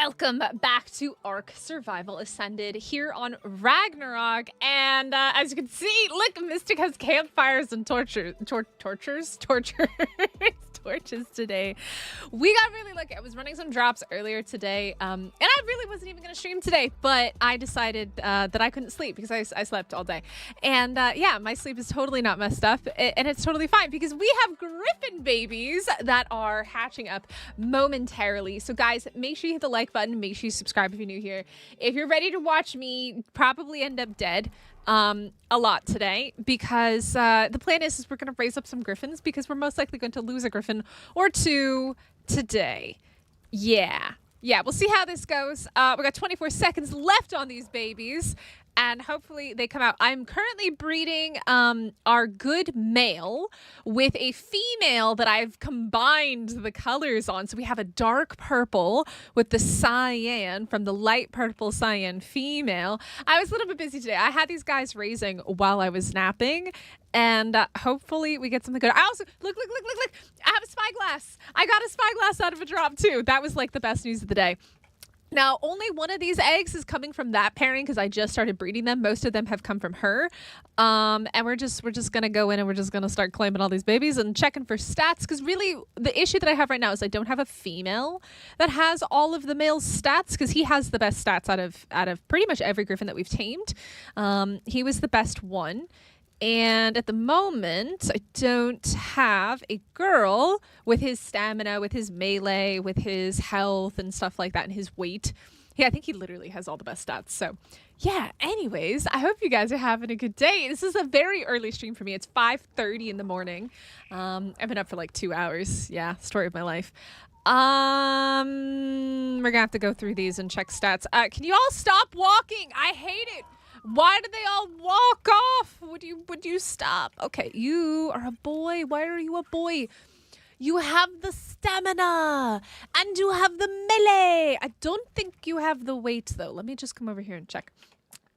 Welcome back to Ark Survival Ascended here on Ragnarok. And as you can see, look, Mystic has campfires and torches today. We got really lucky. I was running some drops earlier today, and I really wasn't even going to stream today, but I decided that I couldn't sleep because I slept all day. And yeah, my sleep is totally not messed up, and it's totally fine because we have griffin babies that are hatching up momentarily. So guys, make sure you hit the like button. Make sure you subscribe if you're new here. If you're ready to watch me probably end up dead a lot today, because the plan is we're going to raise up some griffins because we're most likely going to lose a griffin or two today. Yeah, we'll see how this goes. We got 24 seconds left on these babies, and hopefully they come out. I'm currently breeding our good male with a female that I've combined the colors on. So we have a dark purple with the cyan from the light purple cyan female. I was a little bit busy today. I had these guys raising while I was napping, and hopefully we get something good. I also, look. I have a spyglass. I got a spyglass out of a drop too. That was like the best news of the day. Now, only one of these eggs is coming from that pairing because I just started breeding them. Most of them have come from her. And we're just going to go in and we're just going to start claiming all these babies and checking for stats, because really the issue that I have right now is I don't have a female that has all of the male stats, because he has the best stats out of pretty much every griffin that we've tamed. He was the best one. And at the moment, I don't have a girl with his stamina, with his melee, with his health and stuff like that, and his weight. Yeah, I think he literally has all the best stats. So yeah, anyways, I hope you guys are having a good day. This is a very early stream for me. It's 5:30 in the morning. I've been up for like 2 hours. Yeah, story of my life. We're gonna have to go through these and check stats. Can you all stop walking? I hate it. Why do they all walk off? Would you stop? Okay, you are a boy. Why are you a boy? You have the stamina and you have the melee. I don't think you have the weight though. Let me just come over here and check.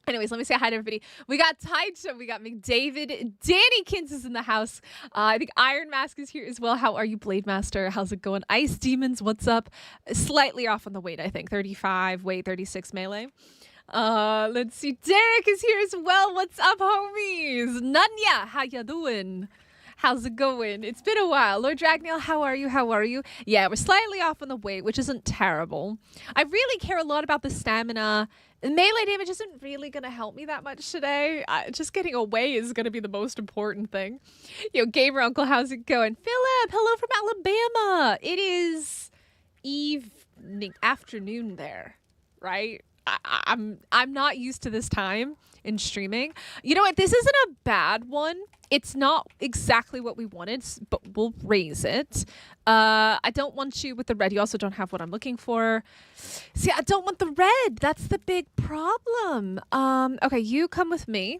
Anyways, let me say hi to everybody. We got Taisha, we got McDavid, Danny Kins is in the house. I think Iron Mask is here as well. How are you, Blade Master? How's it going? Ice Demons, what's up? Slightly off on the weight, I think. 35 weight, 36 melee. Let's see. Derek is here as well. What's up, homies? Nanya, how ya doing? How's it going? It's been a while. Lord Dragneel, how are you? How are you? Yeah, we're slightly off on the weight, which isn't terrible. I really care a lot about the stamina. Melee damage isn't really going to help me that much today. Just getting away is going to be the most important thing. Yo, Gamer Uncle, how's it going? Philip, hello from Alabama. It is afternoon there, right? I'm not used to this time in streaming. You know what? This isn't a bad one. It's not exactly what we wanted, but we'll raise it. I don't want you with the red. You also don't have what I'm looking for. See, I don't want the red. That's the big problem. Okay, you come with me.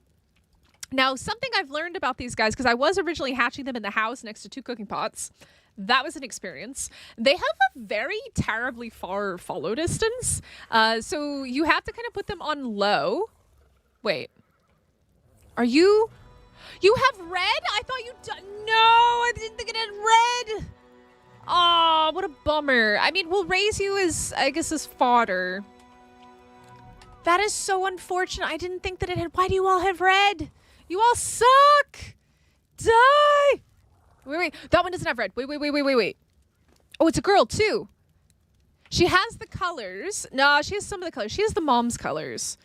Now, something I've learned about these guys, because I was originally hatching them in the house next to 2 cooking pots. That was an experience. They have a very terribly far follow distance. So you have to kind of put them on low. Wait. Are you... You have red? I thought you... No, I didn't think it had red. Oh, what a bummer. I mean, we'll raise you as, I guess, as fodder. That is so unfortunate. I didn't think that it had... Why do you all have red? You all suck. Die. Wait. That one doesn't have red. Wait. Oh, it's a girl, too. She has the colors. No, she has some of the colors. She has the mom's colors.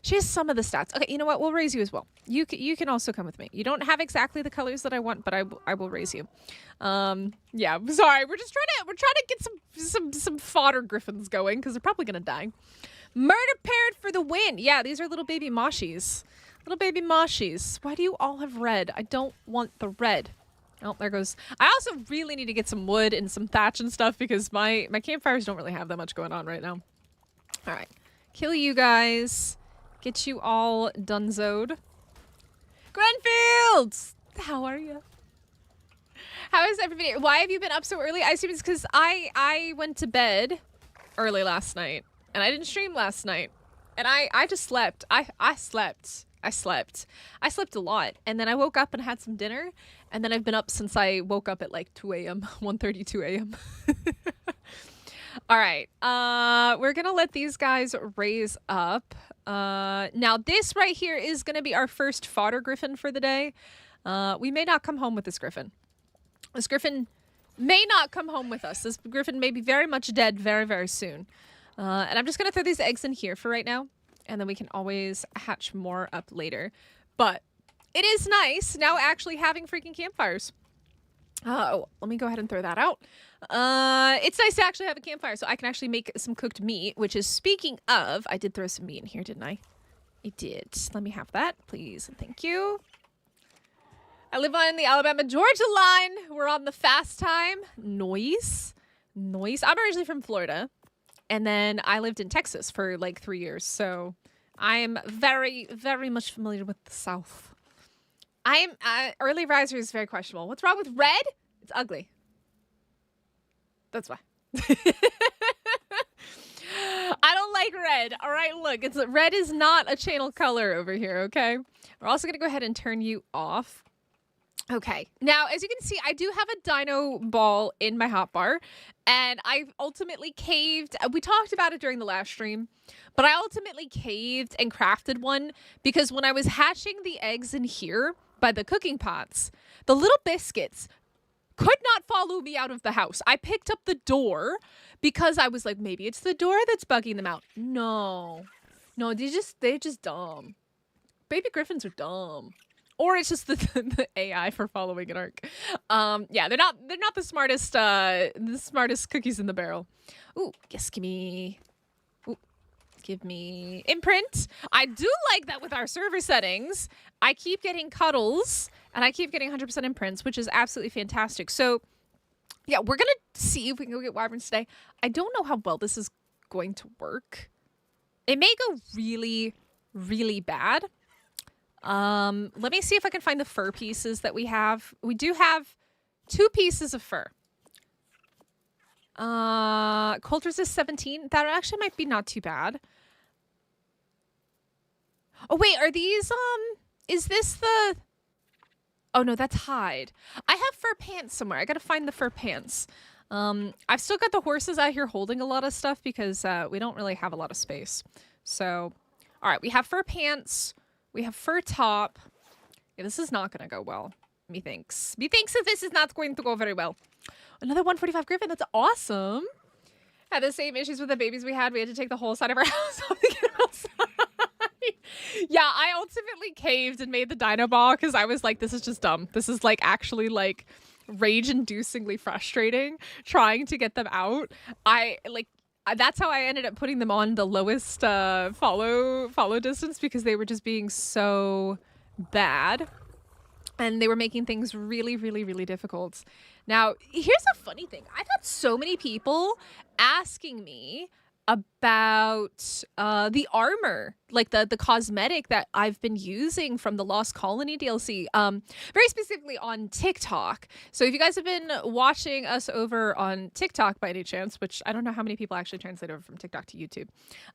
She has some of the stats. Okay, you know what? We'll raise you as well. You can also come with me. You don't have exactly the colors that I want, but I will raise you. Yeah, sorry. We're trying to get some fodder griffins going because they're probably gonna die. Murder paired for the win. Yeah, these are little baby moshies. Little baby moshies. Why do you all have red? I don't want the red. Oh, there goes. I also really need to get some wood and some thatch and stuff because my campfires don't really have that much going on right now. All right. Kill you guys. Get you all donezoed. Grenfields! How are you? How is everybody? Why have you been up so early? I assume it's because I went to bed early last night. And I didn't stream last night. And I just slept. I slept. I slept a lot. And then I woke up and had some dinner. And then I've been up since I woke up at like 2 a.m. 1:32 a.m. All right. We're gonna let these guys raise up. Now this right here is gonna be our first fodder griffin for the day. We may not come home with this griffin. This griffin may not come home with us. This griffin may be very much dead very, very soon. And I'm just gonna throw these eggs in here for right now, and then we can always hatch more up later. But it is nice now actually having freaking campfires. Oh, let me go ahead and throw that out. It's nice to actually have a campfire so I can actually make some cooked meat, which is, speaking of, I did throw some meat in here, didn't I? I did. Let me have that, please. Thank you. I live on the Alabama-Georgia line. We're on the fast time. Noise. I'm originally from Florida, and then I lived in Texas for like 3 years, so I'm very, very much familiar with the South. Early riser is very questionable. What's wrong with red? It's ugly. That's why. I don't like red. All right, look, red is not a channel color over here, okay? We're also gonna go ahead and turn you off. Okay, now as you can see, I do have a dino ball in my hotbar, and I've ultimately caved. We talked about it during the last stream, but I ultimately caved and crafted one because when I was hatching the eggs in here by the cooking pots, the little biscuits could not follow me out of the house. I picked up the door because I was like, maybe it's the door that's bugging them out. No, they're just dumb. Baby griffins are dumb. Or it's just the AI for following an arc. Yeah, they're not the smartest cookies in the barrel. Ooh, yes, give me imprint. I do like that with our server settings. I keep getting cuddles and I keep getting 100% imprints, which is absolutely fantastic. So yeah, we're gonna see if we can go get wyverns today. I don't know how well this is going to work. It may go really, really bad. Let me see if I can find the fur pieces that we have. We do have 2 pieces of fur. Cold resist 17. That actually might be not too bad. Oh wait, are these, is this the... Oh no, that's hide. I have fur pants somewhere. I gotta find the fur pants. I've still got the horses out here holding a lot of stuff because, we don't really have a lot of space. So, alright, we have fur pants. We have fur top. Yeah, this is not gonna go well. Methinks that this is not going to go very well. Another 145 griffin. That's awesome. Had the same issues with the babies we had. We had to take the whole side of our house off to get outside. Yeah, I ultimately caved and made the dino ball because I was like, this is just dumb. This is like actually like rage-inducingly frustrating trying to get them out. That's how I ended up putting them on the lowest follow distance because they were just being so bad. And they were making things really, really, really difficult. Now, here's a funny thing. I've had so many people asking me about the armor, like the cosmetic that I've been using from the Lost Colony DLC, very specifically on TikTok. So if you guys have been watching us over on TikTok by any chance, which I don't know how many people actually translate over from TikTok to YouTube,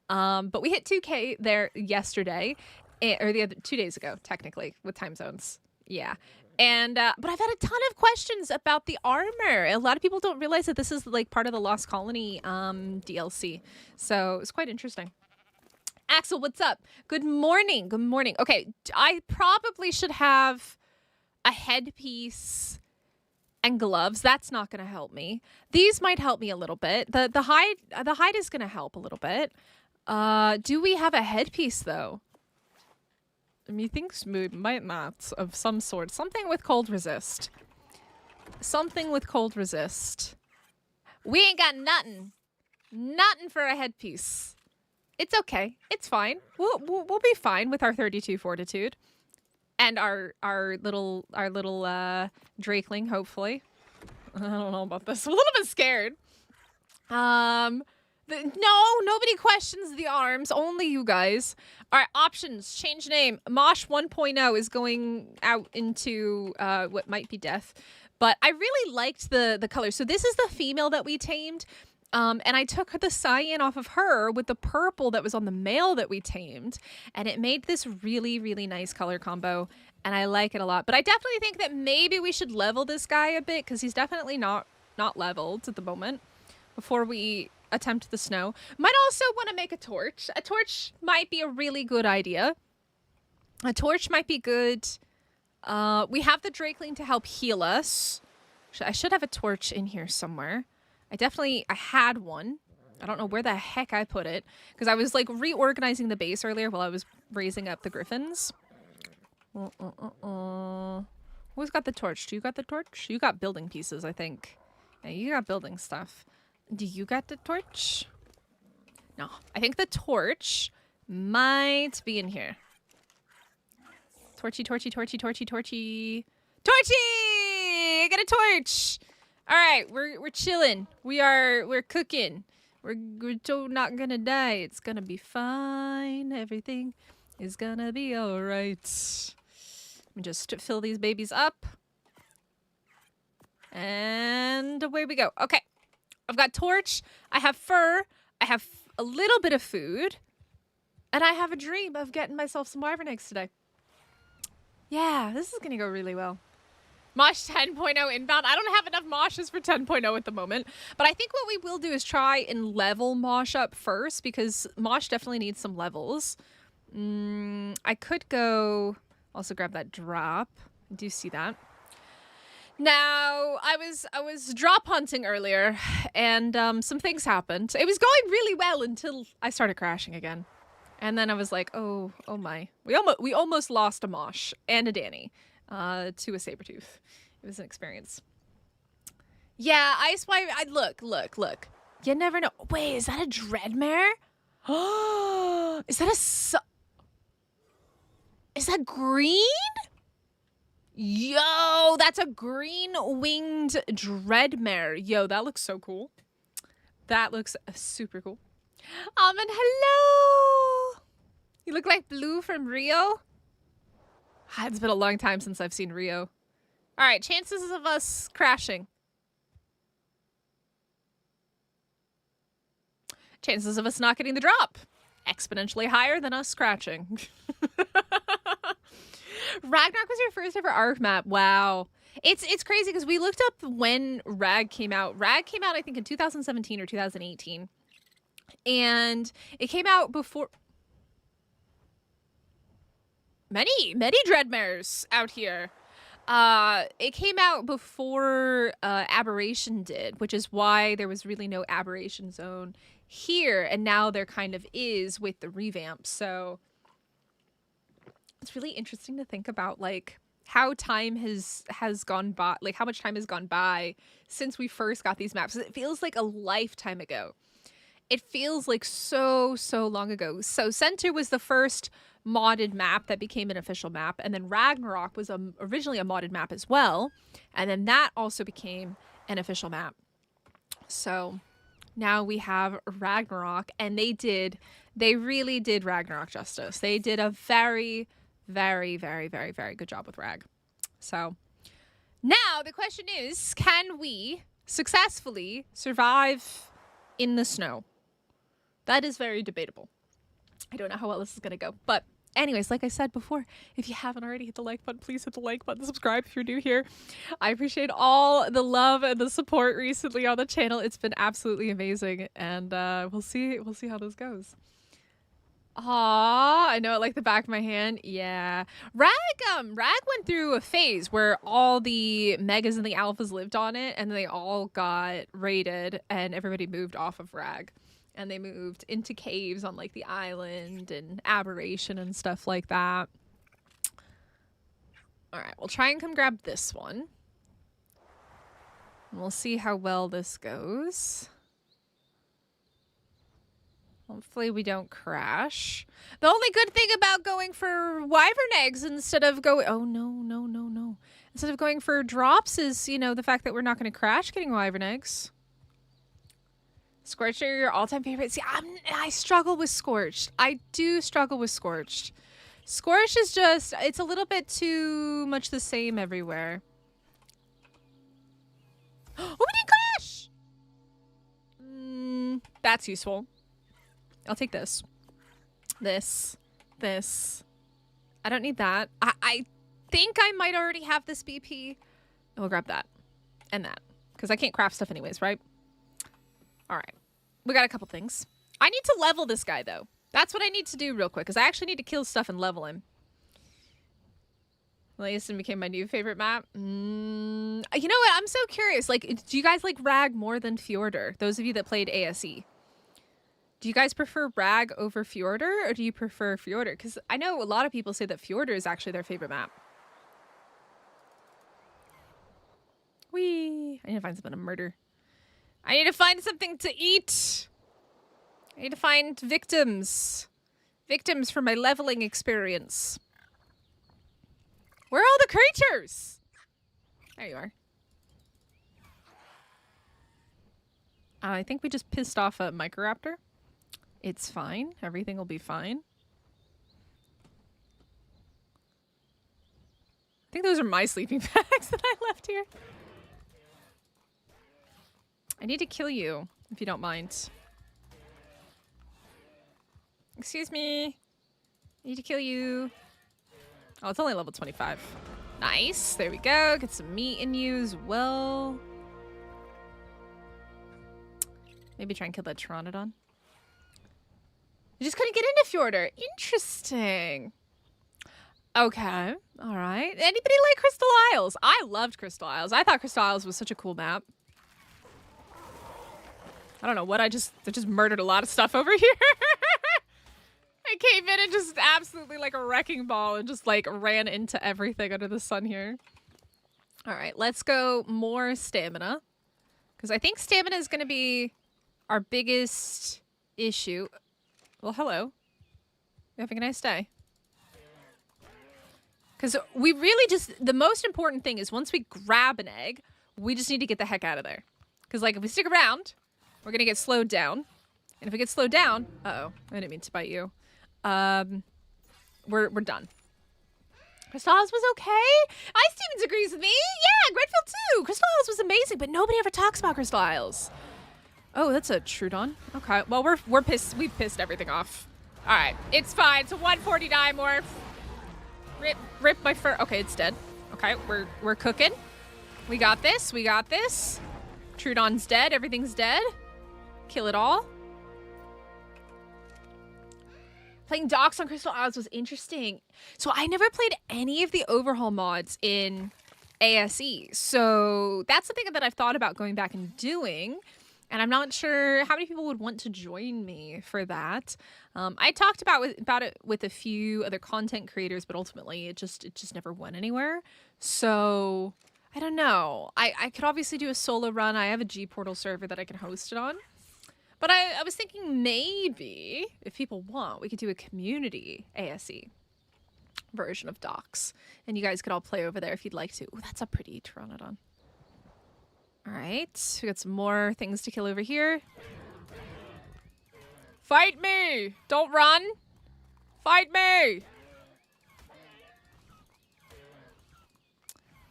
but we hit 2K there yesterday, or the other 2 days ago, technically, with time zones. Yeah. And, but I've had a ton of questions about the armor. A lot of people don't realize that this is like part of the Lost Colony DLC. So it's quite interesting. Axel, what's up? Good morning. Good morning. Okay, I probably should have a headpiece and gloves. That's not going to help me. These might help me a little bit. The hide is going to help a little bit. Do we have a headpiece though? Methinks we might not, of some sort. Something with cold resist. Something with cold resist. We ain't got nothing. Nothing for a headpiece. It's okay. It's fine. We'll be fine with our 32 fortitude. And our little drakeling, hopefully. I don't know about this. I'm a little bit scared. No, nobody questions the arms. Only you guys. All right, options. Change name. Mosh 1.0 is going out into what might be death. But I really liked the color. So this is the female that we tamed. And I took the cyan off of her with the purple that was on the male that we tamed. And it made this really, really nice color combo. And I like it a lot. But I definitely think that maybe we should level this guy a bit because he's definitely not leveled at the moment before we attempt the snow. Might also want to make a torch. A torch might be a really good idea. A torch might be good. We have the Drakeling to help heal us. I should have a torch in here somewhere. I had one. I don't know where the heck I put it. Because I was like reorganizing the base earlier while I was raising up the griffins. Who's got the torch? Do you got the torch? You got building pieces, I think. Yeah, you got building stuff. Do you got the torch? No. I think the torch might be in here. Torchy, torchy, torchy, torchy, torchy. Torchy! I got a torch! Alright, we're chilling. We're cooking. We're not gonna die. It's gonna be fine. Everything is gonna be alright. Let me just fill these babies up. And away we go. Okay. I've got torch. I have fur. I have a little bit of food. And I have a dream of getting myself some wyvern eggs today. Yeah, this is gonna go really well. Mosh 10.0 inbound. I don't have enough moshes for 10.0 at the moment. But I think what we will do is try and level Mosh up first, because Mosh definitely needs some levels. I could go also grab that drop. I do see that. Now, I was drop hunting earlier, and some things happened. It was going really well until I started crashing again. And then I was like, oh my. We almost lost a Mosh and a Danny. To a saber-tooth. It was an experience. Yeah, Ice Wyvern. Look. You never know. Wait, is that a Dreadmare? Oh, is that green? Yo, that's a green-winged Dreadmare. Yo, that looks so cool. That looks super cool. And hello. You look like Blue from Rio. It's been a long time since I've seen Rio. All right, chances of us crashing. Chances of us not getting the drop. Exponentially higher than us scratching. Ragnarok was your first ever Ark map. Wow. It's crazy because we looked up when Rag came out. Rag came out, I think, in 2017 or 2018. And it came out before... Many Dreadmares out here. It came out before Aberration did, which is why there was really no Aberration zone here, and now there kind of is with the revamp. So it's really interesting to think about, like, how time has gone by, like how much time has gone by since we first got these maps. It feels like a lifetime ago. It feels like so long ago. So Center was the first modded map that became an official map, and then Ragnarok was originally a modded map as well, and then that also became an official map. So now we have Ragnarok, and they really did Ragnarok justice. They did a very good job with Rag. So now the question is, can we successfully survive in the snow? That is very debatable. I don't know how well this is going to go. But anyways, like I said before, if you haven't already hit the like button, please hit the like button, subscribe if you're new here. I appreciate all the love and the support recently on the channel. It's been absolutely amazing. And we'll see how this goes. Aw, I know it like the back of my hand. Yeah. Rag went through a phase where all the megas and the alphas lived on it, and they all got raided, and everybody moved off of Rag. And they moved into caves on, like, the island and Aberration and stuff like that. Alright, we'll try and come grab this one. And we'll see how well this goes. Hopefully we don't crash. The only good thing about going for wyvern eggs instead of going... Oh, no. Instead of going for drops is, you know, the fact that we're not going to crash getting wyvern eggs. Scorched are your all-time favorite. See, I struggle with Scorched. I do struggle with Scorched. Scorched is just... It's a little bit too much the same everywhere. Oh, we didn't crash! That's useful. I'll take this. This. I don't need that. I think I might already have this BP. We'll grab that. And that. Because I can't craft stuff anyways, right? Alright. we got a couple things. I need to level this guy, though. That's what I need to do real quick, because I actually need to kill stuff and level him. Layston became my new favorite map. You know what? I'm so curious. Like, do you guys like Rag more than Fjordur? Those of you that played ASE. Do you guys prefer Rag over Fjordur, or do you prefer Fjordur? Because I know a lot of people say that Fjordur is actually their favorite map. Whee! I need to find something to murder. I need to find something to eat. I need to find victims. Victims for my leveling experience. Where are all the creatures? There you are. I think we just pissed off a Microraptor. It's fine. Everything will be fine. I think those are my sleeping bags that I left here. I need to kill you, if you don't mind. Excuse me. I need to kill you. Oh, it's only level 25. Nice. There we go. Get some meat in you as well. Maybe try and kill that Pteranodon. You just couldn't get into Fjordur. Interesting. Okay. All right. Anybody like Crystal Isles? I loved Crystal Isles. I thought Crystal Isles was such a cool map. I don't know what I just murdered a lot of stuff over here. I came in and just absolutely like a wrecking ball and just like ran into everything under the sun here. All right, let's go more stamina. Because I think stamina is going to be our biggest issue. Well, hello. You having a nice day? Because we really just, the most important thing is once we grab an egg, we just need to get the heck out of there. Because like if we stick around, we're going to get slowed down. And if we get slowed down, uh-oh, I didn't mean to bite you. We're done. Crystal Isles was okay. Ice Stevens agrees with me. Yeah, Grenfell too. Crystal Isles was amazing, but nobody ever talks about Crystal Isles. Oh, that's a Trudon. Okay, well we're pissed. We've pissed everything off. All right, it's fine. It's a 149 morph. Rip my fur. Okay, it's dead. Okay, we're cooking. We got this. We got this. Trudon's dead. Everything's dead. Kill it all. Playing docks on Crystal Isles was interesting. So I never played any of the overhaul mods in ASE. So that's something that I've thought about going back and doing. And I'm not sure how many people would want to join me for that. I talked about it with a few other content creators, but ultimately it just never went anywhere. So I don't know. I could obviously do a solo run. I have a G Portal server that I can host it on. But I was thinking maybe, if people want, we could do a community ASE version of Docs. And you guys could all play over there if you'd like to. Ooh, that's a pretty Pteranodon. All right, we got some more things to kill over here. Fight me! Don't run! Fight me!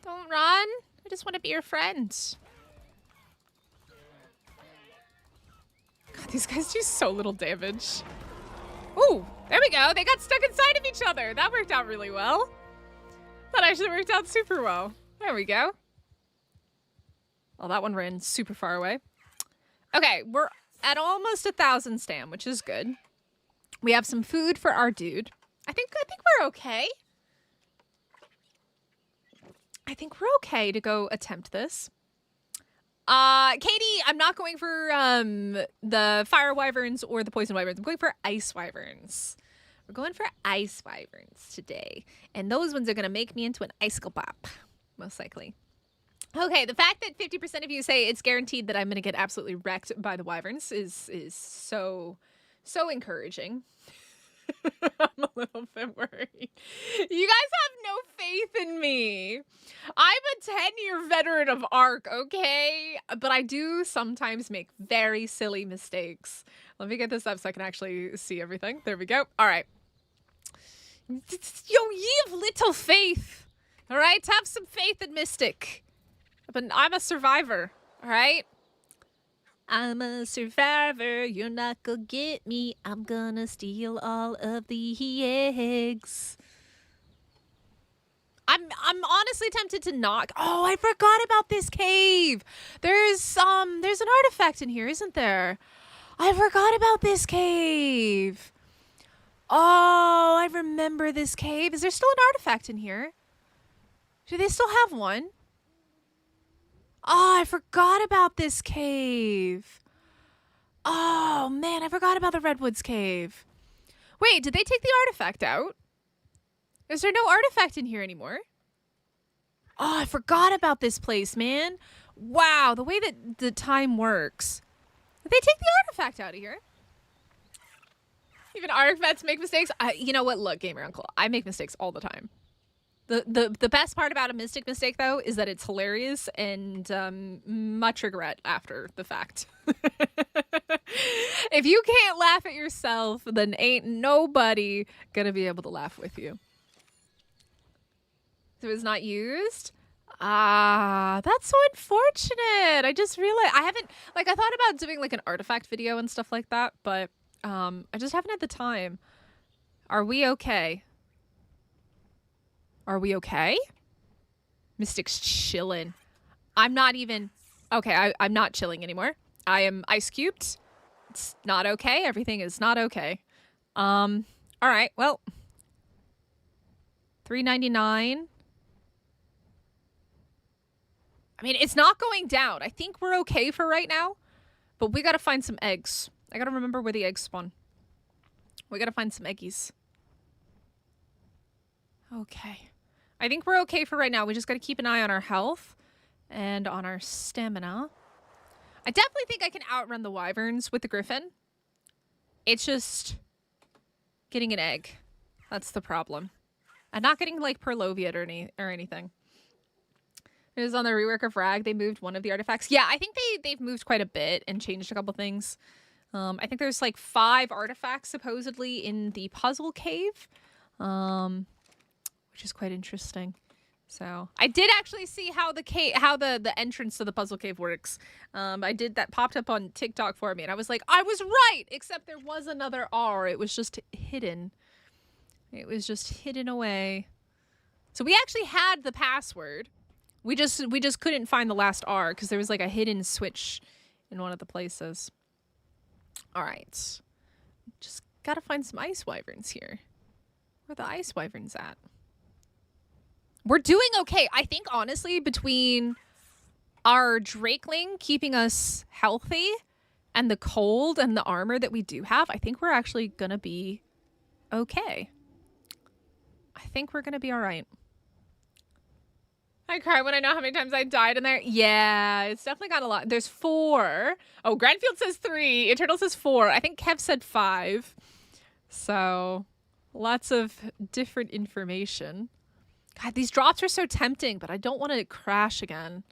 Don't run! I just want to be your friend. God, these guys do so little damage. Ooh, there we go. They got stuck inside of each other. That worked out really well. That actually worked out super well. There we go. Well, that one ran super far away. Okay, we're at almost 1,000 stam, which is good. We have some food for our dude. I think we're okay. I think we're okay to go attempt this. Katie, I'm not going for the fire wyverns or the poison wyverns. I'm going for ice wyverns. We're going for ice wyverns today. And those ones are going to make me into an icicle pop, most likely. Okay, the fact that 50% of you say it's guaranteed that I'm going to get absolutely wrecked by the wyverns is so encouraging. I'm a little bit worried. You guys have no faith in me. I'm a 10-year veteran of Ark, okay? But I do sometimes make very silly mistakes. Let me get this up so I can actually see everything. There we go. All right. Yo, ye of little faith. All right? Have some faith in Mystic. But I'm a survivor. All right? I'm a survivor, you're not gonna get me. I'm gonna steal all of the eggs. I'm honestly tempted to knock. Oh, I forgot about this cave. There's an artifact in here, isn't there? I forgot about this cave. Oh, I remember this cave. Is there still an artifact in here? Do they still have one? Oh, I forgot about this cave. Oh, man, I forgot about the Redwoods cave. Wait, did they take the artifact out? Is there no artifact in here anymore? Oh, I forgot about this place, man. Wow, the way that the time works. Did they take the artifact out of here? Even Ark vets make mistakes. You know what? Look, Gamer Uncle, I make mistakes all the time. The best part about a mystic mistake, though, is that it's hilarious and much regret after the fact. If you can't laugh at yourself, then ain't nobody gonna be able to laugh with you. So it's not used? Ah, that's so unfortunate. I just realized I haven't, like, I thought about doing like an artifact video and stuff like that, but I just haven't had the time. Are we okay? Are we okay? Mystic's chilling. I'm not even, okay, I'm not chilling anymore. I am ice cubed. It's not okay. Everything is not okay. All right, well, $3.99. I mean, it's not going down. I think we're okay for right now, but we gotta find some eggs. I gotta remember where the eggs spawn. We gotta find some eggies. Okay. I think we're okay for right now. We just gotta keep an eye on our health and on our stamina. I definitely think I can outrun the wyverns with the griffin. It's just getting an egg. That's the problem. I'm not getting like Perloviate or anything. It was on the rework of Rag. They moved one of the artifacts. Yeah, I think they've moved quite a bit and changed a couple things. I think there's like 5 artifacts supposedly in the puzzle cave, which is quite interesting. So I did actually see how the entrance to the puzzle cave works. I did that, popped up on TikTok for me, and I was like, I was right, except there was another R. It was just hidden. It was just hidden away. So we actually had the password. We just couldn't find the last R because there was like a hidden switch in one of the places. All right. Just gotta find some ice wyverns here. Where are the ice wyverns at? We're doing okay. I think, honestly, between our drakeling keeping us healthy and the cold and the armor that we do have, I think we're actually gonna be okay. I think we're gonna be all right. I cry when I know how many times I died in there. Yeah, it's definitely got a lot. There's 4. Oh, Grandfield says 3. Eternal says 4. I think Kev said 5. So, lots of different information. God, these drops are so tempting, but I don't want to crash again.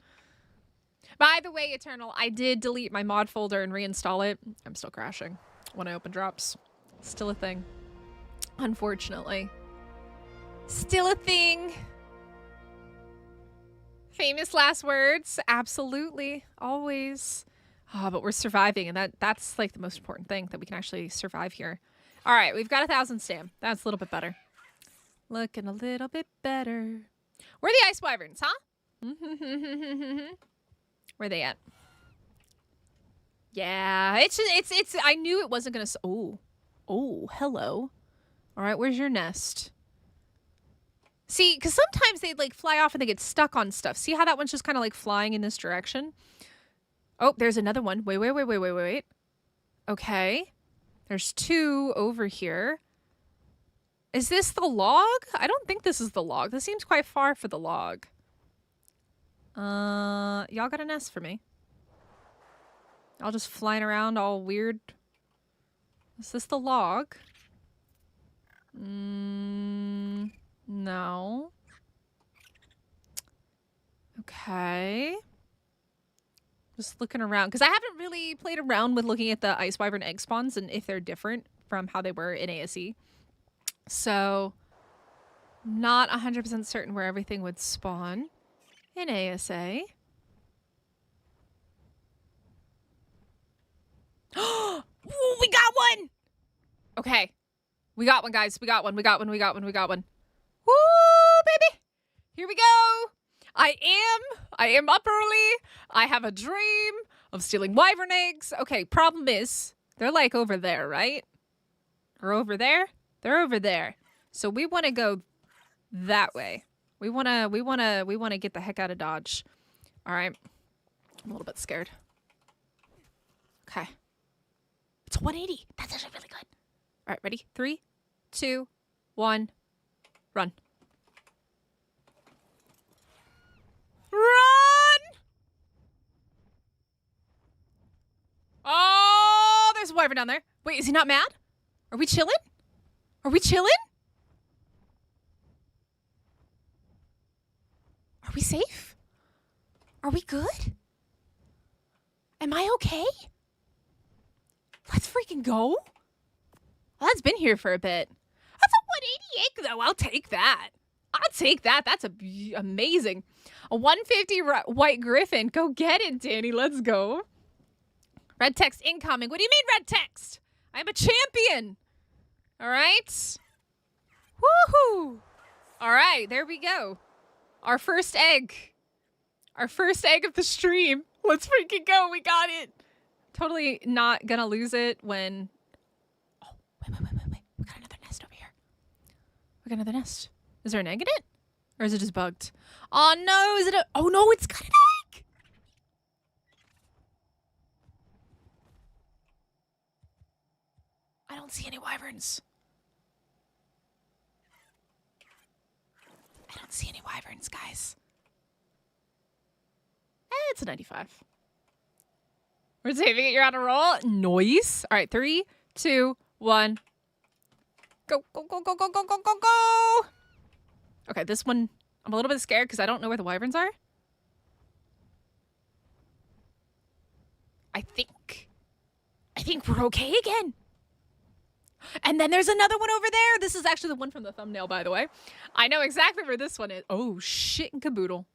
By the way, Eternal, I did delete my mod folder and reinstall it. I'm still crashing when I open drops. Still a thing. Unfortunately. Still a thing. Famous last words. Absolutely. Always. Oh, but we're surviving, and that's like the most important thing, that we can actually survive here. All right, we've got 1,000 stam. That's a little bit better. Looking a little bit better. Where are the ice wyverns, huh? Where are they at? Yeah, it's I knew it wasn't gonna. Oh, hello. All right, where's your nest? See, because sometimes they like fly off and they get stuck on stuff. See how that one's just kind of like flying in this direction? Oh, there's another one. Wait. Okay. There's 2 over here. Is this the log? I don't think this is the log. This seems quite far for the log. Y'all got a nest for me? All just flying around all weird. Is this the log? No. Okay. Just looking around, because I haven't really played around with looking at the ice wyvern egg spawns and if they're different from how they were in ASE. So, not 100% certain where everything would spawn in ASA. Oh, we got one! Okay. We got one, guys. We got one. Woo, baby! Here we go! I am up early. I have a dream of stealing wyvern eggs. Okay, problem is, They're like over there, right? Or over there? They're over there. So we want to go that way. We want to get the heck out of Dodge. All right. I'm a little bit scared. Okay. It's 180. That's actually really good. All right, ready? 3, 2, 1, run. Run! Oh, there's a wyvern down there. Wait, is he not mad? Are we chilling? Are we chilling? Are we safe? Are we good? Am I okay? Let's freaking go. Well, that's been here for a bit. That's a 188 though. I'll take that. I'll take that. That's amazing. A 150 white griffin. Go get it, Danny. Let's go. Red text incoming. What do you mean red text? I'm a champion. All right. Woohoo. All right. There we go. Our first egg. Our first egg of the stream. Let's freaking go. We got it. Totally not gonna lose it when... Oh, wait. We got another nest over here. We got another nest. Is there an egg in it? Or is it just bugged? Oh no, is it a... Oh no, it's got an egg! I don't see any wyverns. I don't see any wyverns, guys. It's a 95. We're saving it. You're on a roll. Nice. All right, 3, 2, 1. Go. Okay, this one, I'm a little bit scared because I don't know where the wyverns are. I think we're okay again. And then there's another one over there. This is actually the one from the thumbnail, by the way. I know exactly where this one is. Oh, shit and caboodle.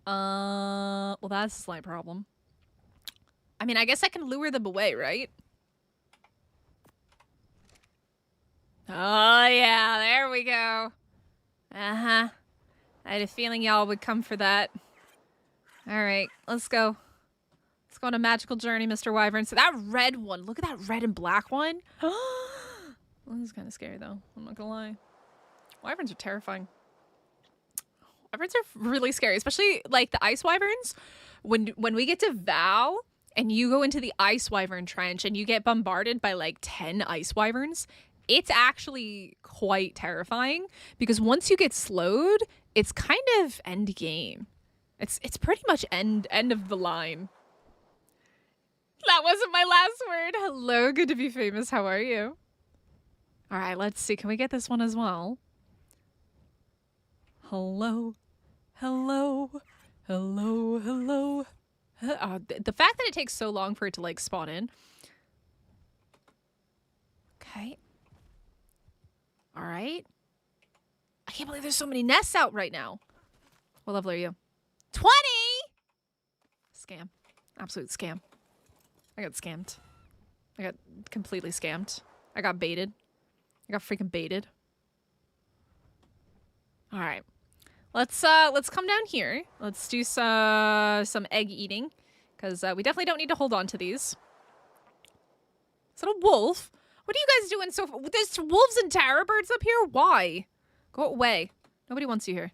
Well, that's a slight problem. I mean, I guess I can lure them away, right? Oh, yeah, there we go. Uh-huh. I had a feeling y'all would come for that. All right, let's go. Let's go on a magical journey, Mr. Wyvern. So that red one, look at that red and black one. Well, this is kind of scary, though. I'm not gonna lie. Wyverns are terrifying. Wyverns are really scary, especially like the ice wyverns. When we get to Vow and you go into the ice wyvern trench and you get bombarded by like 10 ice wyverns, it's actually quite terrifying because once you get slowed, it's kind of end game. It's pretty much end of the line. That wasn't my last word. Hello, good to be famous. How are you? All right, let's see. Can we get this one as well? Hello. The fact that it takes so long for it to like spawn in. Okay. All right. I can't believe there's so many nests out right now. What level are you? 20! Scam. Absolute scam. I got scammed. I got completely scammed. I got baited. I got freaking baited. All right. Let's come down here. Let's do some egg eating because we definitely don't need to hold on to these. Is that a wolf? What are you guys doing so far? There's wolves and terror birds up here? Why? Go away. Nobody wants you here.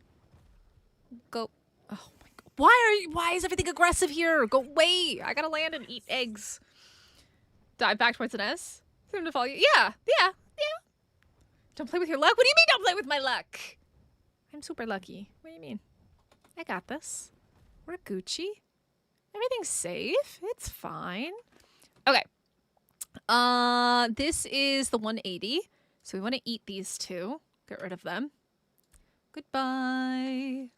Go. Oh my god. Why is everything aggressive here? Go away. I gotta land and eat eggs. Dive back towards an S. Seem to follow you. Yeah. Don't play with your luck? What do you mean don't play with my luck? I'm super lucky. What do you mean? I got this. We're Gucci. Everything's safe. It's fine. Okay. This is the 180. So we want to eat these two. Get rid of them. Goodbye.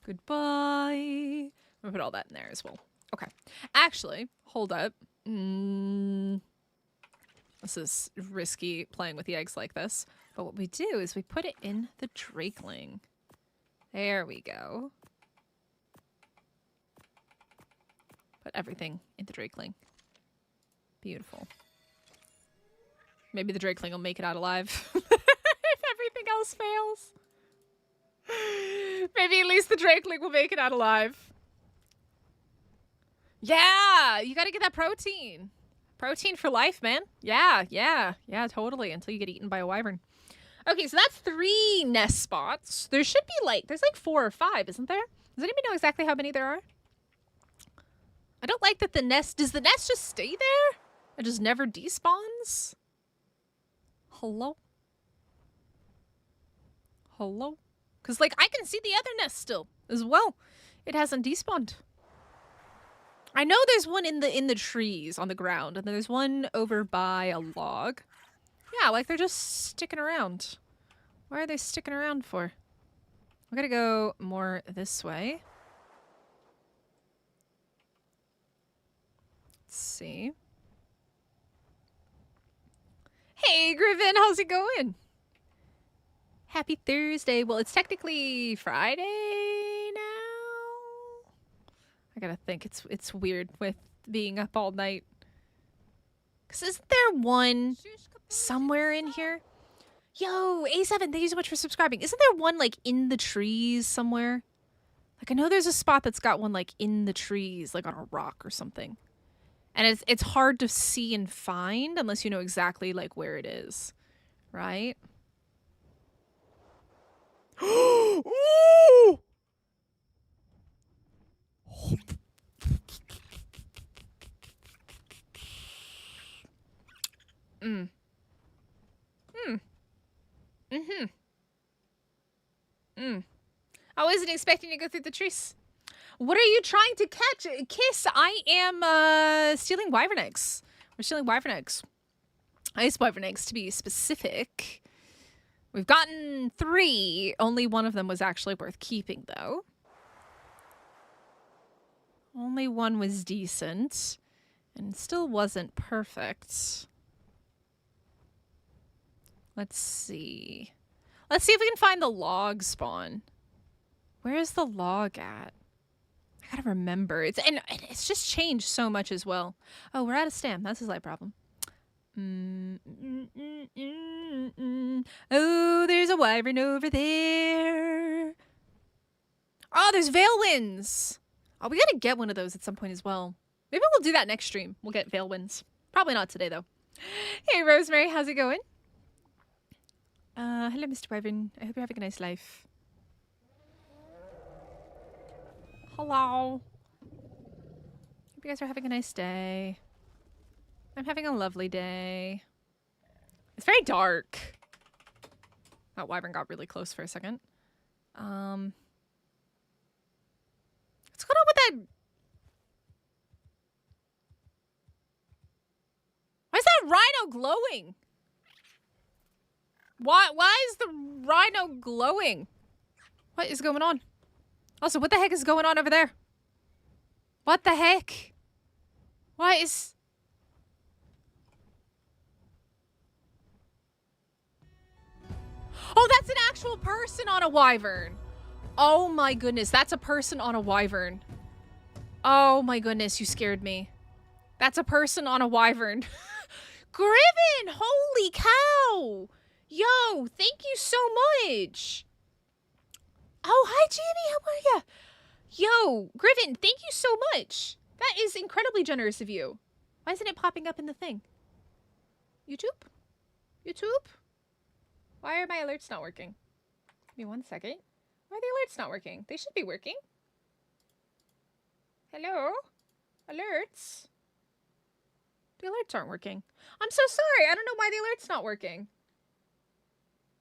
I'm gonna put all that in there as well. Okay. Actually, hold up. This is risky playing with the eggs like this. But what we do is we put it in the drakeling. There we go. Put everything in the drakeling. Beautiful. Maybe the drakeling will make it out alive. If everything else fails. Maybe at least the drakeling will make it out alive. Yeah! You gotta get that protein. Protein for life, man. Yeah, totally. Until you get eaten by a wyvern. Okay, so that's 3 nest spots. There should be like, there's like 4 or 5, isn't there? Does anybody know exactly how many there are? I don't like that the nest, does the nest just stay there? It just never despawns? Hello? Hello? Because like, I can see the other nest still as well. It hasn't despawned. I know there's one in the trees on the ground, and there's one over by a log. Yeah, like they're just sticking around. Why are they sticking around for? We gotta go more this way. Let's see. Hey, Griffin, how's it going? Happy Thursday. Well, it's technically Friday now. I gotta think. It's weird with being up all night. Cause isn't there one somewhere in here? Yo, A7, thank you so much for subscribing. Isn't there one like in the trees somewhere? Like I know there's a spot that's got one like in the trees, like on a rock or something. And it's hard to see and find unless you know exactly like where it is. Right? Ooh! Mm. Mm. Mm-hmm. Mm. I wasn't expecting to go through the trees. What are you trying to catch? Kiss, I am stealing wyvern eggs. We're stealing wyvern eggs. Ice wyvern eggs to be specific. We've gotten 3. Only one of them was actually worth keeping though. Only one was decent. And still wasn't perfect. Let's see. Let's see if we can find the log spawn. Where's the log at? I gotta remember. It's just changed so much as well. Oh, we're out of stam. That's a slight problem. Oh, there's a wyvern over there. Oh, there's Veilwinds. Oh, we gotta get one of those at some point as well. Maybe we'll do that next stream. We'll get Veilwinds. Probably not today, though. Hey, Rosemary. How's it going? Hello, Mr. Wyvern. I hope you're having a nice life. Hello. Hope you guys are having a nice day. I'm having a lovely day. It's very dark. That wyvern got really close for a second. What's going on with that? Why is that rhino glowing? Why is the rhino glowing? What is going on? Also, what the heck is going on over there? What the heck? Why is... Oh, that's an actual person on a wyvern. Oh my goodness, that's a person on a wyvern. Oh my goodness, you scared me. That's a person on a wyvern. Griffin, holy cow. Yo, thank you so much. Oh, hi, Jamie. How are ya? Yo, Griffin, thank you so much. That is incredibly generous of you. Why isn't it popping up in the thing? YouTube? YouTube? Why are my alerts not working? Give me 1 second. Why are the alerts not working? They should be working. Hello? Alerts? The alerts aren't working. I'm so sorry. I don't know why the alert's not working.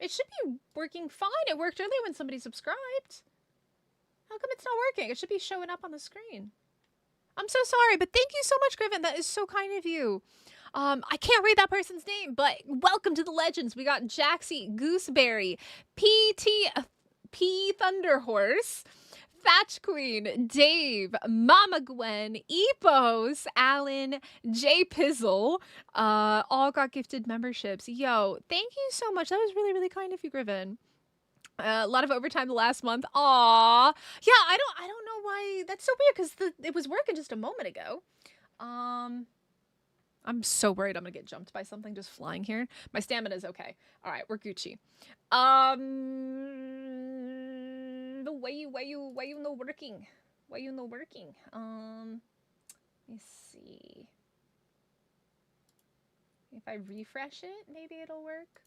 It should be working fine. It worked earlier when somebody subscribed. How come it's not working? It should be showing up on the screen. I'm so sorry, but thank you so much, Griffin. That is so kind of you. I can't read that person's name, but welcome to the legends. We got Jaxie, Gooseberry, P Thunderhorse, Thatch Queen, Dave, Mama Gwen, Epos, Alan, J Pizzle, all got gifted memberships. Yo, thank you so much. That was really, really kind of you, Griffin. A lot of overtime the last month. Aww. Yeah, I don't know why. That's so weird because it was working just a moment ago. I'm so worried I'm gonna get jumped by something just flying here. My stamina's okay. All right, we're Gucci. But why you no working? Why you no working? Let me see. If I refresh it, maybe it'll work.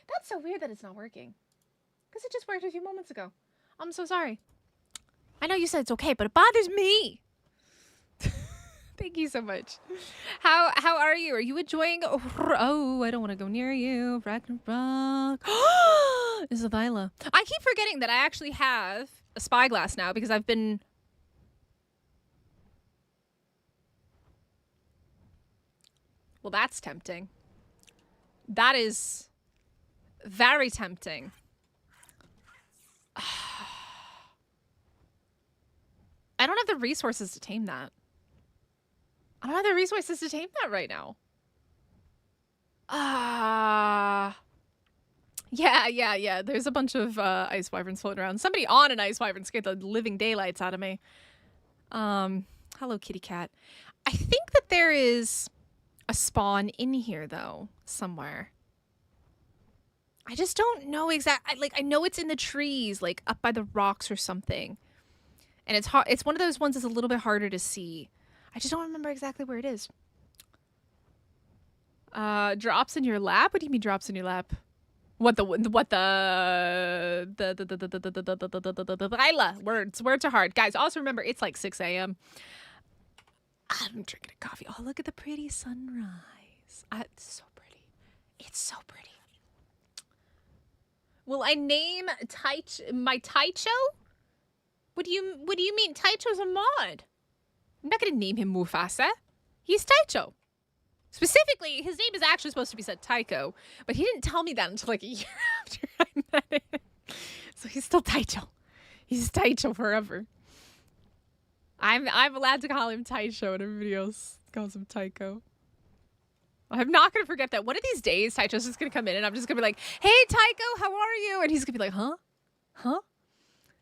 That's so weird that it's not working. Because it just worked a few moments ago. I'm so sorry. I know you said it's okay, but it bothers me. Thank you so much. How are you? Are you enjoying? Oh, I don't want to go near you. Ragnarok. Isabella. I keep forgetting that I actually have a spyglass now because I've been. Well, that's tempting. That is very tempting. I don't have the resources to tame that. I don't have the resources to tame that right now. Yeah. There's a bunch of ice wyverns floating around. Somebody on an ice wyvern scared the living daylights out of me. Hello, kitty cat. I think that there is a spawn in here, though, somewhere. I just don't know exactly. Like, I know it's in the trees, like up by the rocks or something. And it's hard. It's one of those ones that's a little bit harder to see. I just don't remember exactly where it is. Drops in your lap? What do you mean drops in your lap? What Lila. Words are hard. Guys, also remember it's like 6 a.m. I'm drinking a coffee. Oh, look at the pretty sunrise. It's so pretty. It's so pretty. Will I name my Taicho? What do you mean? Taicho's a mod. I'm not gonna name him Mufasa. He's Taicho. Specifically, his name is actually supposed to be said Taiko, but he didn't tell me that until like a year after I met him. So he's still Taicho. He's Taicho forever. I'm allowed to call him Taicho and everybody else calls him Taiko. I'm not gonna forget that. One of these days, Taicho's just gonna come in and I'm just gonna be like, "Hey Taiko, how are you?" And he's gonna be like, "Huh? Huh?"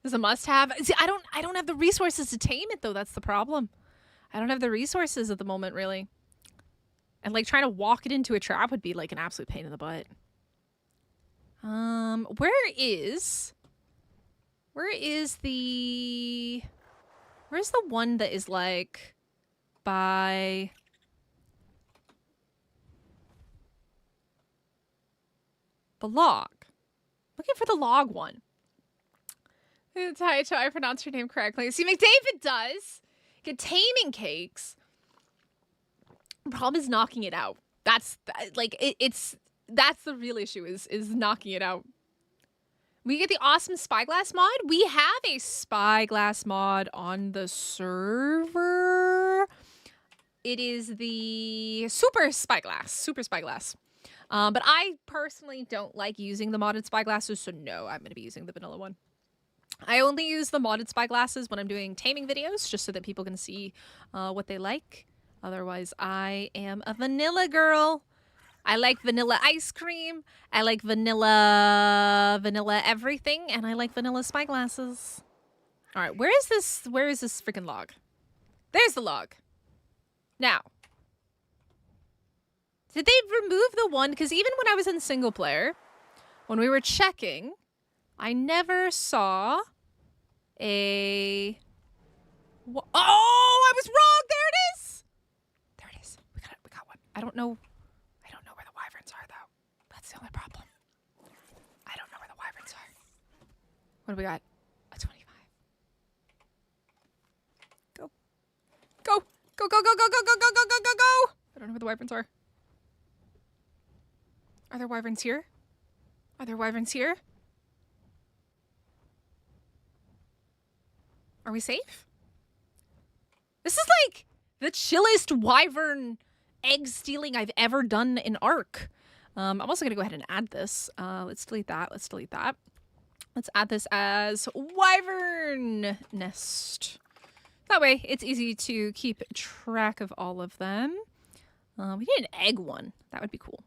This is a must-have. See, I don't have the resources to tame it though. That's the problem. I don't have the resources at the moment, really. And like trying to walk it into a trap would be like an absolute pain in the butt. Where's the one that is like by the log? Looking for the log one. Taicho, I pronounced your name correctly. See, McDavid does get taming cakes. Problem is knocking it out. That's the real issue is knocking it out. We get the awesome spyglass mod. We have a spyglass mod on the server. It is the super spyglass. But I personally don't like using the modded spyglasses, so no, I'm going to be using the vanilla one. I only use the modded spyglasses when I'm doing taming videos, just so that people can see what they like. Otherwise, I am a vanilla girl. I like vanilla ice cream. I like vanilla everything, and I like vanilla spyglasses. All right, where is this freaking log? There's the log. Now, did they remove the one? Because even when I was in single player, when we were checking, I never saw a... Oh, I was wrong. There it is. There it is. We got one. I don't know where the wyverns are, though. That's the only problem. I don't know where the wyverns are. What do we got? A 25. Go. Go. Go, go, go, go, go, go, go, go, go, go, go. I don't know where the wyverns are. Are there wyverns here? Are there wyverns here? Are we safe? This is like the chillest wyvern egg stealing I've ever done in Ark. I'm also going to go ahead and add this. Let's delete that. Let's add this as wyvern nest. That way it's easy to keep track of all of them. We need an egg one. That would be cool.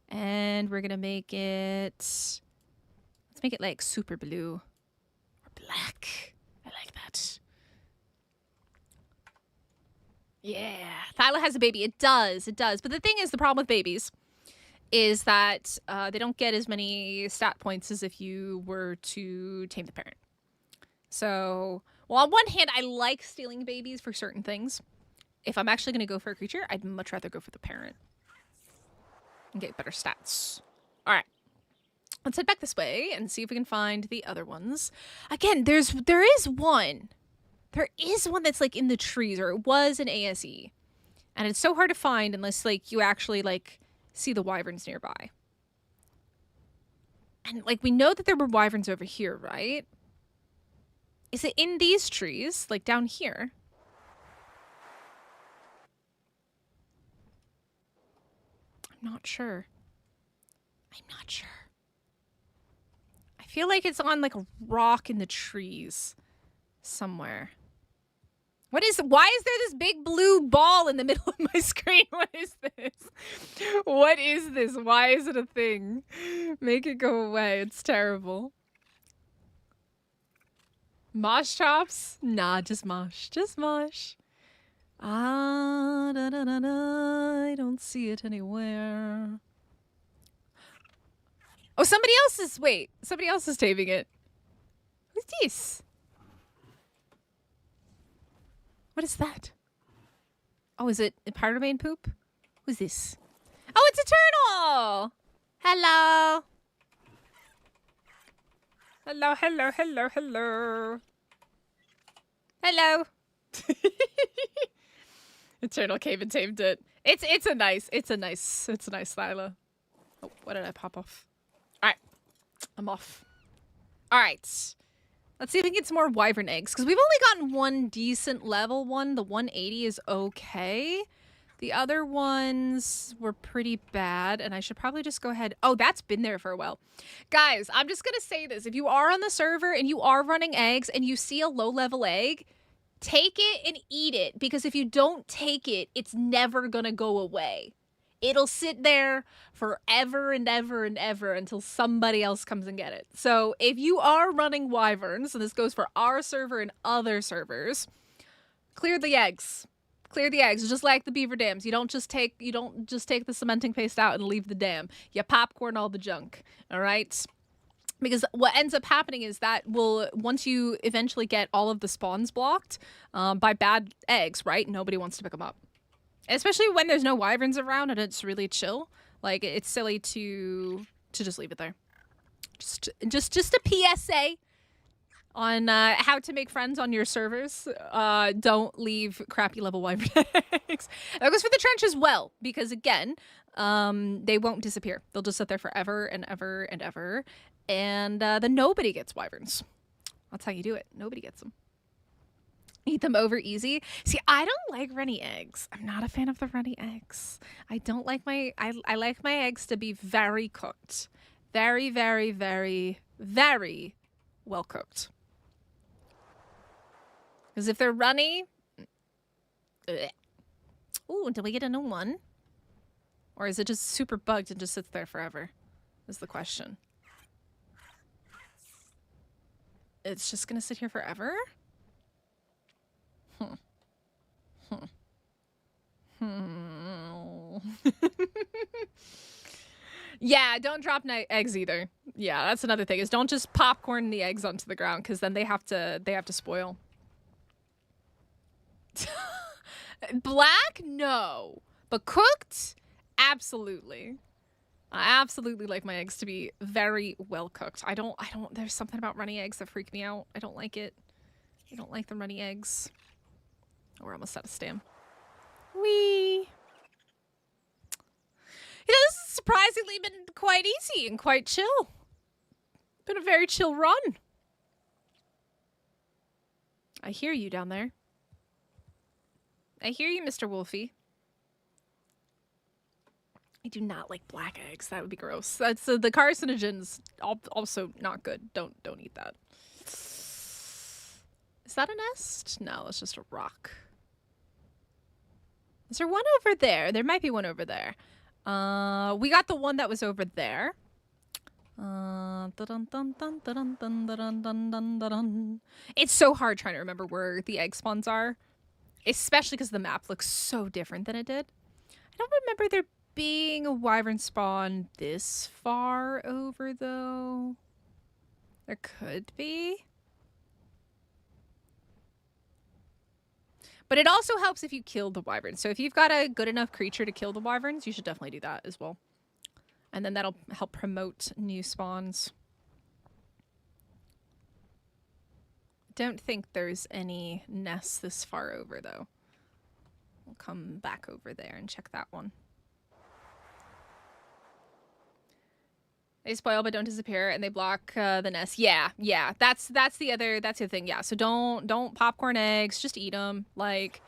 And we're going to make it... Let's make it like super blue. Or black. I like that. Yeah. Thyla has a baby. It does. But the thing is, the problem with babies is that they don't get as many stat points as if you were to tame the parent. So, well, on one hand, I like stealing babies for certain things. If I'm actually going to go for a creature, I'd much rather go for the parent. and get better stats. All right. Let's head back this way and see if we can find the other ones. Again, there is one. There is one that's like in the trees, or it was an ASE. And it's so hard to find unless like you actually like see the wyverns nearby. And like we know that there were wyverns over here, right? Is it in these trees, like down here? I'm not sure. I'm not sure. I feel like it's on like a rock in the trees somewhere. Why is there this big blue ball in the middle of my screen? What is this? What is this? Why is it a thing? Make it go away. It's terrible. Mosh chops? Nah, just mosh. Just mosh. Ah, da, da, da, da. I don't see it anywhere. Oh, somebody else is taming it. Who's this? What is that? Oh, is it a pyromane poop? Who's this? Oh, it's a turtle! Hello! Hello, hello, hello, hello. Hello! The turtle came and tamed it. It's a nice Lila. Oh, what did I pop off? Alright. I'm off. Alright. Let's see if we can get some more wyvern eggs, because we've only gotten one decent level one. The 180 is okay. The other ones were pretty bad, and I should probably just go ahead. Oh, that's been there for a while. Guys, I'm just going to say this. If you are on the server and you are running eggs and you see a low-level egg, take it and eat it, because if you don't take it, it's never going to go away. It'll sit there forever and ever and ever until somebody else comes and get it. So if you are running wyverns, and this goes for our server and other servers, clear the eggs. Clear the eggs, just like the beaver dams. You don't just take the cementing paste out and leave the dam. You popcorn all the junk. All right? Because what ends up happening is that once you eventually get all of the spawns blocked by bad eggs, right? Nobody wants to pick them up. Especially when there's no wyverns around and it's really chill. Like, it's silly to just leave it there. Just a PSA on how to make friends on your servers. Don't leave crappy level wyvern eggs. That goes for the trench as well, because again, they won't disappear. They'll just sit there forever and ever and ever. And then nobody gets wyverns. That's how you do it. Nobody gets them. Eat them over easy. See, I don't like runny eggs. I'm not a fan of the runny eggs. I don't like I like my eggs to be very cooked. Very, very, very, very well cooked. Because if they're runny... Ooh, did we get a new one? Or is it just super bugged and just sits there forever? Is the question. It's just gonna sit here forever? Yeah, don't drop eggs either. Yeah, that's another thing, is don't just popcorn the eggs onto the ground, because then they have to spoil. Black? No. But cooked? Absolutely. I absolutely like my eggs to be very well cooked. There's something about runny eggs that freak me out. I don't like it. I don't like the runny eggs. Oh, we're almost out of stam. Whee! You know, this has surprisingly been quite easy and quite chill. Been a very chill run. I hear you down there. I hear you, Mr. Wolfie. I do not like black eggs. That would be gross. That's the carcinogens. Also not good. Don't eat that. Is that a nest? No, it's just a rock. Is there one over there? There might be one over there. We got the one that was over there. It's so hard trying to remember where the egg spawns are. Especially because the map looks so different than it did. I don't remember there being a wyvern spawn this far over, though. There could be. But it also helps if you kill the wyverns. So if you've got a good enough creature to kill the wyverns, you should definitely do that as well. And then that'll help promote new spawns. Don't think there's any nests this far over, though. We'll come back over there and check that one. They spoil but don't disappear, and they block the nest. Yeah, that's the other thing. Yeah, so don't popcorn eggs. Just eat them, like,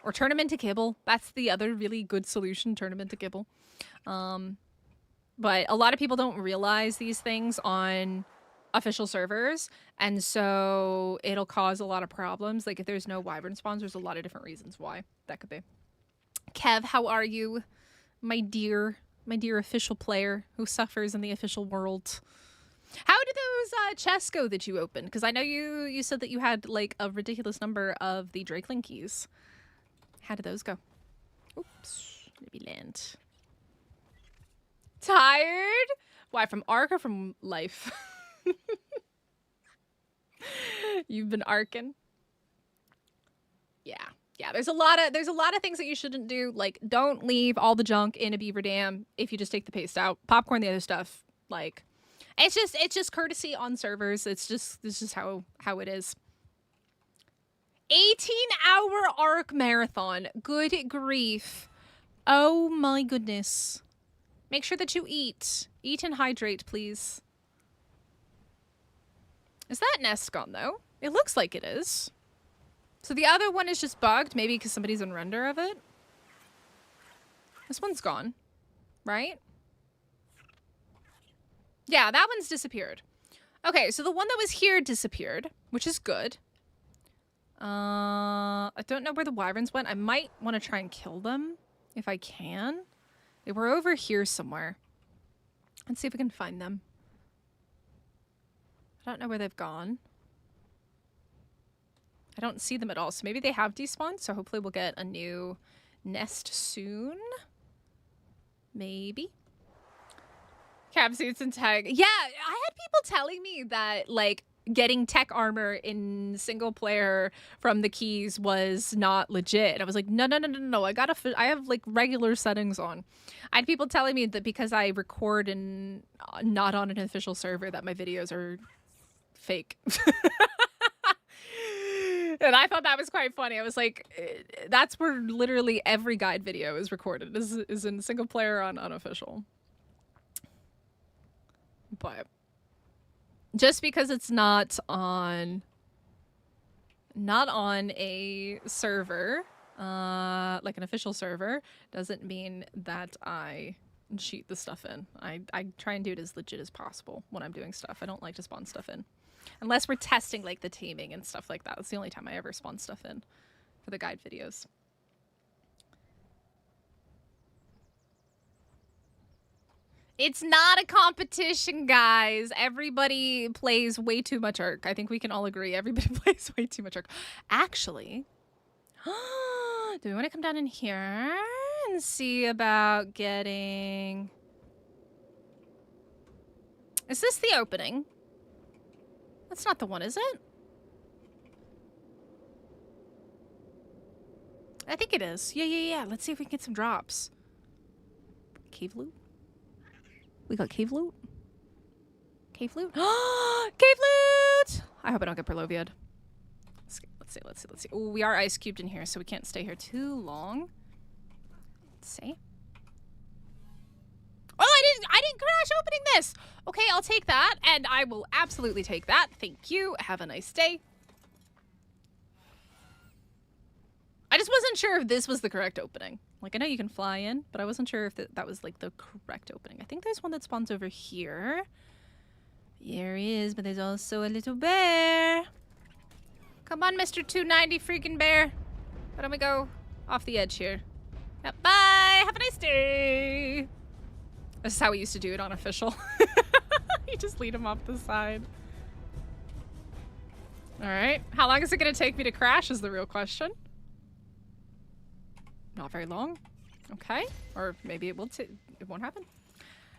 or turn them into kibble. That's the other really good solution. Turn them into kibble. But a lot of people don't realize these things on official servers, and so it'll cause a lot of problems. Like if there's no wyvern spawns, there's a lot of different reasons why that could be. Kev, how are you, my dear official player who suffers in the official world? How did those chests go that you opened? Because I know you said that you had like a ridiculous number of the Drakeling keys. How did those go? Oops, let me land. Tired? Why, from Ark or from life? You've been arcing. Yeah, there's a lot of things that you shouldn't do. Like, don't leave all the junk in a beaver dam if you just take the paste out. Popcorn the other stuff. Like, it's just courtesy on servers. It's just how it is. 18-hour Ark marathon. Good grief. Oh my goodness. Make sure that you eat. Eat and hydrate, please. Is that nest gone, though? It looks like it is. So the other one is just bugged, maybe because somebody's in render of it. This one's gone, right? Yeah, that one's disappeared. Okay, so the one that was here disappeared, which is good. I don't know where the wyverns went. I might want to try and kill them if I can. They were over here somewhere. Let's see if we can find them. I don't know where they've gone. I don't see them at all, so maybe they have despawned, so hopefully we'll get a new nest soon. Maybe. Cab suits and tech. Yeah, I had people telling me that, like, getting tech armor in single player from the keys was not legit. And I was like, no. I have like regular settings on. I had people telling me that because I record and not on an official server that my videos are fake. And I thought that was quite funny. I was like, that's where literally every guide video is recorded, is in single player on unofficial. But just because it's not on a server, like an official server, doesn't mean that I cheat the stuff in. I try and do it as legit as possible when I'm doing stuff. I don't like to spawn stuff in. Unless we're testing like the taming and stuff like that. That's the only time I ever spawn stuff in for the guide videos. It's not a competition, guys. Everybody plays way too much Ark. I think we can all agree. Everybody plays way too much Ark. Actually, do we want to come down in here and see about getting... Is this the opening? That's not the one, is it? I think it is. Yeah. Let's see if we can get some drops. Cave loot? We got cave loot? Cave loot? Cave loot! I hope I don't get Perloviad. Let's see. Oh, we are ice cubed in here, so we can't stay here too long. Let's see. Oh, I didn't crash opening this! Okay, I'll take that, and I will absolutely take that. Thank you. Have a nice day. I just wasn't sure if this was the correct opening. Like, I know you can fly in, but I wasn't sure if that was, like, the correct opening. I think there's one that spawns over here. There he is, but there's also a little bear. Come on, Mr. 290 freaking bear. Why don't we go off the edge here? Yep, bye! Have a nice day! This is how we used to do it on official. You just lead him off the side. Alright. How long is it going to take me to crash is the real question. Not very long. Okay. Or maybe it won't happen.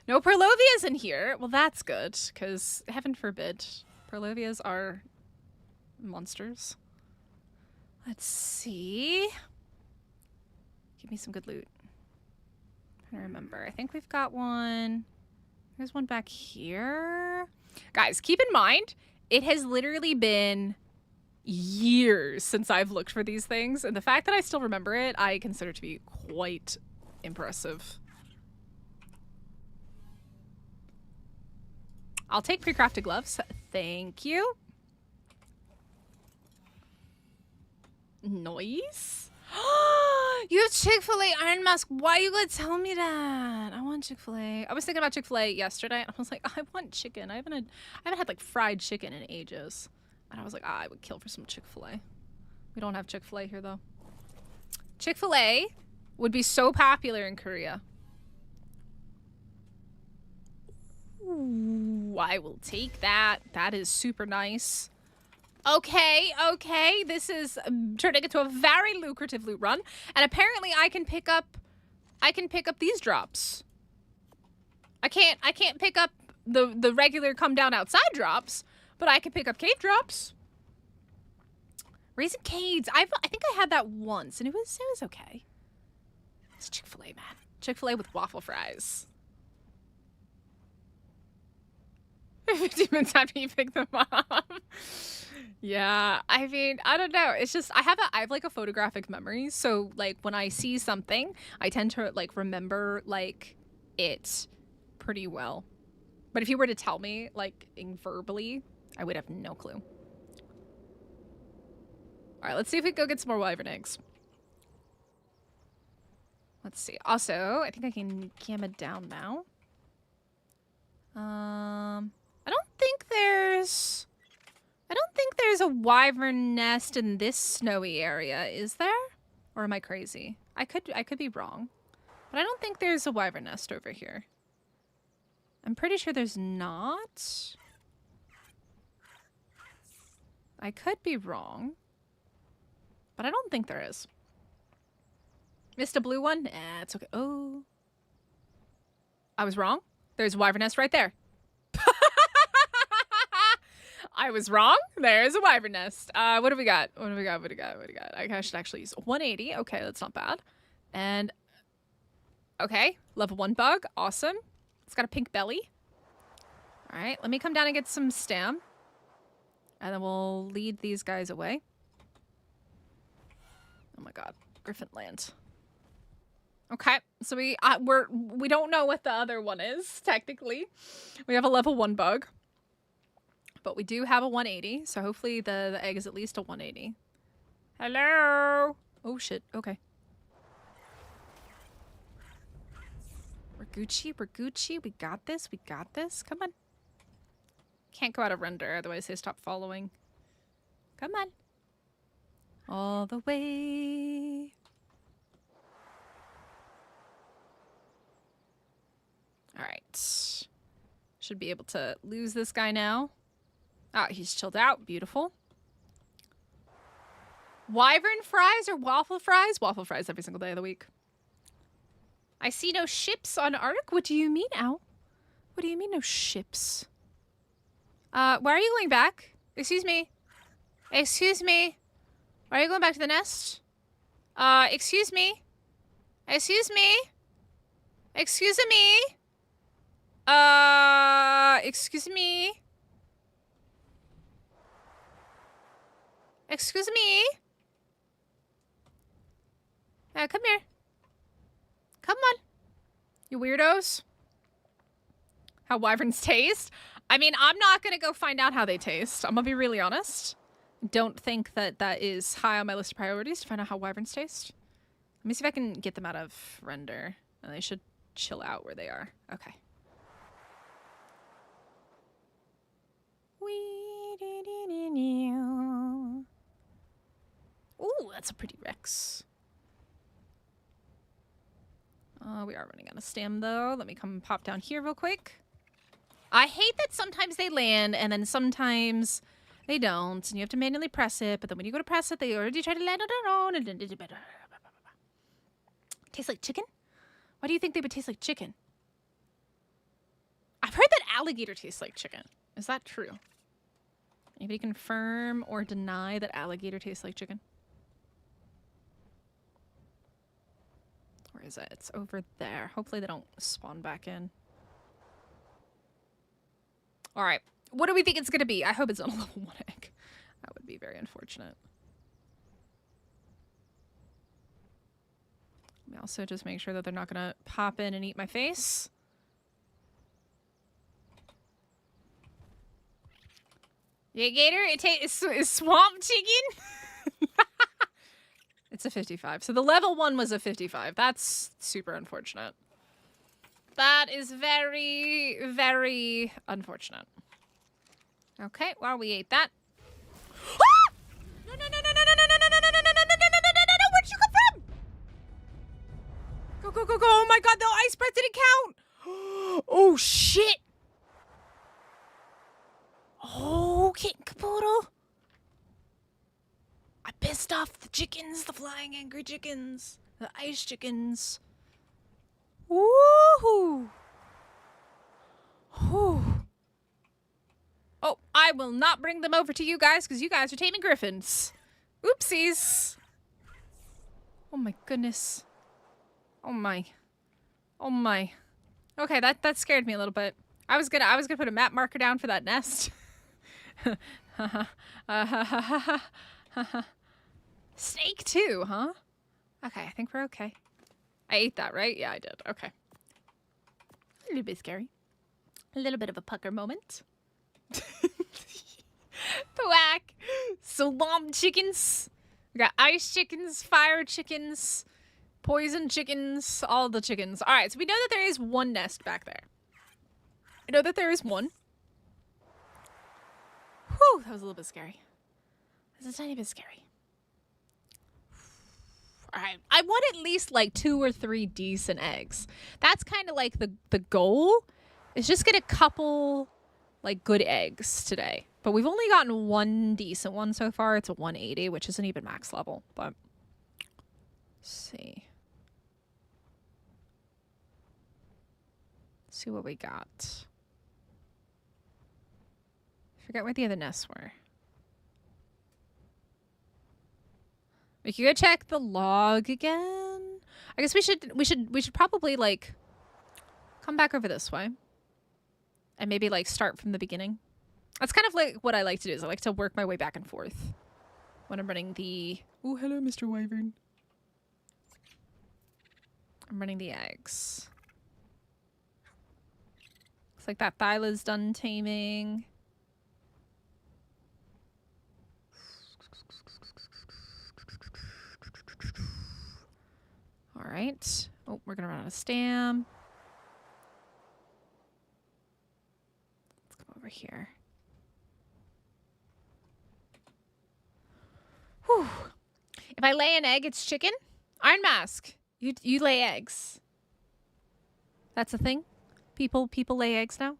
No Perlovias in here. Well, that's good, because heaven forbid. Perlovias are monsters. Let's see. Give me some good loot. trying to remember. I think we've got one. There's one back here. Guys, keep in mind, it has literally been years since I've looked for these things, and the fact that I still remember it, I consider to be quite impressive. I'll take pre-crafted gloves. Thank you. Nice. You have Chick-fil-A Iron Mask. Why are you gonna tell me that? I want Chick-fil-A. I was thinking about Chick-fil-A yesterday, and I was like, I want chicken. I haven't had like fried chicken in ages. And I was like, I would kill for some Chick-fil-A. We don't have Chick-fil-A here though. Chick-fil-A would be so popular in Korea. Ooh, I will take that. That is super nice. Okay, okay. This is turning into a very lucrative loot run, and apparently I can pick up these drops. I can't pick up the regular come down outside drops, but I can pick up cave drops. Raisin Cades. I think I had that once, and it was okay. It's Chick-fil-A, man. Chick-fil-A with waffle fries. 15 minutes after you pick them up. Yeah, I mean, I don't know. It's just I have like a photographic memory, so like when I see something, I tend to like remember like it pretty well. But if you were to tell me like verbally, I would have no clue. All right, let's see if we can go get some more wyvern eggs. Let's see. Also, I think I can cam it down now. I don't think there's a wyvern nest in this snowy area, is there? Or am I crazy? I could be wrong. But I don't think there's a wyvern nest over here. I'm pretty sure there's not. I could be wrong. But I don't think there is. Missed a blue one? Eh, it's okay. Oh. I was wrong. There's a wyvern nest right there. I was wrong. There's a wyvern nest. What do we got? What do we got? I should actually use 180. Okay, that's not bad. And, okay, level 1 bug. Awesome. It's got a pink belly. All right, let me come down and get some stam. And then we'll lead these guys away. Oh my god, Griffin land. Okay, so we don't know what the other one is, technically. We have a level 1 bug. But we do have a 180, so hopefully the egg is at least a 180. Hello? Oh shit, okay. We're Gucci, we got this, come on. Can't go out of render, otherwise they stop following. Come on. All the way. Alright. Should be able to lose this guy now. Ah, he's chilled out. Beautiful. Wyvern fries or waffle fries? Waffle fries every single day of the week. I see no ships on Ark. What do you mean, Ow? What do you mean no ships? Why are you going back? Excuse me. Excuse me. Why are you going back to the nest? Excuse me. Excuse me. Excuse me. Excuse me. Excuse me. Come here. Come on. You weirdos. How wyverns taste? I mean, I'm not gonna go find out how they taste. I'm gonna be really honest. Don't think that that is high on my list of priorities to find out how wyverns taste. Let me see if I can get them out of render. And they should chill out where they are. Okay. Ooh, that's a pretty Rex. We are running out of stam though. Let me come pop down here real quick. I hate that sometimes they land and then sometimes they don't. And you have to manually press it. But then when you go to press it, they already try to land on their own. And then tastes like chicken? Why do you think they would taste like chicken? I've heard that alligator tastes like chicken. Is that true? Anybody confirm or deny that alligator tastes like chicken? Or Where is it? It's over there. Hopefully they don't spawn back in. All right. What do we think it's going to be? I hope it's not a level 1 egg. That would be very unfortunate. Let me also just make sure that they're not going to pop in and eat my face. Yeah, Gator, it's swamp chicken. It's a 55. So the level 1 was a 55. That's super unfortunate. That is very, very unfortunate. Okay, well, we ate that. Ah! No, no, no, no, no, no, no, no, no, no, no, no, no, no, no, no, no, where'd you come from? Go, go, go, go. Oh my god, the ice breath didn't count. Oh, shit. Oh, kitten capoodle. I pissed off the chickens, the flying angry chickens, the ice chickens. Woohoo! Whew. Oh, I will not bring them over to you guys because you guys are taming griffins. Oopsies. Oh my goodness. Oh my. Oh my. Okay, that scared me a little bit. I was gonna put a map marker down for that nest. Snake too, huh? Okay, I think we're okay. I ate that, right? Yeah, I did. Okay. A little bit scary. A little bit of a pucker moment. Thwack. Swamp chickens. We got ice chickens, fire chickens, poison chickens, all the chickens. All right, so we know that there is one nest back there. I know that there is one. Whew, that was a little bit scary. That was a tiny bit scary. All right, I want at least like 2 or 3 decent eggs. That's kind of like the goal. Is just get a couple like good eggs today. But we've only gotten 1 decent one so far. It's a 180, which isn't even max level. But let's see. Let's see what we got. I forget where the other nests were. We could go check the log again. I guess we should probably like come back over this way. And maybe like start from the beginning. That's kind of like what I like to do, is I like to work my way back and forth when I'm running the... Oh, hello, Mr. Wyvern. I'm running the eggs. Looks like that Thyla's done taming. All right. Oh, we're going to run out of stam. Let's come over here. Whew. If I lay an egg, it's chicken? Iron Mask. You lay eggs. That's a thing? People lay eggs now?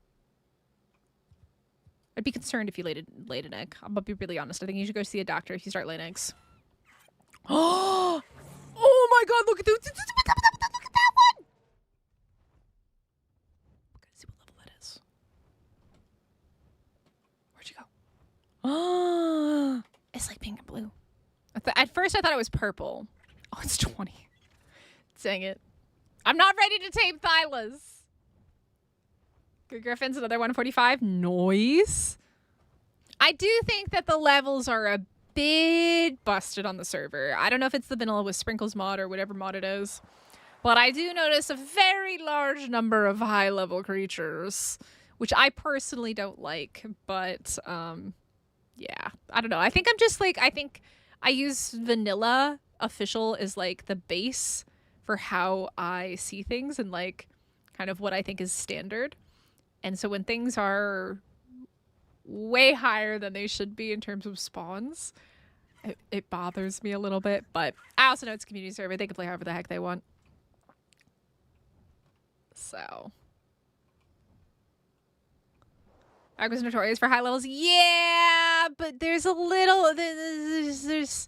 I'd be concerned if you laid an egg. I'm gonna be really honest. I think you should go see a doctor if you start laying eggs. Oh my god, look at this. Look at that one! I'm gonna see what level that is. Where'd you go? Oh, it's like pink and blue. At first I thought it was purple. Oh, it's 20. Dang it. I'm not ready to tame Thylas. Good Griffins, another 145. Noise. I do think that the levels are a bit busted on the server. I don't know if it's the vanilla with sprinkles mod or whatever mod it is. But I do notice a very large number of high level creatures, which I personally don't like. But, yeah. I don't know. I think I'm just like, I think I use vanilla official as like the base for how I see things and like kind of what I think is standard. And so when things are way higher than they should be in terms of spawns, it bothers me a little bit. But I also know it's a community server. They can play however the heck they want. So. Ark was notorious for high levels. Yeah, but there's a little... There's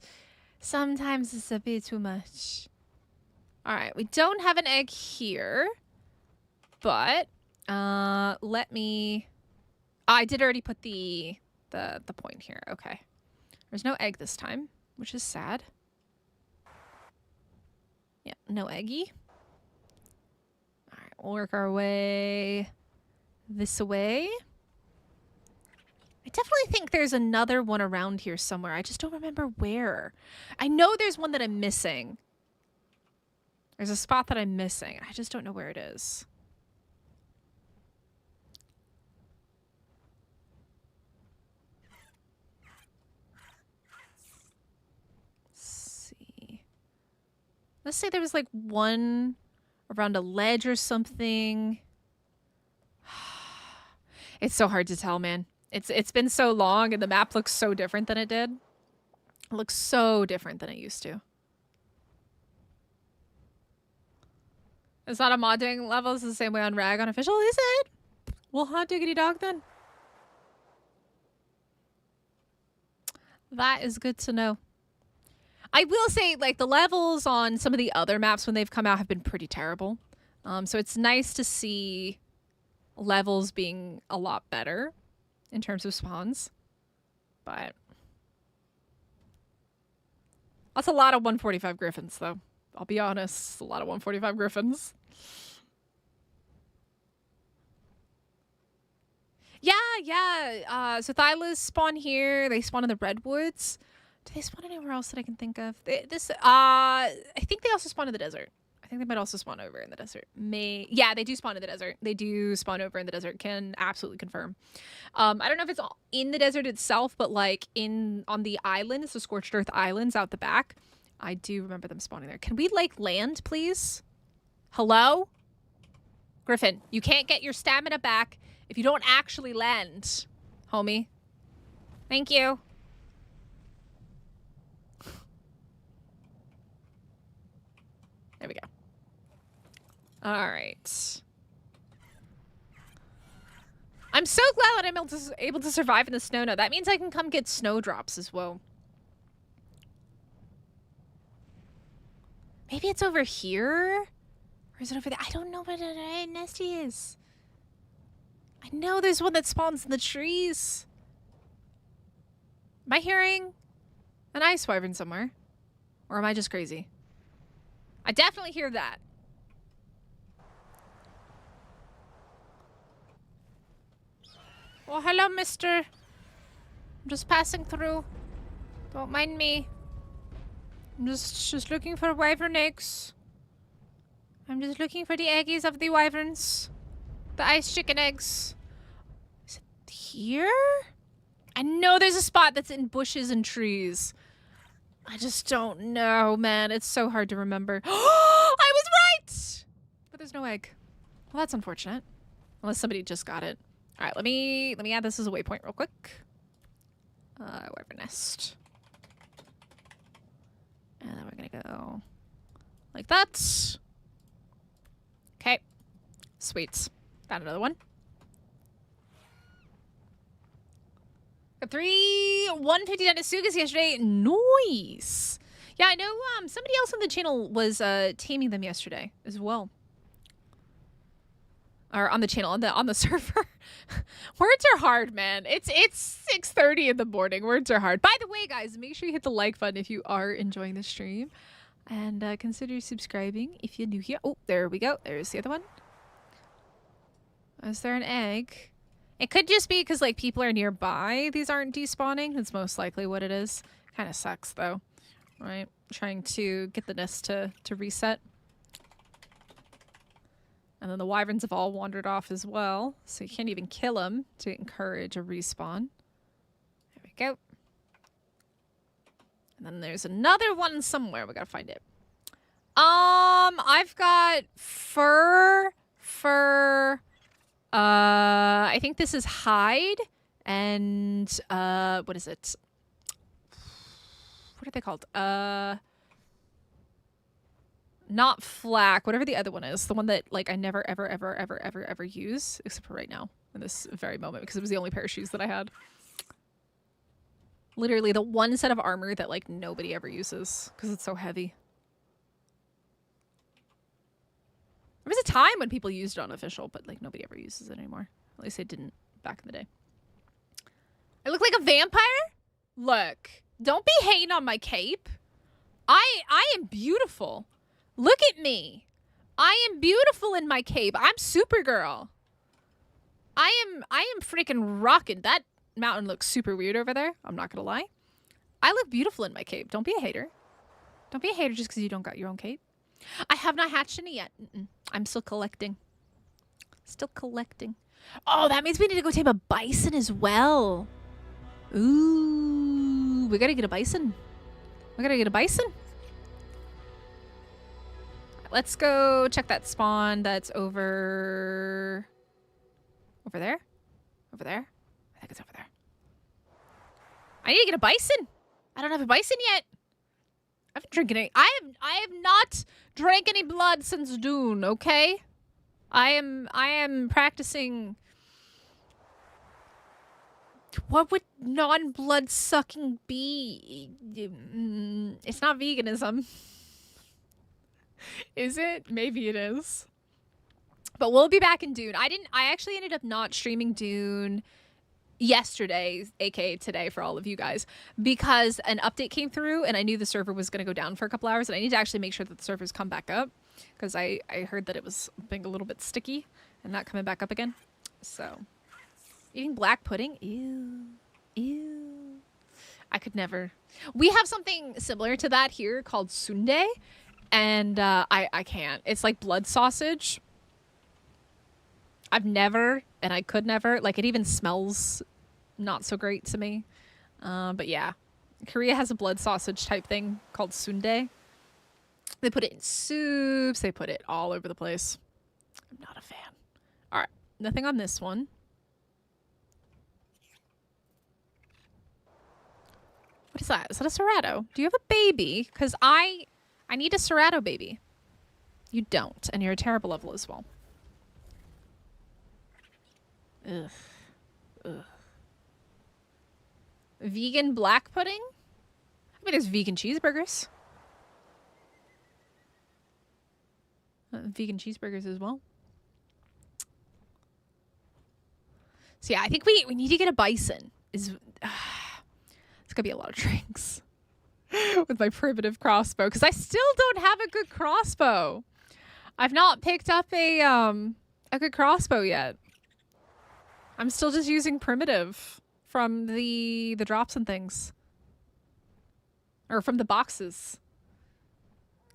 sometimes it's a bit too much. Alright, we don't have an egg here. But... let me... I did already put the point here. Okay. There's no egg this time, which is sad. Yeah, no eggy. work our way this way. I definitely think there's another one around here somewhere. I just don't remember where. I know there's one that I'm missing. There's a spot that I'm missing. I just don't know where it is. Let's say there was like one around a ledge or something. It's so hard to tell, man. It's been so long and the map looks so different than it did. It looks so different than it used to. It's not a mod doing levels the same way on Rag Unofficial, is it? Well, hot diggity dog then. That is good to know. I will say, like, the levels on some of the other maps when they've come out have been pretty terrible. So it's nice to see levels being a lot better in terms of spawns. But that's a lot of 145 griffins, though. I'll be honest, it's a lot of 145 griffins. Yeah. So Thylas spawn here. They spawn in the redwoods. Do they spawn anywhere else that I can think of? I think they also spawn in the desert. I think they might also spawn over in the desert. Yeah, they do spawn in the desert. They do spawn over in the desert. Can absolutely confirm. I don't know if it's in the desert itself, but like on the islands, the Scorched Earth Islands out the back. I do remember them spawning there. Can we like land, please? Hello? Griffin, you can't get your stamina back if you don't actually land, homie. Thank you. There we go. All right. I'm so glad that I'm able to survive in the snow now. That means I can come get snowdrops as well. Maybe it's over here? Or is it over there? I don't know where the nesty is. I know there's one that spawns in the trees. Am I hearing an ice wyvern somewhere? Or am I just crazy? I definitely hear that. Well, hello, mister. I'm just passing through. Don't mind me. I'm just looking for wyvern eggs. I'm just looking for the eggies of the wyverns. The ice chicken eggs. Is it here? I know there's a spot that's in bushes and trees. I just don't know, man. It's so hard to remember. I was right! But there's no egg. Well, that's unfortunate. Unless somebody just got it. All right, let me add this as a waypoint real quick. Wyvern nest. And then we're gonna go like that. Okay. Sweet. Found another one. Got 150 Danasugas yesterday. Nice. Yeah, I know somebody else on the channel was taming them yesterday as well. Or on the channel, on the server. Words are hard, man. It's 6:30 in the morning. Words are hard. By the way, guys, make sure you hit the like button if you are enjoying the stream. And consider subscribing if you're new here. Oh, there we go. There's the other one. Is there an egg? It could just be because like people are nearby. These aren't despawning. That's most likely what it is. Kind of sucks though, right? Trying to get the nest to reset. And then the wyverns have all wandered off as well. So you can't even kill them to encourage a respawn. There we go. And then there's another one somewhere. We gotta find it. I've got fur. I think this is hide. And, what is it? What are they called? Not flak, whatever the other one is. The one that, like, I never, ever use. Except for right now, in this very moment, because it was the only pair of shoes that I had. Literally the one set of armor that, like, nobody ever uses, because it's so heavy. There was a time when people used it on official, but, like, nobody ever uses it anymore. At least they didn't back in the day. I look like a vampire? Look, don't be hating on my cape. I am beautiful. Look at me. I am beautiful in my cape. I'm Supergirl. I am freaking rocking. That mountain looks super weird over there. I'm not gonna lie. I look beautiful in my cape. Don't be a hater. Don't be a hater just because you don't got your own cape. I have not hatched any yet. I'm still collecting. Still collecting. Oh, that means we need to go tame a bison as well. Ooh, we gotta get a bison. We gotta get a bison. Let's go check that spawn that's over there. Over there? I think it's over there. I need to get a bison. I don't have a bison yet. I haven't drank any. I have not drank any blood since Dune, okay? I am practicing. What would non-blood sucking be? It's not veganism. Is it? Maybe it is. But we'll be back in Dune. I actually ended up not streaming Dune yesterday, aka today for all of you guys, because an update came through and I knew the server was going to go down for a couple hours and I need to actually make sure that the servers come back up because I heard that it was being a little bit sticky and not coming back up again. So, eating black pudding? Ew. Ew. I could never. We have something similar to that here called sundae. And I can't. It's like blood sausage. I've never, and I could never. Like, it even smells not so great to me. But yeah. Korea has a blood sausage type thing called sundae. They put it in soups. They put it all over the place. I'm not a fan. All right. Nothing on this one. What is that? Is that a Cerrado? Do you have a baby? Because I need a Cerrado baby. You don't, and you're a terrible level as well. Ugh. Ugh. Vegan black pudding? I mean, there's vegan cheeseburgers. Vegan cheeseburgers as well. So yeah, I think we need to get a bison. It's gonna be a lot of drinks. With my primitive crossbow, because I still don't have a good crossbow. I've not picked up a good crossbow yet. I'm still just using primitive from the drops and things, or from the boxes.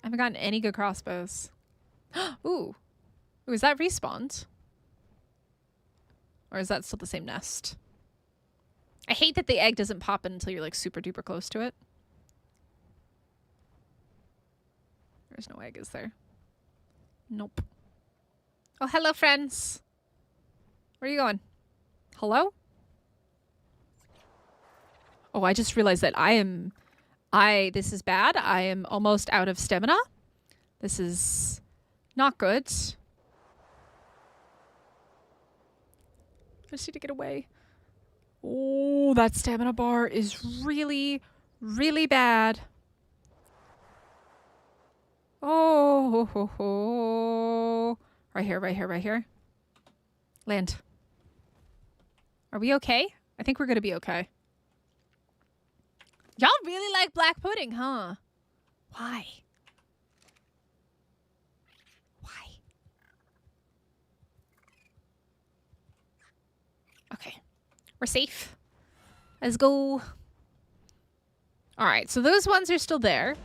I haven't gotten any good crossbows. Ooh, is that respawned, or is that still the same nest? I hate that the egg doesn't pop in until you're like super duper close to it. There's no egg, is there? Nope. Oh, hello, friends. Where are you going? Hello? Oh, I just realized that this is bad. I am almost out of stamina. This is not good. I just need to get away. Oh, that stamina bar is really, really bad. Oh, ho, ho. Right here, right here, right here. Land. Are we okay? I think we're gonna be okay. Y'all really like black pudding, huh? Why? Why? Okay. We're safe. Let's go. Alright, so those ones are still there.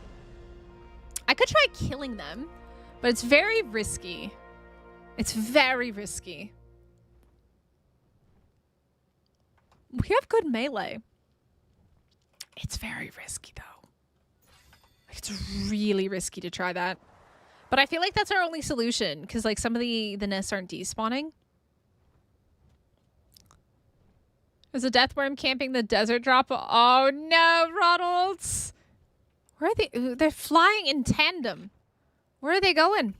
I could try killing them, but it's very risky. It's very risky. We have good melee. It's very risky, though. It's really risky to try that. But I feel like that's our only solution, because like some of the nests aren't despawning. There's a death worm camping the desert drop. Oh no, Ronalds! Where are they? Ooh, they're flying in tandem. Where are they going?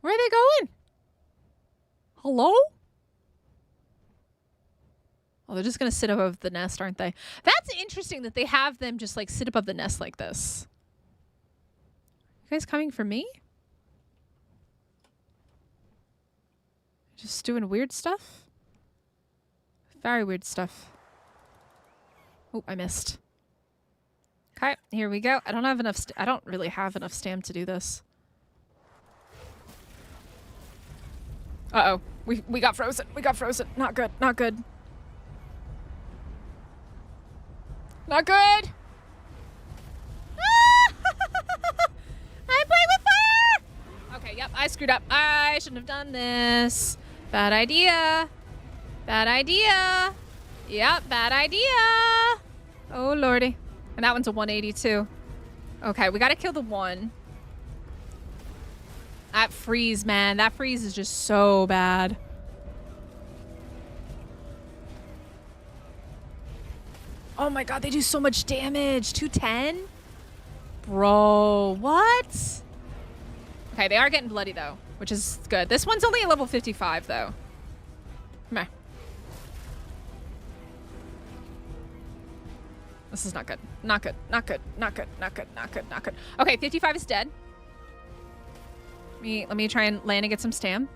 Where are they going? Hello? Oh, they're just going to sit above the nest, aren't they? That's interesting that they have them just like sit above the nest like this. You guys coming for me? Just doing weird stuff? Very weird stuff. Oh, I missed. Okay, here we go. I don't have enough. I don't really have enough stam to do this. Uh-oh. We got frozen. We got frozen. Not good. Not good. Not good. Ah! I play with fire. Okay, yep. I screwed up. I shouldn't have done this. Bad idea. Bad idea. Yep, bad idea. Oh, lordy. And that one's a 182. Okay, we gotta kill the one. That freeze, man. That freeze is just so bad. Oh my god, they do so much damage. 210? Bro, what? Okay, they are getting bloody though, which is good. This one's only a level 55 though. Come here. This is not good. Not good. Not good. Not good. Not good. Not good. Not good. Okay, 55 is dead. Let me try and land and get some stam.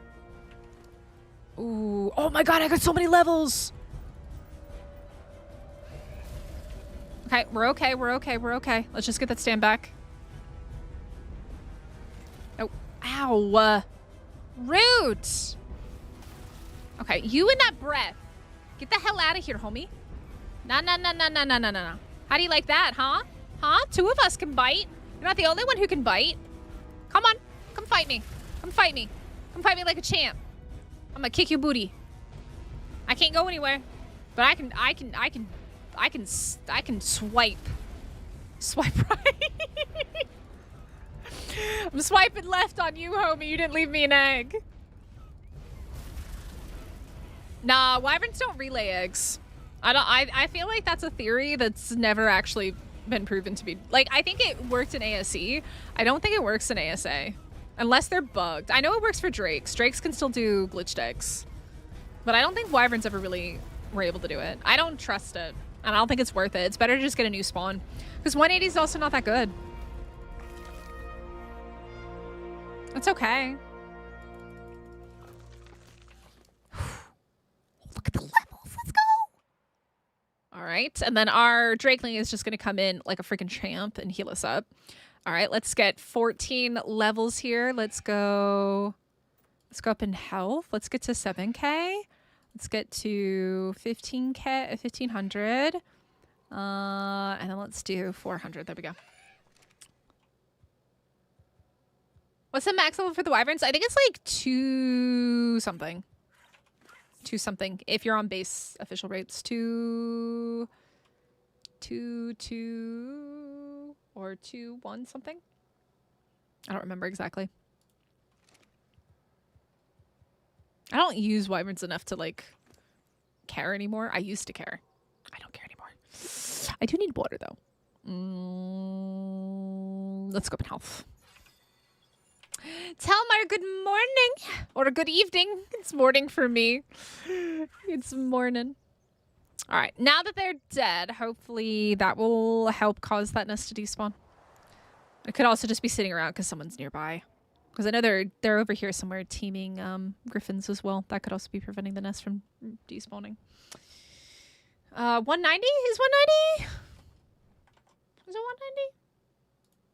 Ooh. Oh my god, I got so many levels. Okay, we're okay. We're okay. We're okay. Let's just get that stam back. Oh. Ow. Rude. Okay, you and that breath. Get the hell out of here, homie. No, no, no, no, no, no, no, no. How do you like that, huh? Huh? Two of us can bite. You're not the only one who can bite. Come on. Come fight me. Come fight me. Come fight me like a champ. I'm gonna kick your booty. I can't go anywhere, but I can swipe. Swipe right. I'm swiping left on you, homie. You didn't leave me an egg. Nah, wyverns don't relay eggs. I feel like that's a theory that's never actually been proven to be. Like, I think it worked in ASE. I don't think it works in ASA. Unless they're bugged. I know it works for drakes. Drakes can still do glitched eggs. But I don't think wyverns ever really were able to do it. I don't trust it. And I don't think it's worth it. It's better to just get a new spawn. Because 180 is also not that good. It's okay. Look at the levels. Let's go. All right. And then our Drakeling is just going to come in like a freaking champ and heal us up. All right. Let's get 14 levels here. Let's go up in health. Let's get to 7K. Let's get to 15K, 1500. And then let's do 400. There we go. What's the max level for the wyverns? I think it's like 2 something. 2 something. If you're on base official rates, 2 or 2 1 something. I don't remember exactly. I don't use wyverns enough to like care anymore. I used to care. I don't care anymore. I do need water though. Let's go up in health. Telmar, good morning or good evening. It's morning for me. It's morning. All right, now that they're dead, hopefully that will help cause that nest to despawn. It could also just be sitting around because someone's nearby. Because I know they're over here somewhere teaming griffins as well. That could also be preventing the nest from despawning. 190? Is 190? Is it 190?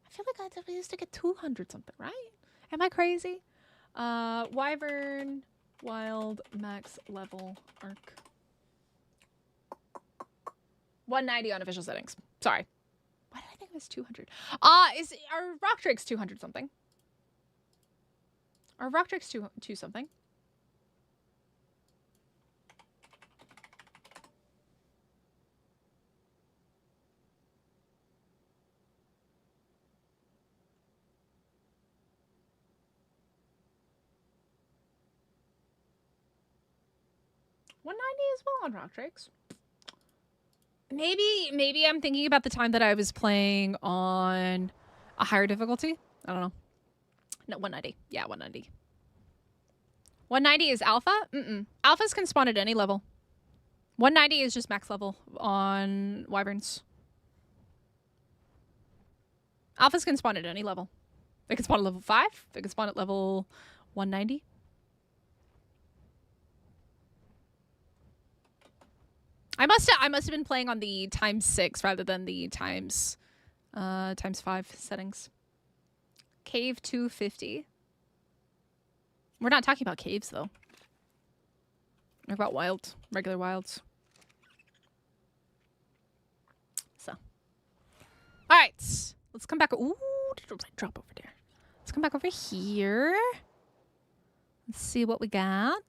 I feel like I used to get 200 something, right? Am I crazy? Wyvern, wild, max level, arc. 190 on official settings. Sorry. Why did I think it was 200? Are rock drakes 200 something? Are rock drakes 2 something? $190 as well on rock drakes. Maybe I'm thinking about the time that I was playing on a higher difficulty. I don't know. No, 190. Yeah, 190. 190 is alpha? Alphas can spawn at any level. 190 is just max level on wyverns. Alphas can spawn at any level. They can spawn at level 5. They can spawn at level 190. I must have been playing on the ×6 rather than the ×... times 5 settings. Cave 250. We're not talking about caves, though. We're about wild, regular wilds. So. All right. Let's come back. Ooh, drop over there. Let's come back over here. Let's see what we got.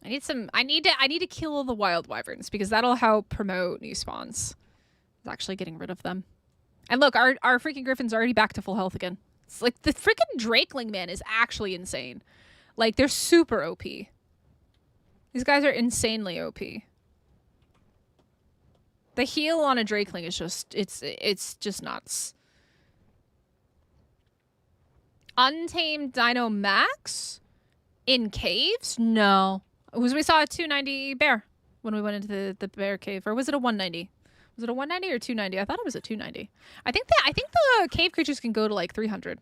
I need to kill all the wild wyverns because that'll help promote new spawns. It's actually getting rid of them. And look, our freaking griffins are already back to full health again. It's like the freaking drakeling, man, is actually insane. Like, they're super OP. These guys are insanely OP. The heal on a drakeling is just, it's just nuts. Untamed Dino Max? In caves? No. We saw a 290 bear when we went into the bear cave. Or was it a 190? Was it a 190 or 290? I thought it was a 290. I think the cave creatures can go to like 300.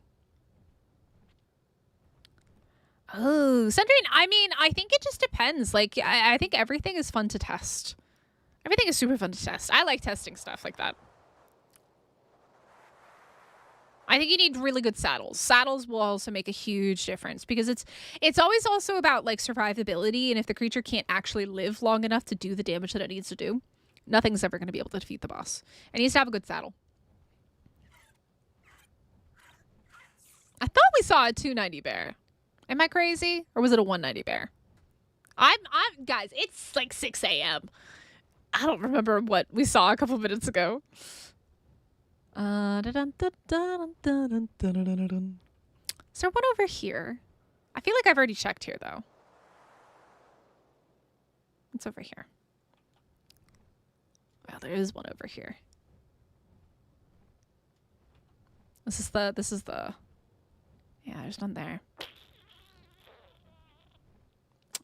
Oh, Sundering, I mean, I think it just depends. Like, I think everything is fun to test. Everything is super fun to test. I like testing stuff like that. I think you need really good saddles. Saddles will also make a huge difference because it's always also about like survivability, and if the creature can't actually live long enough to do the damage that it needs to do, nothing's ever going to be able to defeat the boss. It needs to have a good saddle. I thought we saw a 290 bear. Am I crazy? Or was it a 190 bear? I'm guys, it's like 6 a.m. I don't remember what we saw a couple minutes ago. Is there one over here? I feel like I've already checked here, though. It's over here. Well, there is one over here. This is the... Yeah, there's none there.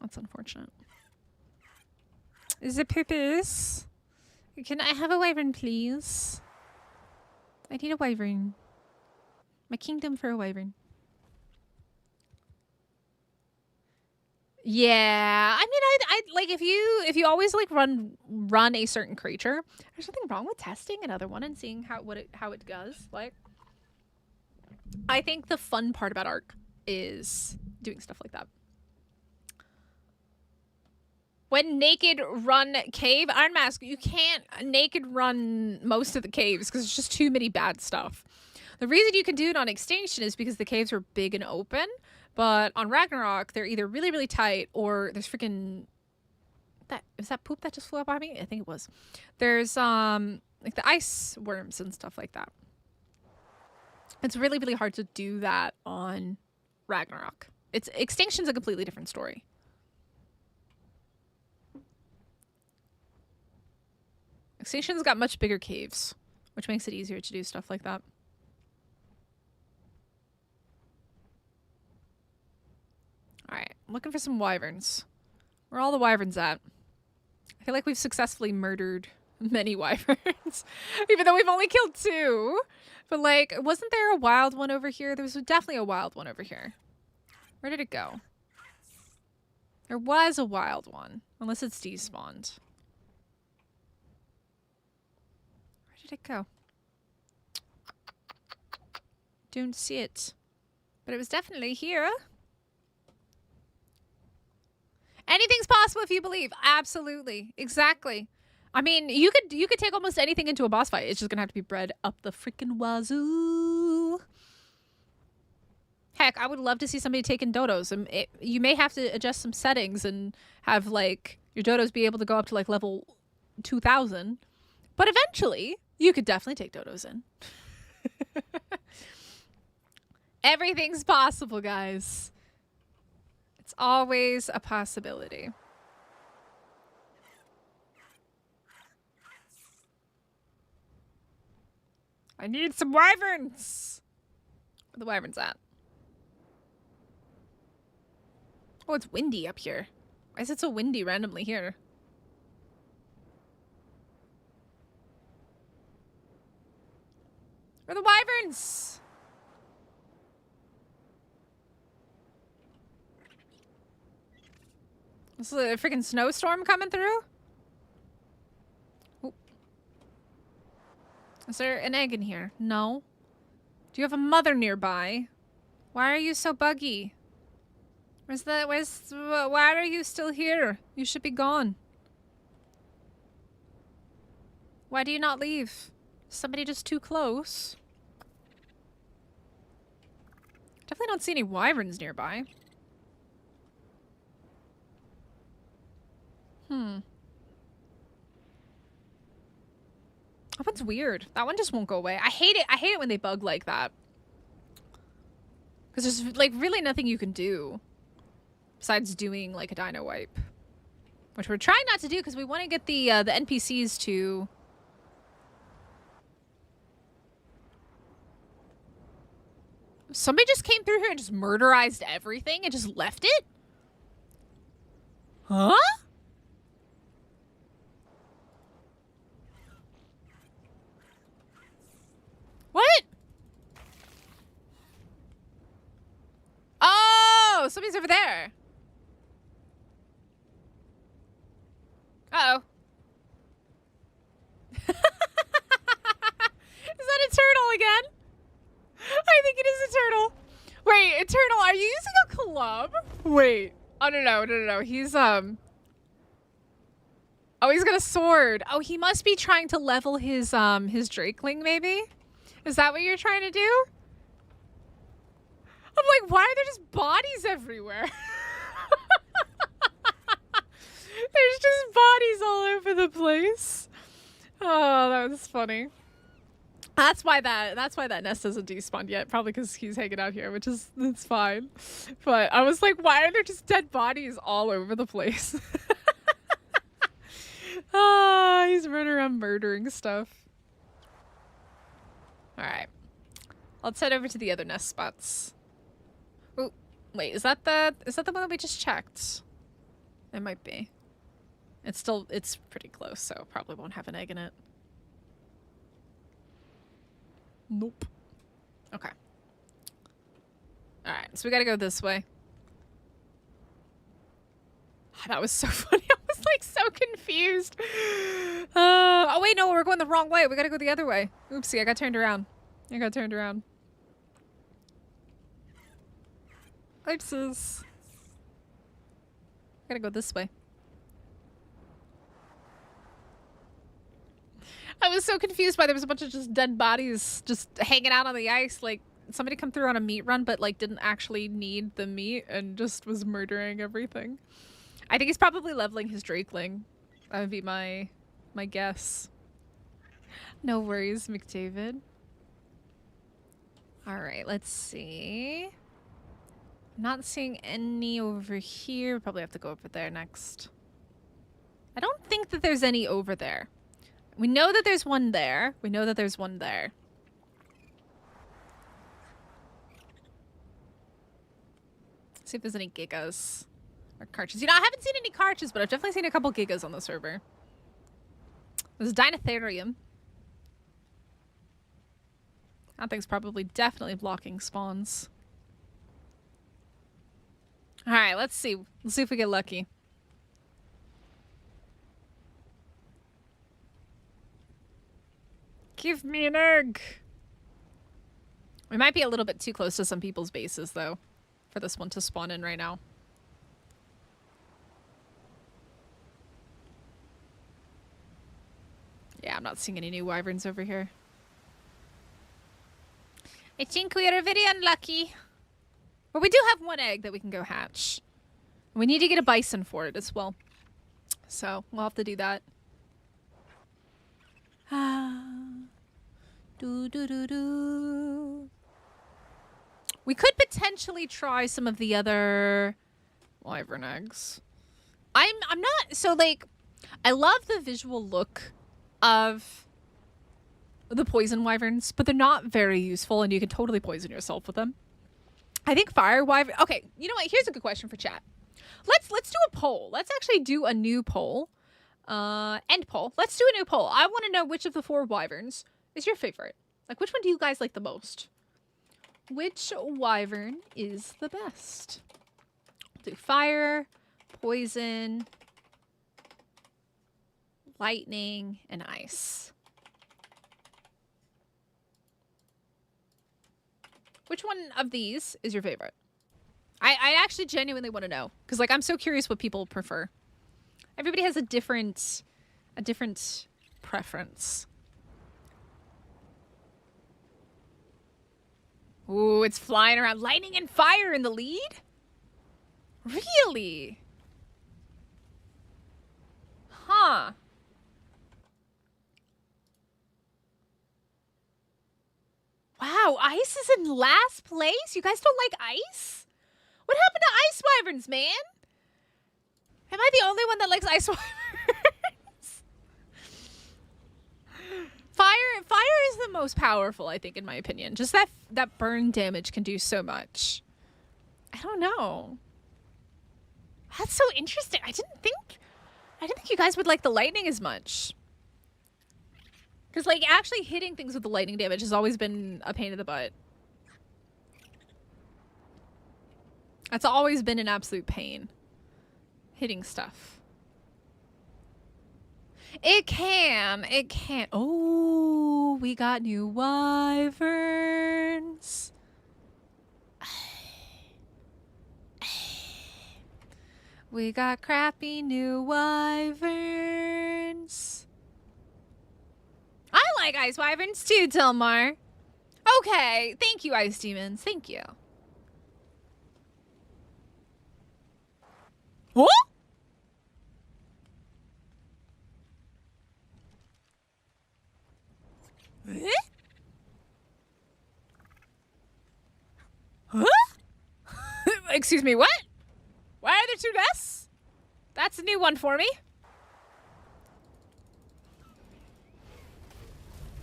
That's unfortunate. Is it purpose? Can I have a wyvern, please? I need a wyvern. My kingdom for a wyvern. Yeah, I mean, I like if you always like run a certain creature. There's nothing wrong with testing another one and seeing how it does. Like, I think the fun part about Ark is doing stuff like that. When naked run cave, Iron Mask, you can't naked run most of the caves because there's just too many bad stuff. The reason you can do it on Extinction is because the caves are big and open, but on Ragnarok, they're either really, really tight or there's freaking... Was that poop that just flew up by me? I think it was. There's, like the ice worms and stuff like that. It's really, really hard to do that on Ragnarok. Extinction's a completely different story. Extinction's got much bigger caves, which makes it easier to do stuff like that. Alright, I'm looking for some wyverns. Where are all the wyverns at? I feel like we've successfully murdered many wyverns. Even though we've only killed 2. But like, wasn't there a wild one over here? There was definitely a wild one over here. Where did it go? There was a wild one. Unless it's despawned. Where did it go? Don't see it. But it was definitely here. Anything's possible if you believe. Absolutely. Exactly. I mean, you could take almost anything into a boss fight. It's just gonna have to be bred up the freaking wazoo. Heck, I would love to see somebody taking dodos. You may have to adjust some settings and have like your dodos be able to go up to like level 2000. But eventually, you could definitely take dodos in. Everything's possible, guys. It's always a possibility. I need some wyverns. Where are the wyverns at? Oh, it's windy up here. Why is it so windy randomly here? Where are the wyverns? This is a freaking snowstorm coming through? Oh. Is there an egg in here? No. Do you have a mother nearby? Why are you so buggy? Why are you still here? You should be gone. Why do you not leave? Somebody just too close? Definitely don't see any wyverns nearby. That one's weird. That one just won't go away. I hate it. I hate it when they bug like that. Because there's like really nothing you can do besides doing like a dino wipe, which we're trying not to do because we want to get the NPCs to. Somebody just came through here and just murderized everything and just left it? Huh? What? Oh, somebody's over there. Uh-oh. Is that a turtle again? I think it is a turtle. Wait, a turtle, are you using a club? Wait. Oh, no. He's, oh, he's got a sword. Oh, he must be trying to level his drakeling, maybe? Is that what you're trying to do? I'm like, why are there just bodies everywhere? There's just bodies all over the place. Oh, that was funny. That's why that nest hasn't despawned yet. Probably because he's hanging out here, which is, it's fine. But I was like, why are there just dead bodies all over the place? Ah, he's running around murdering stuff. All right, let's head over to the other nest spots. Oh, wait, is that the one that we just checked? It might be. It's pretty close, so probably won't have an egg in it. Nope. Okay. All right, so we gotta go this way. That was so funny. I was like so confused. Oh wait, no, we're going the wrong way. We gotta go the other way. Oopsie, I got turned around. Oopsies. Gotta go this way. I was so confused by there was a bunch of just dead bodies just hanging out on the ice. Like somebody come through on a meat run, but like didn't actually need the meat and just was murdering everything. I think he's probably leveling his drakeling. That would be my guess. No worries, McDavid. All right, let's see. Not seeing any over here. Probably have to go over there next. I don't think that there's any over there. We know that there's one there. See if there's any gigas or karches. You know, I haven't seen any karches, but I've definitely seen a couple gigas on the server. There's a dinotherium. That thing's probably definitely blocking spawns. All right, let's see. Let's see if we get lucky. Give me an egg. We might be a little bit too close to some people's bases, though, for this one to spawn in right now. Yeah, I'm not seeing any new wyverns over here. I think we are very unlucky. But we do have one egg that we can go hatch. We need to get a bison for it as well. So we'll have to do that. We could potentially try some of the other wyvern eggs. I'm not so like I love the visual look of the poison wyverns, but they're not very useful and you can totally poison yourself with them. I think fire wyvern. Okay, you know what? Here's a good question for chat. Let's do a poll. Let's actually do a new poll. End poll. Let's do a new poll. I want to know which of the 4 wyverns is your favorite. Like, which one do you guys like the most? Which wyvern is the best? We'll do fire, poison, lightning, and ice. Which one of these is your favorite? I actually genuinely want to know. Because, like, I'm so curious what people prefer. Everybody has a different preference. Ooh, it's flying around. Lightning and fire in the lead? Really? Huh. Wow, ice is in last place? You guys don't like ice? What happened to ice wyverns, man? Am I the only one that likes ice wyverns? Fire is the most powerful, I think, in my opinion. Just that burn damage can do so much. I don't know. That's so interesting. I didn't think you guys would like the lightning as much. Because, like, actually hitting things with the lightning damage has always been a pain in the butt. That's always been an absolute pain. Hitting stuff. It can. It can. Oh, we got new wyverns. We got crappy new wyverns. I like ice wyverns too, Tilmar. Okay, thank you, ice demons. Thank you. What? Huh? Excuse me, what? Why are there two nests? That's a new one for me.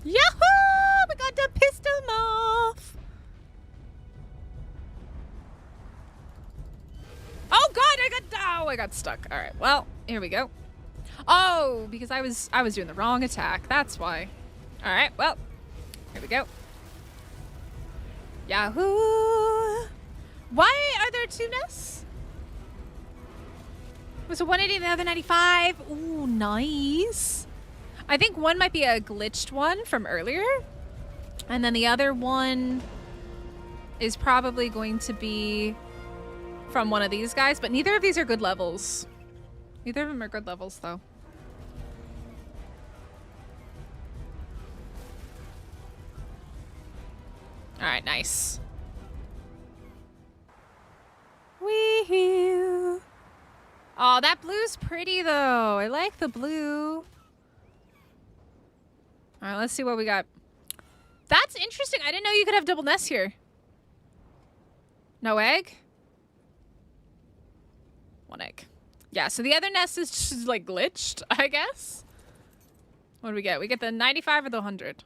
Yahoo! We got to piss them off. Oh god, I got stuck. All right, well, here we go. Oh, because I was doing the wrong attack. That's why. All right, well, here we go. Yahoo! Why are there two nests? Was it 180 and the other 95? Ooh, nice. I think one might be a glitched one from earlier. And then the other one is probably going to be from one of these guys. But neither of these are good levels. Neither of them are good levels, though. Alright, nice. Wee-hoo. Oh, that blue's pretty, though. I like the blue. All right, let's see what we got. That's interesting. I didn't know you could have double nests here. No egg? One egg. Yeah, so the other nest is just, like, glitched, I guess. What do we get? We get the 95 or the 100?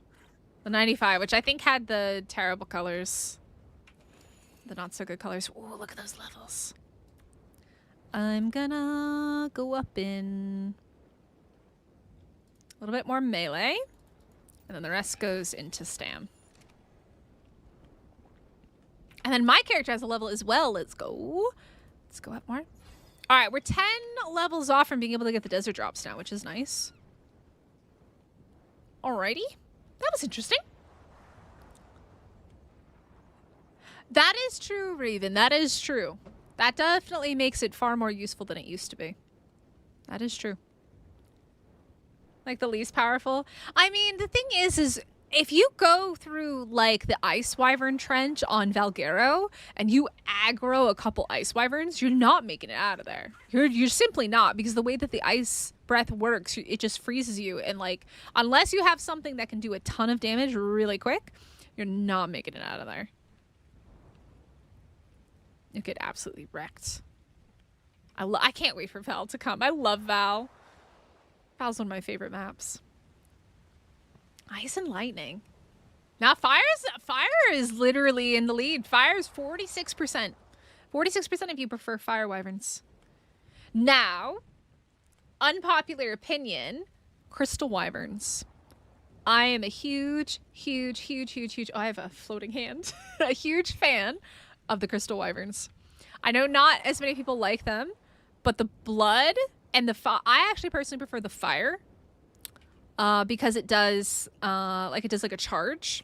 The 95, which I think had the terrible colors. The not-so-good colors. Ooh, look at those levels. I'm gonna go up in a little bit more melee. And then the rest goes into stam. And then my character has a level as well. Let's go. Let's go up more. All right, we're 10 levels off from being able to get the desert drops now, which is nice. Alrighty. That was interesting. That is true, Raven. That is true. That definitely makes it far more useful than it used to be. That is true. Like the least powerful. I mean, the thing is if you go through like the ice wyvern trench on Valguero and you aggro a couple ice wyverns, you're not making it out of there. You're simply not, because the way that the ice breath works, it just freezes you, and like unless you have something that can do a ton of damage really quick, you're not making it out of there. You get absolutely wrecked. I can't wait for Val to come. I love Val. Val's one of my favorite maps. Ice and lightning. Now fire is literally in the lead. Fire is 46%. 46% if you prefer fire wyverns. Now, unpopular opinion, crystal wyverns. I am a huge, oh, I have a floating hand. A huge fan of the crystal wyverns. I know not as many people like them, but the blood and I actually personally prefer the fire because it does like a charge,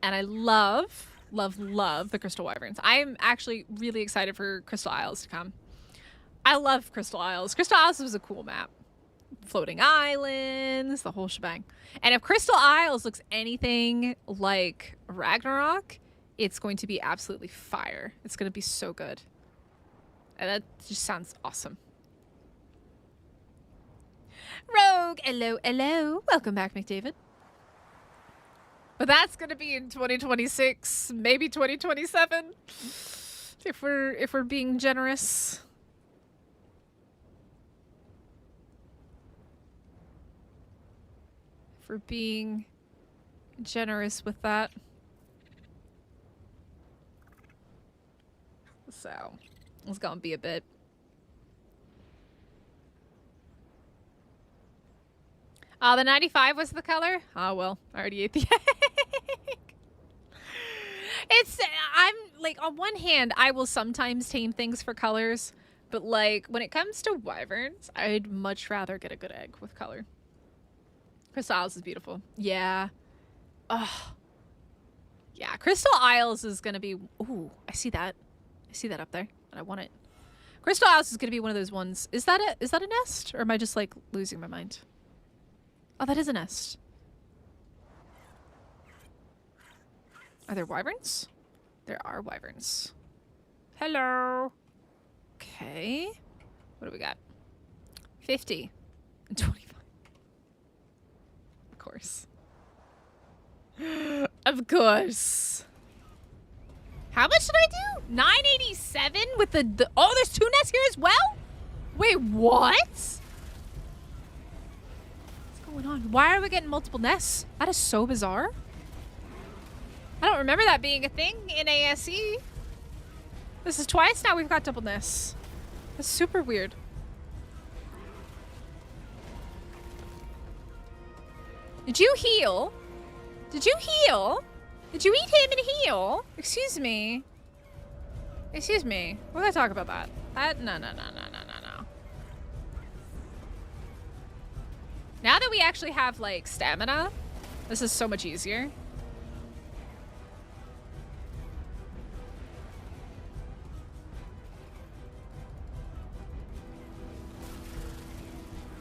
and I love love, love the Crystal Wyverns. I'm actually really excited for Crystal Isles to come. I love Crystal Isles. Crystal Isles was a cool map. Floating islands, the whole shebang. And if Crystal Isles looks anything like Ragnarok, it's going to be absolutely fire. It's going to be so good. And that just sounds awesome. Rogue, hello, hello. Welcome back, McDavid. But that's going to be in 2026, maybe 2027. If we're being generous. For being generous with that. So, it's gonna be a bit. The 95 was the color? Oh, well, I already ate the egg. I'm, like, on one hand, I will sometimes tame things for colors, but, like, when it comes to wyverns, I'd much rather get a good egg with color. Crystal Isles is beautiful. Yeah. Oh. Yeah, Crystal Isles is gonna be... Ooh, I see that. I see that up there, and I want it. Crystal Isles is gonna be one of those ones. Is that a nest? Or am I just, like, losing my mind? Oh, that is a nest. Are there wyverns? There are wyverns. Hello. Okay. What do we got? 50 and 25. Of course. Of course. How much did I do? 987 with the oh, there's 2 nests here as well? Wait, what? What's going on? Why are we getting multiple nests? That is so bizarre. I don't remember that being a thing in ASE. This is twice now we've got double nests. That's super weird. Did you heal? Did you heal? Did you eat him and heal? Excuse me. Excuse me. We're gonna talk about that. No. Now that we actually have, like, stamina, this is so much easier.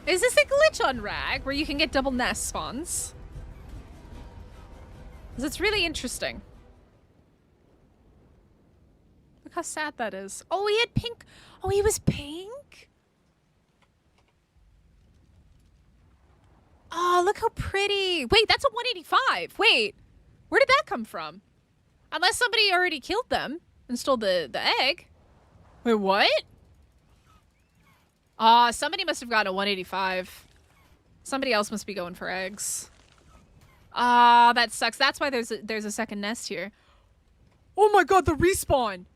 Is this a glitch on Rag where you can get double nest spawns? Because it's really interesting. Look how sad that is. Oh, he had pink. Oh, he was pink? Oh, look how pretty. Wait, that's a 185. Wait, where did that come from? Unless somebody already killed them and stole the egg. Wait, what? Somebody must have gotten a 185. Somebody else must be going for eggs. That sucks. That's why there's a second nest here. Oh my god, the respawn!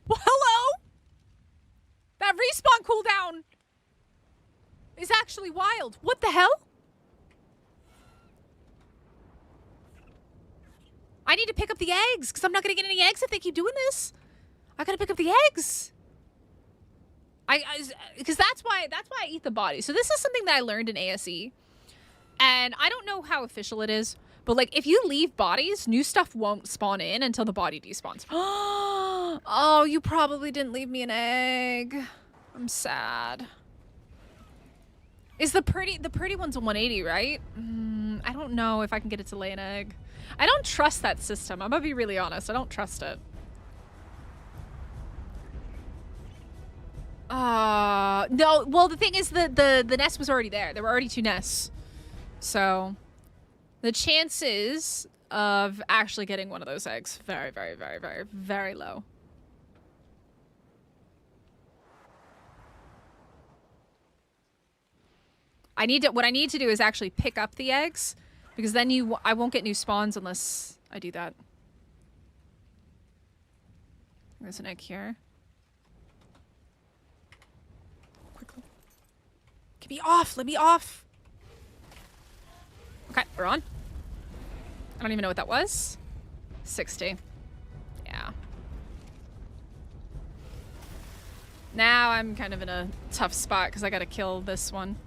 Well, hello? That respawn cooldown is actually wild. What the hell? I need to pick up the eggs, because I'm not going to get any eggs if they keep doing this. I got to pick up the eggs. Because that's why I eat the body. So this is something that I learned in ASE. And I don't know how official it is, but, like, if you leave bodies, new stuff won't spawn in until the body despawns. Oh, you probably didn't leave me an egg. I'm sad. Is the pretty one's a 180, right? I don't know if I can get it to lay an egg. I don't trust that system. I'm gonna be really honest. I don't trust it. No, well, the thing is the nest was already there. There were already 2 nests. So the chances of actually getting one of those eggs, very, very, very, very, very low. What I need to do is actually pick up the eggs, because then I won't get new spawns unless I do that. There's an egg here. Quickly. Get me off! Let me off! Okay, we're on. I don't even know what that was. 60. Yeah. Now I'm kind of in a tough spot because I gotta kill this one.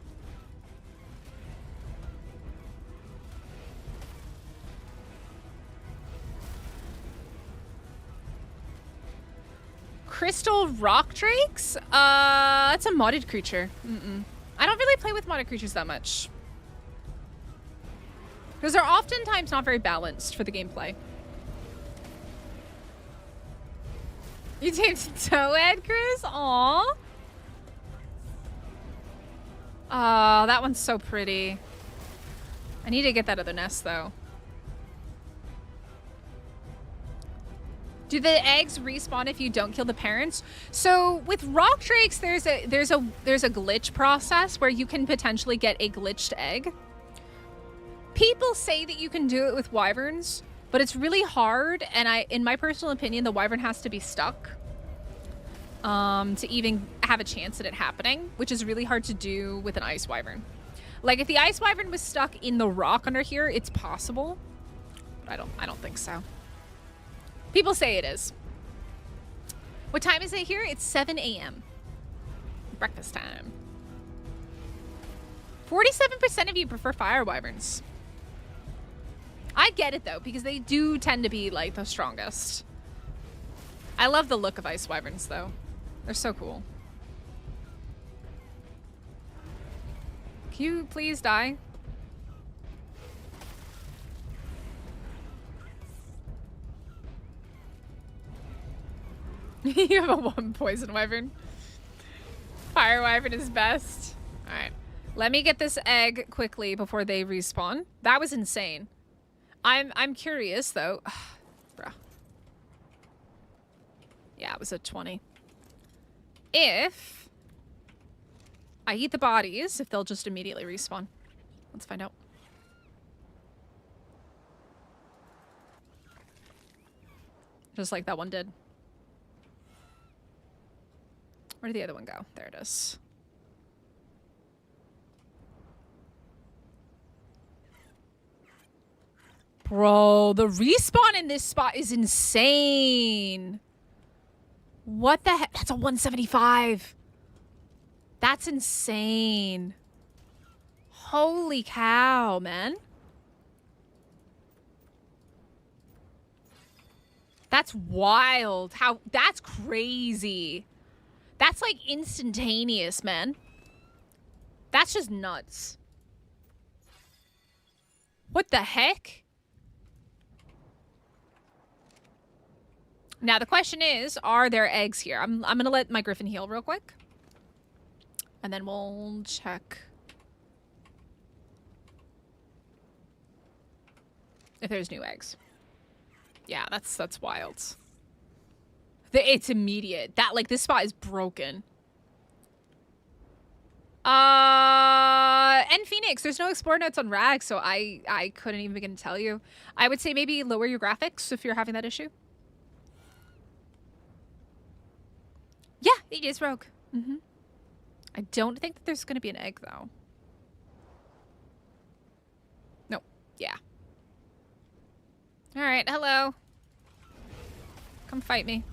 Crystal rock drakes? That's a modded creature. I don't really play with modded creatures that much. Because they're oftentimes not very balanced for the gameplay. You tamed Toad, Chris? Aww. Oh, that one's so pretty. I need to get that other nest, though. Do the eggs respawn if you don't kill the parents? So with rock drakes, there's a glitch process where you can potentially get a glitched egg. People say that you can do it with wyverns, but it's really hard, and in my personal opinion, the wyvern has to be stuck to even have a chance at it happening, which is really hard to do with an ice wyvern. Like if the ice wyvern was stuck in the rock under here, it's possible, but I don't think so. People say it is. What time is it here? It's 7 a.m. Breakfast time. 47% of you prefer fire wyverns. I get it though, because they do tend to be like the strongest. I love the look of ice wyverns though. They're so cool. Can you please die? You have a 1 poison wyvern. Fire wyvern is best. All right. Let me get this egg quickly before they respawn. That was insane. I'm curious though. Bruh. Yeah, it was a 20. If I eat the bodies, if they'll just immediately respawn. Let's find out. Just like that one did. Where did the other one go? There it is. Bro, the respawn in this spot is insane. What the heck? That's a 175. That's insane. Holy cow, man. That's wild. That's crazy. That's like instantaneous, man. That's just nuts. What the heck? Now the question is, are there eggs here? I'm gonna let my griffin heal real quick. And then we'll check if there's new eggs. Yeah, that's wild. It's immediate. This spot is broken. And Phoenix, there's no explore notes on Rag, so I couldn't even begin to tell you. I would say maybe lower your graphics if you're having that issue. Yeah, it is rogue. I don't think that there's going to be an egg, though. No. Yeah. All right, hello. Come fight me.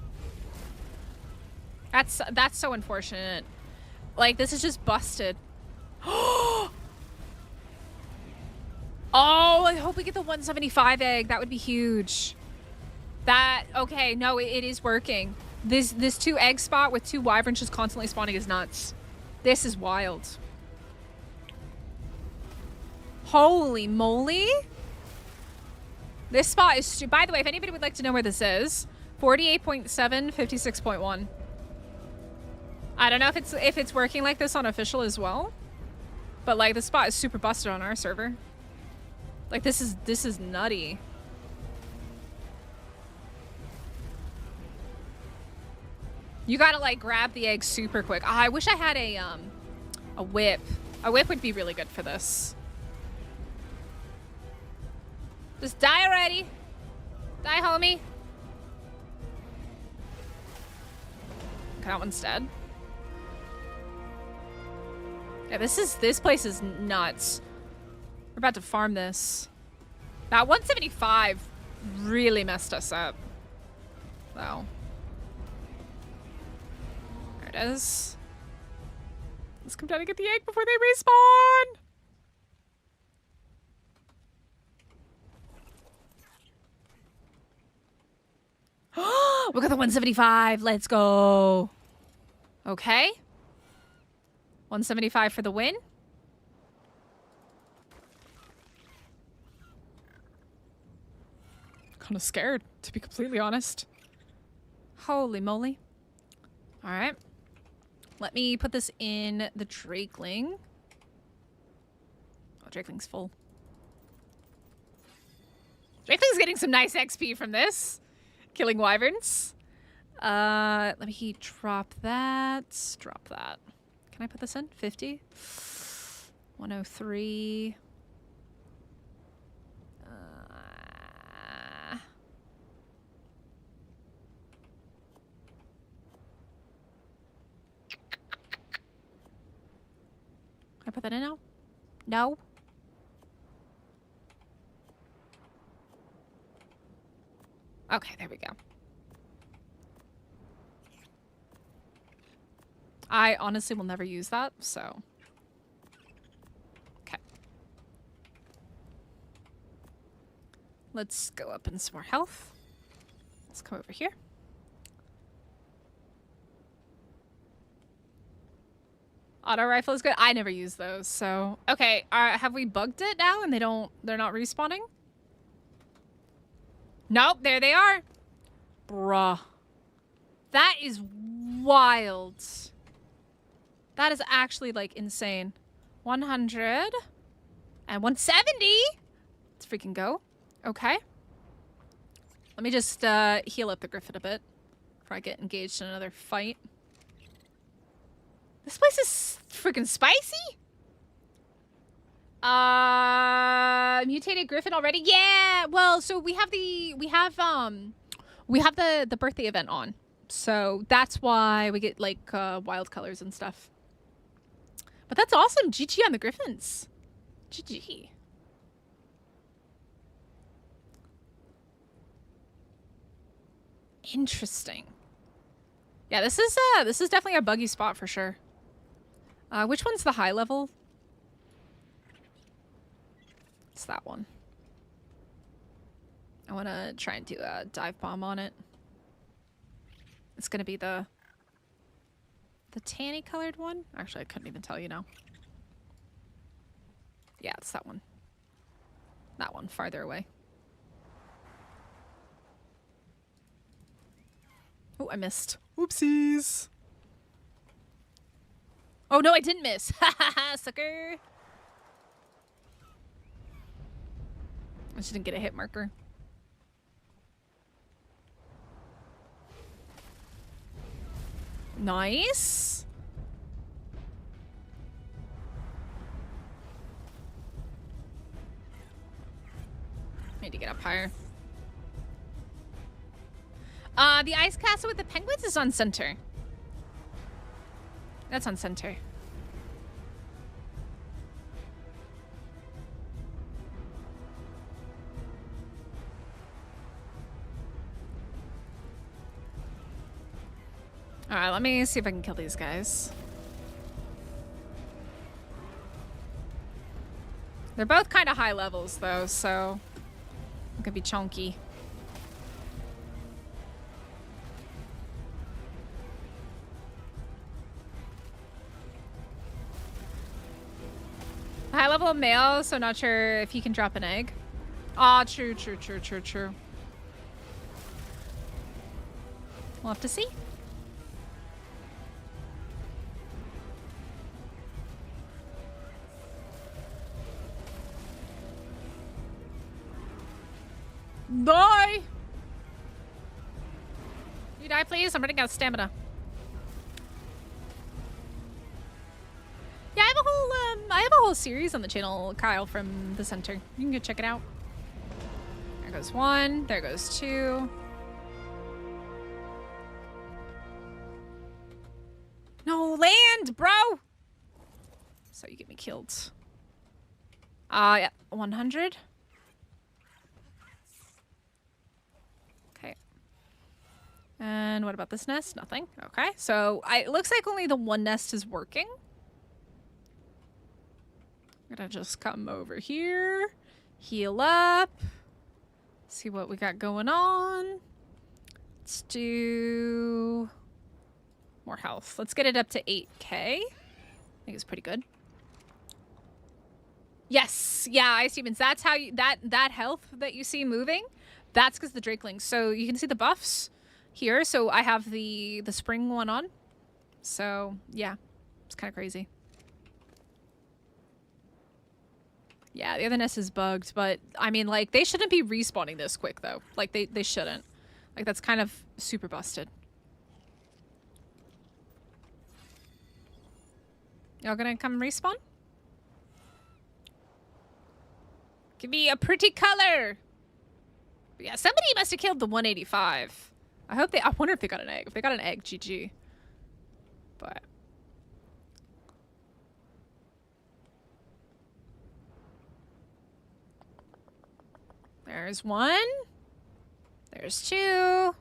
That's so unfortunate. Like, this is just busted. Oh, I hope we get the 175 egg. That would be huge. Okay, no, it is working. This 2 egg spot with 2 wyverns just constantly spawning is nuts. This is wild. Holy moly. This spot is... By the way, if anybody would like to know where this is, 48.7, 56.1. I don't know if it's working like this on official as well, but like the spot is super busted on our server. Like this is nutty. You gotta like grab the egg super quick. Oh, I wish I had a whip. A whip would be really good for this. Just die already. Die, homie. Okay, that one's dead. Yeah, this place is nuts. We're about to farm this. That 175 really messed us up. Wow. There it is. Let's come down and get the egg before they respawn. We got the 175. Let's go. Okay. 175 for the win. Kind of scared, to be completely honest. Holy moly. All right. Let me put this in the Drakeling. Oh, Drakeling's full. Drakeling's getting some nice XP from this. Killing wyverns. Let me drop that. Drop that. Can I put this in? 50? 103. Can I put that in now? No. Okay, there we go. I honestly will never use that, so. Okay. Let's go up in some more health. Let's come over here. Auto rifle is good. I never use those, so. Okay, have we bugged it now and they're not respawning? Nope, there they are. Bruh. That is wild. That is actually, like, insane. 100. And 170. Let's freaking go. Okay. Let me just heal up the griffin a bit before I get engaged in another fight. This place is freaking spicy. Mutated griffin already? Yeah. Well, so we have the birthday event on. So that's why we get like wild colors and stuff. But that's awesome. GG on the griffins. GG. Interesting. Yeah, this is definitely a buggy spot for sure. Which one's the high level? It's that one. I want to try and do a dive bomb on it. It's going to be the tanny colored one. Actually, I couldn't even tell you now. Yeah, it's that one. That one, farther away. Oh, I missed. Oopsies. Oh, no, I didn't miss. Ha ha ha, sucker. I just didn't get a hit marker. Nice. Need to get up higher. The ice castle with the penguins is on center. That's on center. Alright, let me see if I can kill these guys. They're both kind of high levels, though, so it could be chunky. High level male, so not sure if he can drop an egg. Ah, true. We'll have to see. Die! You die, please? I'm running out of stamina. Yeah, I have a whole series on the channel, Kyle, from the center. You can go check it out. There goes one. There goes two. No, land, bro! So you get me killed. Yeah, 100. Okay. And what about this nest? Nothing. Okay, so it looks like only the one nest is working. I'm gonna just come over here, heal up, see what we got going on. Let's do more health. Let's get it up to 8k. I think it's pretty good. Yes, yeah, Ice Demons. That's how you that health that you see moving. That's because the Drakelings. So you can see the buffs here. So I have the spring one on. So yeah, it's kind of crazy. Yeah, the other nest is bugged, but I mean, like, they shouldn't be respawning this quick though. Like they shouldn't. Like, that's kind of super busted. Y'all gonna come respawn? Give me a pretty color. But yeah, somebody must have killed the 185. I wonder if they got an egg. If they got an egg, GG. But there's one. There's two.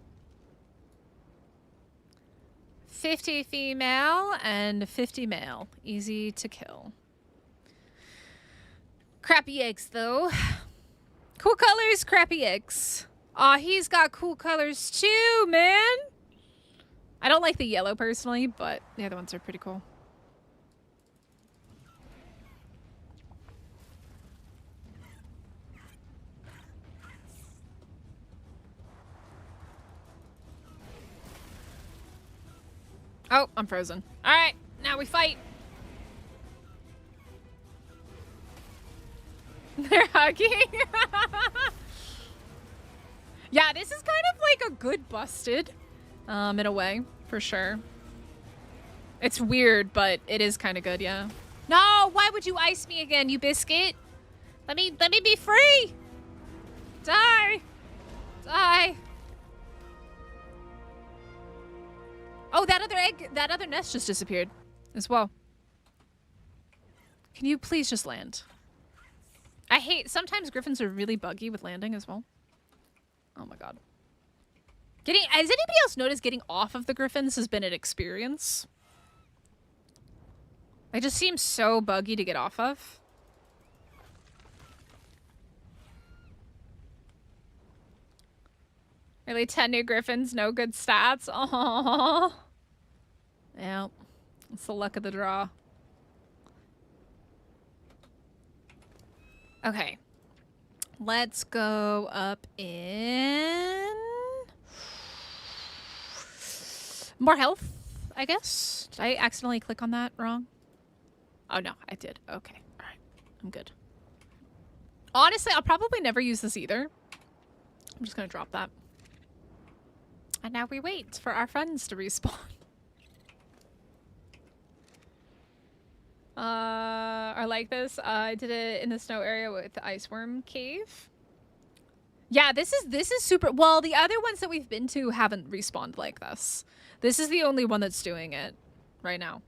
50 female and 50 male. Easy to kill. Crappy eggs, though. Cool colors, crappy eggs. Aw, he's got cool colors too, man. I don't like the yellow personally, but the other ones are pretty cool. Oh, I'm frozen. All right, now we fight. They're hugging. Yeah, this is kind of like a good busted, in a way, for sure. It's weird, but it is kind of good, yeah. No, why would you ice me again, you biscuit? Let me be free. Die. Die. Oh, that other egg, that other nest just disappeared as well. Can you please just land? Sometimes griffins are really buggy with landing as well. Oh my god. Has anybody else noticed getting off of the griffins has been an experience? They just seem so buggy to get off of. Really 10 new griffins, no good stats. Aww. Yeah, it's the luck of the draw. Okay. Let's go up in more health, I guess. Did I accidentally click on that wrong? Oh no, I did. Okay. All right. I'm good. Honestly, I'll probably never use this either. I'm just gonna drop that. And now we wait for our friends to respawn. Or like this. I did it in the snow area with the Iceworm Cave. Yeah, this is super. Well, the other ones that we've been to haven't respawned like this. This is the only one that's doing it right now.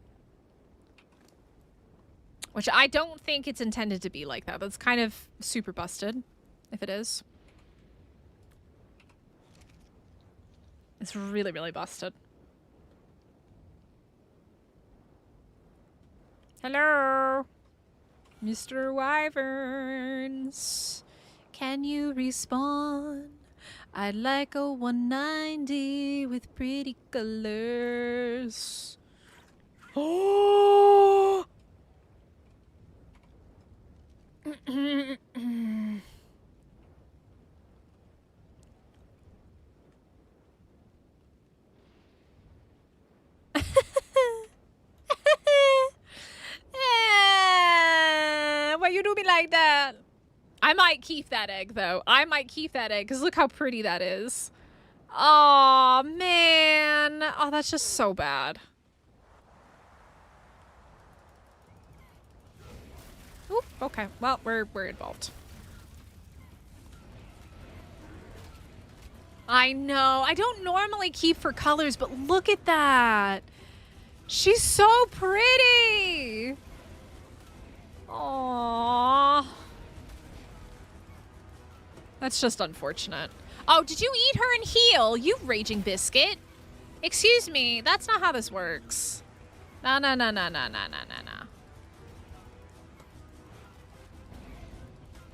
Which I don't think it's intended to be like that. That's kind of super busted, if it is. It's really, really busted. Hello, Mr. Wyverns. Can you respawn? I'd like a 190 with pretty colors. Oh! Why you do me like that? I might keep that egg though. I might keep that egg because look how pretty that is. Oh man. Oh, that's just so bad. Oop, okay. Well, we're involved. I know. I don't normally keep for colors, but look at that. She's so pretty. Aww. That's just unfortunate. Oh, did you eat her and heal? You raging biscuit. Excuse me. That's not how this works. No, no, no, no, no, no, no, no, no.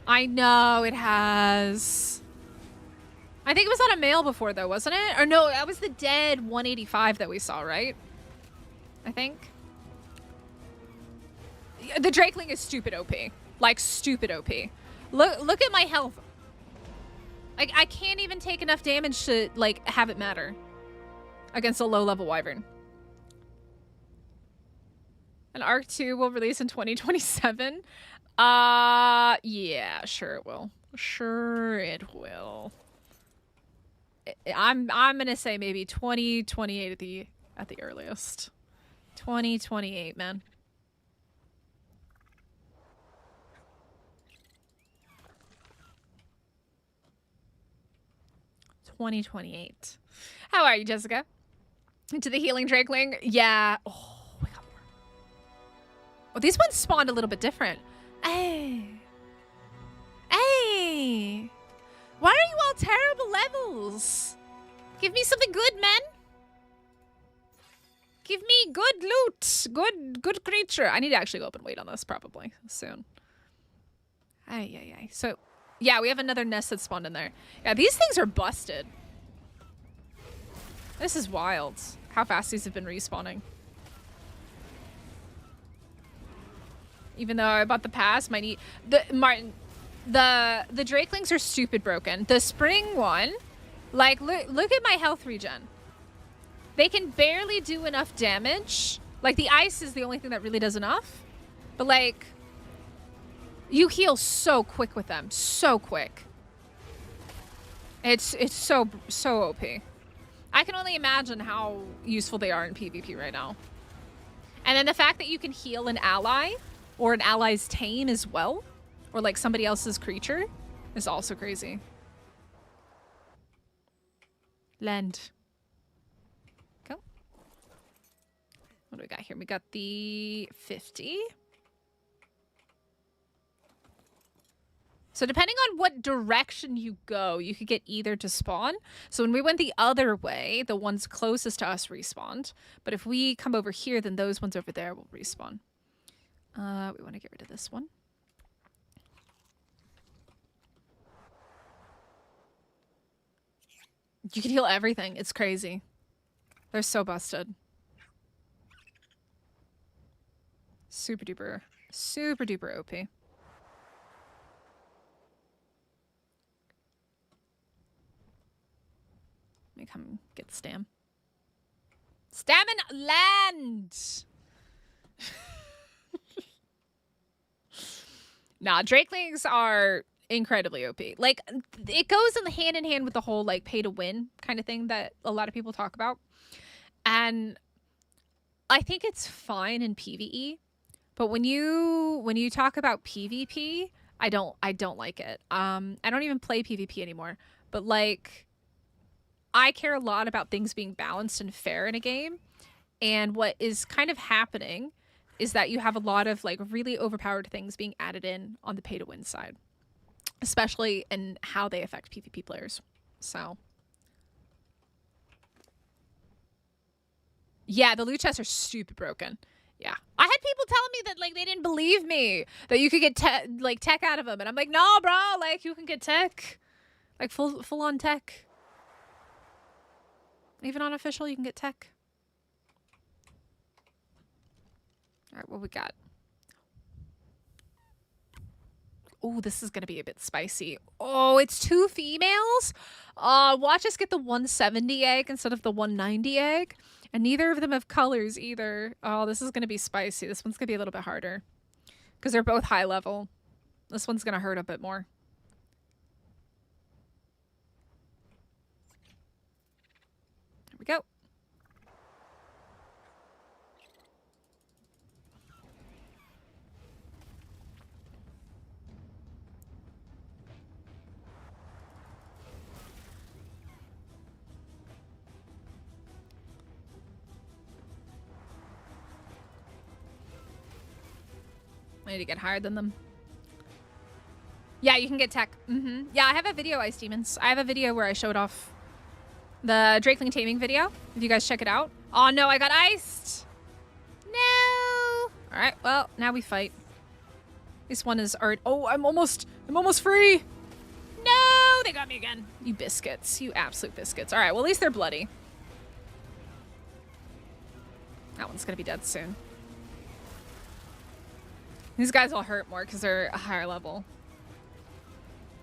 I know it has. I think it was on a male before though, wasn't it? Or no, that was the dead 185 that we saw, right? I think. The Drakeling is stupid OP. Like, stupid OP. Look at my health. Like, I can't even take enough damage to, like, have it matter against a low-level Wyvern. And Ark 2 will release in 2027? Yeah, sure it will. Sure it will. I'm gonna say maybe 2028 at the earliest. 2028, man. $2028. How are you, Jessica? Into the healing Drakeling? Yeah. Oh, we got more. Oh, these ones spawned a little bit different. Hey. Hey. Why are you all terrible levels? Give me something good, man. Give me good loot. Good creature. I need to actually go up and wait on this probably soon. Ay. So, yeah, we have another nest that spawned in there. Yeah, these things are busted. This is wild. How fast these have been respawning. Even though I bought the pass, my need Martin. The Drakelings are stupid broken. The spring one, like look at my health regen. They can barely do enough damage. Like the ice is the only thing that really does enough. But like you heal so quick with them. So quick. It's so OP. I can only imagine how useful they are in PvP right now. And then the fact that you can heal an ally or an ally's tame as well, or like somebody else's creature, is also crazy. Lend. Go. What do we got here? We got the 50. So depending on what direction you go, you could get either to spawn. So when we went the other way, the ones closest to us respawned. But if we come over here, then those ones over there will respawn. We want to get rid of this one. You can heal everything. It's crazy. They're so busted. Super duper OP. Let me come get Stam. Stamina land! Nah, Drakelings are incredibly OP. Like, it goes hand in hand with the whole, like, pay to win kind of thing that a lot of people talk about. And I think it's fine in PvE. But when you talk about PvP, I don't like it. I don't even play PvP anymore. But, like, I care a lot about things being balanced and fair in a game. And what is kind of happening is that you have a lot of like really overpowered things being added in on the pay to win side, especially in how they affect PvP players. So yeah, the loot chests are stupid broken. Yeah. I had people telling me that like they didn't believe me that you could get tech out of them. And I'm like, no, bro, like you can get tech, like full on tech. Even on official, you can get tech. All right, what we got? Oh, this is going to be a bit spicy. Oh, it's 2 females? Watch us get the 170 egg instead of the 190 egg. And neither of them have colors either. Oh, this is going to be spicy. This one's going to be a little bit harder. Because they're both high level. This one's going to hurt a bit more. There we go. I need to get higher than them. Yeah, you can get tech. Yeah, I have a video, Ice Demons. I have a video where I showed off the Drakeling taming video. If you guys check it out. Oh no, I got iced. No. All right, well, now we fight. This one is art. Oh, I'm almost free. No, they got me again. You biscuits. You absolute biscuits. All right, well, at least they're bloody. That one's gonna be dead soon. These guys all hurt more because they're a higher level.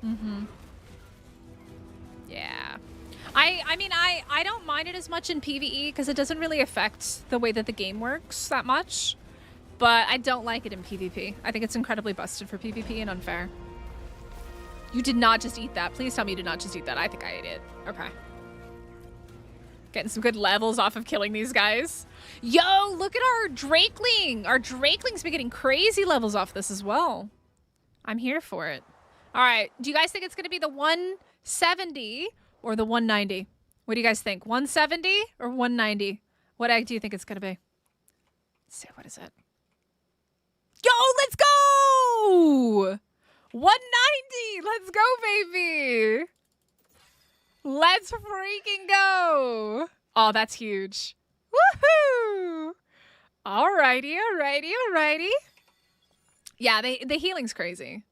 Mm-hmm. Yeah. I mean, I don't mind it as much in PvE because it doesn't really affect the way that the game works that much. But I don't like it in PvP. I think it's incredibly busted for PvP and unfair. You did not just eat that. Please tell me you did not just eat that. I think I ate it. Okay. Getting some good levels off of killing these guys. Yo, look at our Drakeling. Our Drakeling's been getting crazy levels off this as well. I'm here for it. All right. Do you guys think it's going to be the 170 or the 190? What do you guys think? 170 or 190? What egg do you think it's going to be? Let's see. What is it? Yo, let's go! 190! Let's go, baby! Let's freaking go! Oh, that's huge. Woohoo! Alrighty, alrighty, alrighty. Yeah, the healing's crazy.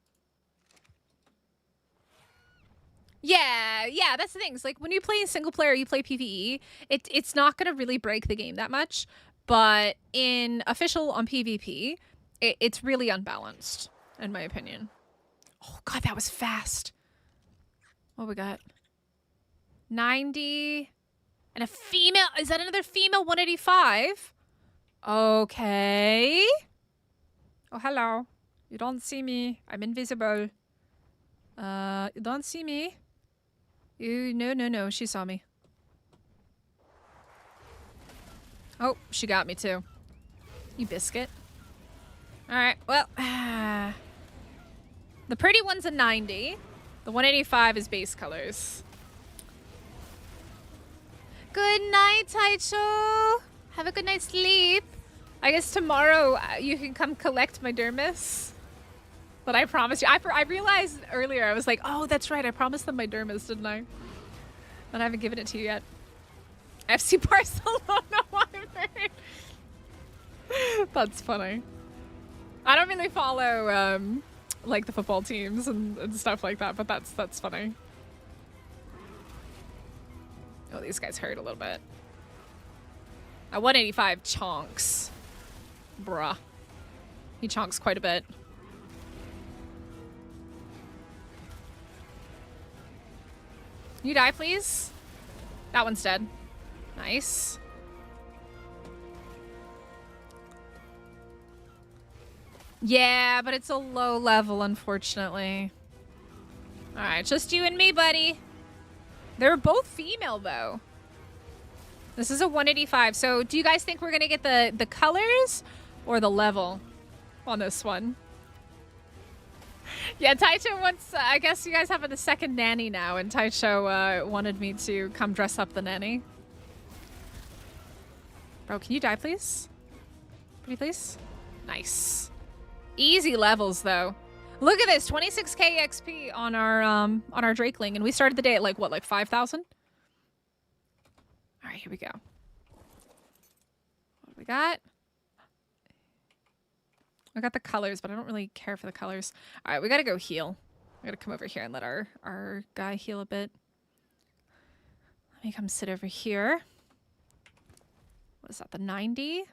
Yeah, that's the thing. It's like when you play single player, you play PvE, it's not gonna really break the game that much. But in official on PvP, it's really unbalanced, in my opinion. Oh god, that was fast. What we got? 90 and a female. Is that another female 185? Okay. Oh, hello. You don't see me. I'm invisible. You don't see me. No, she saw me. Oh, she got me too. You biscuit. All right, well, the pretty one's a 90. The 185 is base colors. Good night, Taicho. Have a good night's sleep. I guess tomorrow you can come collect my dermis. But I promised you. I realized earlier, I was like, oh, that's right. I promised them my dermis, didn't I? And I haven't given it to you yet. FC Barcelona Wyvern. That's funny. I don't really follow like the football teams and stuff like that, but that's funny. Oh, these guys hurt a little bit. At 185, chonks. Bruh. He chonks quite a bit. You die, please? That one's dead. Nice. Yeah, but it's a low level, unfortunately. Alright, just you and me, buddy. They're both female, though. This is a 185. So do you guys think we're going to get the colors or the level on this one? Yeah, Taicho wants... I guess you guys have the second nanny now, and Taicho wanted me to come dress up the nanny. Bro, can you die, please? Pretty please? Nice. Easy levels, though. Look at this, 26k XP on our Drakeling, and we started the day at like 5,000? All right, here we go. What do we got? I got the colors, but I don't really care for the colors. All right, we gotta go heal. We gotta come over here and let our guy heal a bit. Let me come sit over here. What is that, the 90?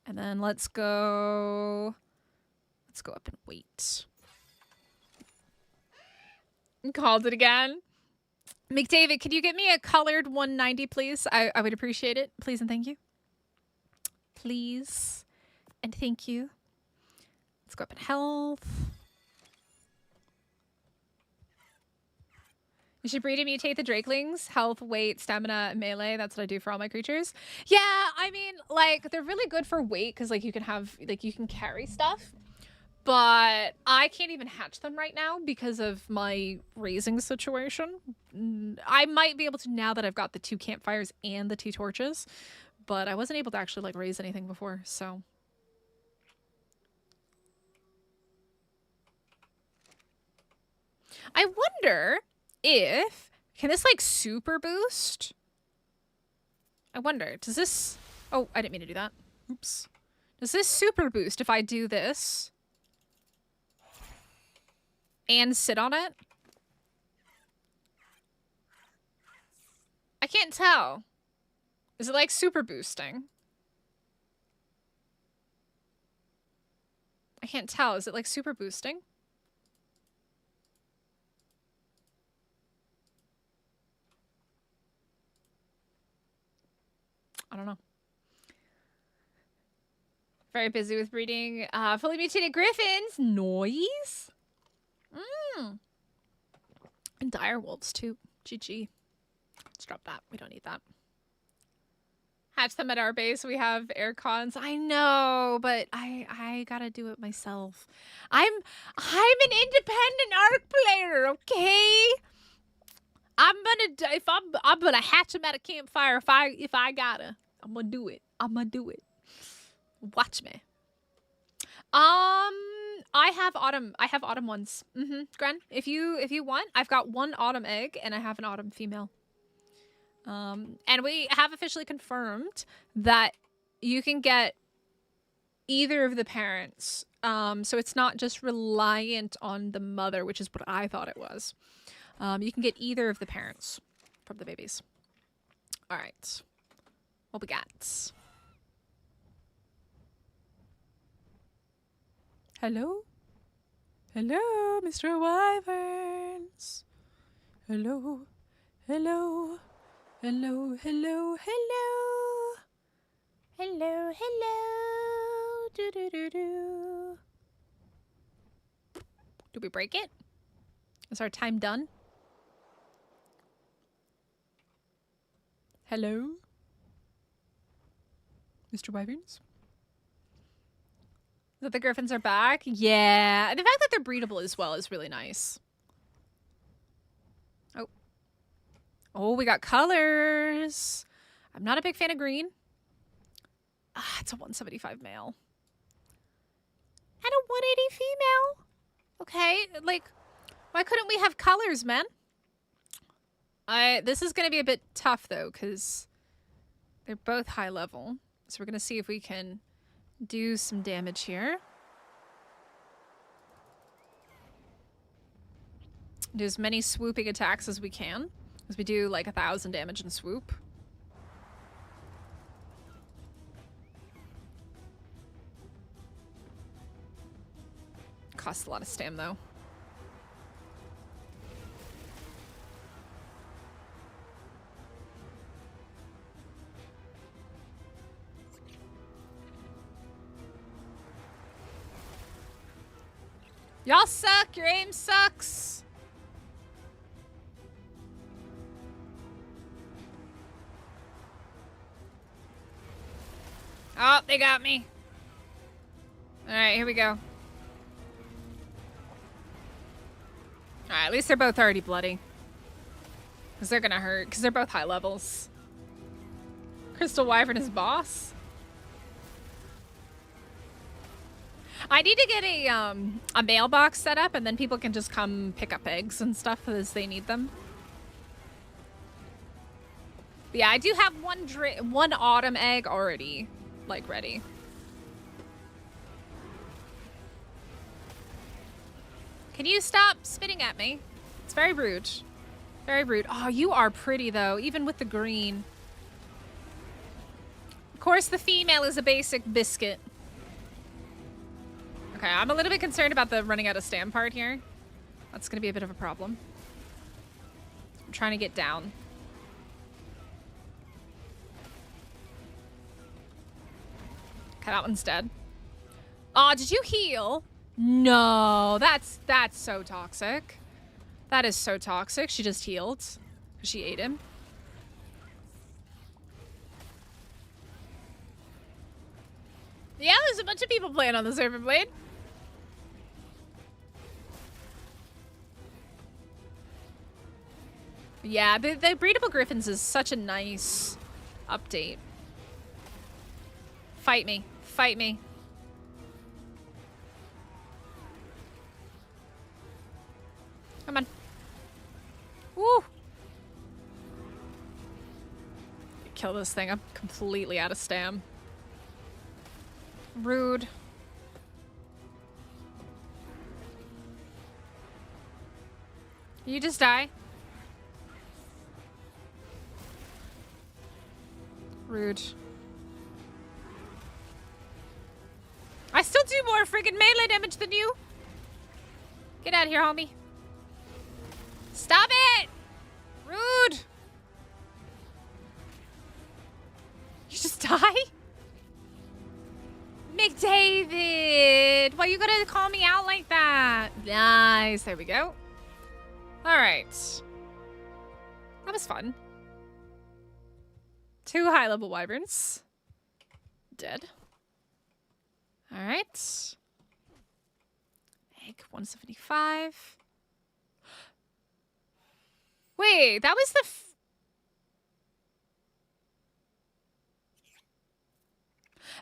And then let's go up and wait. Called it again. McDavid, could you get me a colored 190, please? I would appreciate it. Please and thank you. Please and thank you. Let's go up in health. You should breed and mutate the Drakelings. Health, weight, stamina, melee. That's what I do for all my creatures. Yeah, I mean, like, they're really good for weight because, like, you can carry stuff. But I can't even hatch them right now because of my raising situation. I might be able to now that I've got the 2 campfires and the 2 torches. But I wasn't able to actually, like, raise anything before, so... I wonder... Can this like super boost? I wonder, does this, oh, I didn't mean to do that. Oops. Does this super boost if I do this? and sit on it? I can't tell. Is it like super boosting? I can't tell. Is it like super boosting? I don't know. Very busy with breeding fully mutated griffins. Noise. And dire wolves too. GG. Let's drop that. We don't need that. Hatch them at our base. We have air cons. I know, but I gotta do it myself. I'm an independent Ark player, okay? I'm gonna hatch them at a campfire if I gotta. I'm gonna do it. I'm gonna do it. Watch me. I have autumn ones. Gren, if you want, I've got one autumn egg and I have an autumn female. And we have officially confirmed that you can get either of the parents. So it's not just reliant on the mother, which is what I thought it was. You can get either of the parents from the babies. All right. What we got? Hello? Hello, Mr. Wyverns. Hello. Hello. Hello, hello, hello. Hello, hello. Do. Do we break it? Is our time done? Hello? Mr. Wyverns? That the griffins are back? Yeah. And the fact that they're breedable as well is really nice. Oh. Oh, we got colors. I'm not a big fan of green. Ah, it's a 175 male. And a 180 female. Okay, like, why couldn't we have colors, man? This is going to be a bit tough, though, because they're both high level. So we're going to see if we can do some damage here. Do as many swooping attacks as we can. As we do like 1,000 damage in swoop. Costs a lot of stam though. Y'all suck! Your aim sucks! Oh, they got me. Alright, here we go. Alright, at least they're both already bloody. Because they're gonna hurt, because they're both high levels. Crystal Wyvern is boss. I need to get a mailbox set up, and then people can just come pick up eggs and stuff as they need them. But yeah, I do have one autumn egg already, like, ready. Can you stop spitting at me? It's very rude. Very rude. Oh, you are pretty, though, even with the green. Of course, the female is a basic biscuit. Okay, I'm a little bit concerned about the running out of stam part here. That's going to be a bit of a problem. I'm trying to get down. Okay, that one's dead. Oh, did you heal? No, that's so toxic. That is so toxic. She just healed. She ate him. Yeah, there's a bunch of people playing on the server blade. Yeah, the breedable griffins is such a nice update. Fight me. Fight me. Come on. Woo! Kill this thing. I'm completely out of stam. Rude. You just die. Rude. I still do more friggin' melee damage than you. Get out of here, homie. Stop it! Rude. You just die? McDavid! Why you gotta call me out like that? Nice. There we go. Alright. That was fun. 2 high-level wyverns. Dead. Alright. Egg 175. Wait, that was the...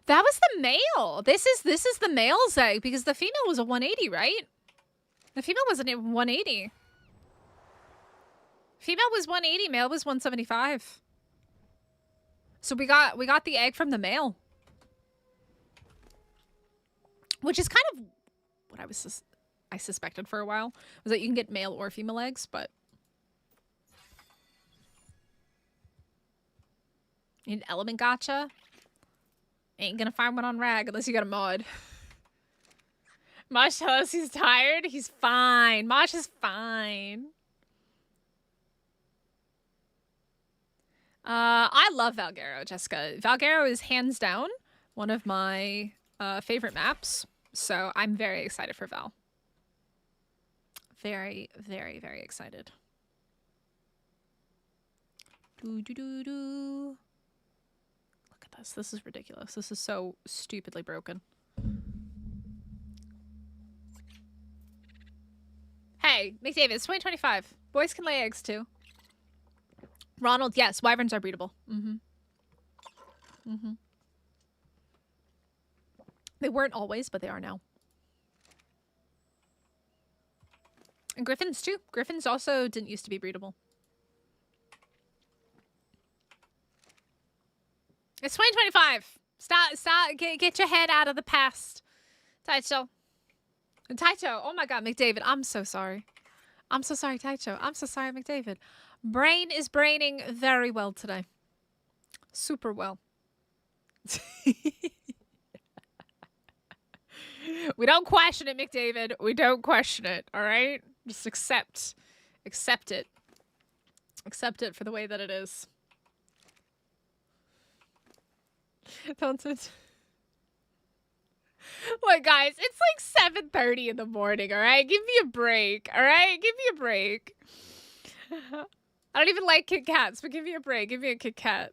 That was the male. This is the male's egg because the female was a 180, right? The female wasn't even 180. Female was 180, male was 175. So we got the egg from the male. Which is kind of what I suspected for a while, was that you can get male or female eggs, but you need an element gotcha. Ain't gonna find one on Rag unless you got a mod. Mosh tells us he's tired. He's fine. Mosh is fine. I love Valguero, Jessica. Valguero is hands down one of my favorite maps. So I'm very excited for Val. Very, very, very excited. Look at this. This is ridiculous. This is so stupidly broken. Hey, McDavid, it's 2025. Boys can lay eggs too. Ronald, yes, wyverns are breedable. They weren't always, but they are now. And griffins too. Griffins also didn't used to be breedable. It's 2025. Stop. Get your head out of the past. Taicho. And Taicho. Oh my God, McDavid. I'm so sorry. I'm so sorry, Taicho. I'm so sorry, McDavid. Brain is braining very well today. Super well. We don't question it, McDavid. We don't question it, all right? Just accept it. Accept it for the way that it is. Don't it? Look, guys, it's like 7:30 in the morning, all right? Give me a break, all right? Give me a break. I don't even like Kit Kats, but give me a break. Give me a Kit Kat.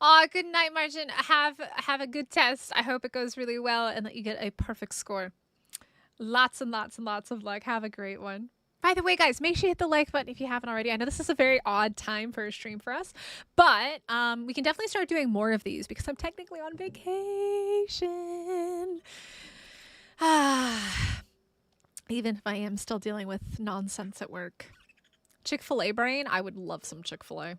Aw, good night, Margin. Have a good test. I hope it goes really well and that you get a perfect score. Lots and lots and lots of luck. Have a great one. By the way, guys, make sure you hit the like button if you haven't already. I know this is a very odd time for a stream for us, but we can definitely start doing more of these because I'm technically on vacation. Even if I am still dealing with nonsense at work. Chick-fil-A brain, I would love some Chick-fil-A.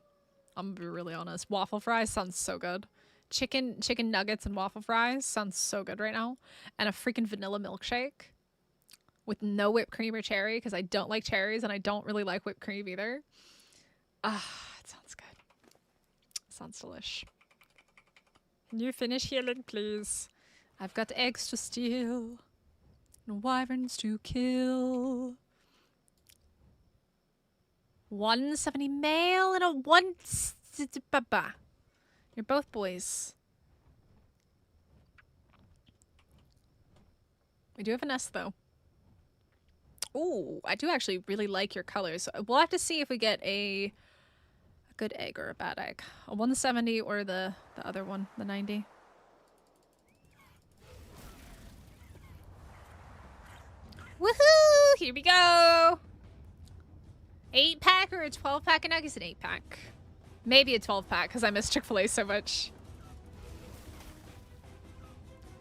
I'm gonna be really honest. Waffle fries sounds so good. Chicken nuggets and waffle fries sounds so good right now. And a freaking vanilla milkshake with no whipped cream or cherry because I don't like cherries and I don't really like whipped cream either. It sounds good. Sounds delish. Can you finish healing, please? I've got eggs to steal and wyverns to kill. 170 male and a 1... You're both boys. We do have a nest, though. Ooh, I do actually really like your colors. We'll have to see if we get a good egg or a bad egg. A 170 or the other one, the 90. Woohoo! Here we go! 8-pack or a 12-pack? I know it's an 8-pack. Maybe a 12-pack because I miss Chick-fil-A so much.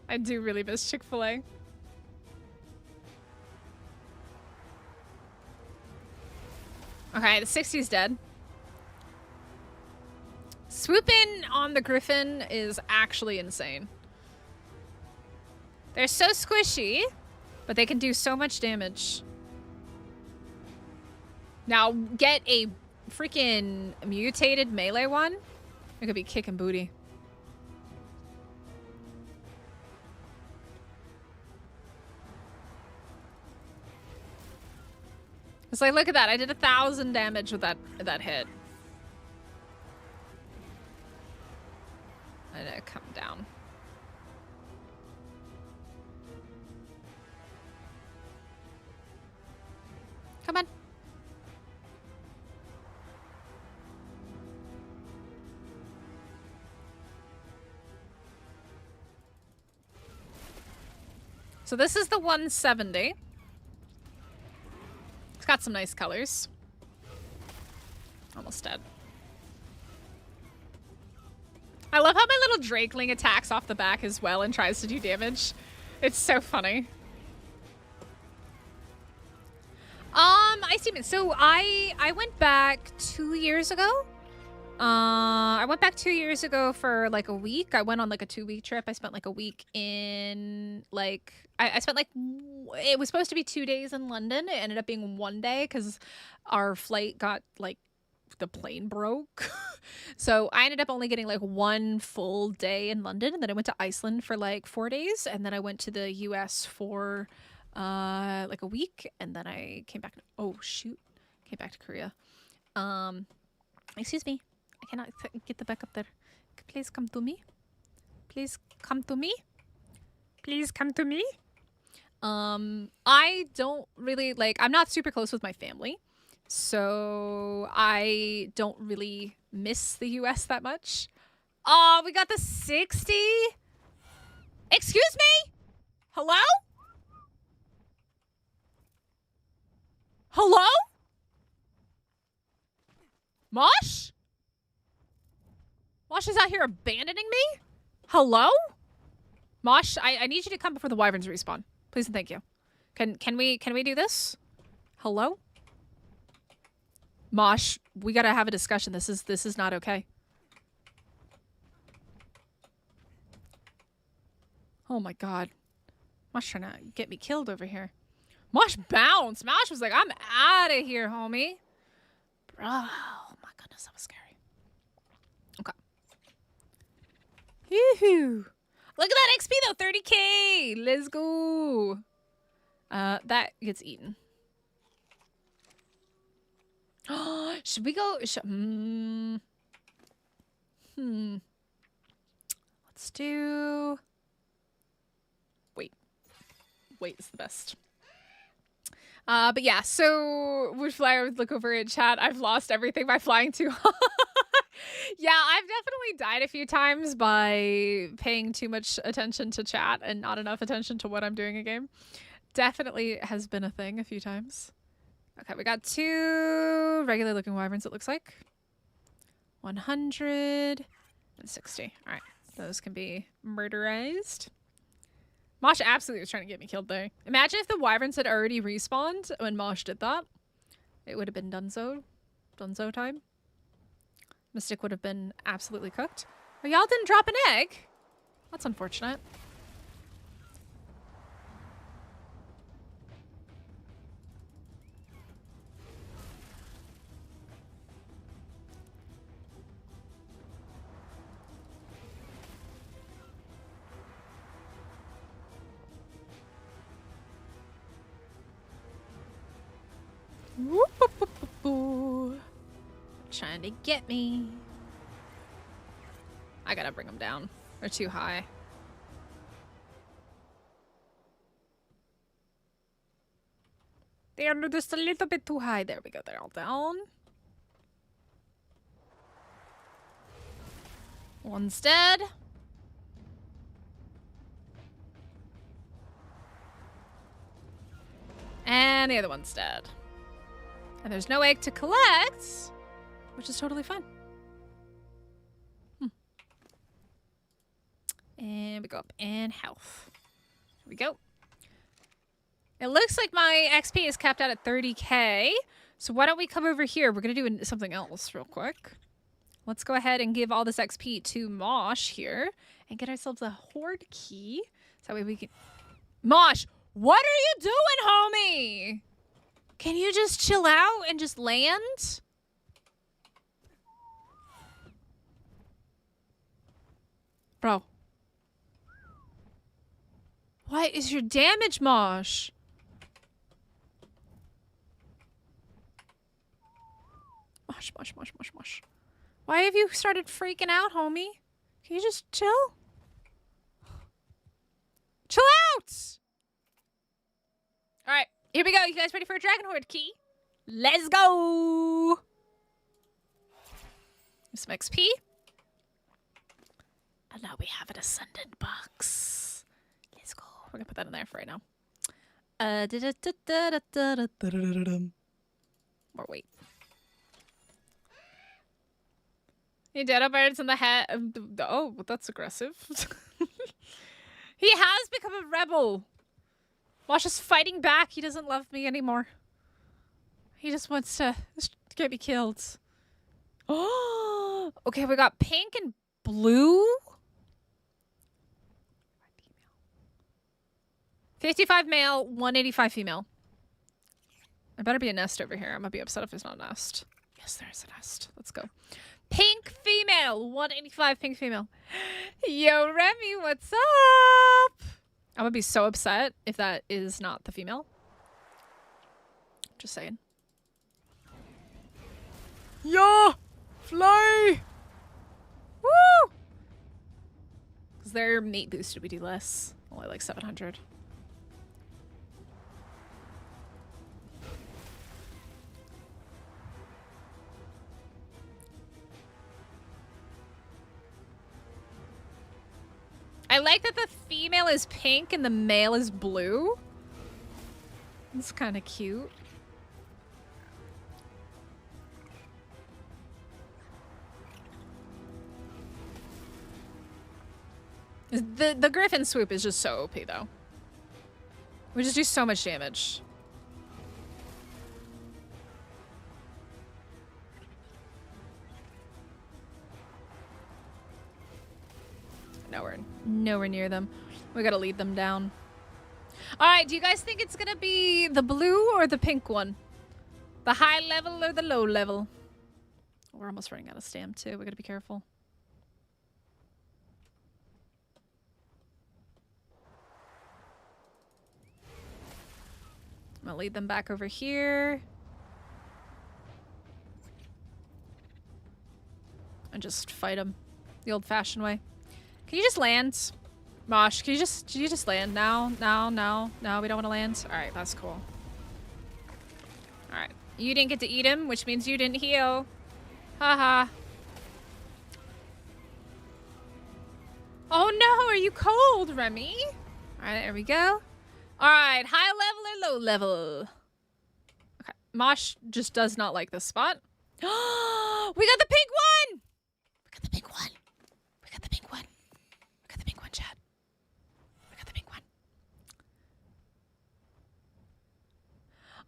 I do really miss Chick-fil-A. Okay, the 60's dead. Swooping on the griffin is actually insane. They're so squishy, but they can do so much damage. Now get a freaking mutated melee one. It could be kicking booty. It's like, look at that. I did 1,000 damage with that hit. I gotta come down. Come on. So this is the 170. It's got some nice colors. Almost dead. I love how my little drakeling attacks off the back as well and tries to do damage. It's so funny. I see. So I went back 2 years ago. I went back 2 years ago for like a week. I went on like a 2-week trip. I spent like a week in like I spent like it was supposed to be 2 days in London. It ended up being 1 day because our flight got like the plane broke. So I ended up only getting like 1 full day in London, and then I went to Iceland for like 4 days, and then I went to the US for like a week, and then I came back. Oh shoot, came back to Korea. Excuse me, I cannot get the back up there. Please come to me. Please come to me. Please come to me. I don't really like. I'm not super close with my family, so I don't really miss the US that much. Oh, we got the 60. Excuse me. Hello. Hello? Mosh? Mosh is out here abandoning me? Hello? Mosh, I need you to come before the wyverns respawn. Please and thank you. Can we do this? Hello? Mosh, we gotta have a discussion. This is not okay. Oh my god. Mosh trying to get me killed over here. Mosh bounced. Mosh was like, I'm out of here, homie. Bro, oh my goodness, that was scary. Okay. Yoo-hoo. Look at that XP though, 30k. Let's go. That gets eaten. Should we go? Let's do. Wait is the best. But yeah, so I would look over in chat. I've lost everything by flying too high. Yeah, I've definitely died a few times by paying too much attention to chat and not enough attention to what I'm doing in game. Definitely has been a thing a few times. Okay, we got 2 regular looking wyverns, it looks like. 160. All right, those can be murderized. Mosh absolutely was trying to get me killed there. Imagine if the wyverns had already respawned when Mosh did that. It would have been dunzo. Dunzo time. Mystic would have been absolutely cooked. Oh, y'all didn't drop an egg? That's unfortunate. Trying to get me. I gotta bring them down. They're too high. They are just a little bit too high. There we go. They're all down. One's dead. And the other one's dead. And there's no egg to collect, which is totally fine. And we go up in health. Here we go. It looks like my XP is capped out at 30k. So why don't we come over here? We're going to do something else real quick. Let's go ahead and give all this XP to Mosh here and get ourselves a horde key. So that way we can... Mosh, what are you doing, homie? Can you just chill out and just land? Bro. What is your damage, Mosh? Mosh. Why have you started freaking out, homie? Can you just chill? Chill out! Alright, here we go. You guys ready for a Dragon Horde key? Let's go! Some XP. And now we have an Ascended box. Let's go. We're gonna put that in there for right now. More weight. You dead birds in the head. Oh, that's aggressive. He has become a rebel. Wash is fighting back. He doesn't love me anymore. He just wants to get me killed. Oh, okay. We got pink and blue. 55 male, 185 female. There better be a nest over here. I'm gonna be upset if there's not a nest. Yes, there's a nest. Let's go. Pink female, 185 pink female. Yo, Remy, what's up? I'm gonna be so upset if that is not the female. Just saying. Yeah, fly. Woo! Because their mate boosted we do less. Only like 700. I like that the female is pink and the male is blue. It's kind of cute. The griffin swoop is just so OP though. We just do so much damage. Nowhere near them. We gotta lead them down. Alright, do you guys think it's gonna be the blue or the pink one? The high level or the low level? We're almost running out of stam too. We gotta be careful. I'm gonna lead them back over here. And just fight them the old-fashioned way. Can you just land? Mosh, can you just land now? No, we don't want to land. Alright, that's cool. Alright. You didn't get to eat him, which means you didn't heal. Haha. Oh no, are you cold, Remy? Alright, there we go. Alright, high level or low level? Okay. Mosh just does not like this spot. We got the pink one! We got the pink one. We got the pink one. We got the pink one, chat. We got the pink one.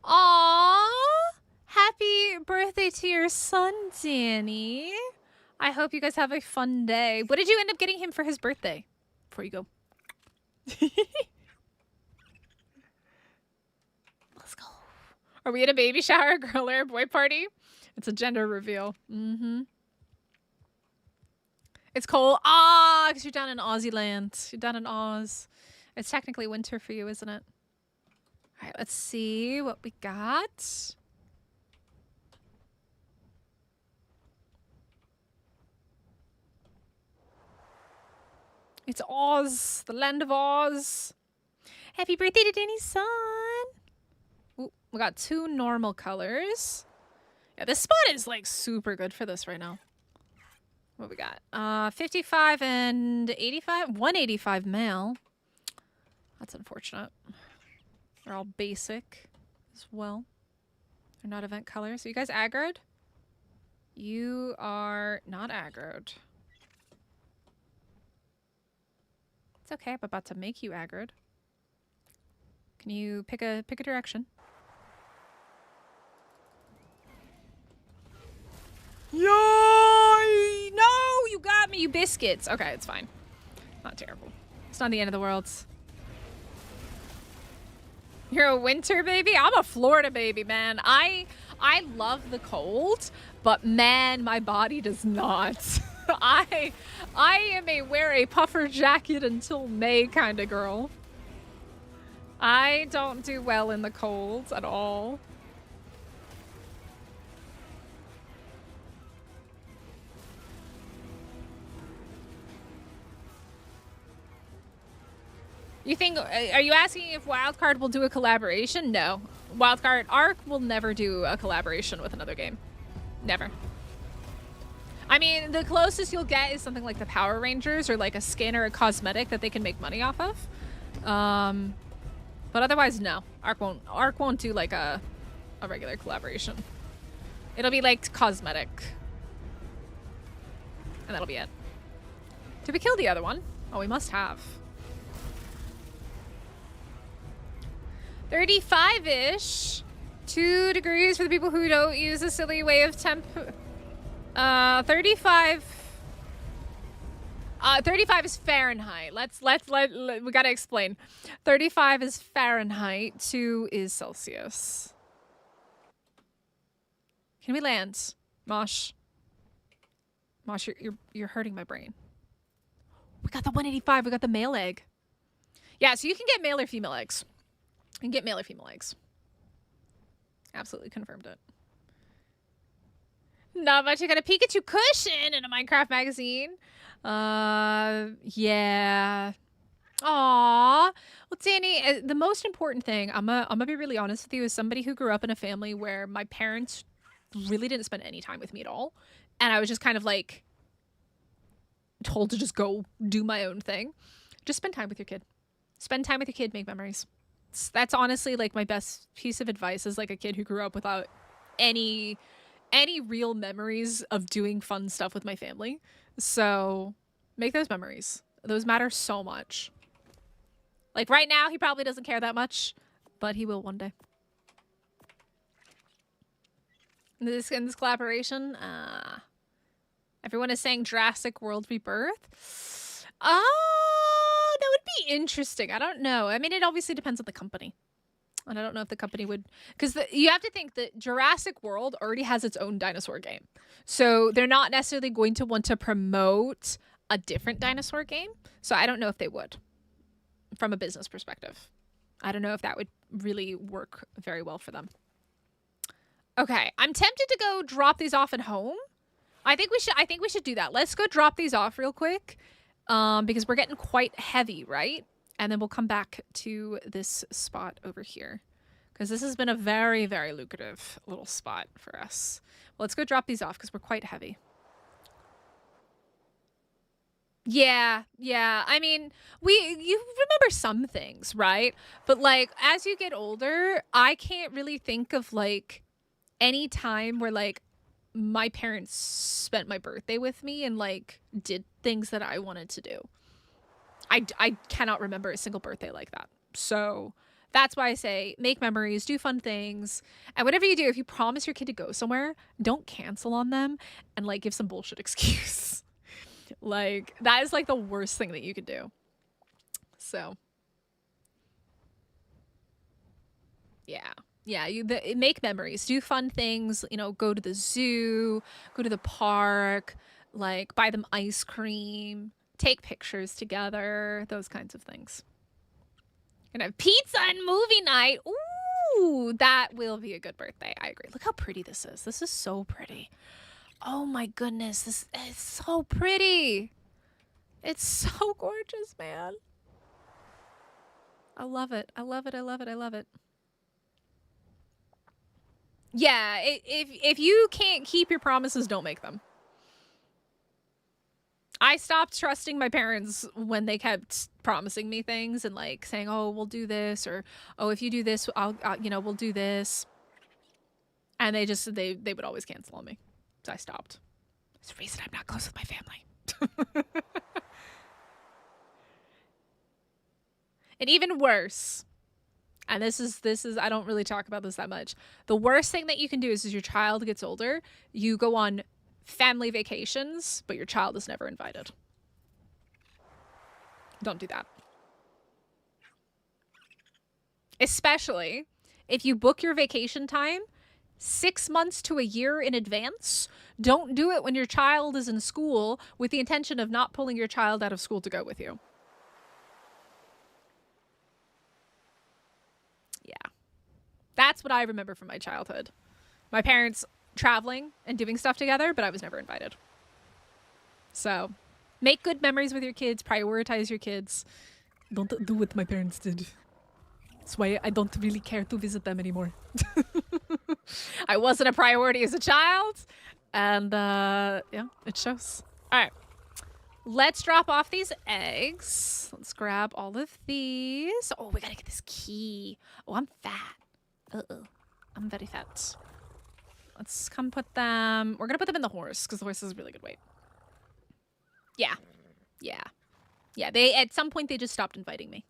Aww! Happy birthday to your son, Danny. I hope you guys have a fun day. What did you end up getting him for his birthday? Before you go. Let's go. Are we at a baby shower, girl or boy party? It's a gender reveal. Mm-hmm. It's cold. Ah, because you're down in Aussie land. You're down in Oz. It's technically winter for you, isn't it? All right, let's see what we got. It's Oz, the land of Oz. Happy birthday to Danny's son. Ooh, we got 2 normal colors. Yeah, this spot is like super good for this right now. What we got? 55 and 85? 185 male. That's unfortunate. They're all basic as well. They're not event colors. Are you guys aggroed? You are not aggroed. It's okay, I'm about to make you aggroed. Can you pick a direction? Yay! No, you got me, you biscuits. Okay, it's fine. Not terrible. It's not the end of the world. You're a winter baby? I'm a Florida baby, man. I love the cold, but man, my body does not. I am a wear a puffer jacket until May kind of girl. I don't do well in the cold at all. You think, are you asking if Wildcard will do a collaboration? No. Wildcard Ark will never do a collaboration with another game. Never. I mean, the closest you'll get is something like the Power Rangers or like a skin or a cosmetic that they can make money off of. But otherwise, no. Ark won't do like a regular collaboration. It'll be like cosmetic. And that'll be it. Did we kill the other one? Oh, we must have. 35-ish. 2 degrees for the people who don't use a silly way of temp. 35 is Fahrenheit. We gotta explain. 35 is Fahrenheit. 2 is Celsius. Can we land, Mosh? Mosh, you're hurting my brain. We got the 185. We got the male egg. Yeah, so you can get male or female eggs. You can get male or female eggs. Absolutely confirmed it. Not much. I got a Pikachu cushion in a Minecraft magazine. Yeah. Aww. Well, Danny, the most important thing, I'm gonna be really honest with you, as somebody who grew up in a family where my parents really didn't spend any time with me at all. And I was just kind of like told to just go do my own thing. Just spend time with your kid. Spend time with your kid, make memories. That's honestly like my best piece of advice as like a kid who grew up without any real memories of doing fun stuff with my family. So make those memories. Those matter so much. Like right now, he probably doesn't care that much, but he will one day. In this collaboration, everyone is saying Jurassic World Rebirth. That would be interesting. I don't know. I mean, it obviously depends on the company. And I don't know if the company would... Because you have to think that Jurassic World already has its own dinosaur game. So they're not necessarily going to want to promote a different dinosaur game. So I don't know if they would. From a business perspective. I don't know if that would really work very well for them. Okay. I'm tempted to go drop these off at home. I think we should do that. Let's go drop these off real quick. Because we're getting quite heavy, right? And then we'll come back to this spot over here. Because this has been a very, very lucrative little spot for us. Well, let's go drop these off because we're quite heavy. Yeah. I mean, you remember some things, right? But like, as you get older, I can't really think of like any time where like my parents spent my birthday with me and like did things that I wanted to do. I cannot remember a single birthday like that. So that's why I say make memories, do fun things. And whatever you do, if you promise your kid to go somewhere, don't cancel on them and like give some bullshit excuse. Like that is like the worst thing that you could do. So yeah, make memories, do fun things, you know, go to the zoo, go to the park, like buy them ice cream, take pictures together, those kinds of things. And have pizza and movie night. Ooh, that will be a good birthday. I agree. Look how pretty this is. This is so pretty. Oh my goodness, this is so pretty. It's so gorgeous, man. I love it. I love it. I love it. I love it. Yeah, if you can't keep your promises, don't make them. I stopped trusting my parents when they kept promising me things and like saying, "Oh, we'll do this," or "Oh, if you do this, I'll we'll do this." And they would always cancel on me. So I stopped. It's the reason I'm not close with my family. And even worse, and this is I don't really talk about this that much. The worst thing that you can do is as your child gets older, you go on family vacations, but your child is never invited. Don't do that. Especially if you book your vacation time 6 months to a year in advance. Don't do it when your child is in school with the intention of not pulling your child out of school to go with you. Yeah. That's what I remember from my childhood. My parents traveling and doing stuff together, but I was never invited. So, make good memories with your kids, prioritize your kids. Don't do what my parents did. That's why I don't really care to visit them anymore. I wasn't a priority as a child, and yeah, it shows. All right, let's drop off these eggs. Let's grab all of these. Oh, we gotta get this key. Oh, I'm fat. Uh-oh, I'm very fat. Let's come put them. We're gonna put them in the horse because the horse is really good weight. Yeah, yeah, yeah. They at some point they just stopped inviting me.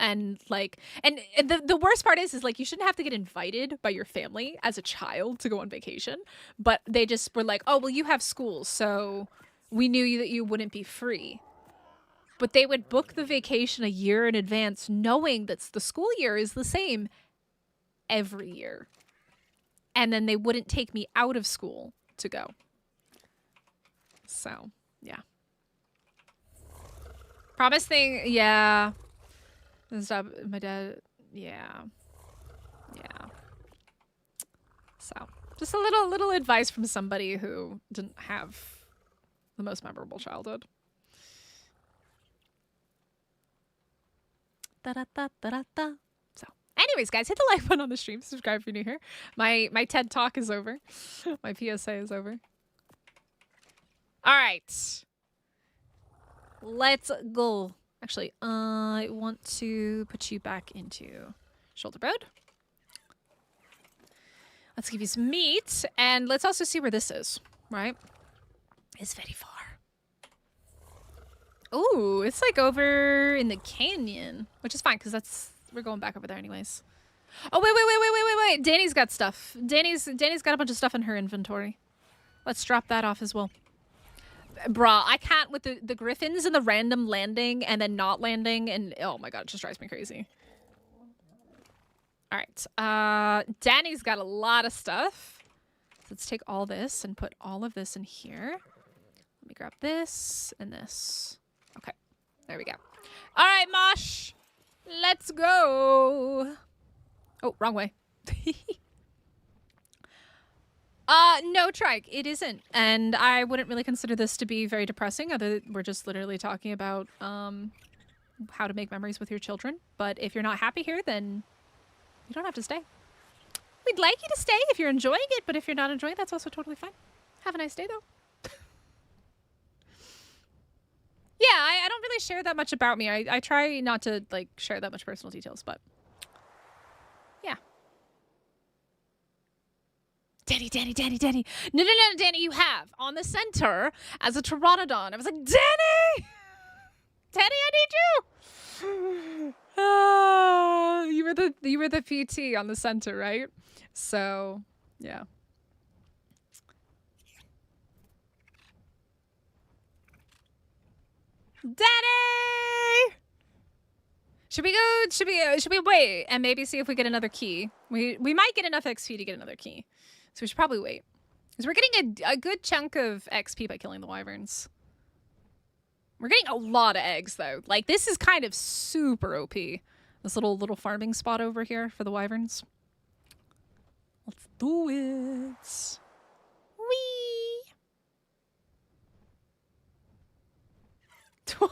And like, and the worst part is like, you shouldn't have to get invited by your family as a child to go on vacation. But they just were like, oh, well, you have school, so we knew that you wouldn't be free. But they would book the vacation a year in advance, knowing that the school year is the same every year. And then they wouldn't take me out of school to go. So, yeah. Promise thing, yeah. Stop, my dad, yeah. So, just a little advice from somebody who didn't have the most memorable childhood. Da-da-da-da-da-da. So, anyways, guys, hit the like button on the stream. Subscribe if you're new here. My TED Talk is over. My PSA is over. All right. Let's go. Actually, I want to put you back into shoulder bread. Let's give you some meat, and let's also see where this is, right? It's very far. Ooh, it's like over in the canyon, which is fine because we're going back over there anyways. Oh, wait. Danny's got stuff. Danny's got a bunch of stuff in her inventory. Let's drop that off as well. Bruh, I can't with the griffins and the random landing and then not landing, and oh my god, it just drives me crazy. All right, Danny's got a lot of stuff. So let's take all this and put all of this in here. Let me grab this and this. Okay, there we go. All right, Mosh, let's go. Oh, wrong way. No, Trike, it isn't. And I wouldn't really consider this to be very depressing. We're just literally talking about how to make memories with your children. But if you're not happy here, then you don't have to stay. We'd like you to stay if you're enjoying it, but if you're not enjoying it, that's also totally fine. Have a nice day, though. Yeah, I don't really share that much about me. I try not to, like, share that much personal details, but yeah. Danny. No, Danny, you have on the center as a pteranodon. I was like, Danny! Danny, I need you! You were the PT on the center, right? So, yeah. Danny! Should we wait and maybe see if we get another key? We might get enough XP to get another key. So we should probably wait. Because we're getting a good chunk of XP by killing the wyverns. We're getting a lot of eggs, though. Like, this is kind of super OP. This little farming spot over here for the wyverns. Let's do it. Whee! What?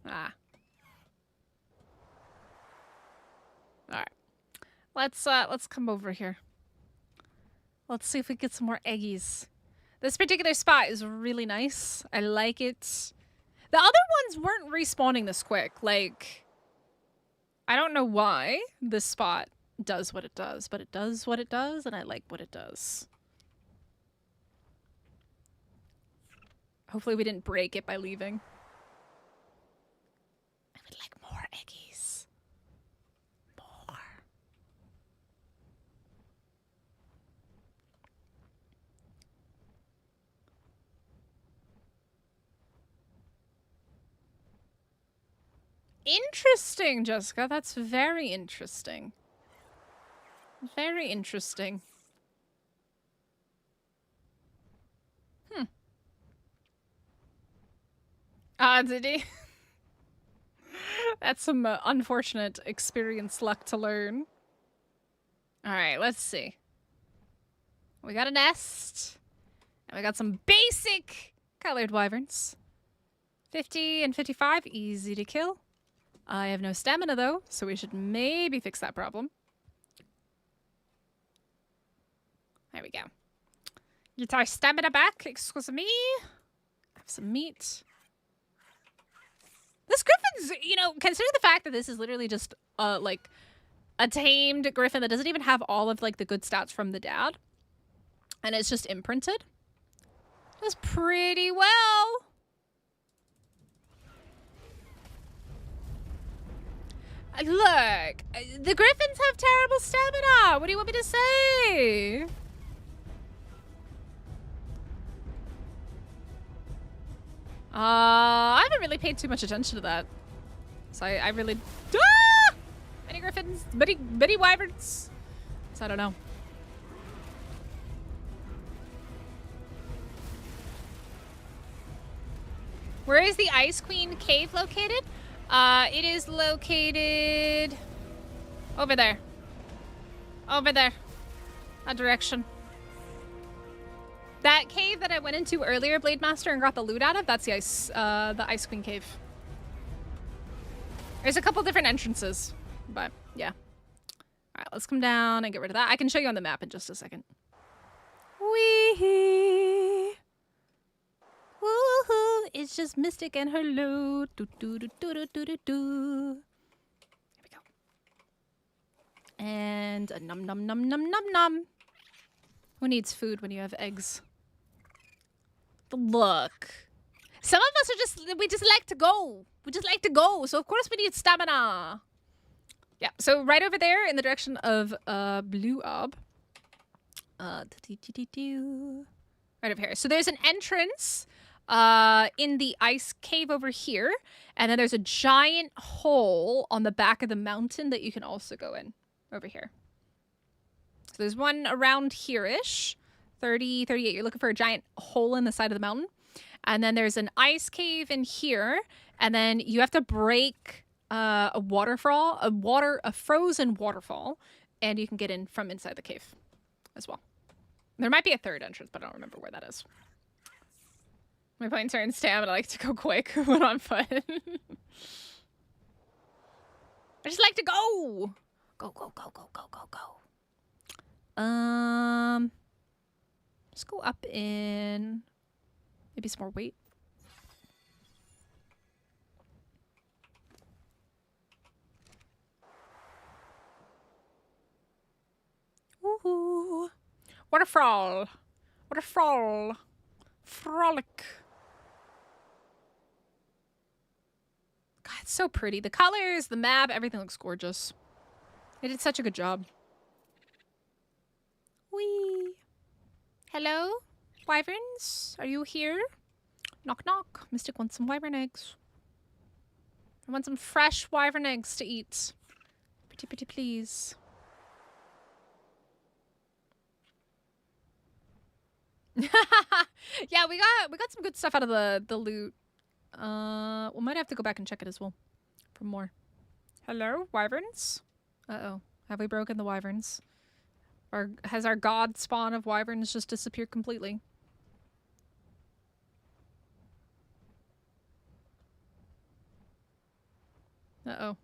Ah. All right. Let's come over here. Let's see if we get some more eggies. This particular spot is really nice. I like it. The other ones weren't respawning this quick. Like, I don't know why this spot does what it does, but it does what it does, and I like what it does. Hopefully we didn't break it by leaving. I would like more eggies. More. Interesting, Jessica. That's very interesting. Very interesting. Did he? That's some unfortunate experience luck to learn. All right, let's see. We got a nest. And we got some basic colored wyverns. 50 and 55, easy to kill. I have no stamina, though, so we should maybe fix that problem. There we go. Get our stamina back, excuse me. Have some meat. This griffin's, you know, considering the fact that this is literally just, like, a tamed griffin that doesn't even have all of, like, the good stats from the dad. And it's just imprinted. Does pretty well. Look, the griffins have terrible stamina. What do you want me to say? I haven't really paid too much attention to that. So I really... Ah! Many griffins, many wyverns. So I don't know. Where is the Ice Queen cave located? It is located over there. Over there. That direction. That cave that I went into earlier, Blade Master, and got the loot out of, that's the Ice Queen cave. There's a couple different entrances, but yeah. All right, let's come down and get rid of that. I can show you on the map in just a second. Wee. Woohoo! It's just Mystic and her loot. Do do do do do do do do. Here we go. And a num num num num num num. Who needs food when you have eggs? Look. Some of us are we just like to go. We just like to go. So of course we need stamina. Yeah, so right over there in the direction of Blue Ob. Right over here. So there's an entrance in the ice cave over here. And then there's a giant hole on the back of the mountain that you can also go in over here. So there's one around here-ish. 30, 38. You're looking for a giant hole in the side of the mountain. And then there's an ice cave in here. And then you have to break a waterfall, a frozen waterfall. And you can get in from inside the cave as well. There might be a third entrance, but I don't remember where that is. My points are in stamina. I like to go quick when on foot. I just like to go. Go, go, go, go, go, go, go. Let's go up in maybe some more weight. Woohoo! Waterfall! Waterfall! Frolic! God, it's so pretty. The colors, the map, everything looks gorgeous. They did such a good job. Whee! Hello? Wyverns? Are you here? Knock knock. Mystic wants some wyvern eggs. I want some fresh wyvern eggs to eat. Pretty, pretty please. Yeah, we got some good stuff out of the loot. We might have to go back and check it as well for more. Hello, wyverns? Uh-oh. Have we broken the wyverns? Or has our god spawn of wyverns just disappeared completely? Uh-oh.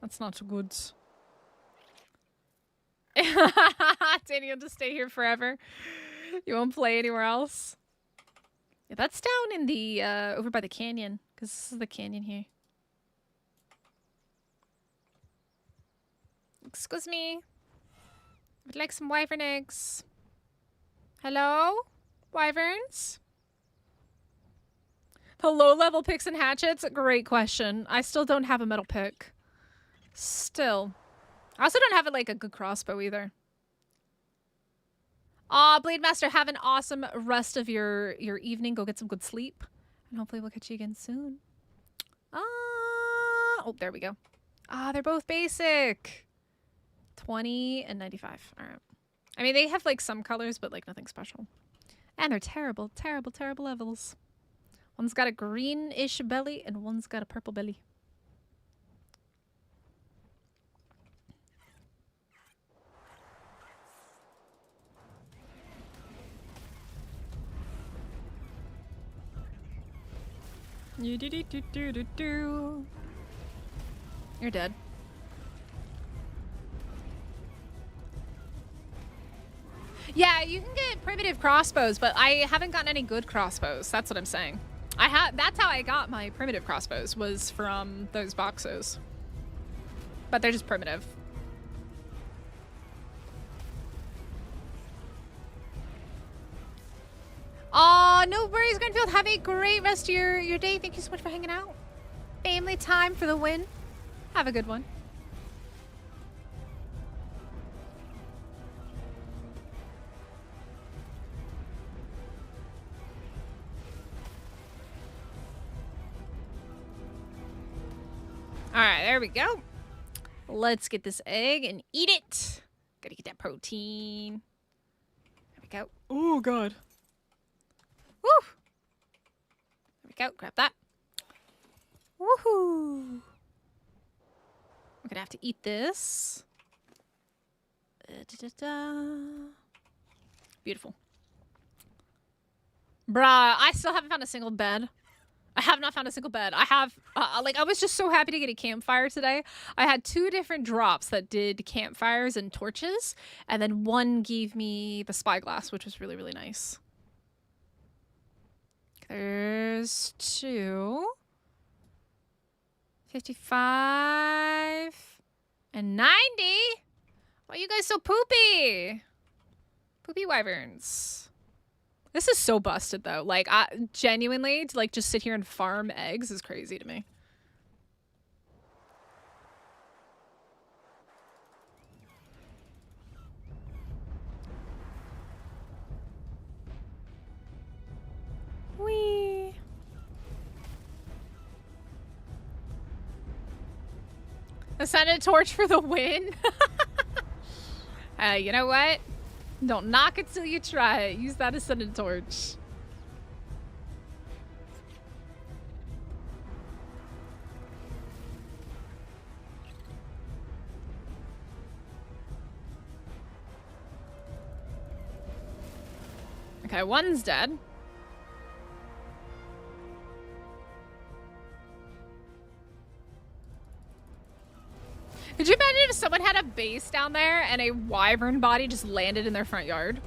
That's not good. Danny, you'll just stay here forever. You won't play anywhere else. Yeah, that's down in the, over by the canyon. Because this is the canyon here. Excuse me. Would like some wyvern eggs. Hello? Wyverns? The low-level picks and hatchets? Great question. I still don't have a metal pick. Still. I also don't have, like, a good crossbow either. Aw, Blade Master, have an awesome rest of your evening. Go get some good sleep. And hopefully we'll catch you again soon. Oh, there we go. Ah, they're both basic. 20 and 95. All right. I mean, they have like some colors, but like nothing special. And they're terrible, terrible, terrible levels. One's got a greenish belly and one's got a purple belly. You're dead. Yeah, you can get primitive crossbows, but I haven't gotten any good crossbows. That's what I'm saying. That's how I got my primitive crossbows, was from those boxes. But they're just primitive. Aw, no worries, Grenfield. Have a great rest of your day. Thank you so much for hanging out. Family time for the win. Have a good one. All right, there we go. Let's get this egg and eat it. Gotta get that protein. There we go. Oh, God. Woo! There we go. Grab that. Woohoo! We're gonna have to eat this. Beautiful. Bruh, I still haven't found a single bed. I have not found a single bed. I have, I was just so happy to get a campfire today. I had 2 different drops that did campfires and torches, and then one gave me the spyglass, which was really, really nice. There's 2. 55 and 90. Why are you guys so poopy? Poopy wyverns. This is so busted though. Like, genuinely, to like just sit here and farm eggs is crazy to me. Whee! Ascended torch for the win. You know what? Don't knock it till you try it. Use that ascended torch. Okay, one's dead. Could you imagine if someone had a base down there and a wyvern body just landed in their front yard?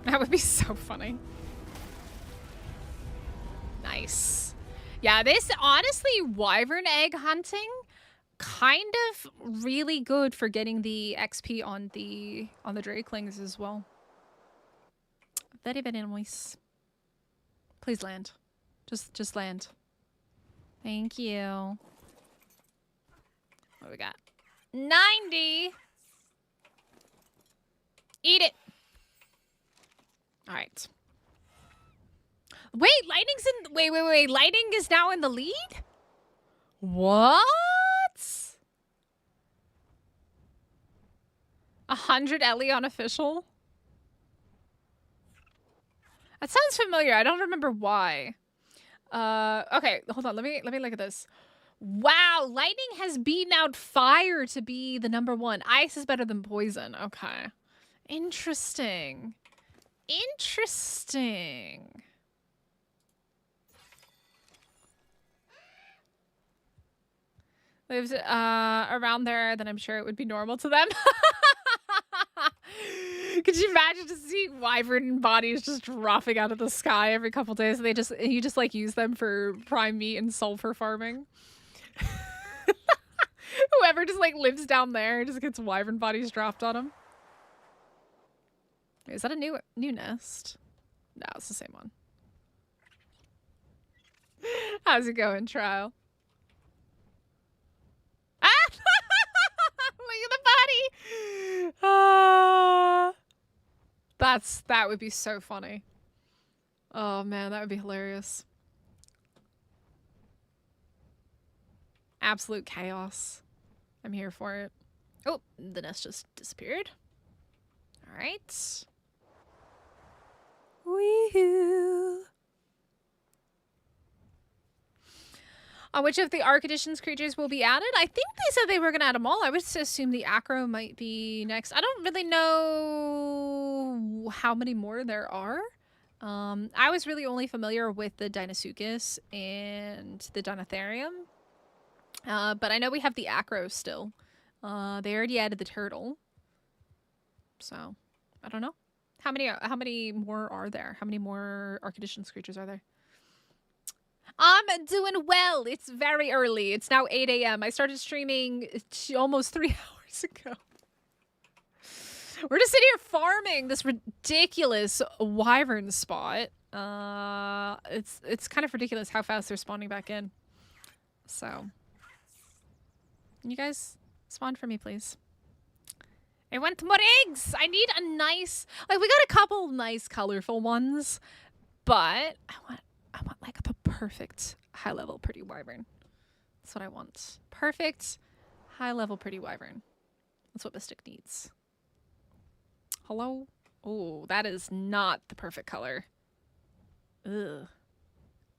That would be so funny. Nice. Yeah, this, honestly, wyvern egg hunting, kind of really good for getting the XP on the drakelings as well. Very, very nice. Please land. Just land. Thank you. What do we got? 90. Eat it. All right. Wait, lightning's in. Wait. Lightning is now in the lead? What? 100 Ellie on official? That sounds familiar. I don't remember why. Okay, hold on. Let me look at this. Wow, lightning has beaten out fire to be the #1. Ice is better than poison. Okay. Interesting. Interesting. Lives around there, then I'm sure it would be normal to them. Could you imagine just seeing wyvern bodies just dropping out of the sky every couple days? And you just like use them for prime meat and sulfur farming. Whoever just like lives down there just gets wyvern bodies dropped on them. Wait, is that a new nest? No, it's the same one. How's it going, trial? Ah! Look at the body. That would be so funny. Oh man, that would be hilarious. Absolute chaos. I'm here for it. Oh, the nest just disappeared. All right. Wee-hoo. Which of the Ark Editions creatures will be added? I think they said they were going to add them all. I would assume the acro might be next. I don't really know how many more there are. I was really only familiar with the Deinosuchus and the Dinotherium. But I know we have the acro still. They already added the turtle. So, I don't know. How many more are there? How many more Ark Editions creatures are there? I'm doing well. It's very early. It's now 8 a.m. I started streaming almost 3 hours ago. We're just sitting here farming this ridiculous wyvern spot. It's kind of ridiculous how fast they're spawning back in. So, you guys spawn for me, please. I want more eggs. I need a nice, like, we got a couple nice colorful ones, but I want like the perfect high level pretty wyvern. That's what I want. Perfect high level pretty wyvern. That's what Mystic needs. Hello? Oh, that is not the perfect color. Ugh.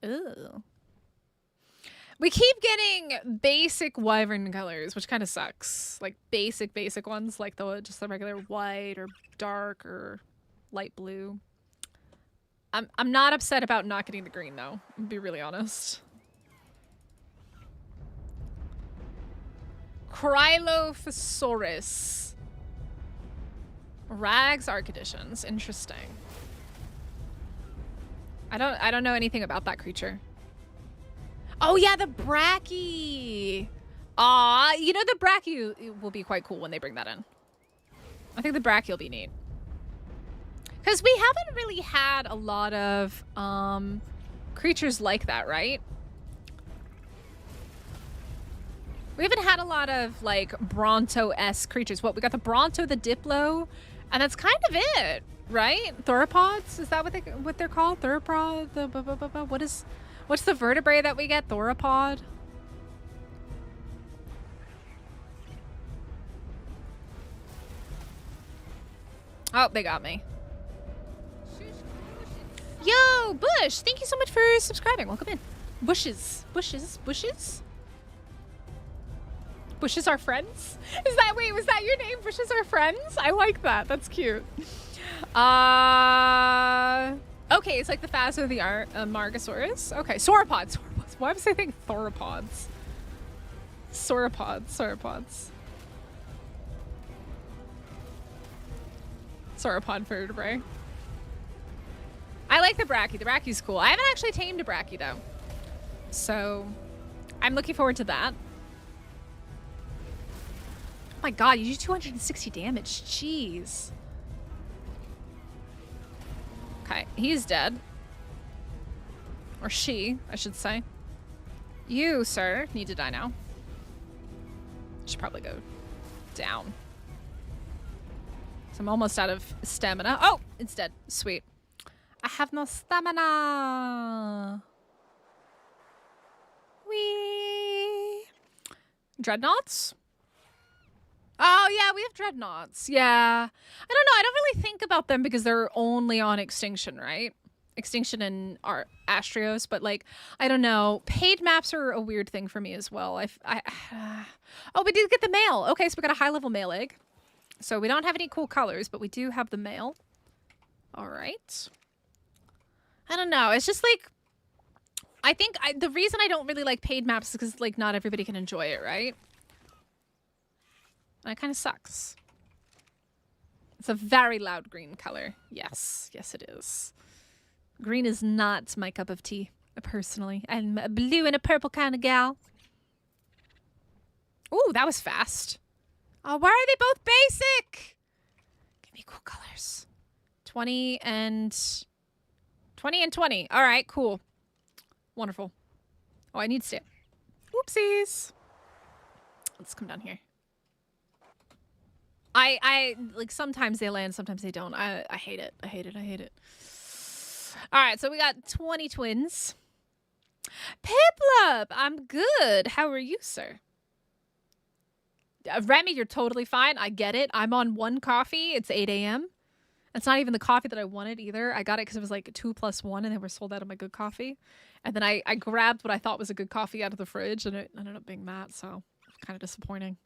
Ugh. We keep getting basic wyvern colors, which kind of sucks. Like basic ones, like just the regular white or dark or light blue. I'm not upset about not getting the green though. To be really honest. Cryophosaurus. Rags Ark Editions. Interesting. I don't know anything about that creature. Oh yeah, the Brachy. Aw, you know the Brachy will be quite cool when they bring that in. I think the Brachy will be neat. Because we haven't really had a lot of creatures like that, right? We haven't had a lot of like Bronto-esque creatures. What, we got the Bronto, the Diplo, and that's kind of it, right? Theropods, is that what they're called? Theropod? What's the vertebrae that we get? Theropod? Oh, they got me. Yo, Bush! Thank you so much for subscribing. Welcome in. Bushes. Bushes. Bushes? Bushes are friends? Wait, was that your name? Bushes are friends? I like that. That's cute. Okay, it's like the Phasma of the Margosaurus. Okay, sauropods. Why was I thinking theropods? Sauropods. Sauropod vertebrae. I like the Brachy. The Brachy's cool. I haven't actually tamed a Brachy though. So, I'm looking forward to that. Oh my god, you do 260 damage. Jeez. Okay, he's dead. Or she, I should say. You, sir, need to die now. Should probably go down. So I'm almost out of stamina. Oh, it's dead. Sweet. I have no stamina. Whee! Dreadnoughts? Oh, yeah, we have dreadnoughts. Yeah. I don't know. I don't really think about them because they're only on Extinction, right? Extinction and Astrios, but like, I don't know. Paid maps are a weird thing for me as well. Oh, we did get the male. Okay, so we got a high-level male egg. So we don't have any cool colors, but we do have the male. All right. I don't know. It's just like, I think the reason I don't really like paid maps is because like not everybody can enjoy it, right? And it kind of sucks. It's a very loud green color. Yes. Yes, it is. Green is not my cup of tea, personally. I'm a blue and a purple kind of gal. Ooh, that was fast. Oh, why are they both basic? Give me cool colors. 20 and 20. All right, cool. Wonderful. Oh, I need to stay. Whoopsies. Let's come down here. I like sometimes they land, sometimes they don't. I hate it. I hate it. All right, so we got 20 twins. Piplup, I'm good. How are you, sir? Remy, you're totally fine. I get it. I'm on 1 coffee. It's 8 a.m. It's not even the coffee that I wanted either. I got it because it was like 2 plus 1 and they were sold out of my good coffee. And then I grabbed what I thought was a good coffee out of the fridge and it ended up being that. So kind of disappointing.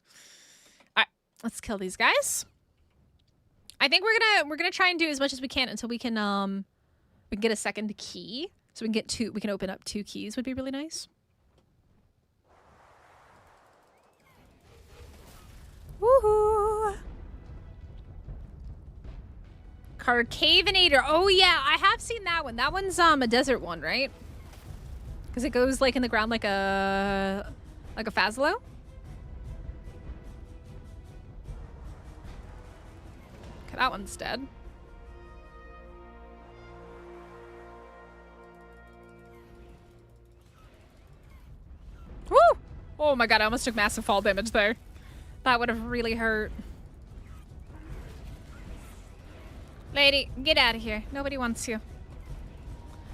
All right, let's kill these guys. I think we're gonna try and do as much as we can until we can get a second key. So we can open up 2 keys would be really nice. Woohoo! Carcavinator. Oh yeah, I have seen that one. That one's a desert one, right? Because it goes like in the ground like a phasalo. Okay, that one's dead. Woo! Oh my god, I almost took massive fall damage there. That would have really hurt. Lady, get out of here. Nobody wants you.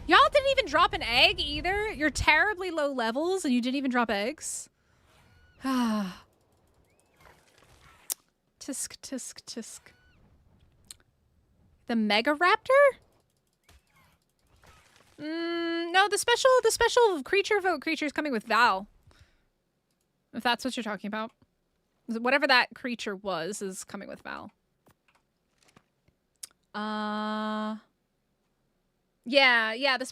Y'all didn't even drop an egg either? You're terribly low levels and you didn't even drop eggs? Tisk, tisk, tisk. The Mega Raptor? No, the special creature vote creature is coming with Val. If that's what you're talking about. Whatever that creature was is coming with Val. Yeah, the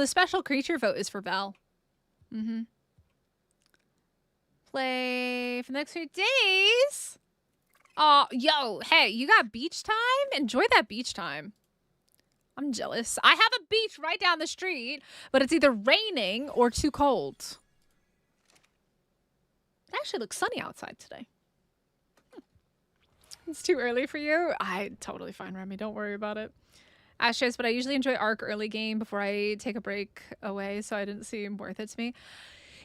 special creature vote is for Val. Play for the next few days. Oh, yo, hey, you got beach time? Enjoy that beach time. I'm jealous. I have a beach right down the street, but it's either raining or too cold. It actually looks sunny outside today. It's too early for you? Totally fine, Remy. Don't worry about it. Ashes, but I usually enjoy Ark early game before I take a break away, so I didn't seem worth it to me.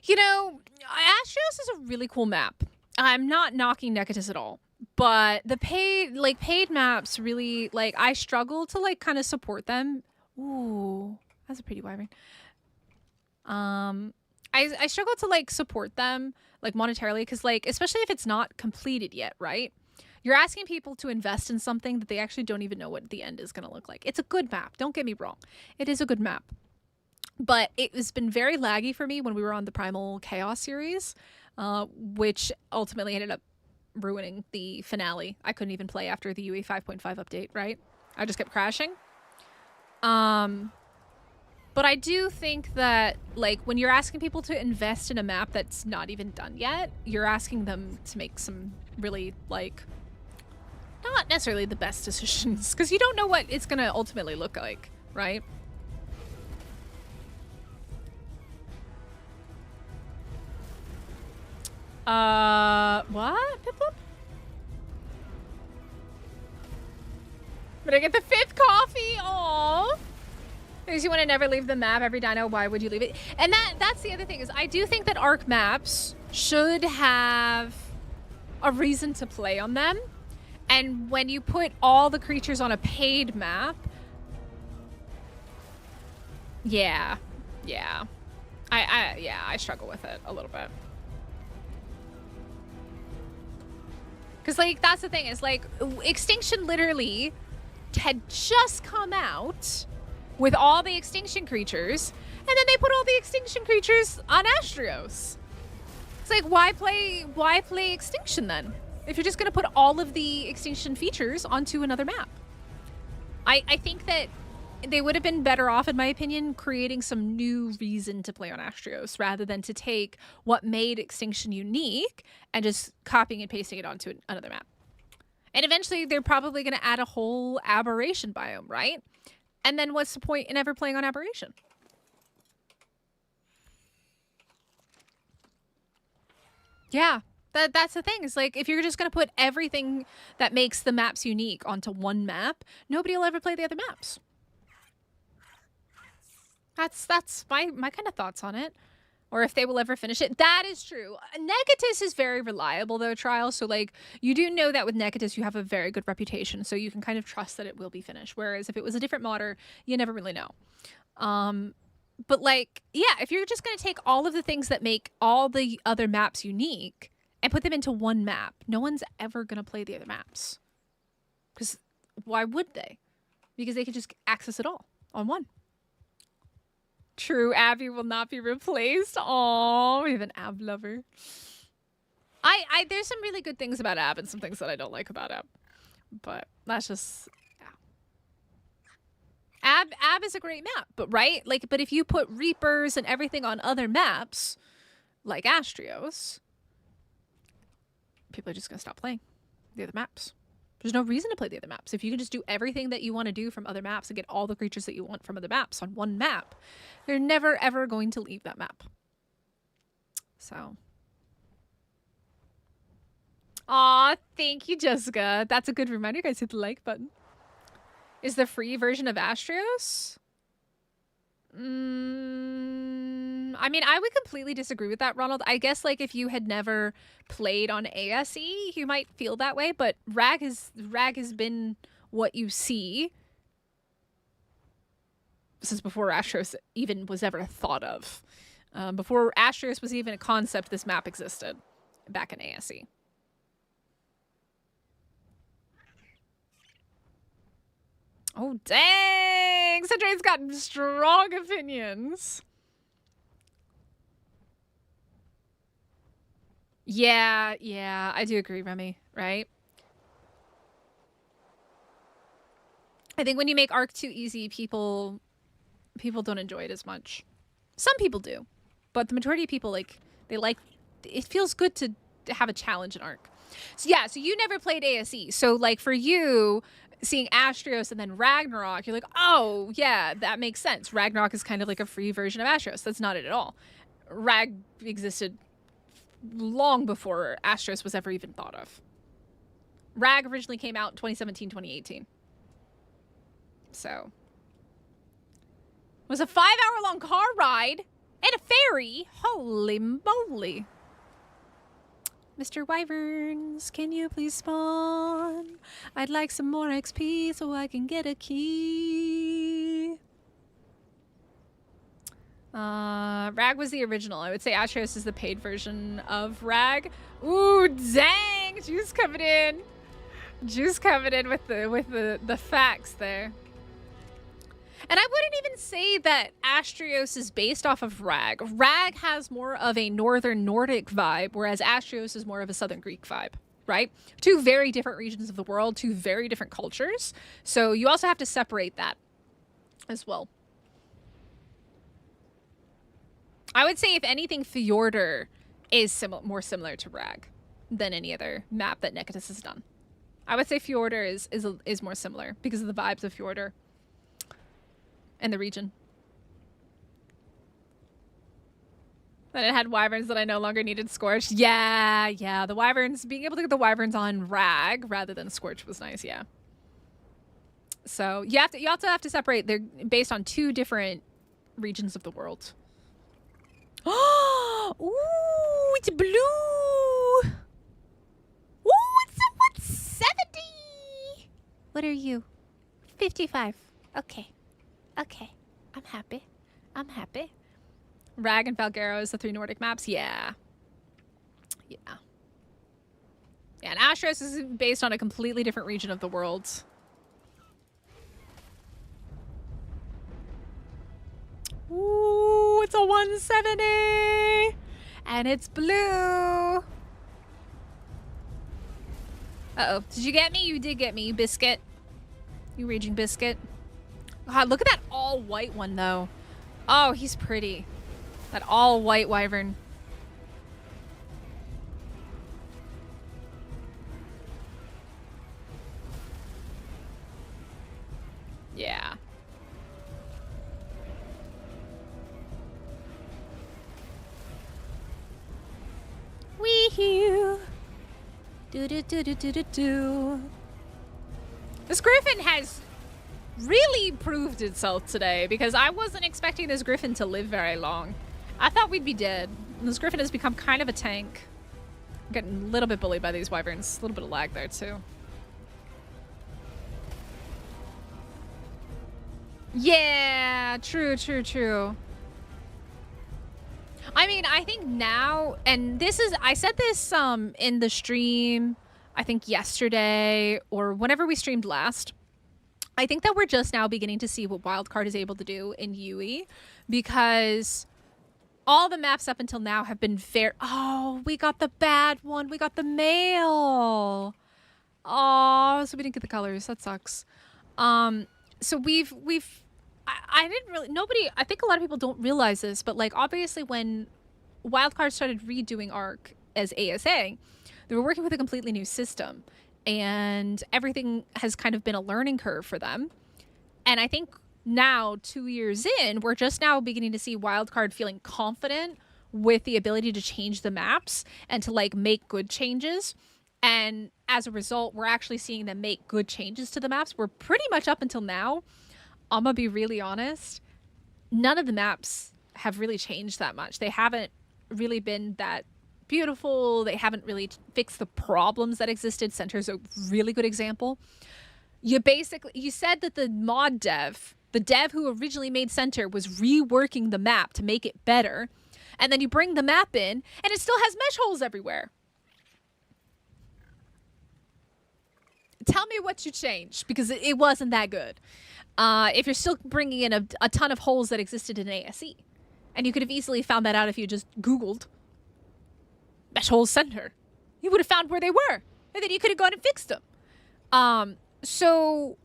You know, Astrios is a really cool map. I'm not knocking Necatus at all, but the paid maps really, like, I struggle to, like, kind of support them. Ooh, that's a pretty wyvern. I struggle to, like, support them, like, monetarily, because, like, especially if it's not completed yet, right? You're asking people to invest in something that they actually don't even know what the end is going to look like. It's a good map. Don't get me wrong. It is a good map. But it has been very laggy for me when we were on the Primal Chaos series, which ultimately ended up ruining the finale. I couldn't even play after the UE 5.5 update, right? I just kept crashing. But I do think that, like, when you're asking people to invest in a map that's not even done yet, you're asking them to make some really, like, not necessarily the best decisions, because you don't know what it's going to ultimately look like, right? What? Piplup? But I get the 5th coffee? Aww. Because you want to never leave the map every dino, why would you leave it? And that's the other thing, is I do think that Ark maps should have a reason to play on them. And when you put all the creatures on a paid map, yeah. I struggle with it a little bit. Because, like, that's the thing, is, like, Extinction literally had just come out with all the extinction creatures, and then they put all the extinction creatures on Astrios. It's like, why play Extinction then? If you're just going to put all of the extinction features onto another map. I think that they would have been better off, in my opinion, creating some new reason to play on Astrios rather than to take what made Extinction unique and just copying and pasting it onto another map. And eventually they're probably going to add a whole aberration biome, right? And then what's the point in ever playing on aberration? Yeah. That's the thing. It's like, if you're just going to put everything that makes the maps unique onto one map, nobody will ever play the other maps. That's my kind of thoughts on it. Or if they will ever finish it. That is true. Necatus is very reliable, though, Trial. So, like, you do know that with Necatus, you have a very good reputation. So you can kind of trust that it will be finished. Whereas if it was a different modder, you never really know. But like, yeah, if you're just going to take all of the things that make all the other maps unique and put them into one map, no one's ever going to play the other maps. Because why would they? Because they could just access it all on one. True, Abby will not be replaced. Oh, we have an Ab lover. There's some really good things about Ab and some things that I don't like about Ab. But that's just, yeah. Ab is a great map, but right? Like, but if you put Reapers and everything on other maps, like Astrios, people are just gonna stop playing the other maps. There's no reason to play the other maps. If you can just do everything that you want to do from other maps and get all the creatures that you want from other maps on one map, they're never ever going to leave that map. So. Aw, thank you, Jessica. That's a good reminder. You guys hit the like button. Is the free version of Astrios? I mean, I would completely disagree with that, Ronald. I guess, like, if you had never played on ASE, you might feel that way, but Rag has been what you see since before Astrios even was ever thought of. Before Astrios was even a concept, this map existed back in ASE. Oh, dang! Centrate's got strong opinions. Yeah, I do agree, Remy, right? I think when you make Ark too easy, people don't enjoy it as much. Some people do, but the majority of people, like, it feels good to have a challenge in Ark. So yeah, so you never played ASE. So like for you, seeing Astrios and then Ragnarok, you're like, oh yeah, that makes sense. Ragnarok is kind of like a free version of Astrios. That's not it at all. Rag existed long before Astrios was ever even thought of. Rag originally came out in 2017, 2018. So. It was a 5-hour-long car ride and a ferry. Holy moly. Mr. Wyverns, can you please spawn? I'd like some more XP so I can get a key. Rag was the original. I would say Astrios is the paid version of Rag. Ooh, dang! Juice coming in. Juice coming in with the facts there. And I wouldn't even say that Astrios is based off of Rag. Rag has more of a northern Nordic vibe, whereas Astrios is more of a southern Greek vibe, right? Two very different regions of the world, two very different cultures. So you also have to separate that as well. I would say, if anything, Fjordur is more similar to Rag than any other map that Nikitas has done. I would say Fjordur is more similar because of the vibes of Fjordur and the region. Then it had wyverns that I no longer needed Scorch. Yeah, the wyverns, being able to get the wyverns on Rag rather than Scorch was nice, yeah. So you also have to separate. They're based on two different regions of the world. Ooh, it's blue. Ooh, it's a 170. What are you? 55. Okay. I'm happy. Rag and Valguero is the 3 Nordic maps. Yeah. And Astrios is based on a completely different region of the world. Ooh, it's a 170. And it's blue. Uh-oh. Did you get me? You did get me, you biscuit. You raging biscuit. God, look at that all-white one, though. Oh, he's pretty. That all-white wyvern. Yeah. Wee-hoo. Do-do-do-do-do-do-do. This griffin has really proved itself today, because I wasn't expecting this griffin to live very long. I thought we'd be dead. And this griffin has become kind of a tank. I'm getting a little bit bullied by these wyverns. A little bit of lag there too. Yeah, true. I mean, I think now, and this is, I said this in the stream, I think yesterday or whenever we streamed last. I think that we're just now beginning to see what Wildcard is able to do in UE, because all the maps up until now have been fair. Oh, we got the bad one. We got the male. Oh, so we didn't get the colors. That sucks. So I didn't really, nobody, I think a lot of people don't realize this, but like obviously when Wildcard started redoing Ark as ASA, they were working with a completely new system, and everything has kind of been a learning curve for them. And I think now, 2 years in, we're just now beginning to see Wildcard feeling confident with the ability to change the maps and to like make good changes. And as a result, we're actually seeing them make good changes to the maps. We're pretty much up until now, I'm gonna be really honest, none of the maps have really changed that much. They haven't really been that beautiful. They haven't really fixed the problems that existed. Center's a really good example. You said that the mod dev, the dev who originally made Center, was reworking the map to make it better. And then you bring the map in and it still has mesh holes everywhere. Tell me what you changed, because it wasn't that good. If you're still bringing in a ton of holes that existed in ASE. And you could have easily found that out if you just Googled mesh holes Center. You would have found where they were. And then you could have gone and fixed them. So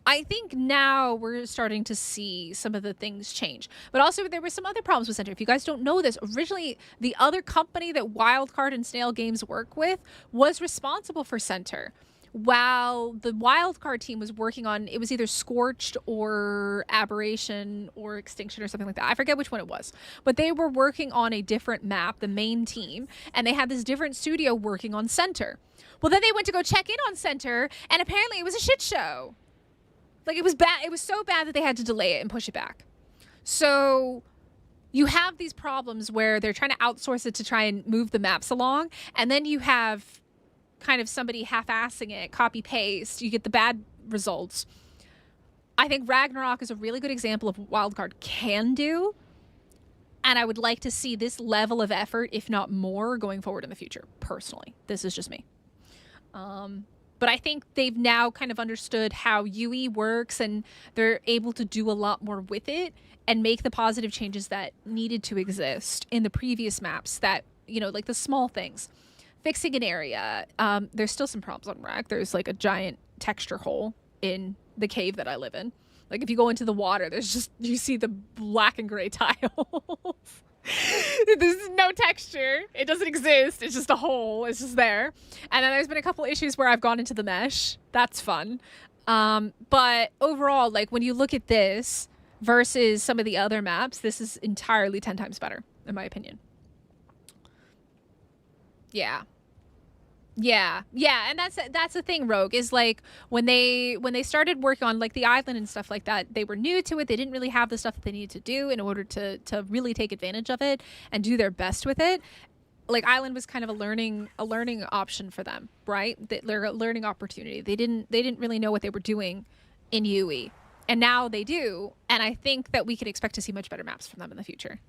I think now we're starting to see some of the things change. But also there were some other problems with Center. If you guys don't know this, originally the other company that Wildcard and Snail Games work with was responsible for Center, while the Wildcard team was working on, it was either Scorched or Aberration or Extinction or something like that. I forget which one it was. But they were working on a different map, the main team, and they had this different studio working on Center. Well, then they went to go check in on Center, and apparently it was a shit show. Like, it was bad. It was so bad that they had to delay it and push it back. So you have these problems where they're trying to outsource it to try and move the maps along, and then you have kind of somebody half-assing it, copy-paste, you get the bad results. I think Ragnarok is a really good example of what Wildcard can do, and I would like to see this level of effort, if not more, going forward in the future, personally. This is just me. But I think they've now kind of understood how UE works, and they're able to do a lot more with it and make the positive changes that needed to exist in the previous maps that, you know, like the small things. Fixing an area. There's still some problems on Rag. There's like a giant texture hole in the cave that I live in. Like if you go into the water, there's just, you see the black and gray tiles. There's no texture. It doesn't exist. It's just a hole. It's just there. And then there's been a couple issues where I've gone into the mesh. That's fun. But overall, like when you look at this versus some of the other maps, this is entirely 10 times better, in my opinion. Yeah. Yeah, and that's the thing, Rogue, is like when they started working on like the island and stuff like that, they were new to it. They didn't really have the stuff that they needed to do in order to really take advantage of it and do their best with it. Like island was kind of a learning option for them, right? They're a learning opportunity. They didn't really know what they were doing in UE, and now they do. And I think that we can expect to see much better maps from them in the future.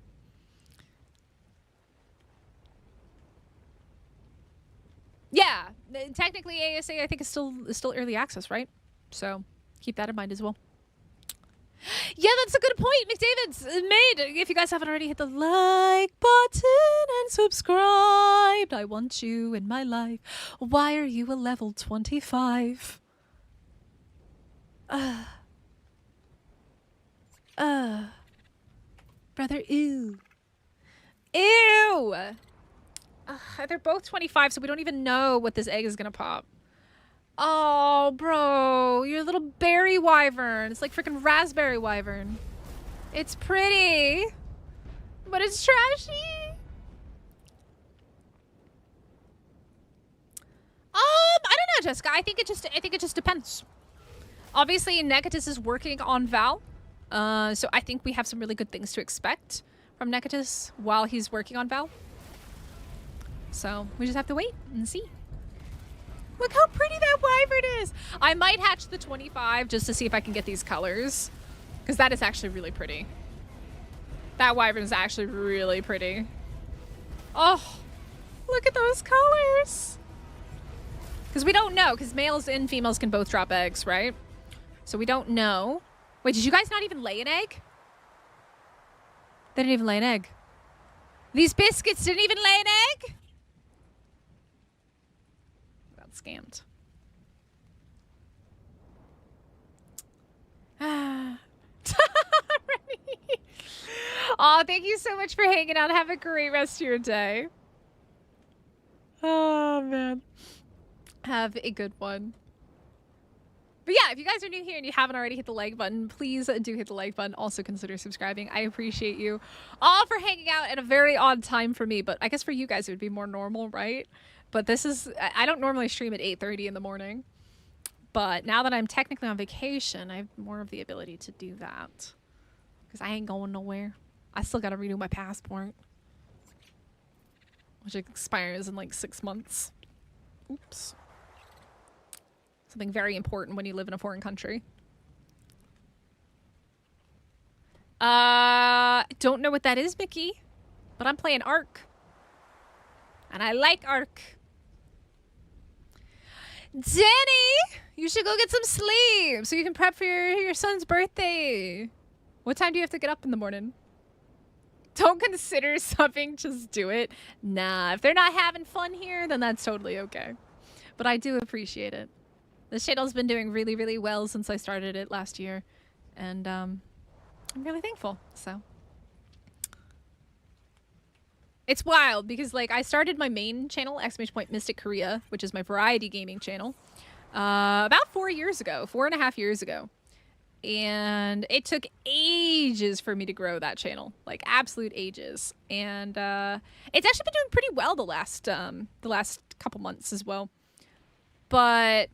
Yeah, technically ASA I think is still early access, right? So keep that in mind as well. Yeah, that's a good point, McDavid's made. If you guys haven't already, hit the like button and subscribed. I want you in my life. Why are you a level 25? Brother, ew. Ew! They're both 25, so we don't even know what this egg is gonna pop. Oh, bro, you're a little berry wyvern. It's like freaking raspberry wyvern. It's pretty, but it's trashy. I don't know, Jessica. I think it just depends. Obviously, Negatus is working on Val, so I think we have some really good things to expect from Negatus while he's working on Val. So we just have to wait and see. Look how pretty that wyvern is. I might hatch the 25 just to see if I can get these colors, because that is actually really pretty. That wyvern is actually really pretty. Oh, look at those colors. Because we don't know, because males and females can both drop eggs, right? So we don't know. Wait, did you guys not even lay an egg? They didn't even lay an egg. These biscuits didn't even lay an egg? Got scammed. Oh, thank you so much for hanging out. Have a great rest of your day. Oh, man. Have a good one. But yeah, if you guys are new here and you haven't already hit the like button, please do hit the like button. Also consider subscribing. I appreciate you all for hanging out at a very odd time for me. But I guess for you guys it would be more normal, right? But this is... I don't normally stream at 8:30 in the morning. But now that I'm technically on vacation, I have more of the ability to do that. Because I ain't going nowhere. I still gotta renew my passport. Which expires in like 6 months. Oops. Something very important when you live in a foreign country. Don't know what that is, Mickey. But I'm playing Ark. And I like Ark. Danny! You should go get some sleep so you can prep for your son's birthday. What time do you have to get up in the morning? Don't consider subbing, just do it. Nah, if they're not having fun here, then that's totally okay. But I do appreciate it. This channel's been doing really, really well since I started it last year. And I'm really thankful, so. It's wild because like I started my main channel, !Mystic Korea, which is my variety gaming channel, about 4 years ago, 4.5 years ago. And it took ages for me to grow that channel, like absolute ages. And it's actually been doing pretty well the last couple months as well. But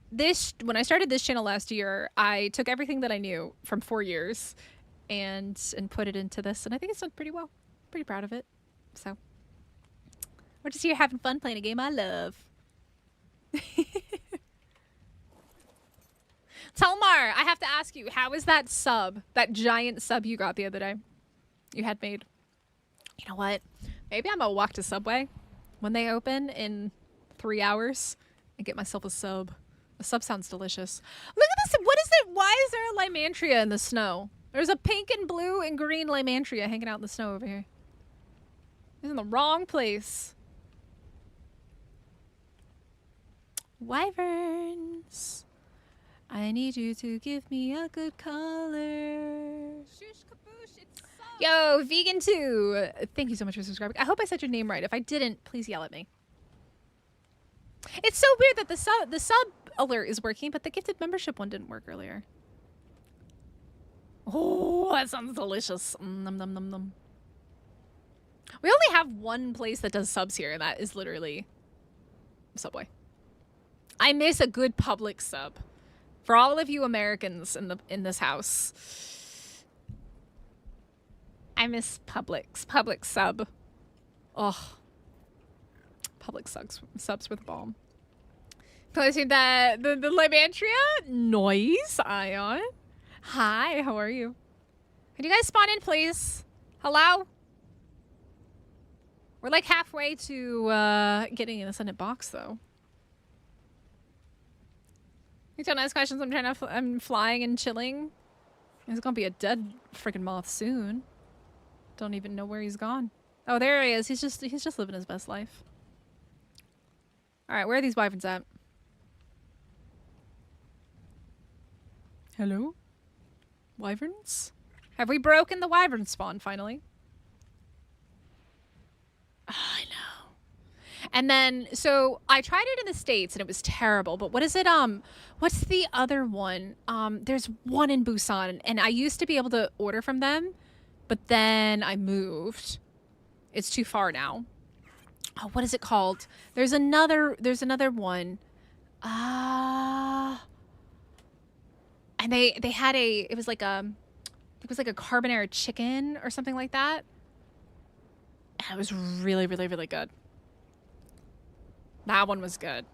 when I started this channel last year, I took everything that I knew from 4 years and put it into this, and I think it's done pretty well. Pretty proud of it. So we're just here having fun playing a game I love. Telmar, I have to ask you, how is that sub, that giant sub you got the other day? You had made. You know what? Maybe I'm gonna walk to Subway when they open in 3 hours and get myself a sub. A sub sounds delicious. Look at this. What is it? Why is there a Lymantria in the snow? There's a pink and blue and green Lymantria hanging out in the snow over here. It's in the wrong place. Wyverns. I need you to give me a good color. Shush kaboosh, it's sub. Yo, vegan too. Thank you so much for subscribing. I hope I said your name right. If I didn't, please yell at me. It's so weird that the sub alert is working, but the gifted membership one didn't work earlier. Oh, that sounds delicious. Nom nom nom nom. We only have one place that does subs here, and that is literally Subway. I miss a good public sub. For all of you Americans in this house, I miss public sub. Oh, public subs with bomb. Posting the Lymantria noise Ion. Hi, how are you? Can you guys spawn in, please? Hello? We're like halfway to getting an Ascendant box, though. You don't ask questions. I'm flying and chilling. There's gonna be a dead freaking moth soon. Don't even know where he's gone. Oh, there he is. He's just living his best life. All right, where are these wyverns at? Hello? Wyverns? Have we broken the wyvern spawn finally? Oh, I know. And then, so I tried it in the States and it was terrible, but what is it? What's the other one? There's one in Busan, and I used to be able to order from them, but then I moved. It's too far now. Oh, what is it called? There's another one. And they had it was like a carbonara chicken or something like that. And it was really, really, really good. That one was good.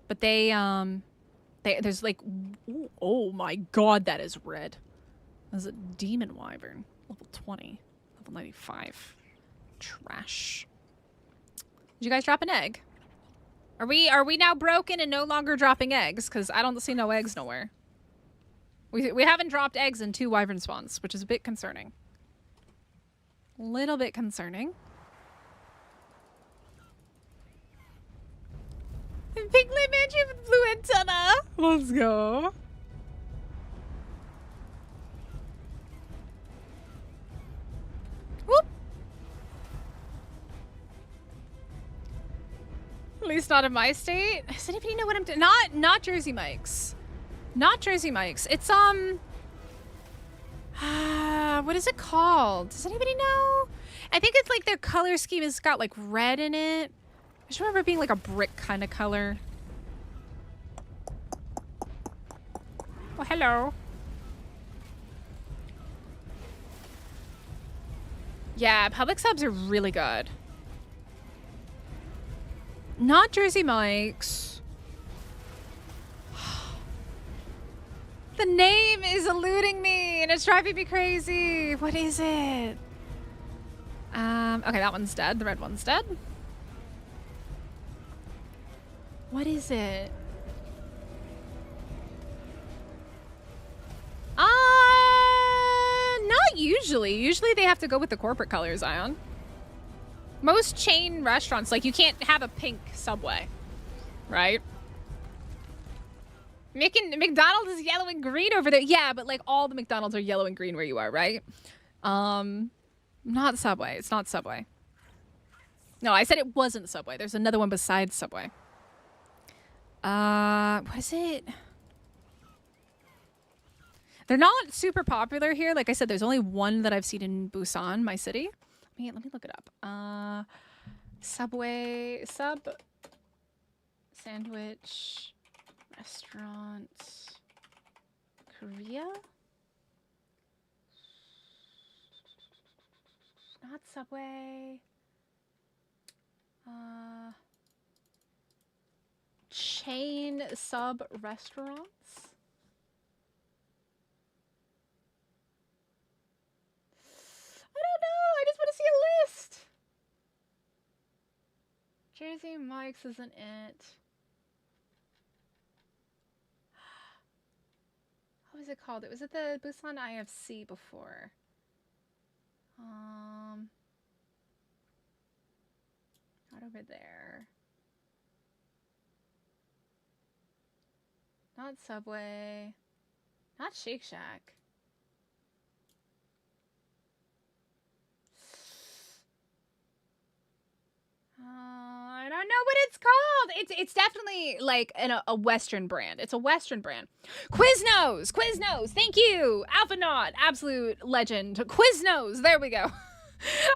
But there's like, ooh, oh my god, that is red. That's a demon wyvern. Level 20. Level 95. Trash. Did you guys drop an egg? Are we now broken and no longer dropping eggs? Because I don't see no eggs nowhere. We haven't dropped eggs in 2 wyvern spawns, which is a bit concerning. Little bit concerning. Piglet Mansion with blue antenna. Let's go. Whoop. At least not in my state. Does anybody know what I'm doing? Not Jersey Mike's. Not Jersey Mike's. It's what is it called? Does anybody know? I think it's like their color scheme has got like red in it. I just remember it being like a brick kind of color. Oh, hello. Yeah, public subs are really good. Not Jersey Mike's. The name is eluding me and it's driving me crazy. What is it? Okay, that one's dead. The red one's dead. What is it? Not usually. Usually they have to go with the corporate colors, Ion. Most chain restaurants, like, you can't have a pink Subway, right? McDonald's is yellow and green over there. Yeah, but like all the McDonald's are yellow and green where you are, right? Not Subway. It's not Subway. No, I said it wasn't Subway. There's another one besides Subway. What is it? They're not super popular here. Like I said, there's only one that I've seen in Busan, my city. Let me look it up. Subway, sandwich, restaurant, Korea? Not Subway. Chain sub restaurants? I don't know. I just want to see a list. Jersey Mike's isn't it. What was it called? It was at the Busan IFC before. Not over there. Not Subway. Not Shake Shack. I don't know what it's called. It's definitely like a Western brand. It's a Western brand. Quiznos. Thank you. Alphanaut. Absolute legend. Quiznos. There we go.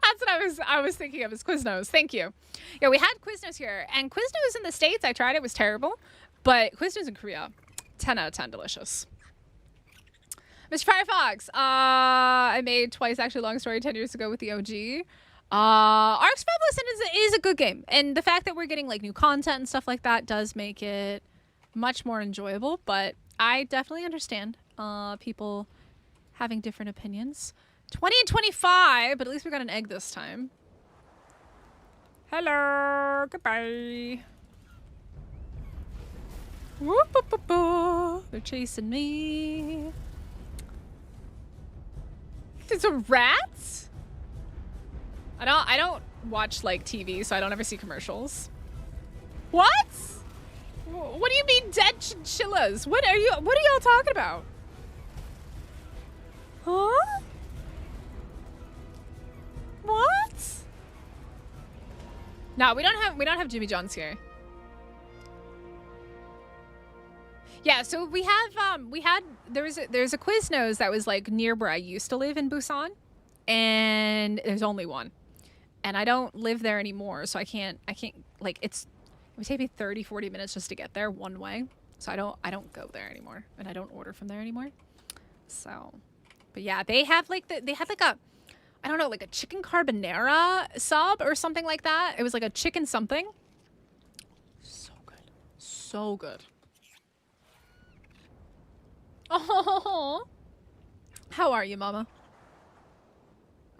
That's what I was thinking of as Quiznos. Thank you. Yeah, we had Quiznos here, and Quiznos in the States, I tried it, was terrible. But Quiznos in Korea, 10 out of 10 delicious. Mr. Firefox, I made twice, actually, long story, 10 years ago with the OG. Ark Survival Ascended is a good game, and the fact that we're getting like new content and stuff like that does make it much more enjoyable, but I definitely understand people having different opinions. 20 and 25, but at least we got an egg this time. Hello, goodbye. Whoop, whoop, whoop, whoop. They're chasing me. There's a rat? I don't watch like TV, so I don't ever see commercials. What? What do you mean dead chinchillas? What are y'all talking about? Huh? What? No, we don't have Jimmy John's here. Yeah, so there's a Quiznos that was like near where I used to live in Busan, and there's only one. And I don't live there anymore, so I can't like it would take me 30-40 minutes just to get there one way. So I don't go there anymore, and I don't order from there anymore. So, but yeah, they had like a I don't know, like a chicken carbonara sub or something like that. It was like a chicken something. So good. So good. Oh. How are you, Mama?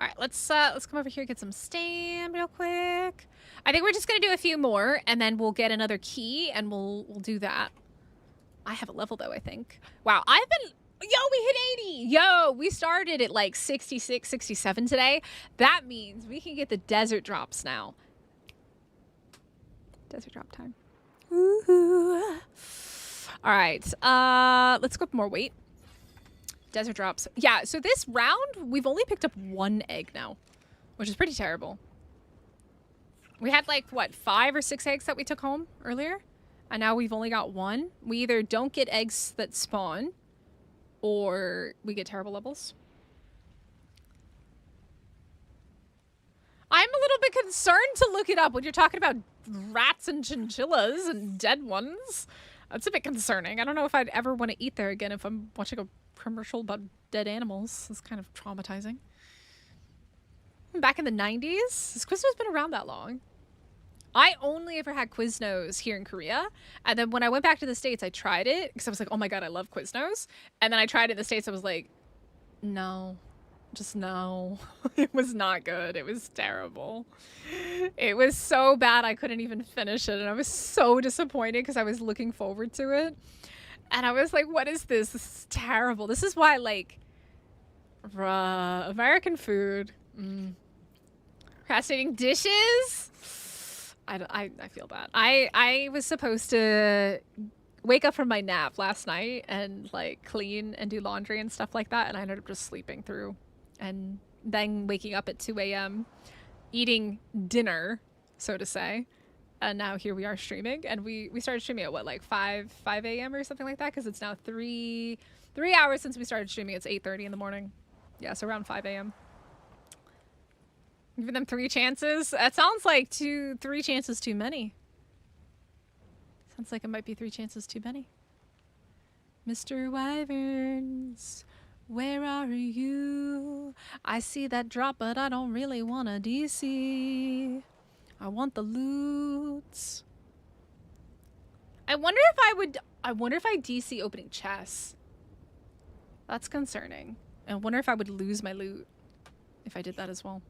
All right, let's come over here and get some stam real quick. I think we're just gonna do a few more, and then we'll get another key, and we'll do that. I have a level though, I think. Wow, I've been. Yo, we hit 80. Yo, we started at like 66, 67 today. That means we can get the desert drops now. Desert drop time. Woohoo. All right, let's go up more weight. Desert drops. Yeah, so this round, we've only picked up 1 egg now, which is pretty terrible. We had like, what, 5 or 6 eggs that we took home earlier? And now we've only got 1. We either don't get eggs that spawn, or we get terrible levels. I'm a little bit concerned to look it up when you're talking about rats and chinchillas and dead ones. That's a bit concerning. I don't know if I'd ever want to eat there again if I'm watching a commercial about dead animals. It's kind of traumatizing. Back in the 90s? Has Quiznos been around that long? I only ever had Quiznos here in Korea. And then when I went back to the States, I tried it because I was like, oh my God, I love Quiznos. And then I tried it in the States. I was like, no, just no. It was not good. It was terrible. It was so bad. I couldn't even finish it. And I was so disappointed because I was looking forward to it. And I was like, what is this? This is terrible. This is why, like, American food. Procrastinating dishes. I feel bad. I was supposed to wake up from my nap last night and like clean and do laundry and stuff like that, and I ended up just sleeping through and then waking up at 2 a.m. eating dinner, so to say. And now here we are streaming, and we started streaming at what, like 5 a.m. or something like that, because it's now 3 hours since we started streaming. It's 8:30 in the morning. Yeah, so around 5 a.m. Giving them 3 chances? That sounds like 3 chances too many. Sounds like it might be 3 chances too many. Mr. Wyverns, where are you? I see that drop, but I don't really want a DC. I want the loot. I wonder if I DC opening chests. That's concerning. I wonder if I would lose my loot if I did that as well.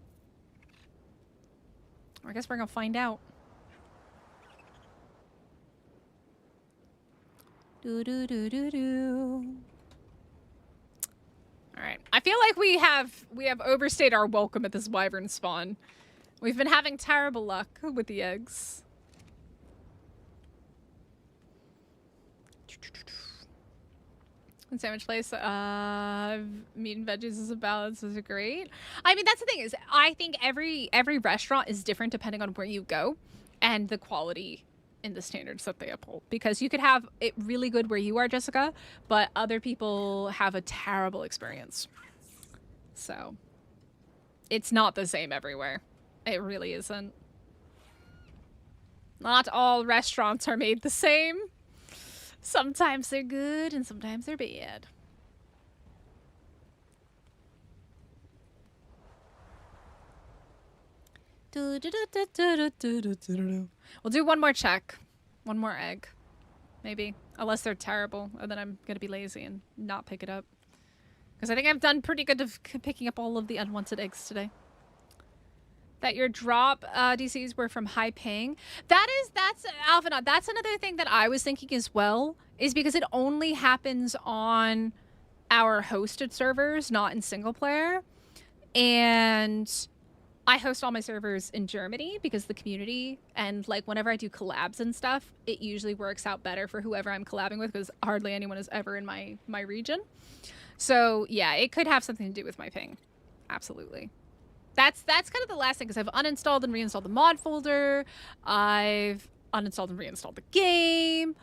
I guess we're gonna find out. Do do do do do. All right. I feel like we have overstayed our welcome at this wyvern spawn. We've been having terrible luck with the eggs. And sandwich place, meat and veggies is a balance is great. I mean, that's the thing is, I think every restaurant is different depending on where you go and the quality in the standards that they uphold. Because you could have it really good where you are, Jessica, but other people have a terrible experience. So it's not the same everywhere. It really isn't. Not all restaurants are made the same. Sometimes they're good and sometimes they're bad. We'll do one more check. One more egg. Maybe. Unless they're terrible. And then I'm going to be lazy and not pick it up. Because I think I've done pretty good of picking up all of the unwanted eggs today. That your drop DCs were from high ping. That's Alpha. That's another thing that I was thinking as well, is because it only happens on our hosted servers, not in single player. And I host all my servers in Germany because the community, and like whenever I do collabs and stuff, it usually works out better for whoever I'm collabing with because hardly anyone is ever in my region. So yeah, it could have something to do with my ping. Absolutely. That's kind of the last thing, because I've uninstalled and reinstalled the mod folder. I've uninstalled and reinstalled the game.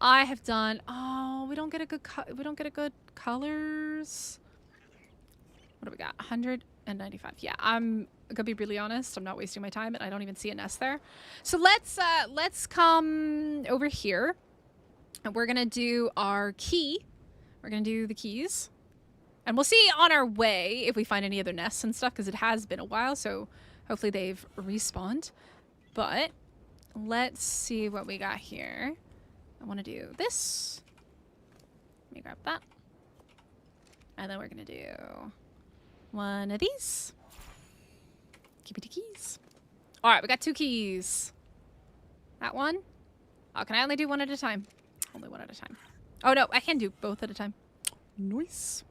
I have done. Oh, we don't get a good colors. What do we got? 195. Yeah, I'm gonna be really honest. I'm not wasting my time, and I don't even see a nest there. So let's come over here, and we're gonna do our key. We're gonna do the keys. And we'll see on our way if we find any other nests and stuff, because it has been a while, so hopefully they've respawned. But let's see what we got here. I want to do this. Let me grab that. And then we're going to do one of these. Keep it the keys. All right, we got 2 keys. That one. Oh, can I only do one at a time? Only one at a time. Oh, no, I can do both at a time. Nice.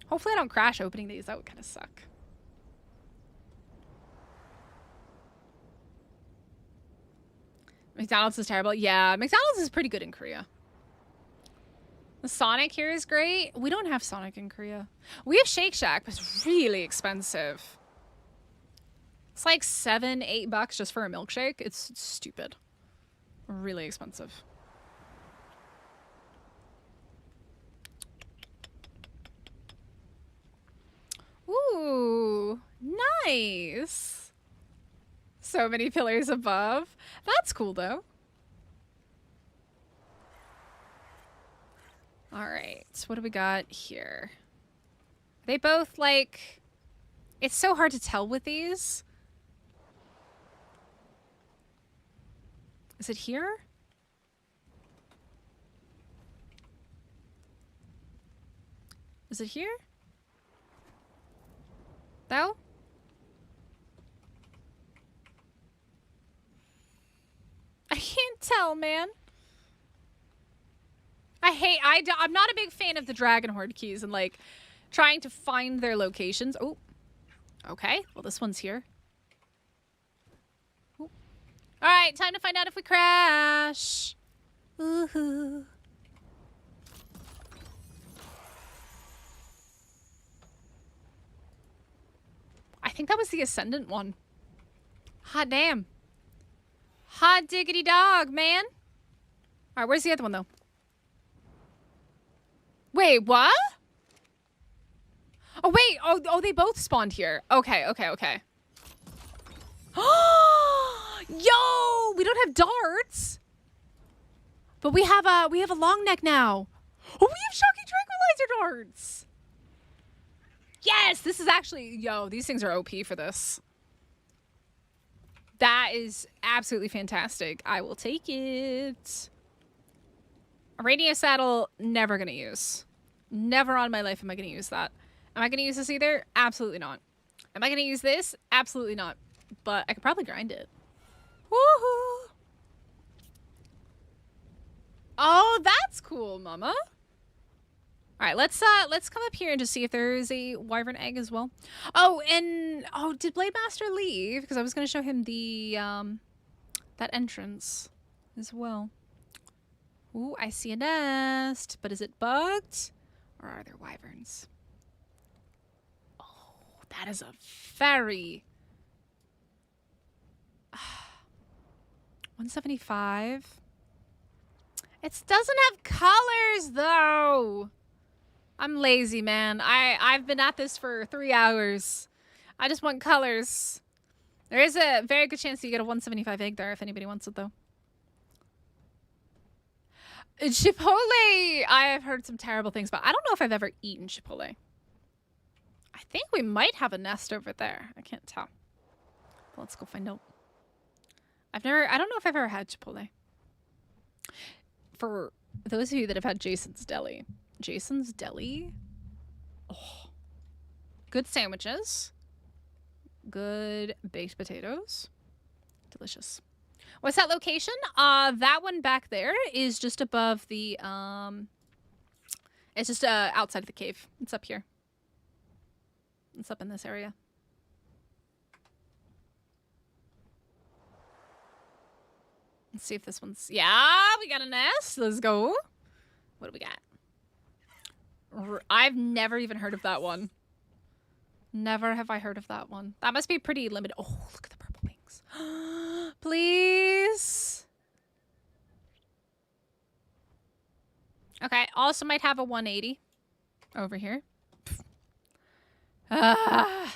Hopefully I don't crash opening these. That would kind of suck. McDonald's is terrible. Yeah, McDonald's is pretty good in Korea. The Sonic here is great. We don't have Sonic in Korea. We have Shake Shack, but it's really expensive. It's like $7, $8 just for a milkshake. It's stupid. Really expensive. Ooh, nice. So many pillars above. That's cool though. All right, so what do we got here? They both like, it's so hard to tell with these. Is it here? Is it here? No? I can't tell, man. I'm not a big fan of the Dragon Horde keys and like trying to find their locations. Oh, okay. Well, this one's here. Ooh. All right, time to find out if we crash. Woohoo. I think that was the Ascendant one. Hot damn. Hot diggity dog, man. All right, where's the other one, though? Wait, what? Oh, wait. Oh, they both spawned here. Okay. Yo, we don't have darts. But we have a long neck now. Oh, we have shocking tranquilizer darts. Yes, this is actually, yo, these things are OP for this. That is absolutely fantastic. I will take it. A radio saddle, never gonna use. Never on my life am I gonna use that. Am I gonna use this either? Absolutely not. Am I gonna use this? Absolutely not. But I could probably grind it. Woohoo! Oh, that's cool, mama. All right, let's come up here and just see if there's a wyvern egg as well. Oh, and did Blade Master leave? Because I was gonna show him the that entrance as well. Ooh, I see a nest, but is it bugged? Or are there wyverns? Oh, that is a very 175. It doesn't have colors though. I'm lazy, man. I've been at this for 3 hours. I just want colors. There is a very good chance you get a 175 egg there if anybody wants it though. Chipotle, I have heard some terrible things about. I don't know if I've ever eaten Chipotle. I think we might have a nest over there. I can't tell. Let's go find out. I don't know if I've ever had Chipotle. For those of you that have had Jason's Deli. Jason's Deli. Oh. Good sandwiches. Good baked potatoes. Delicious. What's that location? That one back there is just above the, it's just outside of the cave. It's up here. It's up in this area. Let's see if this one's, yeah, we got a nest. Let's go. What do we got? I've never even heard of that one. Never have I heard of that one. That must be pretty limited. Oh, look at the purple wings. Please. Okay, also might have a 180 over here. Why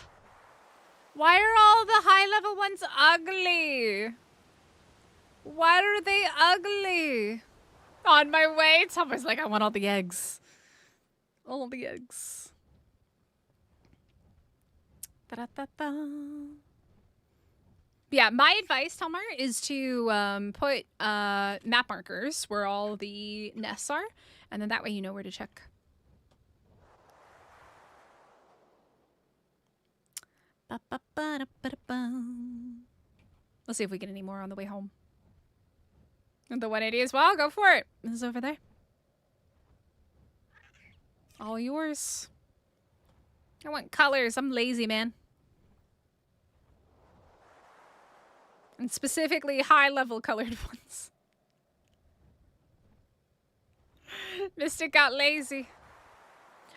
are all the high level ones ugly? Why are they ugly? On my way, it's always like I want all the eggs. All the eggs. Da-da-da-da. Yeah, my advice, Talmar, is to put map markers where all the nests are, and then that way you know where to check. Let's see if we get any more on the way home. And the 180 as well. Go for it. This is over there. All yours. I want colors. I'm lazy, man. And specifically high-level colored ones. Mystic got lazy.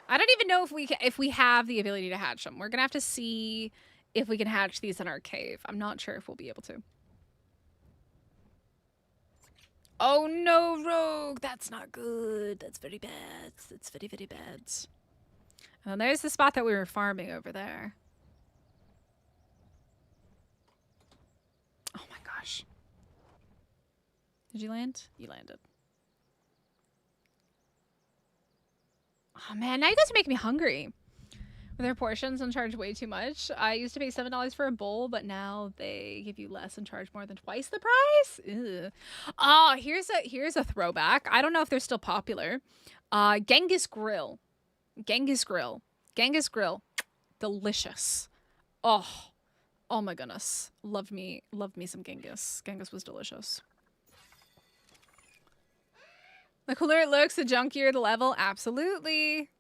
I don't even know if we have the ability to hatch them. We're gonna have to see if we can hatch these in our cave. I'm not sure if we'll be able to. Oh no, Rogue! That's not good. That's very bad. That's very, very bad. And then there's the spot that we were farming over there. Oh my gosh. Did you land? You landed. Oh man, now you guys are making me hungry. With their portions and charge way too much. I used to pay $7 for a bowl, but now they give you less and charge more than twice the price. Ew. Oh, here's a throwback. I don't know if they're still popular. Genghis Grill. Genghis Grill. Genghis Grill. Delicious. Oh my goodness. Love me some Genghis. Genghis was delicious. The cooler it looks, the junkier the level. Absolutely.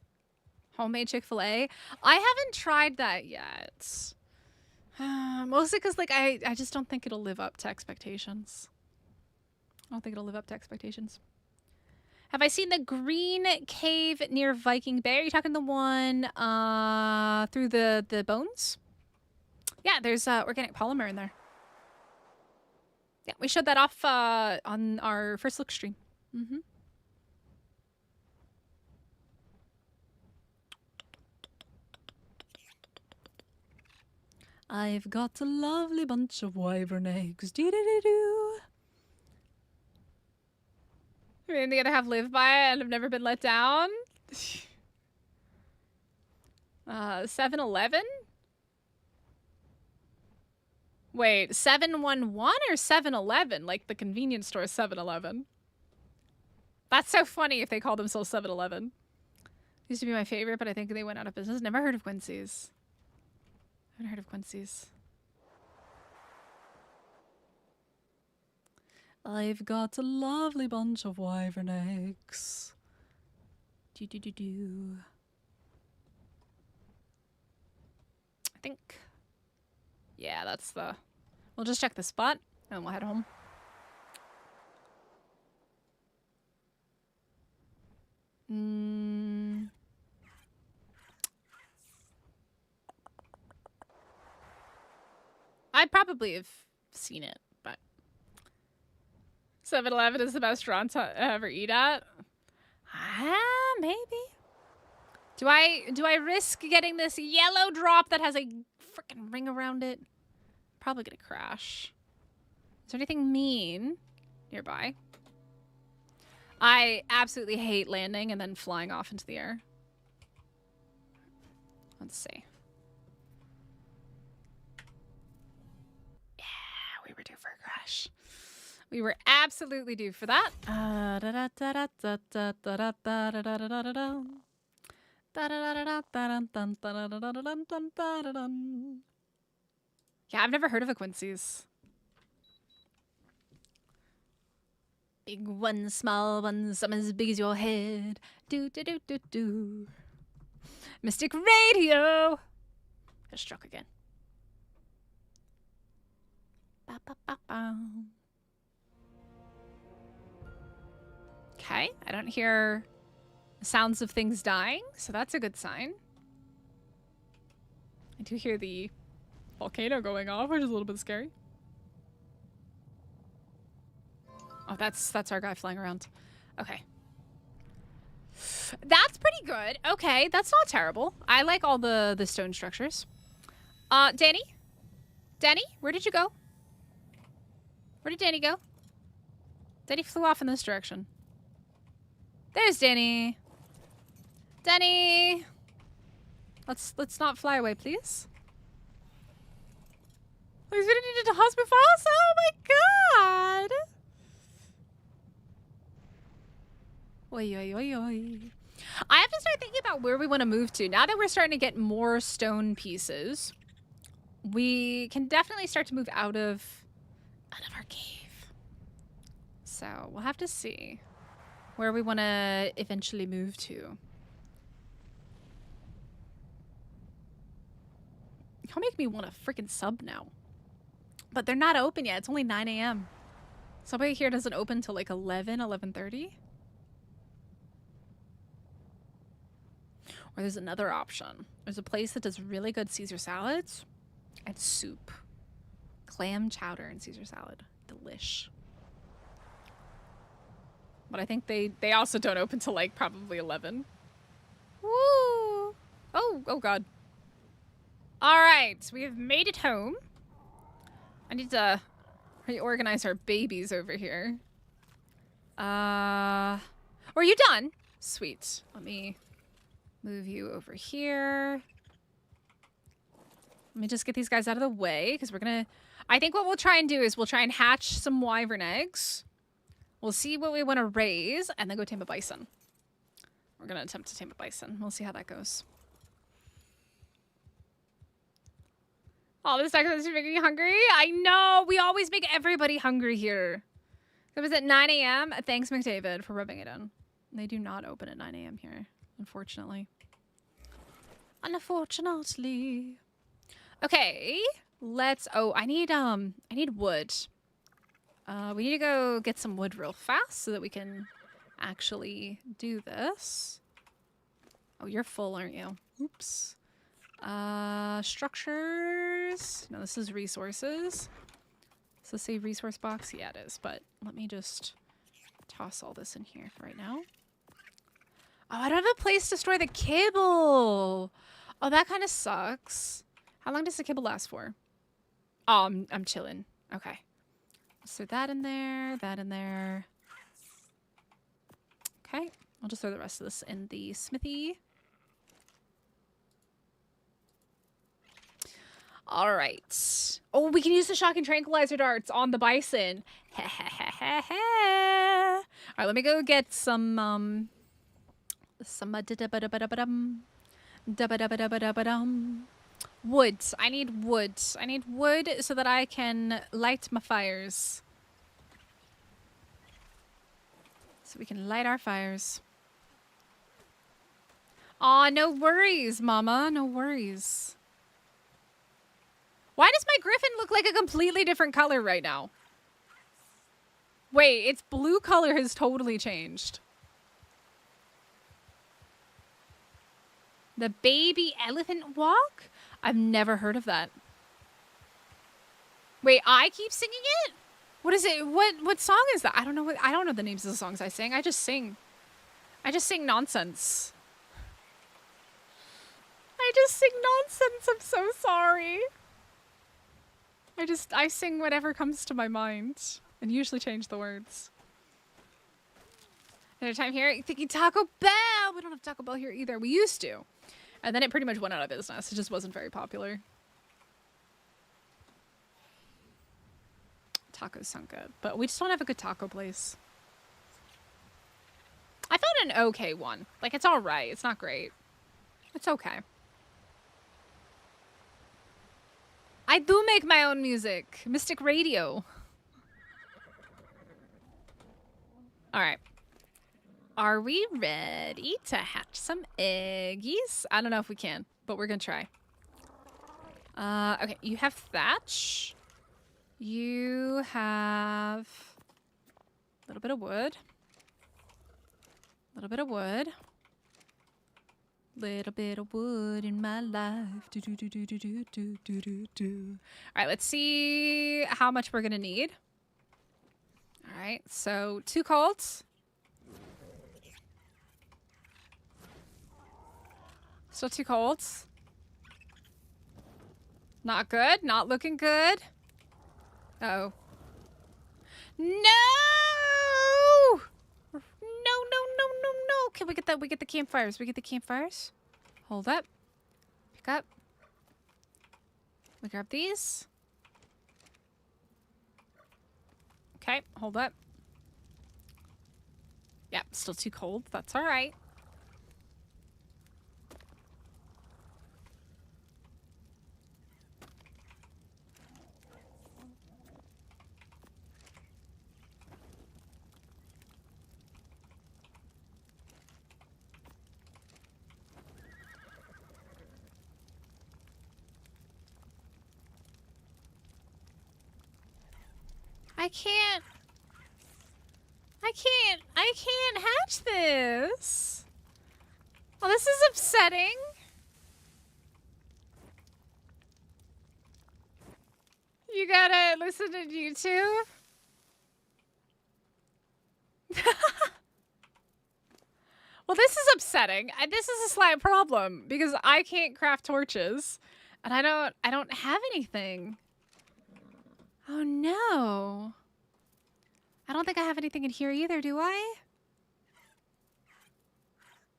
Homemade Chick-fil-A. I haven't tried that yet. Mostly because, like, I just don't think it'll live up to expectations. I don't think it'll live up to expectations. Have I seen the green cave near Viking Bay? Are you talking the one through the bones? Yeah, there's organic polymer in there. Yeah, we showed that off on our first look stream. Mm-hmm. I've got a lovely bunch of wyvern eggs. Dee-dee-dee-doo. I mean, they gotta have lived by it and have never been let down. 7-Eleven? Wait, 711 or 7-Eleven? Like the convenience store 7-Eleven. That's so funny if they call themselves 7-Eleven. Used to be my favorite, but I think they went out of business. Never heard of Quincy's. Haven't heard of Quincy's. I've got a lovely bunch of wyvern eggs. Do. I think. Yeah, that's the. We'll just check the spot and then we'll head home. I'd probably have seen it, but 7-Eleven is the best restaurant to ever eat at. Maybe. Do I risk getting this yellow drop that has a freaking ring around it? Probably gonna crash. Is there anything mean nearby? I absolutely hate landing and then flying off into the air. Let's see. We were due for a crash. We were absolutely due for that. Yeah, I've never heard of a Quincy's. Big one, small one, some as big as your head. Do. Mystic Radio. Got struck again. Okay, I don't hear sounds of things dying, so that's a good sign. I do hear the volcano going off, which is a little bit scary. Oh, that's our guy flying around. Okay. That's pretty good. Okay, that's not terrible. I like all the stone structures. Danny? Danny, where did you go? Where did Danny go? Danny flew off in this direction. There's Danny. Danny! Let's not fly away, please. Oh, he's gonna need to hospital fast? Oh my god! Oi. I have to start thinking about where we want to move to. Now that we're starting to get more stone pieces, we can definitely start to move out of our cave. So we'll have to see where we want to eventually move to. You'll make me want a freaking sub now. But they're not open yet. It's only 9 a.m. Subway here doesn't open till like 11, 11:30. Or there's another option. There's a place that does really good Caesar salads and soup. Clam chowder and Caesar salad. Delish. But I think they also don't open till like probably 11. Woo! Oh god. Alright, we have made it home. I need to reorganize our babies over here. Are you done? Sweet. Let me move you over here. Let me just get these guys out of the way, because we're gonna... I think what we'll try and do is we'll try and hatch some wyvern eggs. We'll see what we want to raise, and then go tame a bison. We're gonna attempt to tame a bison. We'll see how that goes. Oh, this tacos is making me hungry. I know. We always make everybody hungry here. It was at 9 a.m. Thanks, McDavid, for rubbing it in. They do not open at 9 a.m. here, unfortunately. Unfortunately. Okay, let's... Oh, I need wood. We need to go get some wood real fast so that we can actually do this. Oh, you're full, aren't you? Oops. Structures. No, this is resources. Does this say resource box? Yeah, it is. But let me just toss all this in here right now. Oh, I don't have a place to store the kibble. Oh, that kind of sucks. How long does the kibble last for? Oh, I'm chilling. Okay. Let's throw that in there. That in there. Okay. I'll just throw the rest of this in the smithy. All right. Oh, we can use the shocking tranquilizer darts on the bison. All right, let me go get some wood. I need wood. I need wood so that I can light my fires. So we can light our fires. Aw, no worries, Mama. No worries. Why does my griffin look like a completely different color right now? Wait, its blue color has totally changed. The baby elephant walk? I've never heard of that. Wait, I keep singing it? What is it? What song is that? I don't know the names of the songs I sing. I just sing nonsense. I just sing nonsense. I'm so sorry. I sing whatever comes to my mind and usually change the words. Another time here, thinking Taco Bell. We don't have Taco Bell here either. We used to. And then it pretty much went out of business. It just wasn't very popular. Tacos sound good, but we just don't have a good taco place. I found an okay one. Like, it's all right. It's not great. It's okay. I do make my own music. Mystic Radio. All right. Are we ready to hatch some eggies? I don't know if we can, but we're gonna try. Okay, you have thatch. You have a little bit of wood. A little bit of wood. Little bit of wood in my life. Do, do, do, do, do, do, do, do, do, do. All right, let's see how much we're gonna need. All right, so 2 colts. Still 2 colts. Not good. Not looking good. Uh-oh. No! No, no, no, no, no. Can we get that? We get the campfires. We get the campfires. Hold up. Pick up. We grab these. Okay, hold up. Yep, still too cold. That's all right. I can't hatch this. Oh, this is upsetting. You gotta listen to YouTube. Well, this is upsetting. This is a slight problem because I can't craft torches, and I don't have anything. Oh no. I don't think I have anything in here either, do I?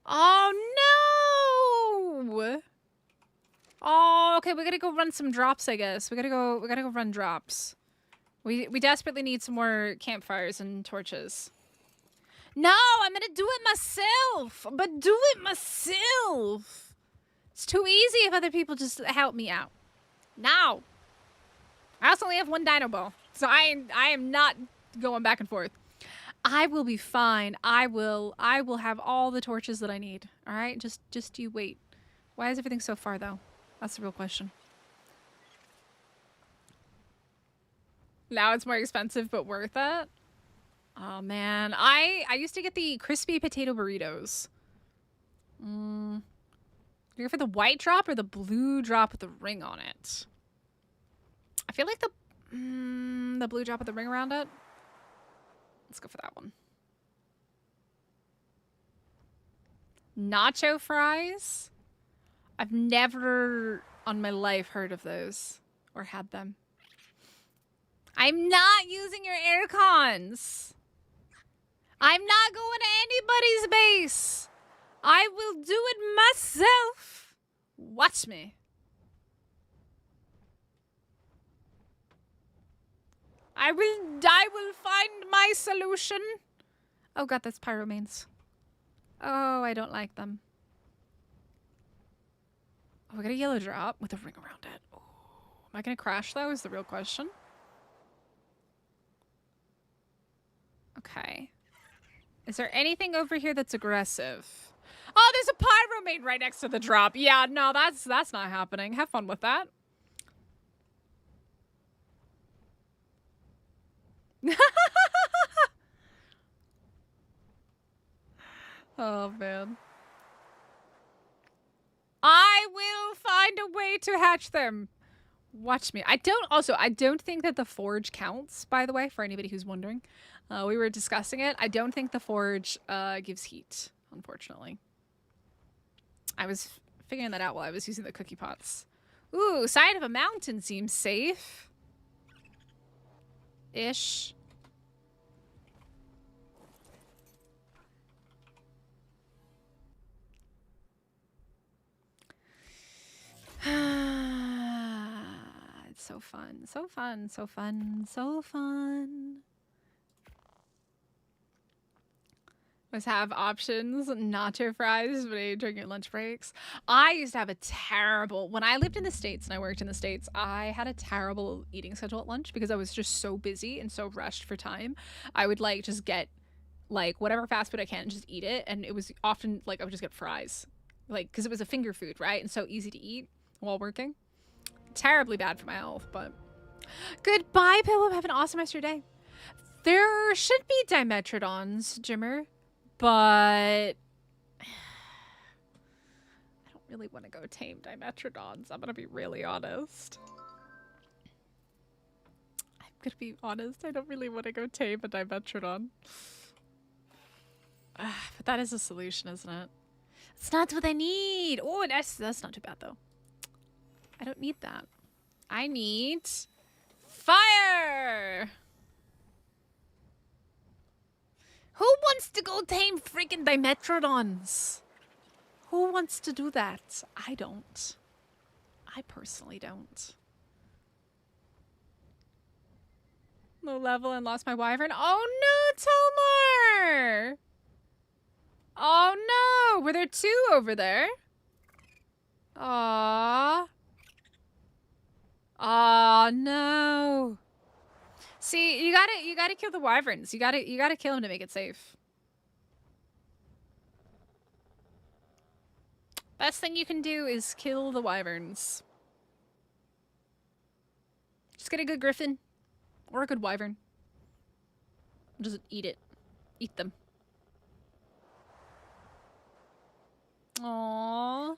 Oh no! Oh, okay, we gotta go run some drops, I guess. We gotta go run drops. We desperately need some more campfires and torches. No, I'm gonna do it myself! But do it myself! It's too easy if other people just help me out. Now! I also only have one dino ball, so I am not going back and forth. I will be fine. I will have all the torches that I need. All right, just you wait. Why is everything so far though? That's the real question. Now it's more expensive, but worth it. Oh man, I used to get the crispy potato burritos. You go for the white drop or the blue drop with the ring on it? I feel like the blue drop with the ring around it. Let's go for that one. Nacho fries? I've never on my life heard of those or had them. I'm not using your air cons. I'm not going to anybody's base. I will do it myself. Watch me. I will find my solution. Oh god, that's pyromanes. Oh, I don't like them. Oh, we got a yellow drop with a ring around it. Oh, am I gonna crash though is the real question. Okay. Is there anything over here that's aggressive? Oh, there's a pyromane right next to the drop. Yeah, no, that's not happening. Have fun with that. Oh man. I will find a way to hatch them. Watch me. I don't think that the forge counts, by the way, for anybody who's wondering. We were discussing it. I don't think the forge gives heat, unfortunately. I was figuring that out while I was using the cookie pots. Ooh, side of a mountain seems safe. Ish. It's so fun, so fun, so fun, so fun. Must have options, nacho fries during your lunch breaks. I used to have a terrible, when I lived in the States and I worked in the States, I had a terrible eating schedule at lunch because I was just so busy and so rushed for time. I would like just get like whatever fast food I can and just eat it. And it was often like I would just get fries, like because it was a finger food, right? And so easy to eat while working. Terribly bad for my health, but goodbye, Pillow. Have an awesome rest of your day. There should be Dimetrodons, Jimmer, but I don't really want to go tame Dimetrodons. I'm gonna be really honest. I don't really want to go tame a Dimetrodon. But that is a solution, isn't it? It's not what I need. Oh, that's not too bad though. I don't need that. I need fire. Who wants to go tame freaking Dimetrodons? Who wants to do that? I don't. I personally don't. Low level and lost my wyvern. Oh no, Tomar! Oh no! Were there two over there? Aww. Oh no. See, you gotta kill the wyverns. You gotta kill them to make it safe. Best thing you can do is kill the wyverns. Just get a good griffin or a good wyvern. Just eat it. Eat them. Aww.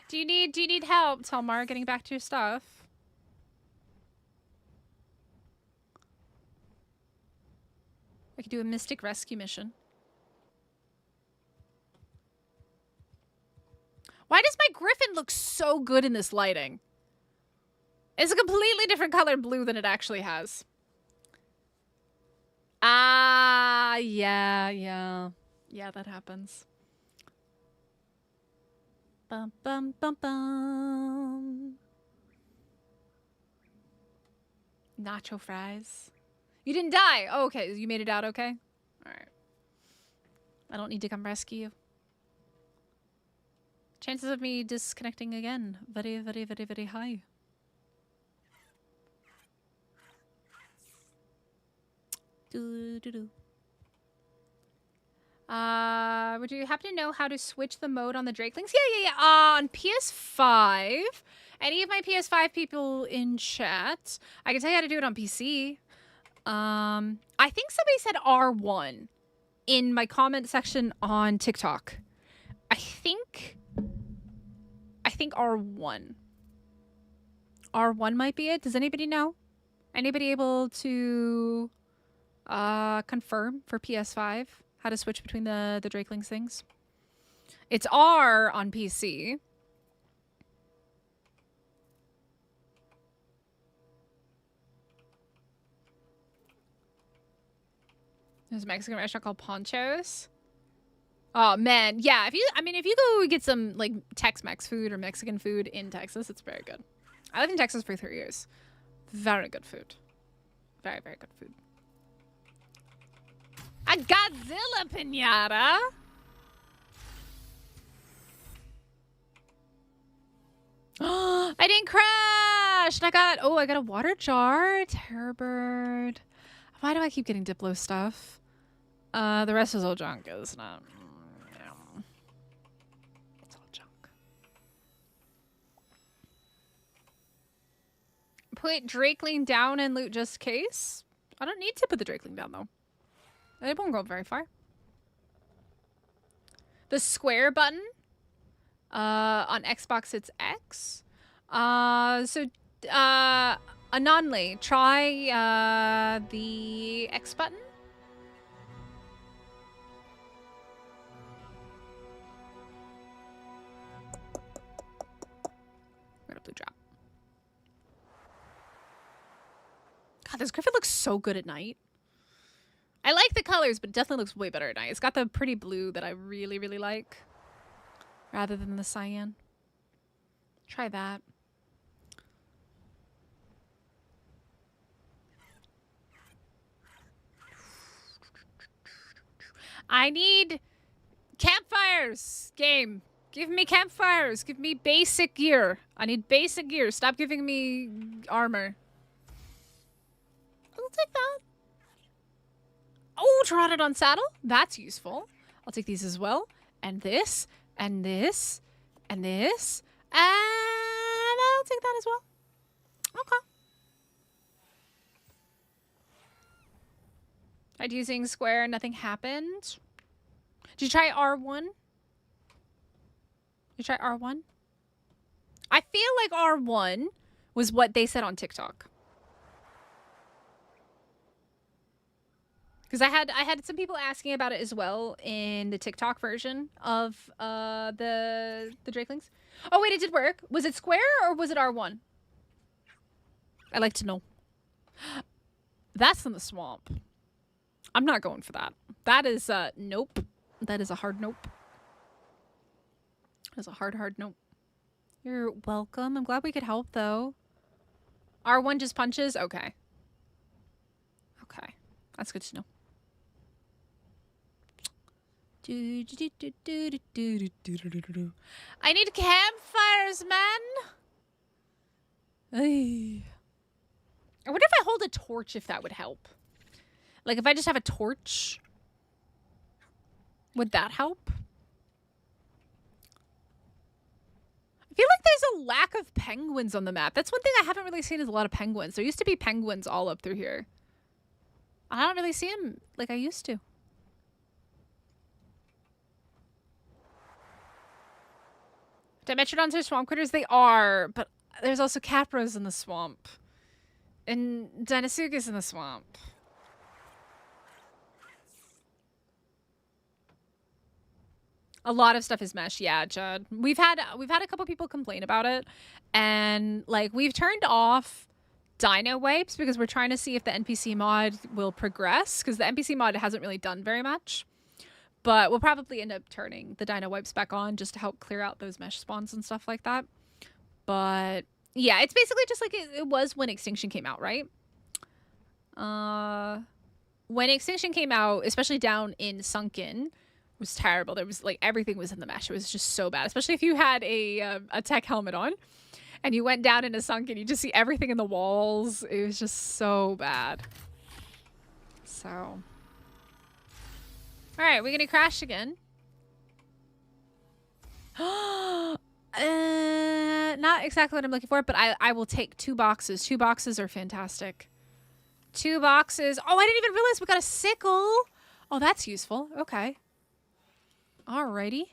Do you need help, Telmar, getting back to your stuff? I could do a mystic rescue mission. Why does my griffin look so good in this lighting? It's a completely different color blue than it actually has. Ah, yeah, that happens. Bum, bum, bum, bum. Nacho fries. You didn't die. Oh, okay. You made it out okay? All right. I don't need to come rescue you. Chances of me disconnecting again. Very, very, very, very high. Do. Would you happen to know how to switch the mode on the Drakelings? Yeah. On PS5. Any of my PS5 people in chat, I can tell you how to do it on PC. I think somebody said R1 in my comment section on TikTok. I think R1. R1 might be it. Does anybody know? Anybody able to confirm for PS5 how to switch between the Drakelings things? It's R on PC. There's a Mexican restaurant called Ponchos. Oh man, yeah. If you go get some like Tex-Mex food or Mexican food in Texas, it's very good. I lived in Texas for 3 years. Very good food. Very, very good food. A Godzilla pinata. Oh, I didn't crash. And I got a water jar. Terror bird. Why do I keep getting Diplo stuff? The rest is all junk. It's not. It's all junk. Put Drakeling down and loot just case. I don't need to put the Drakeling down though. It won't go very far. The square button. On Xbox it's X. Anonly, try the X button. Got a blue drop. God, this griffin looks so good at night. I like the colors, but it definitely looks way better at night. It's got the pretty blue that I really, really like. Rather than the cyan. Try that. I need campfires, game. Give me campfires. Give me basic gear. I need basic gear. Stop giving me armor. I'll take that. Oh, trotted on saddle. That's useful. I'll take these as well. And this. And this. And this. And I'll take that as well. Okay. Tried using square, nothing happened. Did you try R1? You try R1? I feel like R1 was what they said on TikTok. Because I had some people asking about it as well in the TikTok version of the Drakelings. Oh wait, it did work. Was it square or was it R1? I'd like to know. That's in the swamp. I'm not going for that. That is nope. That is a hard nope. That's a hard nope. You're welcome. I'm glad we could help though. R1 just punches? Okay. Okay. That's good to know. I need campfires, man. Ay. I wonder if I hold a torch if that would help. Like if I just have a torch, would that help? I feel like there's a lack of penguins on the map. That's one thing I haven't really seen is a lot of penguins. There used to be penguins all up through here. I don't really see them like I used to. Dimetrodons are swamp critters? They are, but there's also capros in the swamp. And Deinosuchus in the swamp. A lot of stuff is mesh, yeah, Judd. We've had a couple people complain about it, and like we've turned off dino wipes because we're trying to see if the NPC mod will progress, because the NPC mod hasn't really done very much. But we'll probably end up turning the dino wipes back on just to help clear out those mesh spawns and stuff like that. But yeah, it's basically just like it was when Extinction came out, right? When Extinction came out, especially down in Sunken, it was terrible. There was like everything was in the mesh. It was just so bad, especially if you had a tech helmet on and you went down into Sunken. You just see everything in the walls. It was just so bad. So... Alright, we're gonna crash again. Not exactly what I'm looking for, but I will take 2 boxes. 2 boxes are fantastic. 2 boxes. Oh, I didn't even realize we got a sickle. Oh, that's useful. Okay. Alrighty.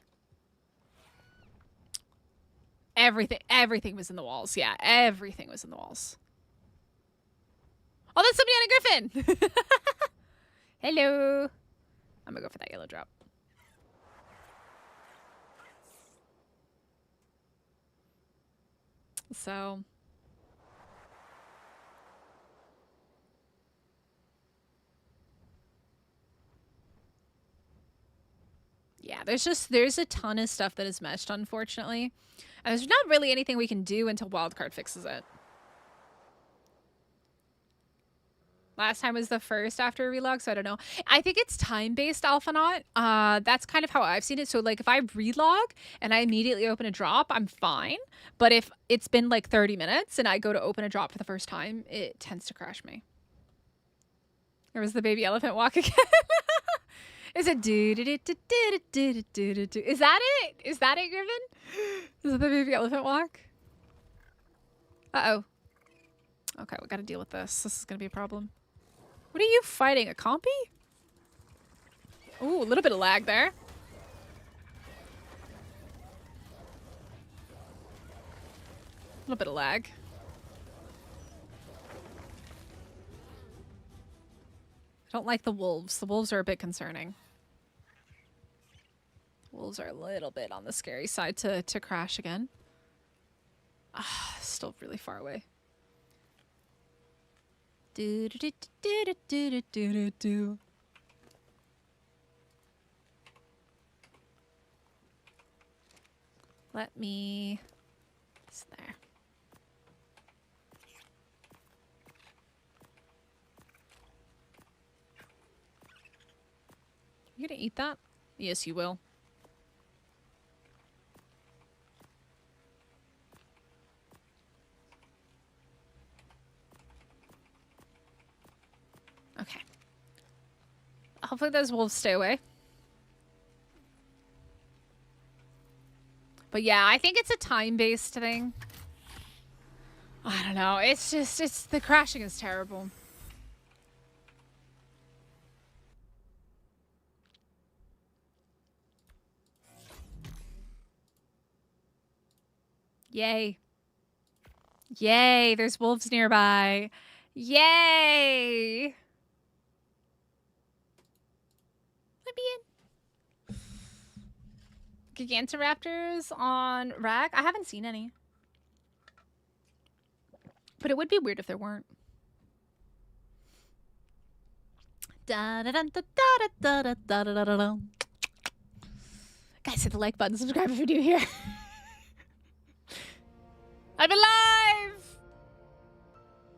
Everything was in the walls. Yeah, everything was in the walls. Oh, that's somebody on a griffin. Hello. I'm gonna go for that yellow drop. So. Yeah, there's a ton of stuff that is meshed, unfortunately. And there's not really anything we can do until Wildcard fixes it. Last time was the first after a relog, so I don't know. I think it's time-based Alphanaut. That's kind of how I've seen it. So, like, if I relog and I immediately open a drop, I'm fine. But if it's been, like, 30 minutes and I go to open a drop for the first time, it tends to crash me. There was the baby elephant walk again. Is it do-do-do-do-do-do-do-do-do? Is that it? Is that it, Griffin? Is it the baby elephant walk? Uh-oh. Okay, we gotta deal with this. This is gonna be a problem. What are you fighting? A compy? Ooh, a little bit of lag there. A little bit of lag. I don't like the wolves. The wolves are a bit concerning. Wolves are a little bit on the scary side to crash again. Ah, still really far away. Do do do do do do do do do. Let me. It's there. You gonna eat that? Yes, you will. Okay. Hopefully those wolves stay away. But yeah, I think it's a time-based thing. I don't know. It's just, the crashing is terrible. Yay. Yay, there's wolves nearby. Yay! Let me in. Gigantoraptors on Rag? I haven't seen any. But it would be weird if there weren't. Da da da da da da da da da da da. Guys, hit the like button, subscribe if you're new here. I'm alive!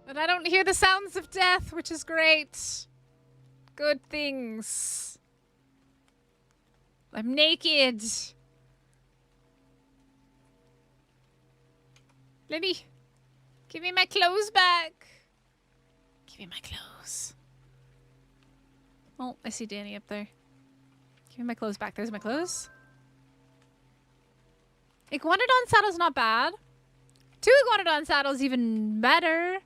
And I don't hear the sounds of death, which is great. Good things. I'm naked. Let me... Give me my clothes back. Give me my clothes. Oh, I see Danny up there. Give me my clothes back. There's my clothes. Iguanodon saddle's not bad. 2 Iguanodon saddles even better.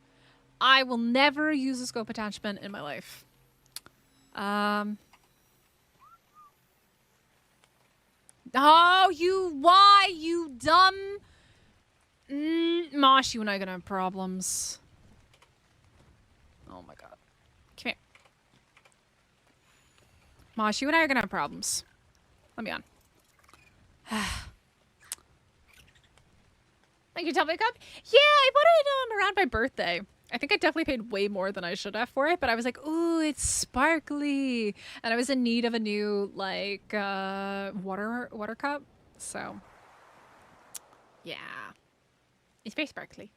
I will never use a scope attachment in my life. Oh, why, you dumb... Mosh, you and I are gonna have problems. Oh my god. Come here. Mosh, you and I are gonna have problems. Let me on. Thank you, Tumblr Cup. Yeah, I bought it around my birthday. I think I definitely paid way more than I should have for it, but I was like, ooh, it's sparkly. And I was in need of a new, like, water cup. So, yeah. It's very sparkly.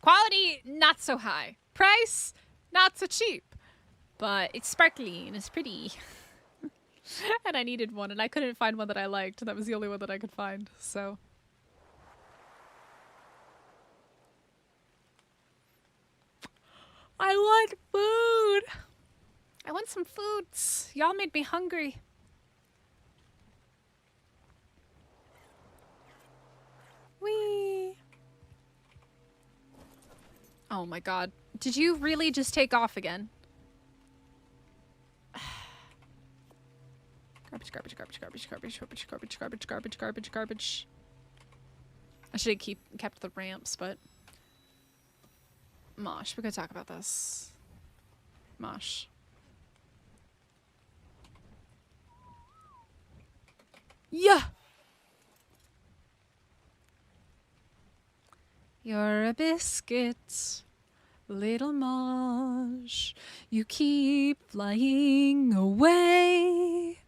Quality, not so high. Price, not so cheap. But it's sparkly and it's pretty. And I needed one, and I couldn't find one that I liked. That was the only one that I could find, so... I want food. I want some foods. Y'all made me hungry. Whee. Oh my god. Did you really just take off again? Garbage, garbage, garbage, garbage, garbage, garbage, garbage, garbage, garbage, garbage, garbage. I should have kept the ramps, but... Mosh, we're gonna talk about this. Mosh. Yeah! You're a biscuit, little Mosh. You keep flying away.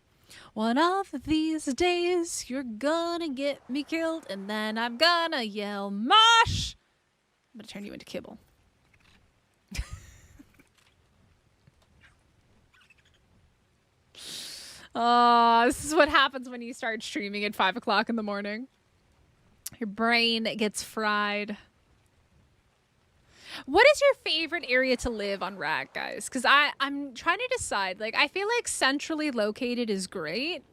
One of these days, you're gonna get me killed, and then I'm gonna yell, Mosh! I'm gonna turn you into kibble. This is what happens when you start streaming at 5 o'clock in the morning. Your brain gets fried. What is your favorite area to live on Rag, guys? Because I'm trying to decide. Like, I feel like centrally located is great,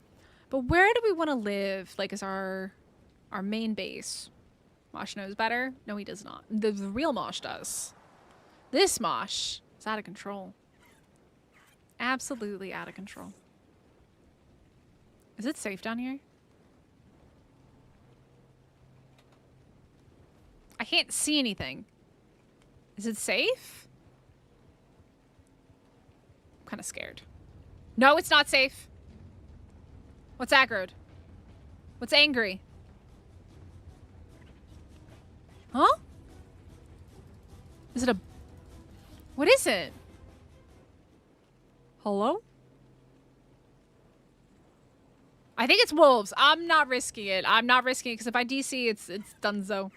but where do we want to live? Like, as our main base? Mosh knows better. No, he does not. The real Mosh does. This Mosh is out of control. Absolutely out of control. Is it safe down here? I can't see anything. Is it safe? I'm kind of scared. No, it's not safe. What's aggroed? What's angry? Huh? Is it a... What is it? Hello? I think it's wolves. I'm not risking it. I'm not risking it because if I DC, it's donezo.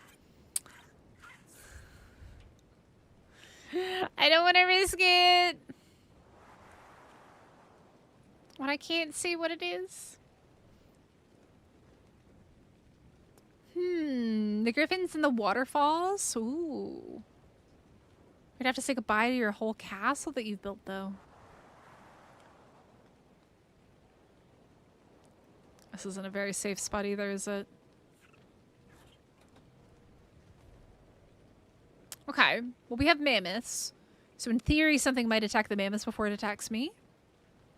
I don't want to risk it. When I can't see what it is. The griffins and the waterfalls. Ooh. We'd have to say goodbye to your whole castle that you've built, though. This isn't a very safe spot either, is it? Okay. Well, we have mammoths. So in theory, something might attack the mammoths before it attacks me.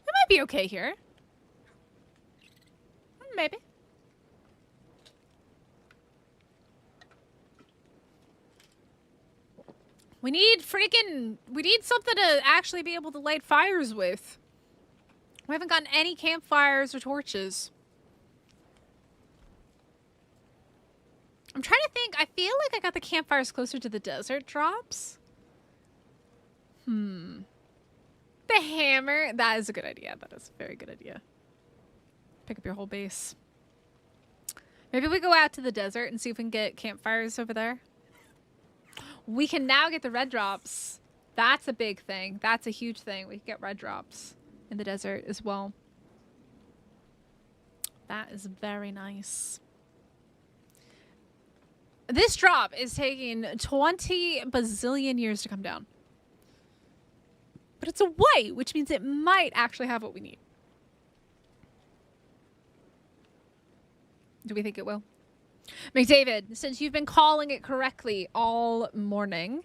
We might be okay here. Maybe. We need something to actually be able to light fires with. We haven't gotten any campfires or torches. I'm trying to think. I feel like I got the campfires closer to the desert drops. The hammer. That is a good idea. That is a very good idea. Pick up your whole base. Maybe we go out to the desert and see if we can get campfires over there. We can now get the red drops. That's a big thing. That's a huge thing. We can get red drops in the desert as well. That is very nice. This drop is taking 20 bazillion years to come down. But it's a white, which means it might actually have what we need. Do we think it will? McDavid, since you've been calling it correctly all morning,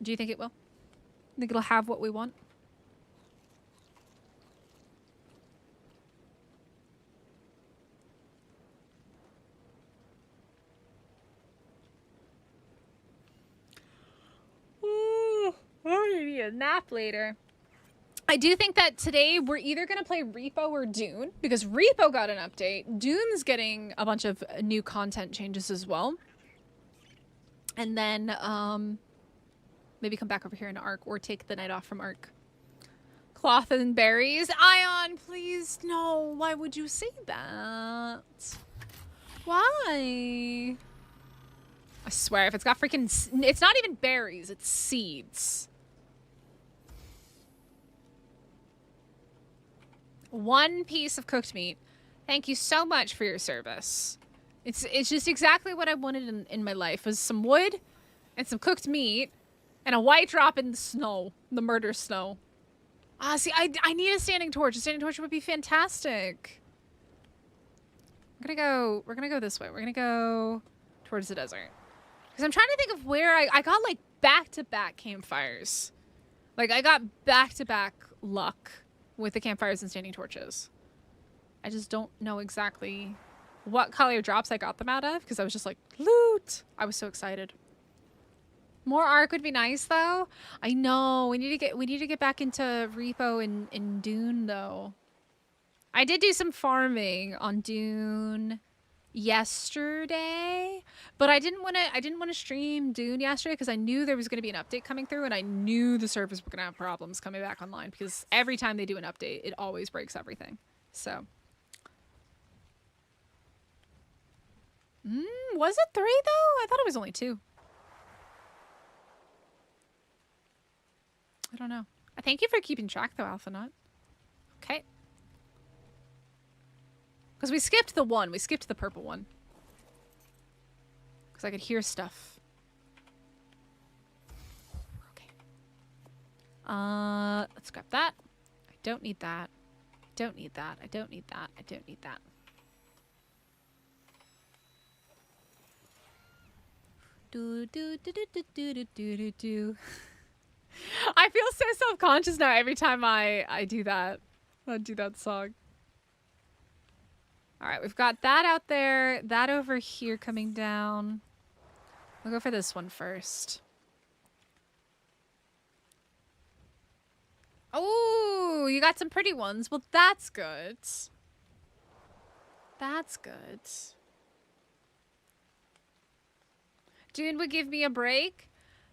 do you think it will? Think it'll have what we want? Ooh, I'm gonna need a nap later. I do think that today we're either going to play Repo or Dune, because Repo got an update. Dune's getting a bunch of new content changes as well. And then maybe come back over here in Ark or take the night off from Ark. Cloth and berries. Ion, please. No. Why would you say that? Why? I swear, if it's got freaking... It's not even berries. It's seeds. One piece of cooked meat. Thank you so much for your service. It's just exactly what I wanted in my life, was some wood and some cooked meat and a white drop in the snow, the murder snow. Ah, see, I need a standing torch. A standing torch would be fantastic. We're gonna go this way. We're gonna go towards the desert. Because I'm trying to think of where I got like back-to-back campfires. Like I got back-to-back luck with the campfires and standing torches. I just don't know exactly what color drops I got them out of, because I was just like, loot! I was so excited. More Ark would be nice though. I know, we need to get back into Repo and Dune though. I did do some farming on Dune yesterday, but I didn't want to stream Dune yesterday because I knew there was going to be an update coming through, and I knew the servers were going to have problems coming back online, because every time they do an update it always breaks everything. So was it 3 though? I thought it was only 2. I don't know. Thank you for keeping track though, Alphanut. Okay. Because we skipped the one. We skipped the purple one. Because I could hear stuff. Okay. Let's grab that. I don't need that. I don't need that. I don't need that. I don't need that. Do do do do do do do do do. I feel so self-conscious now every time I do that. I do that song. All right, we've got that out there, that over here coming down. We'll go for this one first. Oh, you got some pretty ones. Well, that's good. That's good. Dune would give me a break.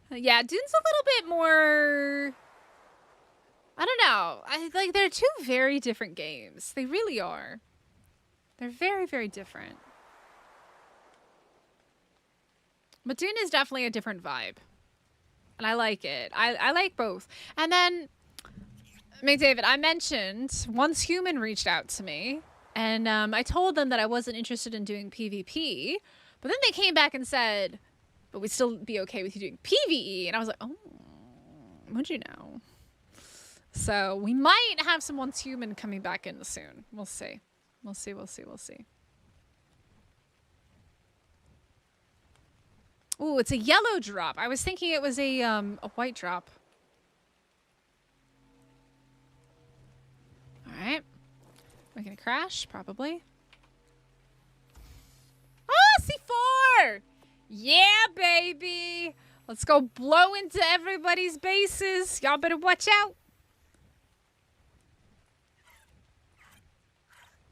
Yeah, Dune's a little bit more... I don't know. Like, they're 2 very different games. They really are. They're very, very different. But Dune is definitely a different vibe. And I like it. I like both. And then, McDavid, I mentioned once Human reached out to me, and I told them that I wasn't interested in doing PvP, but then they came back and said, but we'd still be okay with you doing PvE. And I was like, oh, what'd you know? So we might have some Once Human coming back in soon. We'll see. We'll see, we'll see, we'll see. Ooh, it's a yellow drop. I was thinking it was a white drop. All right. We're gonna crash, probably. Oh, C4! Yeah, baby! Let's go blow into everybody's bases. Y'all better watch out.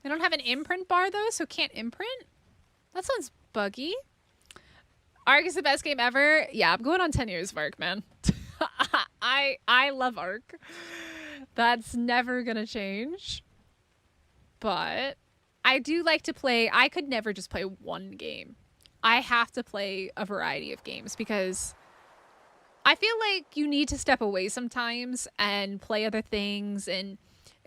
I don't have an imprint bar, though, so can't imprint? That sounds buggy. Ark is the best game ever. Yeah, I'm going on 10 years of Ark, man. I love Ark. That's never gonna change. But I do like to play... I could never just play one game. I have to play a variety of games because I feel like you need to step away sometimes and play other things and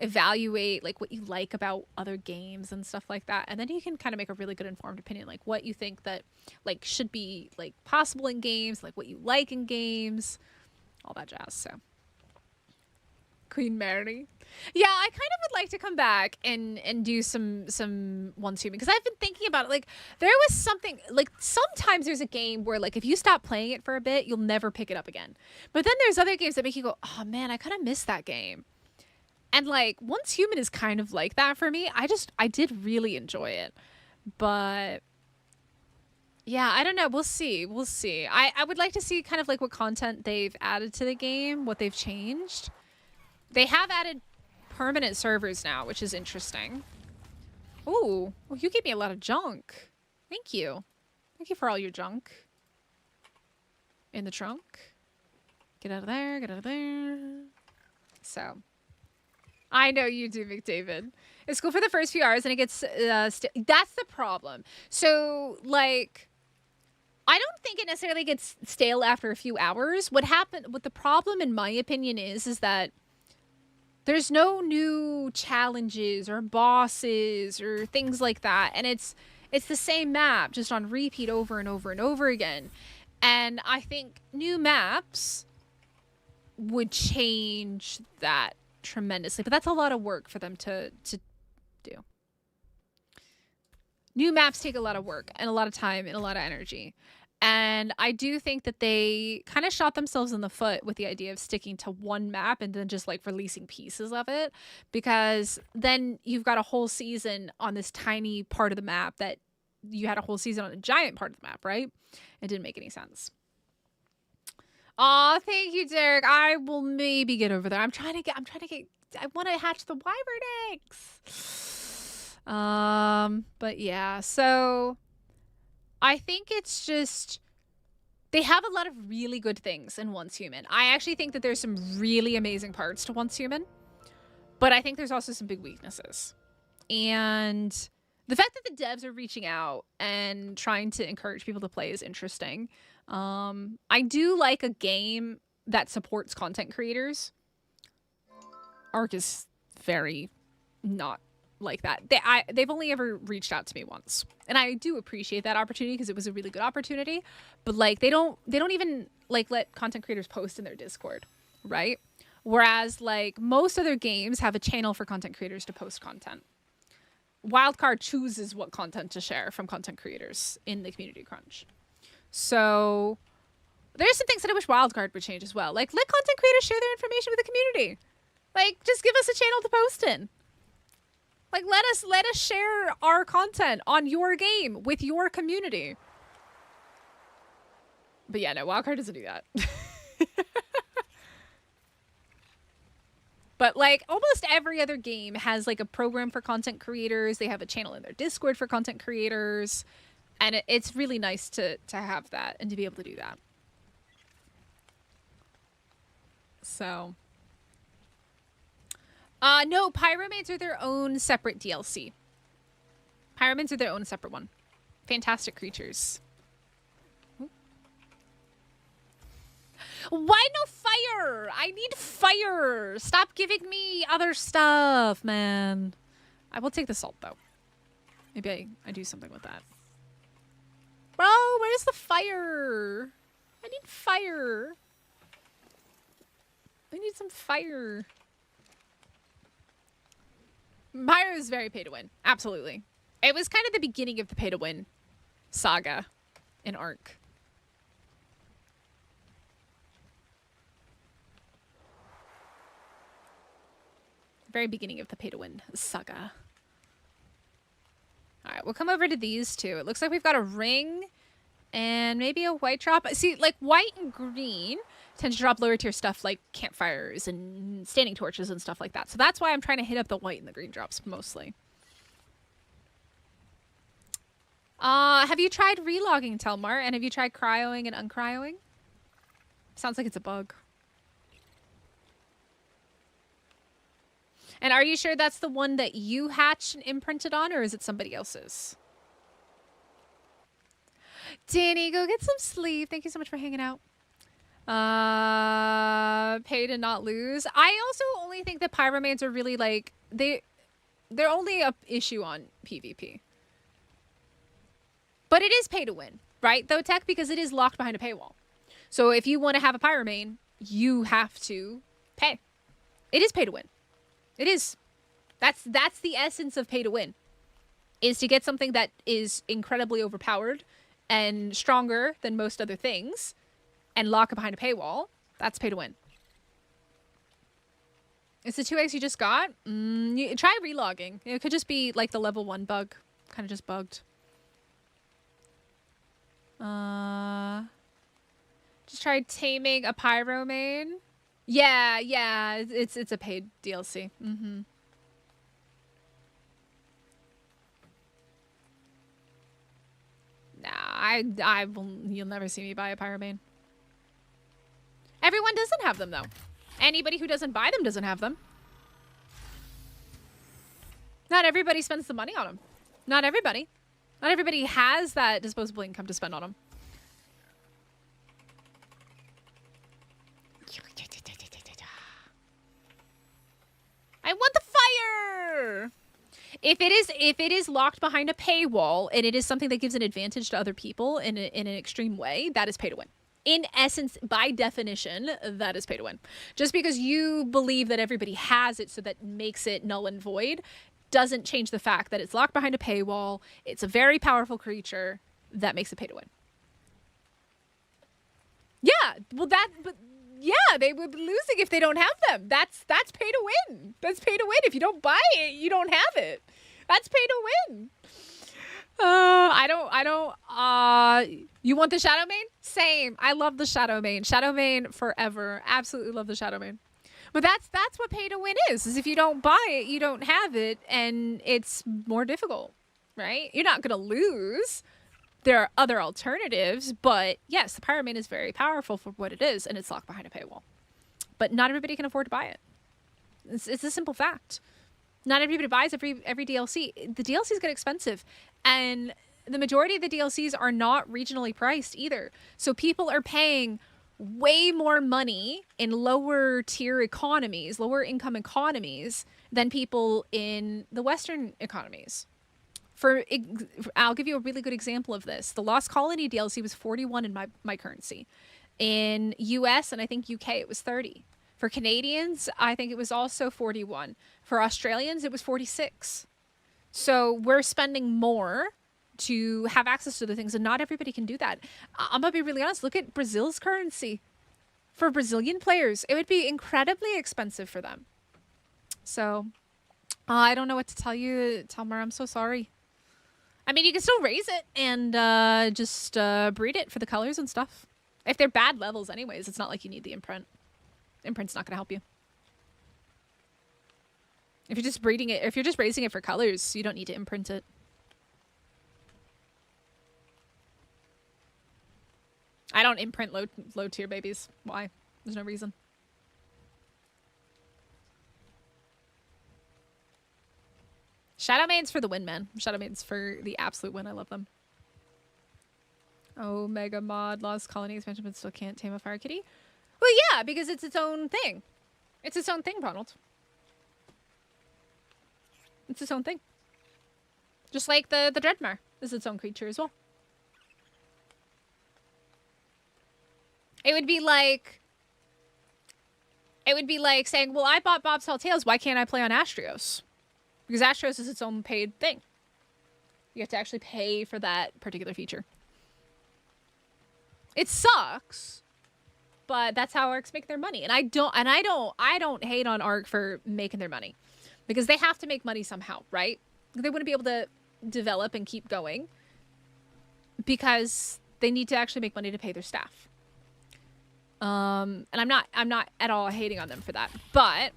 evaluate like what you like about other games and stuff like that, and then you can kind of make a really good informed opinion, like what you think that like should be like possible in games, like what you like in games, all that jazz. So Queen Mary, Yeah, I kind of would like to come back and do some once human, because I've been thinking about it. Like, there was something, like, sometimes there's a game where, like, if you stop playing it for a bit, you'll never pick it up again. But then there's other games that make you go, oh man, I kind of miss that game. And like, once human is kind of like that for me. I did really enjoy it. But yeah, I don't know. We'll see. We'll see. I would like to see kind of like what content they've added to the game, what they've changed. They have added permanent servers now, which is interesting. Ooh, well, you gave me a lot of junk. Thank you. Thank you for all your junk. In the trunk. Get out of there, get out of there. So, I know you do, McDavid. It's cool for the first few hours and it gets, that's the problem. So, like, I don't think it necessarily gets stale after a few hours. What the problem, in my opinion, is that there's no new challenges or bosses or things like that. And it's the same map, just on repeat over and over and over again. And I think new maps would change that tremendously. But that's a lot of work for them to do. New maps take a lot of work and a lot of time and a lot of energy. And I do think that they kind of shot themselves in the foot with the idea of sticking to one map and then just like releasing pieces of it, because then you've got a whole season on this tiny part of the map that you had a whole season on a giant part of the map, right? It didn't make any sense. Aw, thank you, Derek. I will maybe get over there. I want to hatch the wyvern eggs. But yeah, so I think it's just, they have a lot of really good things in Once Human. I actually think that there's some really amazing parts to Once Human, but I think there's also some big weaknesses. And the fact that the devs are reaching out and trying to encourage people to play is interesting. I do like a game that supports content creators. Ark is very not like that. They've only ever reached out to me once, and I do appreciate that opportunity because it was a really good opportunity. But like, they don't even like let content creators post in their Discord, right? Whereas like most other games have a channel for content creators to post content. Wildcard chooses what content to share from content creators in the community crunch. So there's some things that I wish Wildcard would change as well. Like, let content creators share their information with the community. Like, just give us a channel to post in. Like, let us share our content on your game with your community. But yeah, no, Wildcard doesn't do that. But like, almost every other game has like a program for content creators. They have a channel in their Discord for content creators. And it's really nice to have that and to be able to do that. So. No, Pyromaids are their own separate DLC. Pyromaids are their own separate one. Fantastic creatures. Why no fire? I need fire. Stop giving me other stuff, man. I will take the salt, though. Maybe I do something with that. Bro, where's the fire? I need fire. I need some fire. Pyro is very pay to win. Absolutely. It was kind of the beginning of the pay to win saga in Ark. Very beginning of the pay to win saga. All right, we'll come over to these two. It looks like we've got a ring and maybe a white drop. See, like white and green tend to drop lower tier stuff like campfires and standing torches and stuff like that. So that's why I'm trying to hit up the white and the green drops mostly. Have you tried relogging, Telmar? And have you tried cryoing and uncryoing? Sounds like it's a bug. And are you sure that's the one that you hatched and imprinted on, or is it somebody else's? Danny, go get some sleep. Thank you so much for hanging out. Pay to not lose. I also only think that Pyromaids are really like, they're only a issue on PvP. But it is pay to win, right? Though tech, because it is locked behind a paywall. So if you want to have a Pyromain, you have to pay. It is pay to win. It is. That's the essence of pay to win. Is to get something that is incredibly overpowered and stronger than most other things and lock it behind a paywall. That's pay to win. It's the 2 eggs you just got. Try relogging. It could just be like the level 1 bug. Kind of just bugged. Just tried taming a pyromane. Yeah, it's a paid DLC. Mm-hmm. Nah, you'll never see me buy a pyromane. Everyone doesn't have them though. Anybody who doesn't buy them doesn't have them. Not everybody spends the money on them. Not everybody. Not everybody has that disposable income to spend on them. I want the fire! If it is locked behind a paywall and it is something that gives an advantage to other people in an extreme way, that is pay to win. In essence, by definition, that is pay to win. Just because you believe that everybody has it, so that makes it null and void, doesn't change the fact that it's locked behind a paywall. It's a very powerful creature that makes it pay to win. Yeah, well but yeah, they would be losing if they don't have them. That's pay to win. That's pay to win. If you don't buy it, you don't have it. That's pay to win. You want the Shadow Mane? Same. I love the Shadow Mane. Shadow Mane forever. Absolutely love the Shadow Mane. But that's what pay to win is if you don't buy it, you don't have it, and it's more difficult, right? You're not going to lose. There are other alternatives, but yes, the Pyromane is very powerful for what it is, and it's locked behind a paywall. But not everybody can afford to buy it. It's a simple fact. Not everybody buys every DLC. The DLCs get expensive, and the majority of the DLCs are not regionally priced either. So people are paying way more money in lower tier economies, lower income economies, than people in the Western economies. I'll give you a really good example of this. The Lost Colony DLC was 41 in my currency. In US and I think UK it was 30. For Canadians, I think it was also 41. For Australians, it was 46. So we're spending more to have access to the things, and not everybody can do that. I'm gonna be really honest. Look at Brazil's currency. For Brazilian players, it would be incredibly expensive for them. So I don't know what to tell you, Talmar. I'm so sorry. I mean, you can still raise it and just breed it for the colors and stuff. If they're bad levels anyways, it's not like you need the imprint. Imprint's not going to help you. If you're just breeding it, if you're just raising it for colors, you don't need to imprint it. I don't imprint low tier babies. Why? There's no reason. Shadow Maid's for the win, man. Shadow Maid's for the absolute win. I love them. Oh, Mega Mod, Lost Colony expansion, but still can't tame a fire kitty? Well, yeah, because it's its own thing. It's its own thing, Ronald. It's its own thing. Just like the Dreadmar is its own creature as well. It would be like saying, well, I bought Bob's Tall Tales. Why can't I play on Astrios? Because Astrios is its own paid thing. You have to actually pay for that particular feature. It sucks, but that's how Arks make their money. And I don't hate on Ark for making their money, because they have to make money somehow, right? They wouldn't be able to develop and keep going because they need to actually make money to pay their staff. And I'm not at all hating on them for that, but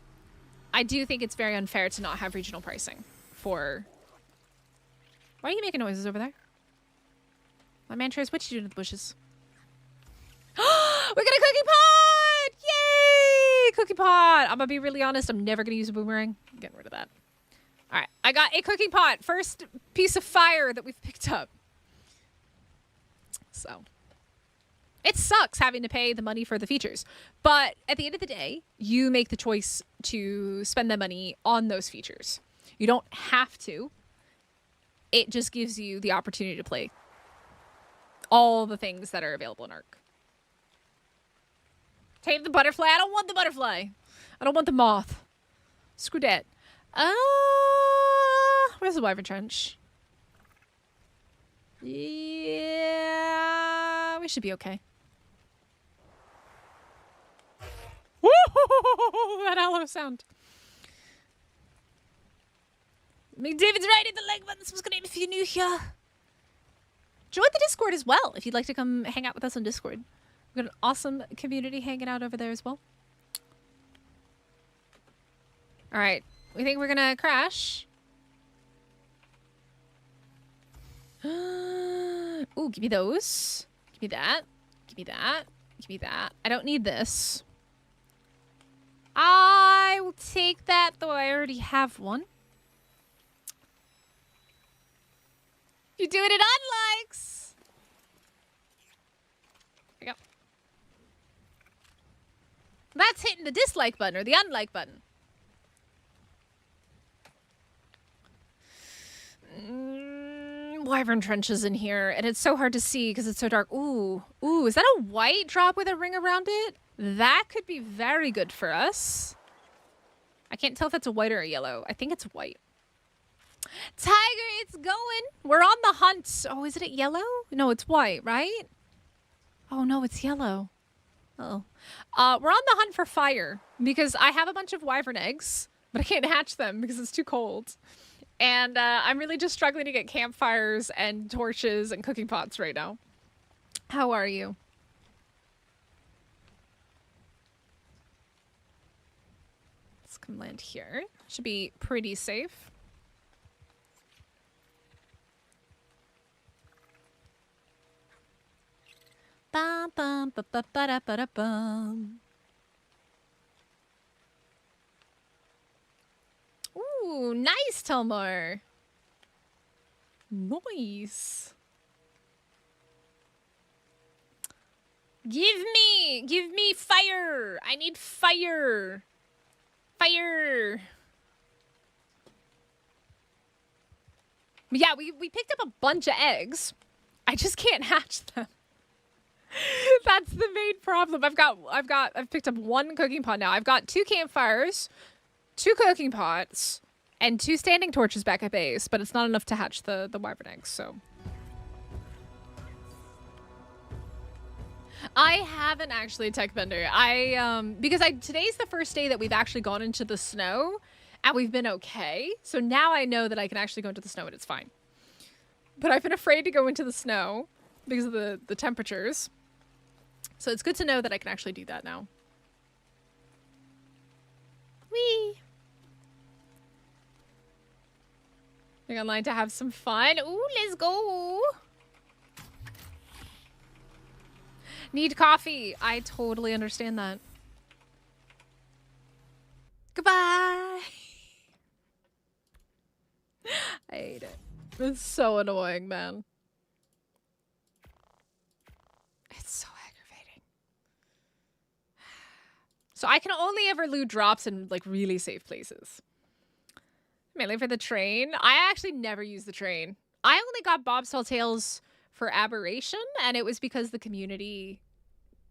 I do think it's very unfair to not have regional pricing for... Why are you making noises over there? My Mantras, what you doing in the bushes? We got a cookie pot! Yay! Cookie pot! I'm gonna be really honest, I'm never gonna use a boomerang. I'm getting rid of that. Alright, I got a cooking pot. First piece of fire that we've picked up. So... It sucks having to pay the money for the features, but at the end of the day, you make the choice to spend the money on those features. You don't have to. It just gives you the opportunity to play all the things that are available in Ark. Tame the butterfly. I don't want the butterfly. I don't want the moth. Screw that. Where's the wyvern trench? Yeah, we should be okay. Woo! That hollow sound. McDavid's right in the leg button. Subscribe if you're new here. Join the Discord as well if you'd like to come hang out with us on Discord. We've got an awesome community hanging out over there as well. All right, we think we're gonna crash. Ooh, give me those. Give me that. Give me that. Give me that. I don't need this. I will take that, though I already have one. You're doing it on likes. There we go. That's hitting the dislike button or the unlike button. Wyvern trenches in here, and it's so hard to see because it's so dark. Ooh, ooh, is that a white drop with a ring around it? That could be very good for us. I can't tell if that's a white or a yellow. I think it's white. Tiger, it's going. We're on the hunt. Oh, is it yellow? No, it's white, right? Oh, no, it's yellow. Uh-oh. We're on the hunt for fire because I have a bunch of wyvern eggs, but I can't hatch them because it's too cold. And I'm really just struggling to get campfires and torches and cooking pots right now. How are you? Let's come land here. Should be pretty safe. Bum, bum, ba, ba, ba, da, ba, da, bum. Ooh, nice, Telmar. Nice. Give me fire. I need fire. Fire. Yeah, we picked up a bunch of eggs. I just can't hatch them. That's the main problem. I've picked up one cooking pot now. I've got 2 campfires, 2 cooking pots, and 2 standing torches back at base, but it's not enough to hatch the wyvern eggs, so. I haven't actually tech bender. Because today's the first day that we've actually gone into the snow, and we've been okay. So now I know that I can actually go into the snow and it's fine. But I've been afraid to go into the snow because of the temperatures. So it's good to know that I can actually do that now. Whee! Going online to have some fun. Ooh, let's go! Need coffee. I totally understand that. Goodbye! I hate it. It's so annoying, man. It's so aggravating. So I can only ever loot drops in, like, really safe places. Mainly for the train. I actually never use the train. I only got Bob's Tall Tales for Aberration, and it was because the community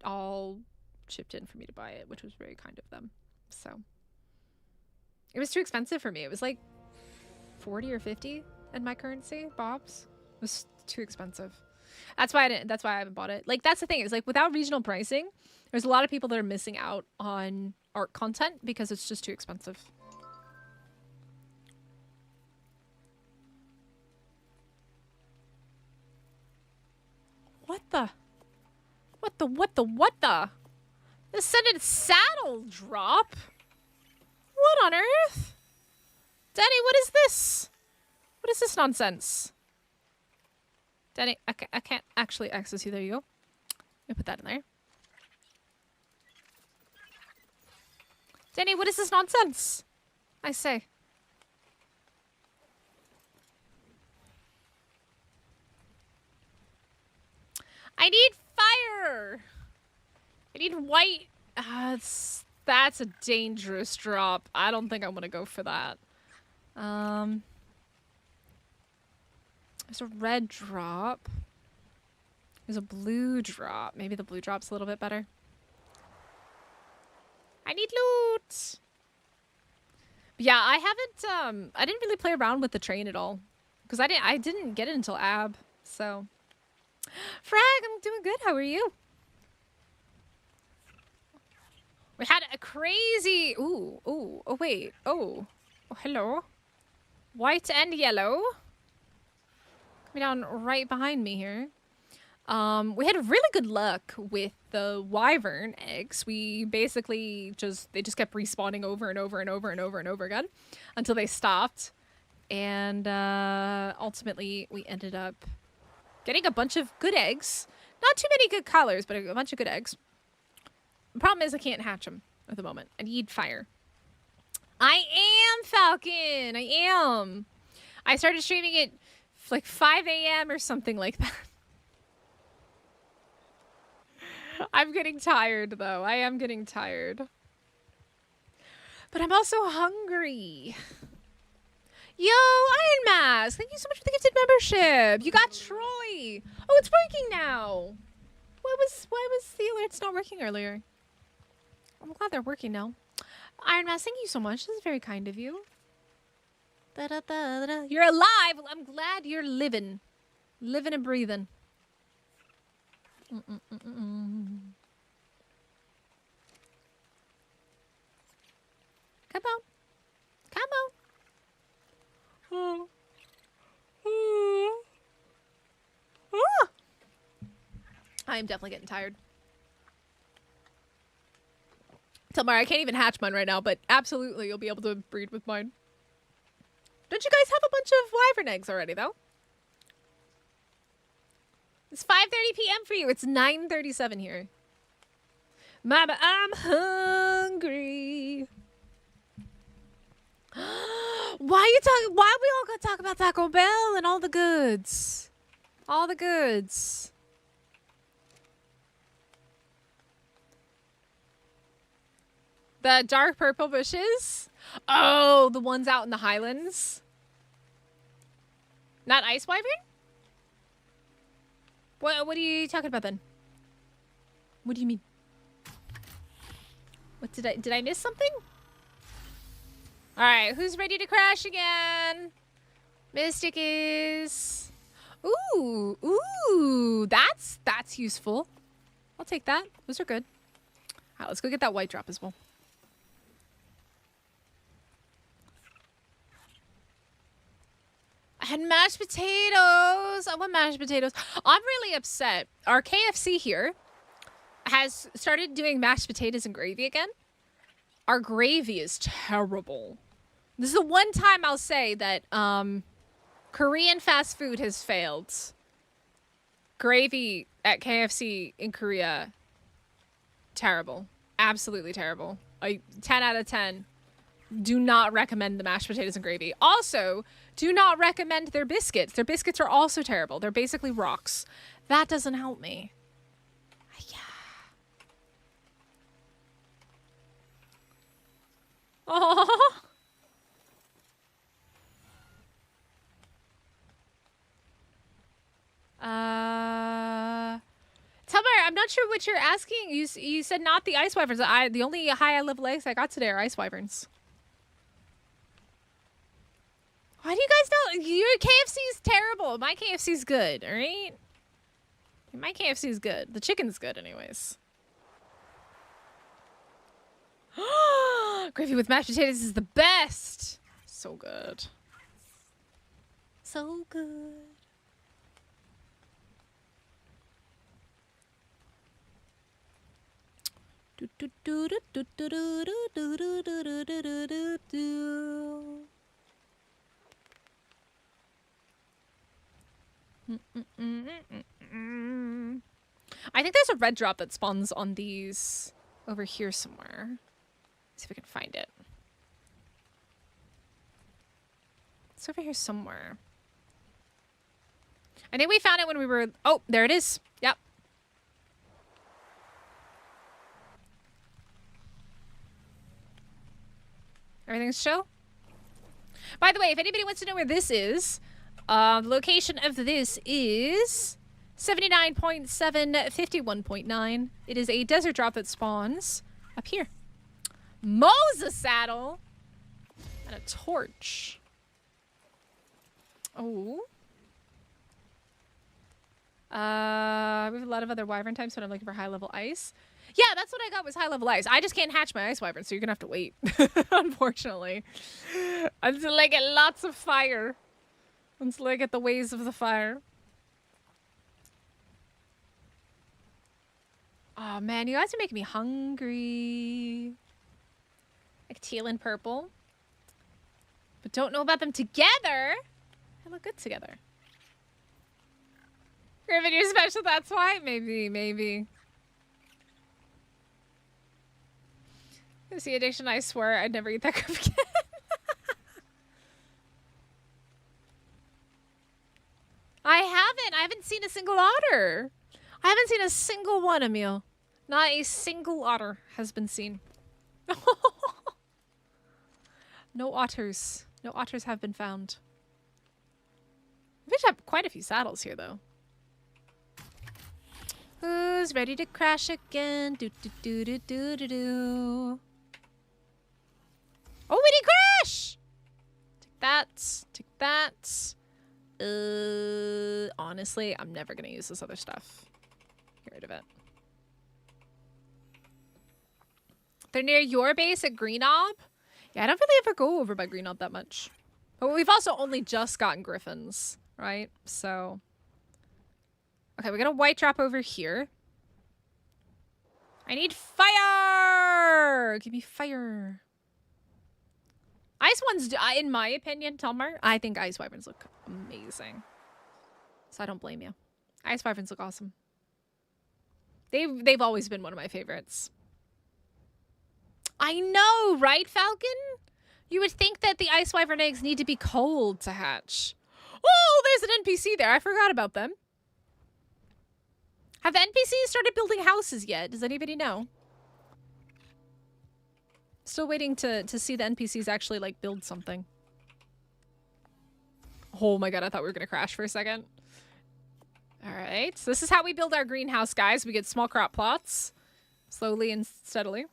all chipped in for me to buy it, which was very kind of them. So it was too expensive for me. It was like 40 or 50 in my currency. Bob's it was too expensive. That's why I haven't bought it. Like, that's the thing, is like without regional pricing, there's a lot of people that are missing out on Ark content because it's just too expensive. What the? What the? The Ascended saddle drop? What on earth? Danny, what is this? What is this nonsense? Danny, I can't actually access you. There you go. Let me put that in there. Danny, what is this nonsense? I say. I need fire! I need white. That's a dangerous drop. I don't think I'm gonna go for that. There's a red drop. There's a blue drop. Maybe the blue drop's a little bit better. I need loot! Yeah, I haven't, I didn't really play around with the train at all. Because I didn't get it until Ab, so. Frag, I'm doing good. How are you? We had a crazy, oh, wait, oh, hello. White and yellow. Coming down right behind me here. We had really good luck with the wyvern eggs. We basically they just kept respawning over and over and over and over and over again until they stopped. And ultimately we ended up getting a bunch of good eggs. Not too many good colors, but a bunch of good eggs. The problem is I can't hatch them at the moment. I need fire. I am Falcon. I am. I started streaming at like 5 a.m. or something like that. I'm getting tired, though. I am getting tired. But I'm also hungry. Yo, Iron Mask! Thank you so much for the gifted membership. You got Troy. Oh, it's working now. Why was the alerts not working earlier? I'm glad they're working now. Iron Mask, thank you so much. This is very kind of you. Da -da -da -da. You're alive. Well, I'm glad you're living. Living and breathing. Come on. Come on. Oh. Oh. I am definitely getting tired. Tomorrow, I can't even hatch mine right now, but absolutely you'll be able to breed with mine. Don't you guys have a bunch of wyvern eggs already, though? It's 5:30 p.m. for you. It's 9:37 here. Mama, I'm hungry. Why we all gotta talk about Taco Bell and all the goods? All the goods. The dark purple bushes? Oh, the ones out in the highlands? Not ice wyvern? What are you talking about then? What do you mean? What did I miss something? All right, who's ready to crash again? Mystic is. Ooh, that's useful. I'll take that. Those are good. All right, let's go get that white drop as well. I had mashed potatoes. I want mashed potatoes. I'm really upset. Our KFC here has started doing mashed potatoes and gravy again. Our gravy is terrible. This is the one time I'll say that Korean fast food has failed. Gravy at KFC in Korea, terrible. Absolutely terrible. 10 out of 10. Do not recommend the mashed potatoes and gravy. Also, do not recommend their biscuits. Their biscuits are also terrible. They're basically rocks. That doesn't help me. Yeah. Oh. Tell me, I'm not sure what you're asking. You said not the ice wyverns. The only high level eggs I got today are ice wyverns. Why do you guys know? Your KFC is terrible. My KFC is good, all right? My KFC is good. The chicken's good anyways. Gravy with mashed potatoes is the best. So good. So good. Do do do do do do do do do do do do do. I think there's a red drop that spawns on these over here somewhere. Let's see if I can find it. It's over here somewhere. I think we found it when we were... Oh, there it is. Yep. Everything's chill? By the way, if anybody wants to know where this is... the location of this is 79.7, 51.9. It is a desert drop that spawns up here. Moses saddle. And a torch. Oh. We have a lot of other wyvern types, but I'm looking for high-level ice. Yeah, that's what I got was high-level ice. I just can't hatch my ice wyvern, so you're gonna have to wait. Unfortunately. Until I get lots of fire. Until I get the waves of the fire. Oh man, you guys are making me hungry. Like teal and purple. But don't know about them together. They look good together. Griffin, you're special, that's why? Maybe. See addiction, I swear I'd never eat that crap again. I haven't seen a single otter. I haven't seen a single one, Emil. Not a single otter has been seen. No otters. No otters have been found. We should have quite a few saddles here, though. Who's ready to crash again? Do do do do do do do. Oh, we did crash! Take that. Take that. Honestly, I'm never gonna use this other stuff. Get rid of it. They're near your base at Greenob? Yeah, I don't really ever go over by Greenob that much. But we've also only just gotten griffins, right? So... Okay, we got a white drop over here. I need fire! Give me fire. Ice ones, in my opinion, Telmar, I think ice wyverns look amazing. So I don't blame you. Ice wyverns look awesome. They've always been one of my favorites. I know, right, Falcon? You would think that the ice wyvern eggs need to be cold to hatch. Oh, there's an NPC there. I forgot about them. Have the NPCs started building houses yet? Does anybody know? Still waiting to see the NPCs actually, like, build something. Oh my god, I thought we were gonna crash for a second. Alright, so this is how we build our greenhouse, guys. We get small crop plots. Slowly and steadily.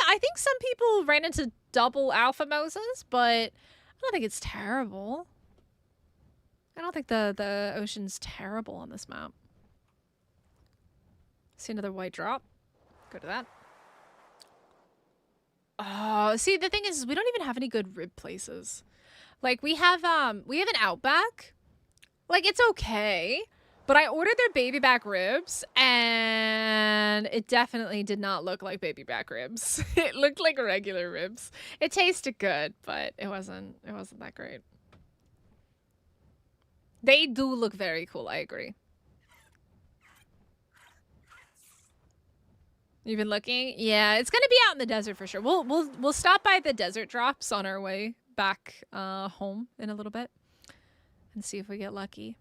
I think some people ran into double alpha Moses, but I don't think it's terrible. I don't think the ocean's terrible on this map. See another white drop. Go to that. Oh, see, the thing is we don't even have any good rib places. Like, we have an Outback. Like, it's okay. But I ordered their baby back ribs, and it definitely did not look like baby back ribs. It looked like regular ribs. It tasted good, but it wasn't that great. They do look very cool, I agree. You've been looking? Yeah, it's gonna be out in the desert for sure. We'll stop by the desert drops on our way back home in a little bit and see if we get lucky.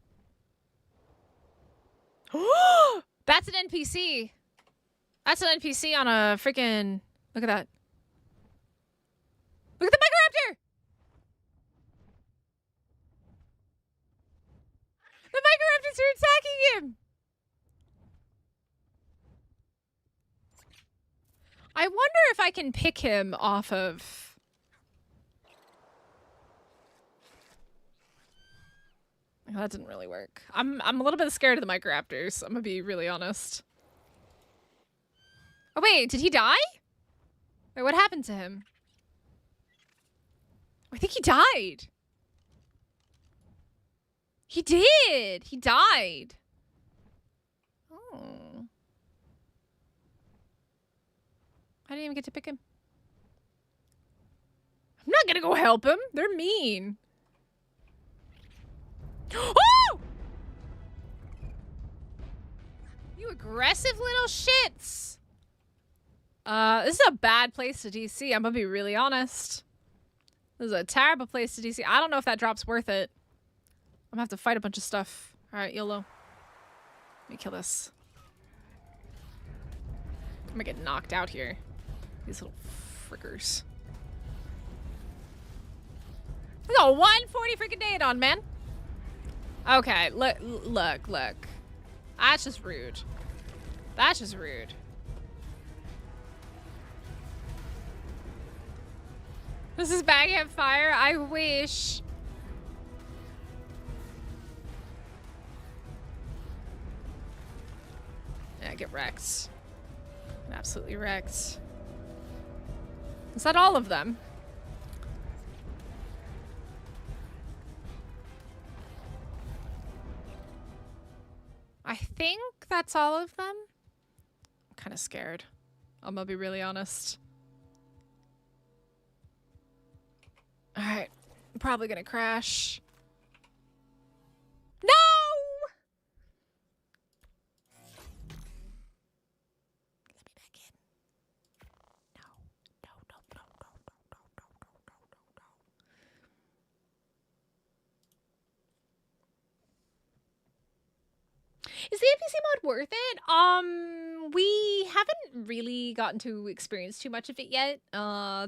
That's an NPC. That's an NPC on a freaking... Look at that. Look at the Microraptor! The Microraptors are attacking him! I wonder if I can pick him off of... Oh, that didn't really work. I'm a little bit scared of the Microraptors. I'm gonna be really honest. Oh wait, did he die? Wait, what happened to him? I think he died. He did! He died. Oh. I didn't even get to pick him. I'm not gonna go help him. They're mean. Oh! You aggressive little shits. This is a bad place to DC. I'm gonna be really honest. This is a terrible place to DC. I don't know if that drop's worth it. I'm gonna have to fight a bunch of stuff. Alright, YOLO. Let me kill this. I'm gonna get knocked out here. These little frickers. We got 140 freaking day on, man. Okay, look. That's just rude. That's just rude. This is bagging up fire. I wish. Yeah, get wrecked. Absolutely wrecked. Is that all of them? I think that's all of them. I'm kind of scared. I'm gonna be really honest. All right, I'm probably gonna crash. No! Let me back in. No, no, no, no, no, no, no, no, no, no, no, no. Is the NPC mod worth it? We haven't really gotten to experience too much of it yet.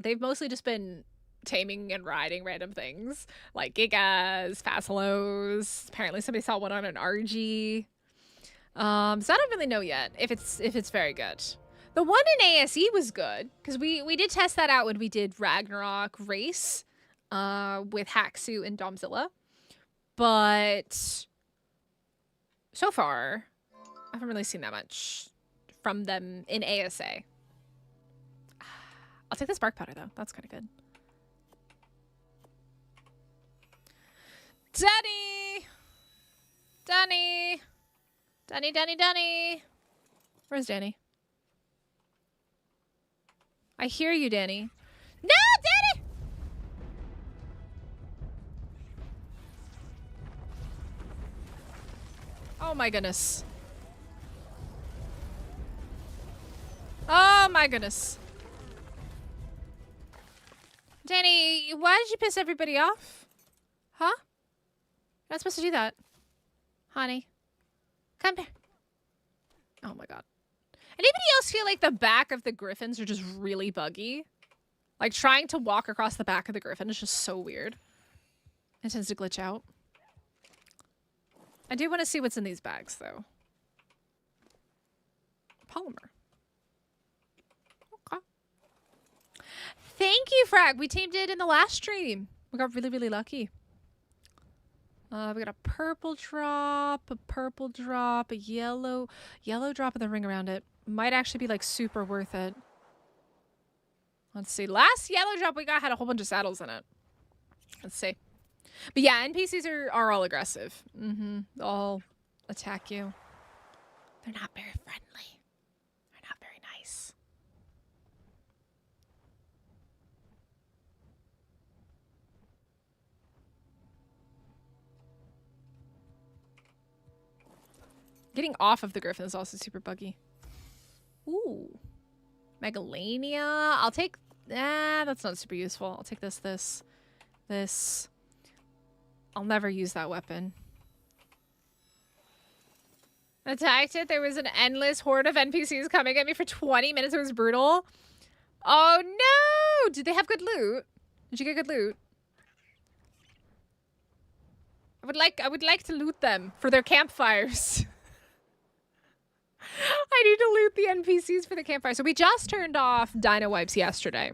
They've mostly just been taming and riding random things like gigas, facilos. Apparently somebody saw one on an RG. So I don't really know yet if it's very good. The one in ASE was good because we did test that out when we did Ragnarok race with Haxu and Domzilla. But so far, I haven't really seen that much from them in ASA. I'll take the spark powder though. That's kind of good. Danny! Danny! Danny, Danny, Danny! Where's Danny? I hear you, Danny. No, Danny! Oh my goodness. Oh my goodness. Danny, why did you piss everybody off? Huh? You're not supposed to do that. Honey. Come here. Oh my god. Anybody else feel like the back of the griffins are just really buggy? Like trying to walk across the back of the griffin is just so weird. It tends to glitch out. I do want to see what's in these bags though. Polymer. Okay. Thank you, Frag. We tamed it in the last stream. We got really, really lucky. We got a purple drop, a yellow drop with a ring around it. Might actually be like super worth it. Let's see. Last yellow drop we got had a whole bunch of saddles in it. Let's see. But yeah, NPCs are all aggressive. They'll all attack you. They're not very friendly. They're not very nice. Getting off of the griffin is also super buggy. Ooh. Megalania. I'll take... that's not super useful. I'll take this. I'll never use that weapon. Attacked it. There was an endless horde of NPCs coming at me for 20 minutes. It was brutal. Oh no! Did they have good loot? Did you get good loot? I would like to loot them for their campfires. I need to loot the NPCs for the campfire. So we just turned off dino wipes yesterday.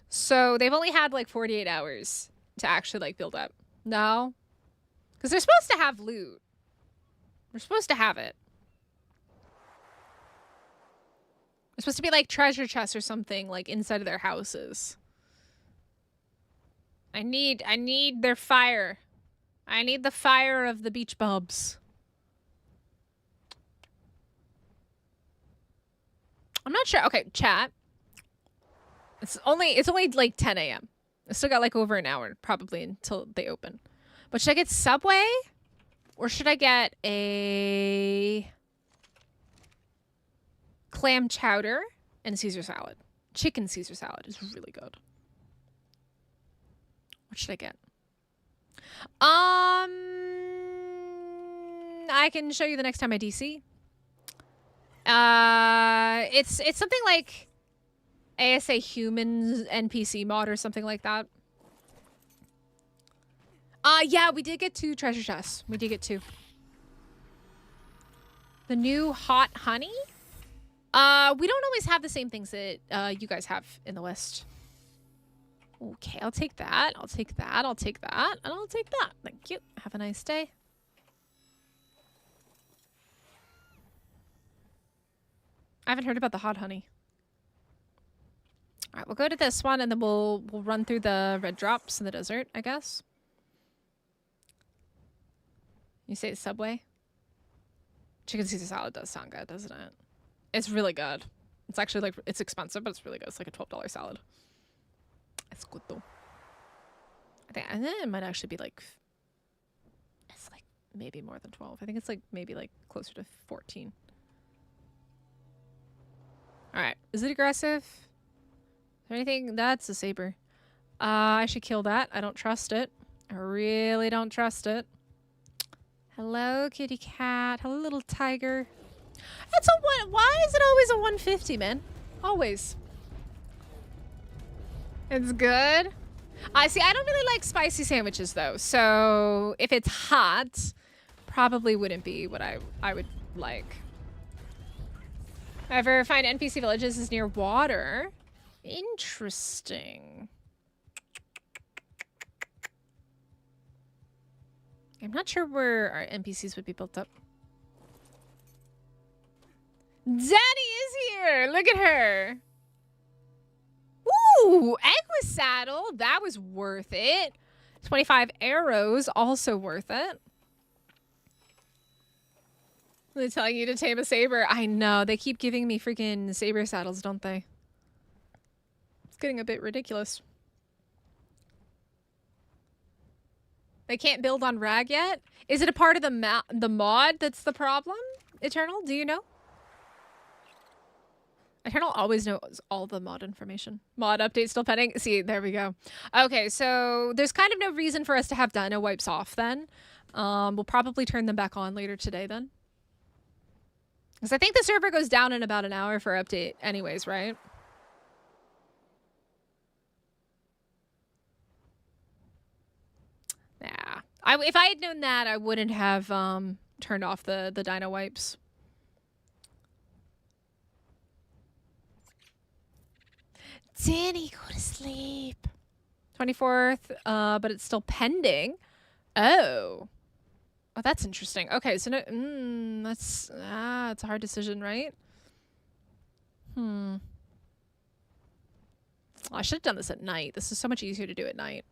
So they've only had like 48 hours to actually like build up. No? Because they're supposed to have loot. We're supposed to have it. It's supposed to be like treasure chests or something like inside of their houses. I need their fire. I need the fire of the beach bubs. I'm not sure. Okay, chat. It's only like 10 a.m. I still got like over an hour probably until they open. But should I get Subway? Or should I get a clam chowder and Caesar salad? Chicken Caesar salad is really good. What should I get? I can show you the next time I DC. It's something like ASA Humans NPC mod or something like that. Yeah, we did get 2 treasure chests. We did get 2. The new hot honey? We don't always have the same things that you guys have in the West. Okay, I'll take that. I'll take that. I'll take that. And I'll take that. Thank you. Have a nice day. I haven't heard about the hot honey. All right, we'll go to this one and then we'll run through the red drops in the desert, I guess. You say Subway? Chicken Caesar salad does sound good, doesn't it? It's really good. It's actually like, it's expensive, but it's really good. It's like a $12 salad. It's good though. And then it might actually be like, it's like maybe more than 12. I think it's like maybe like closer to 14. All right, is it aggressive? Is there anything? That's a saber. I should kill that. I don't trust it. I really don't trust it. Hello, kitty cat. Hello, little tiger. That's a one. Why is it always a 150, man? Always. It's good. I see. I don't really like spicy sandwiches though, so if it's hot, probably wouldn't be what I would like. However, find NPC villages is near water. Interesting. I'm not sure where our NPCs would be built up. Daddy is here! Look at her! Ooh! Egg saddle! That was worth it. 25 arrows, also worth it. They're telling you to tame a saber. I know. They keep giving me freaking saber saddles, don't they? It's getting a bit ridiculous. They can't build on Rag yet? Is it a part of the mod that's the problem? Eternal, do you know? Eternal always knows all the mod information. Mod update still pending. See, there we go. Okay, so there's kind of no reason for us to have dino wipes off then. We'll probably turn them back on later today then. Because I think the server goes down in about an hour for update anyways, right? Yeah. If I had known that, I wouldn't have turned off the dino wipes. Danny, go to sleep. 24th, but it's still pending. Oh. Oh, that's interesting. Okay, so no, it's a hard decision, right? Well, I should have done this at night. This is so much easier to do at night.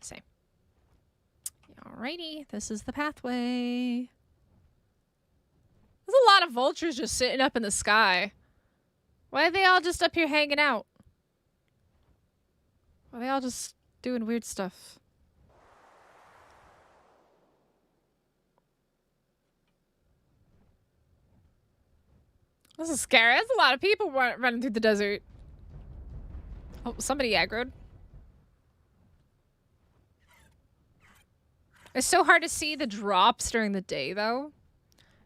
Same. Alrighty, this is the pathway. There's a lot of vultures just sitting up in the sky. Why are they all just up here hanging out? Why are they all just doing weird stuff? This is scary. That's a lot of people running through the desert. Oh, somebody aggroed. It's so hard to see the drops during the day, though.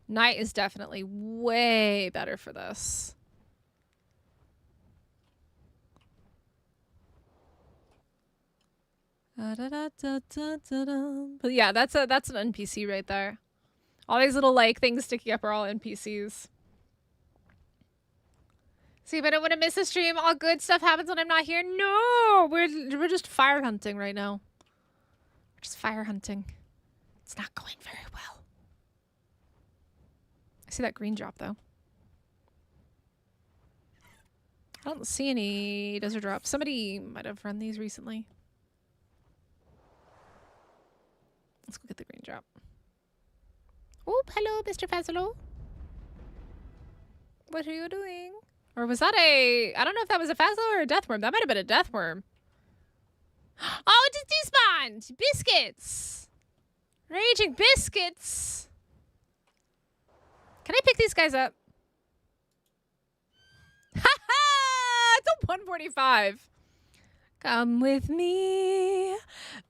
Night is definitely way better for this. But yeah, that's an NPC right there. All these little like things sticking up are all NPCs. See, but I don't want to miss a stream. All good stuff happens when I'm not here. No, we're just fire hunting right now. We're just fire hunting. It's not going very well. I see that green drop though. I don't see any desert drops. Somebody might have run these recently. Let's go get the green drop. Oh, hello, Mr. Fazolo. What are you doing? Or was that I don't know if that was a Fazlo or a death worm. That might have been a death worm. Oh, it just despawned! Biscuits! Raging biscuits! Can I pick these guys up? Ha ha! It's a 145. Come with me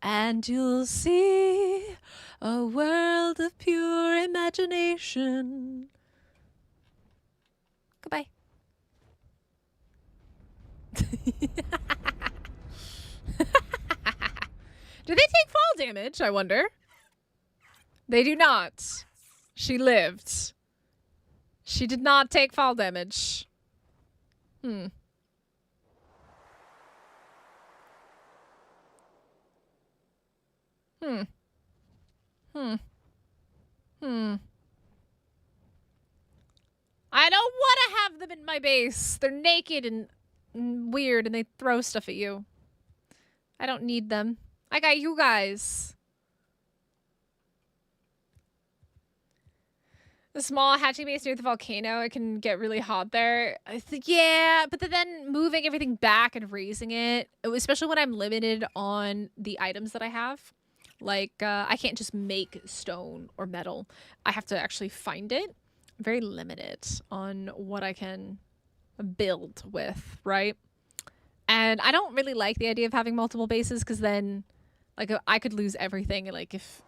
and you'll see a world of pure imagination. Goodbye. Do they take fall damage, I wonder? They do not. She lived. She did not take fall damage. Hmm. Hmm. Hmm. I don't want to have them in my base. They're naked and weird and they throw stuff at you. I don't need them. I got you guys. The small hatching base near the volcano, it can get really hot there. I think, yeah, but then moving everything back and raising it, especially when I'm limited on the items that I have. Like, I can't just make stone or metal. I have to actually find it. I'm very limited on what I can build with, right? And I don't really like the idea of having multiple bases because then, like, I could lose everything, like, if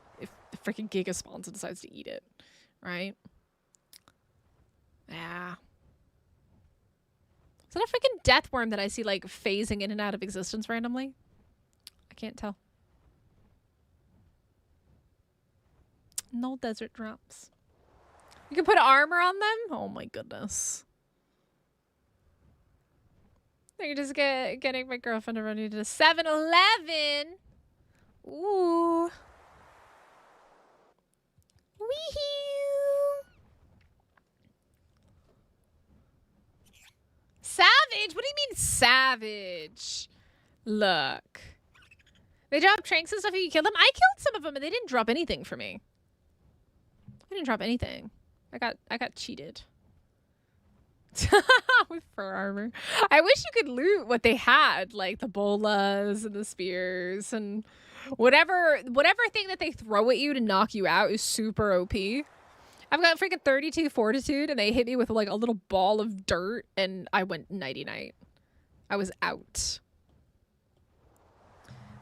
freaking Giga spawns and decides to eat it, right? Yeah. Is that a freaking death worm that I see, like, phasing in and out of existence randomly? I can't tell. No desert drops. You can put armor on them? Oh my goodness. You're just getting my girlfriend to run you to 7-Eleven. Ooh. Wee-hoo. Savage? What do you mean savage? Look. They drop tranks and stuff if you kill them? I killed some of them and they didn't drop anything for me. I didn't drop anything. I got cheated. With fur armor. I wish you could loot what they had, like the bolas and the spears and whatever thing that they throw at you to knock you out is super OP. I've got freaking 32 fortitude and they hit me with like a little ball of dirt and I went nighty-night. I was out.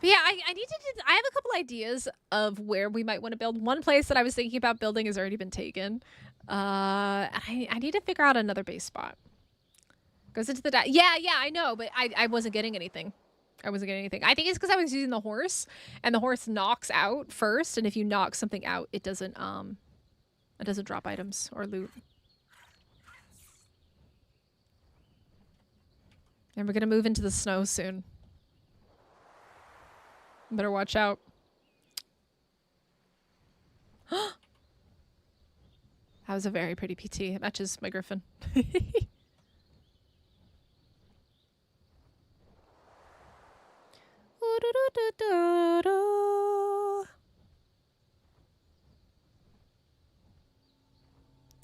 But yeah, I have a couple ideas of where we might want to build. One place that I was thinking about building has already been taken. I need to figure out another base spot. Goes into the yeah, I know, but I wasn't getting anything. I wasn't getting anything. I think it's because I was using the horse, and the horse knocks out first, and if you knock something out, it doesn't drop items or loot. And we're gonna move into the snow soon. Better watch out. That was a very pretty PT. It matches my griffin.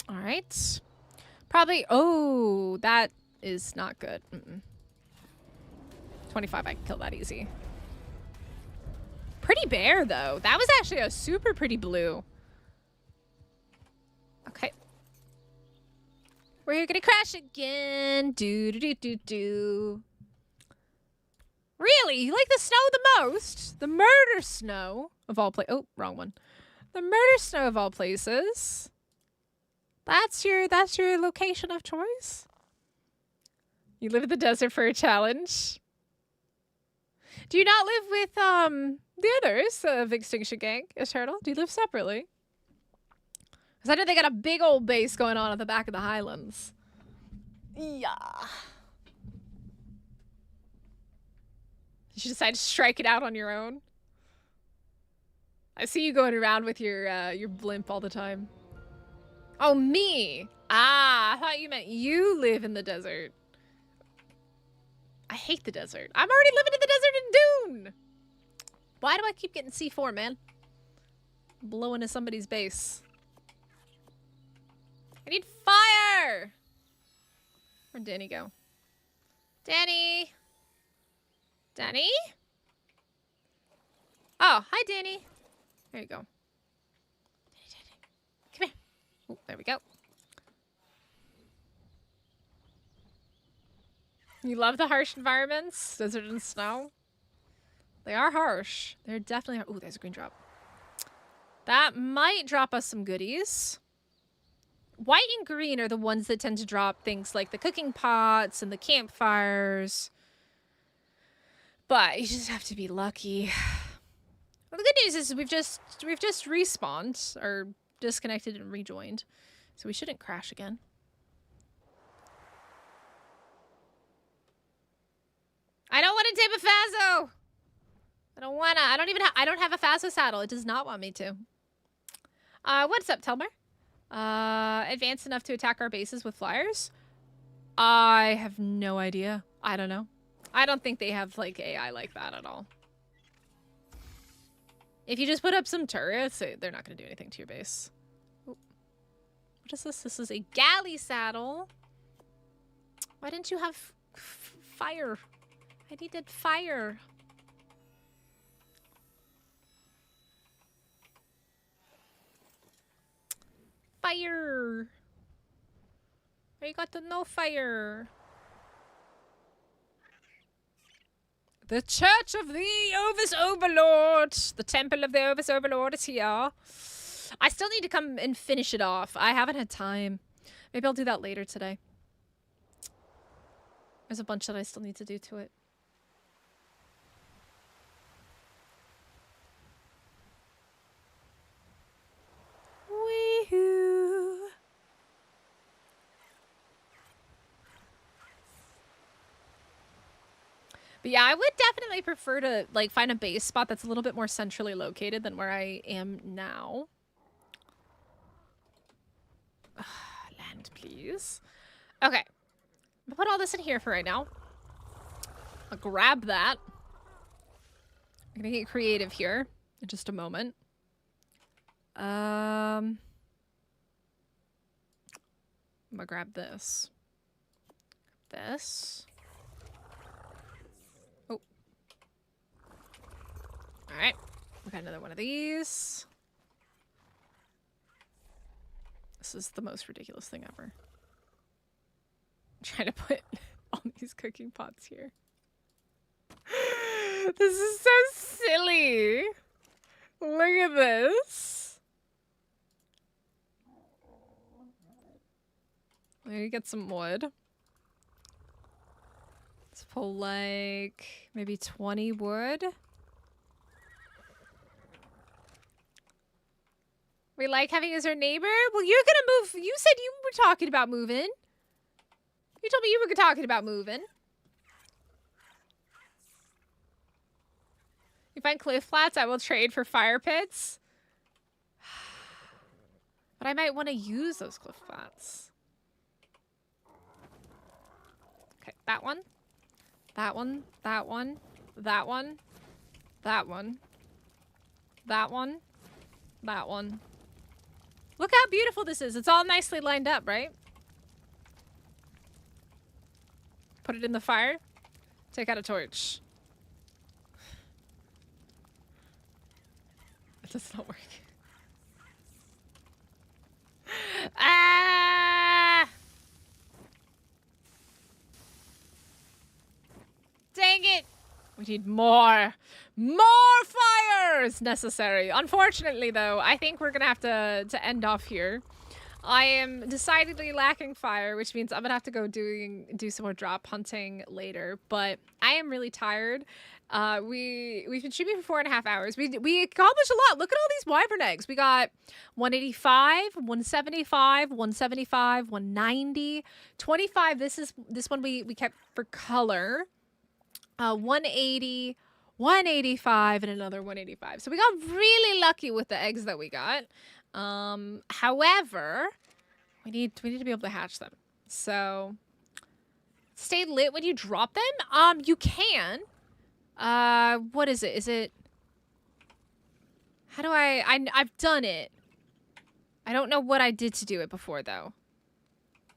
All right. Probably. Oh, that is not good. 25. I can kill that easy. Pretty bear, though. That was actually a super pretty blue. Okay. We're gonna crash again. Do. Really? You like the snow the most? The murder snow of all places. Oh, wrong one. The murder snow of all places. That's your location of choice? You live in the desert for a challenge? Do you not live with the others of Extinction Gang, Eternal? Do you live separately? Because I know they got a big old base going on at the back of the Highlands. Yeah. You should decide to strike it out on your own. I see you going around with your blimp all the time. Oh, me? Ah, I thought you meant you live in the desert. I hate the desert. I'm already living in the desert in Dune. Why do I keep getting C4, man? Blow into somebody's base. I need fire! Where'd Danny go? Danny! Danny? Oh, hi, Danny. There you go. Danny. Come here. Oh, there we go. You love the harsh environments? Desert and snow? They are harsh. They're definitely... Ooh, there's a green drop. That might drop us some goodies. White and green are the ones that tend to drop things like the cooking pots and the campfires. But you just have to be lucky. Well, the good news is we've just respawned or disconnected and rejoined. So we shouldn't crash again. I don't want to tame a Fazo! I don't wanna. I don't have a Faso saddle. It does not want me to. What's up, Telmer? Advanced enough to attack our bases with flyers? I have no idea. I don't know. I don't think they have, like, AI like that at all. If you just put up some turrets, they're not going to do anything to your base. Ooh. What is this? This is a galley saddle. Why didn't you have fire? I needed fire. Fire. I got to no fire. The Church of the Ovis Overlord. The Temple of the Ovis Overlord is here. I still need to come and finish it off. I haven't had time. Maybe I'll do that later today. There's a bunch that I still need to do to it. Wee-hoo. But yeah, I would definitely prefer to, like, find a base spot that's a little bit more centrally located than where I am now. Land, please. Okay. I'm gonna put all this in here for right now. I'll grab that. I'm gonna get creative here in just a moment. I'm gonna grab this. This. Oh. Alright. We got another one of these. This is the most ridiculous thing ever. I'm trying to put all these cooking pots here. This is so silly. Look at this. Let me get some wood. Let's pull like maybe 20 wood. We like having you as our neighbor? Well, you're gonna move. You said you were talking about moving. You told me you were talking about moving. You find cliff flats, I will trade for fire pits. But I might want to use those cliff flats. Okay, that one. That one. That one. That one. That one. That one. That one. Look how beautiful this is. It's all nicely lined up, right? Put it in the fire. Take out a torch. It does not work. Ah! Dang it! We need more. More fire is necessary. Unfortunately, though, I think we're gonna have to end off here. I am decidedly lacking fire, which means I'm gonna have to go do some more drop hunting later. But I am really tired. We've been streaming for 4.5 hours. We accomplished a lot. Look at all these wyvern eggs. We got 185, 175, 175, 190, 25. This one we kept for color. 180, 185, and another 185. So we got really lucky with the eggs that we got. However, we need to be able to hatch them. So stay lit when you drop them. You can. What is it? Is it? How do I've done it. I don't know what I did to do it before though.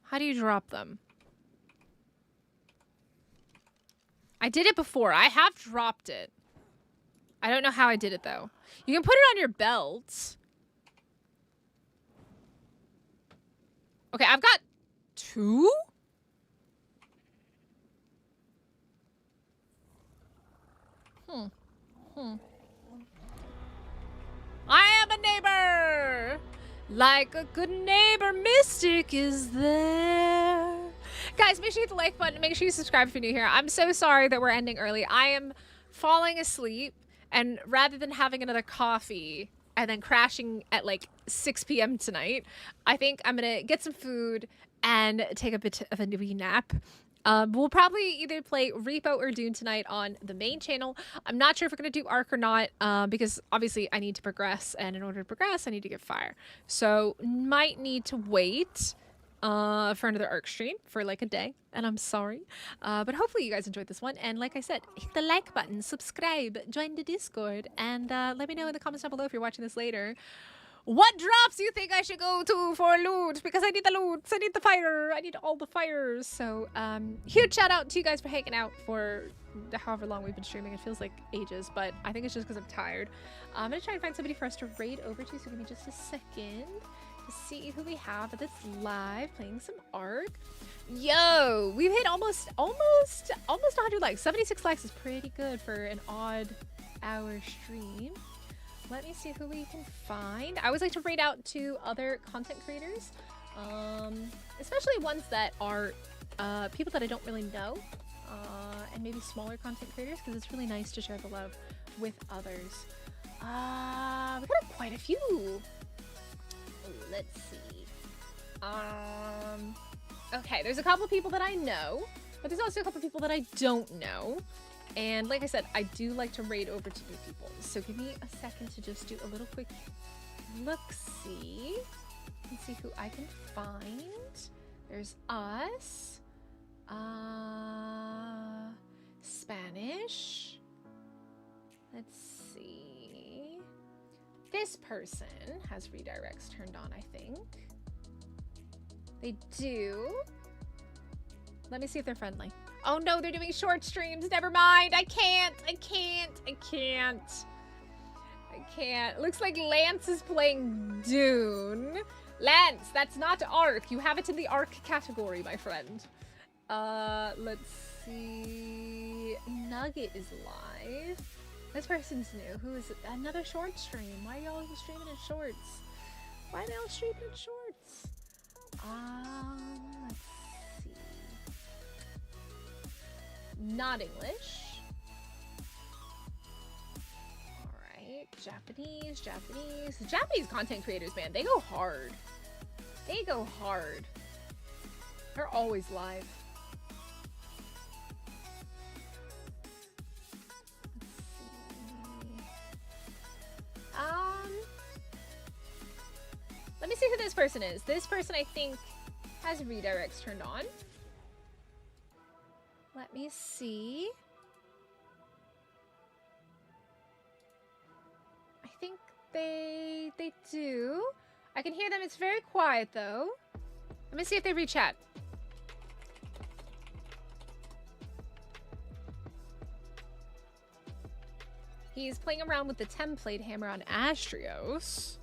How do you drop them? I did it before. I have dropped it. I don't know how I did it though. You can put it on your belt. Okay, I've got 2? I am a neighbor! Like a good neighbor, Mystic is there. Guys, make sure you hit the like button. Make sure you subscribe if you're new here. I'm so sorry that we're ending early. I am falling asleep, and rather than having another coffee and then crashing at like 6 p.m. tonight, I think I'm gonna get some food and take a bit of a wee nap. We'll probably either play Repo or Dune tonight on the main channel. I'm not sure if we're going to do Ark or not, because obviously I need to progress, and in order to progress, I need to get fire. So might need to wait for another Ark stream for like a day, and I'm sorry. But hopefully you guys enjoyed this one, and like I said, hit the like button, subscribe, join the Discord, and let me know in the comments down below if you're watching this later. What drops you think I should go to for loot? Because I need the loot, I need the fire, I need all the fires. So, huge shout out to you guys for hanging out for however long we've been streaming. It feels like ages, but I think it's just because I'm tired. I'm gonna try and find somebody for us to raid over to, so give me just a second to see who we have that's live playing some Ark. Yo, we've hit almost 100 likes. 76 likes is pretty good for an odd hour stream. Let me see who we can find. I always like to raid out to other content creators, especially ones that are people that I don't really know, and maybe smaller content creators, because it's really nice to share the love with others. We got quite a few. Let's see. Okay, there's a couple of people that I know, but there's also a couple of people that I don't know. And like I said, I do like to raid over to new people. So give me a second to just do a little quick look-see and see who I can find. There's us. Spanish. Let's see. This person has redirects turned on, I think. They do. Let me see if they're friendly. Oh no, they're doing short streams. Never mind. I can't. Looks like Lance is playing Dune. Lance, that's not Ark. You have it in the Ark category, my friend. Let's see. Nugget is live. This person's new. Who is it? Another short stream. Why are y'all streaming in shorts? Why are they all streaming in shorts? Let's see. Not English. Alright. Japanese. Japanese content creators, man. They go hard. They're always live. Let me see who this person is. This person, I think, has redirects turned on. Let me see. I think they do. I can hear them. It's very quiet, though. Let me see if they re-chat. He's playing around with the template hammer on Astrios.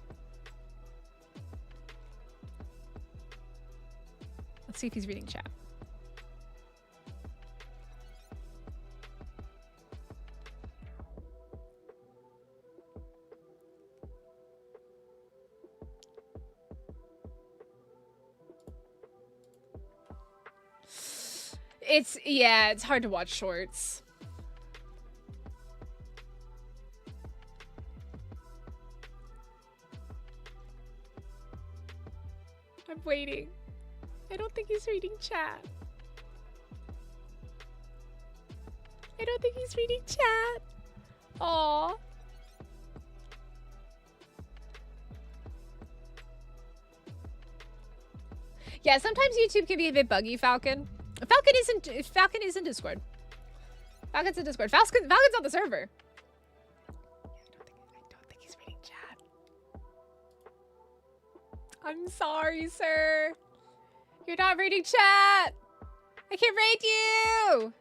Let's see if he's reading chat. It's hard to watch shorts. I'm waiting. I don't think he's reading chat. Aww. Yeah, sometimes YouTube can be a bit buggy, Falcon. Falcon is in Discord. Falcon's in Discord. Falcon's on the server. I don't think he's reading chat. I'm sorry, sir. You're not reading chat. I can't raid you.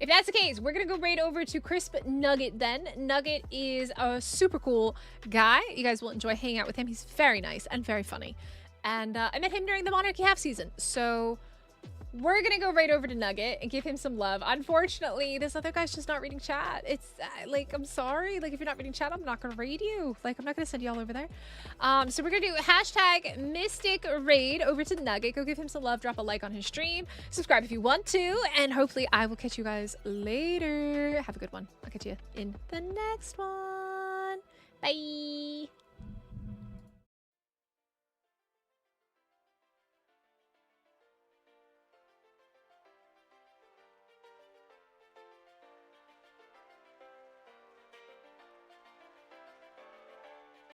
If that's the case, we're gonna go raid over to Crisp Nugget then. Nugget is a super cool guy. You guys will enjoy hanging out with him. He's very nice and very funny. And I met him during the Monarchy half season. So we're gonna go right over to Nugget and give him some love. Unfortunately, this other guy's just not reading chat. It's like, I'm sorry. Like, if you're not reading chat, I'm not gonna raid you. Like, I'm not gonna send you all over there. So we're gonna do hashtag Mystic Raid over to Nugget. Go give him some love. Drop a like on his stream. Subscribe if you want to. And hopefully I will catch you guys later. Have a good one. I'll catch you in the next one. Bye.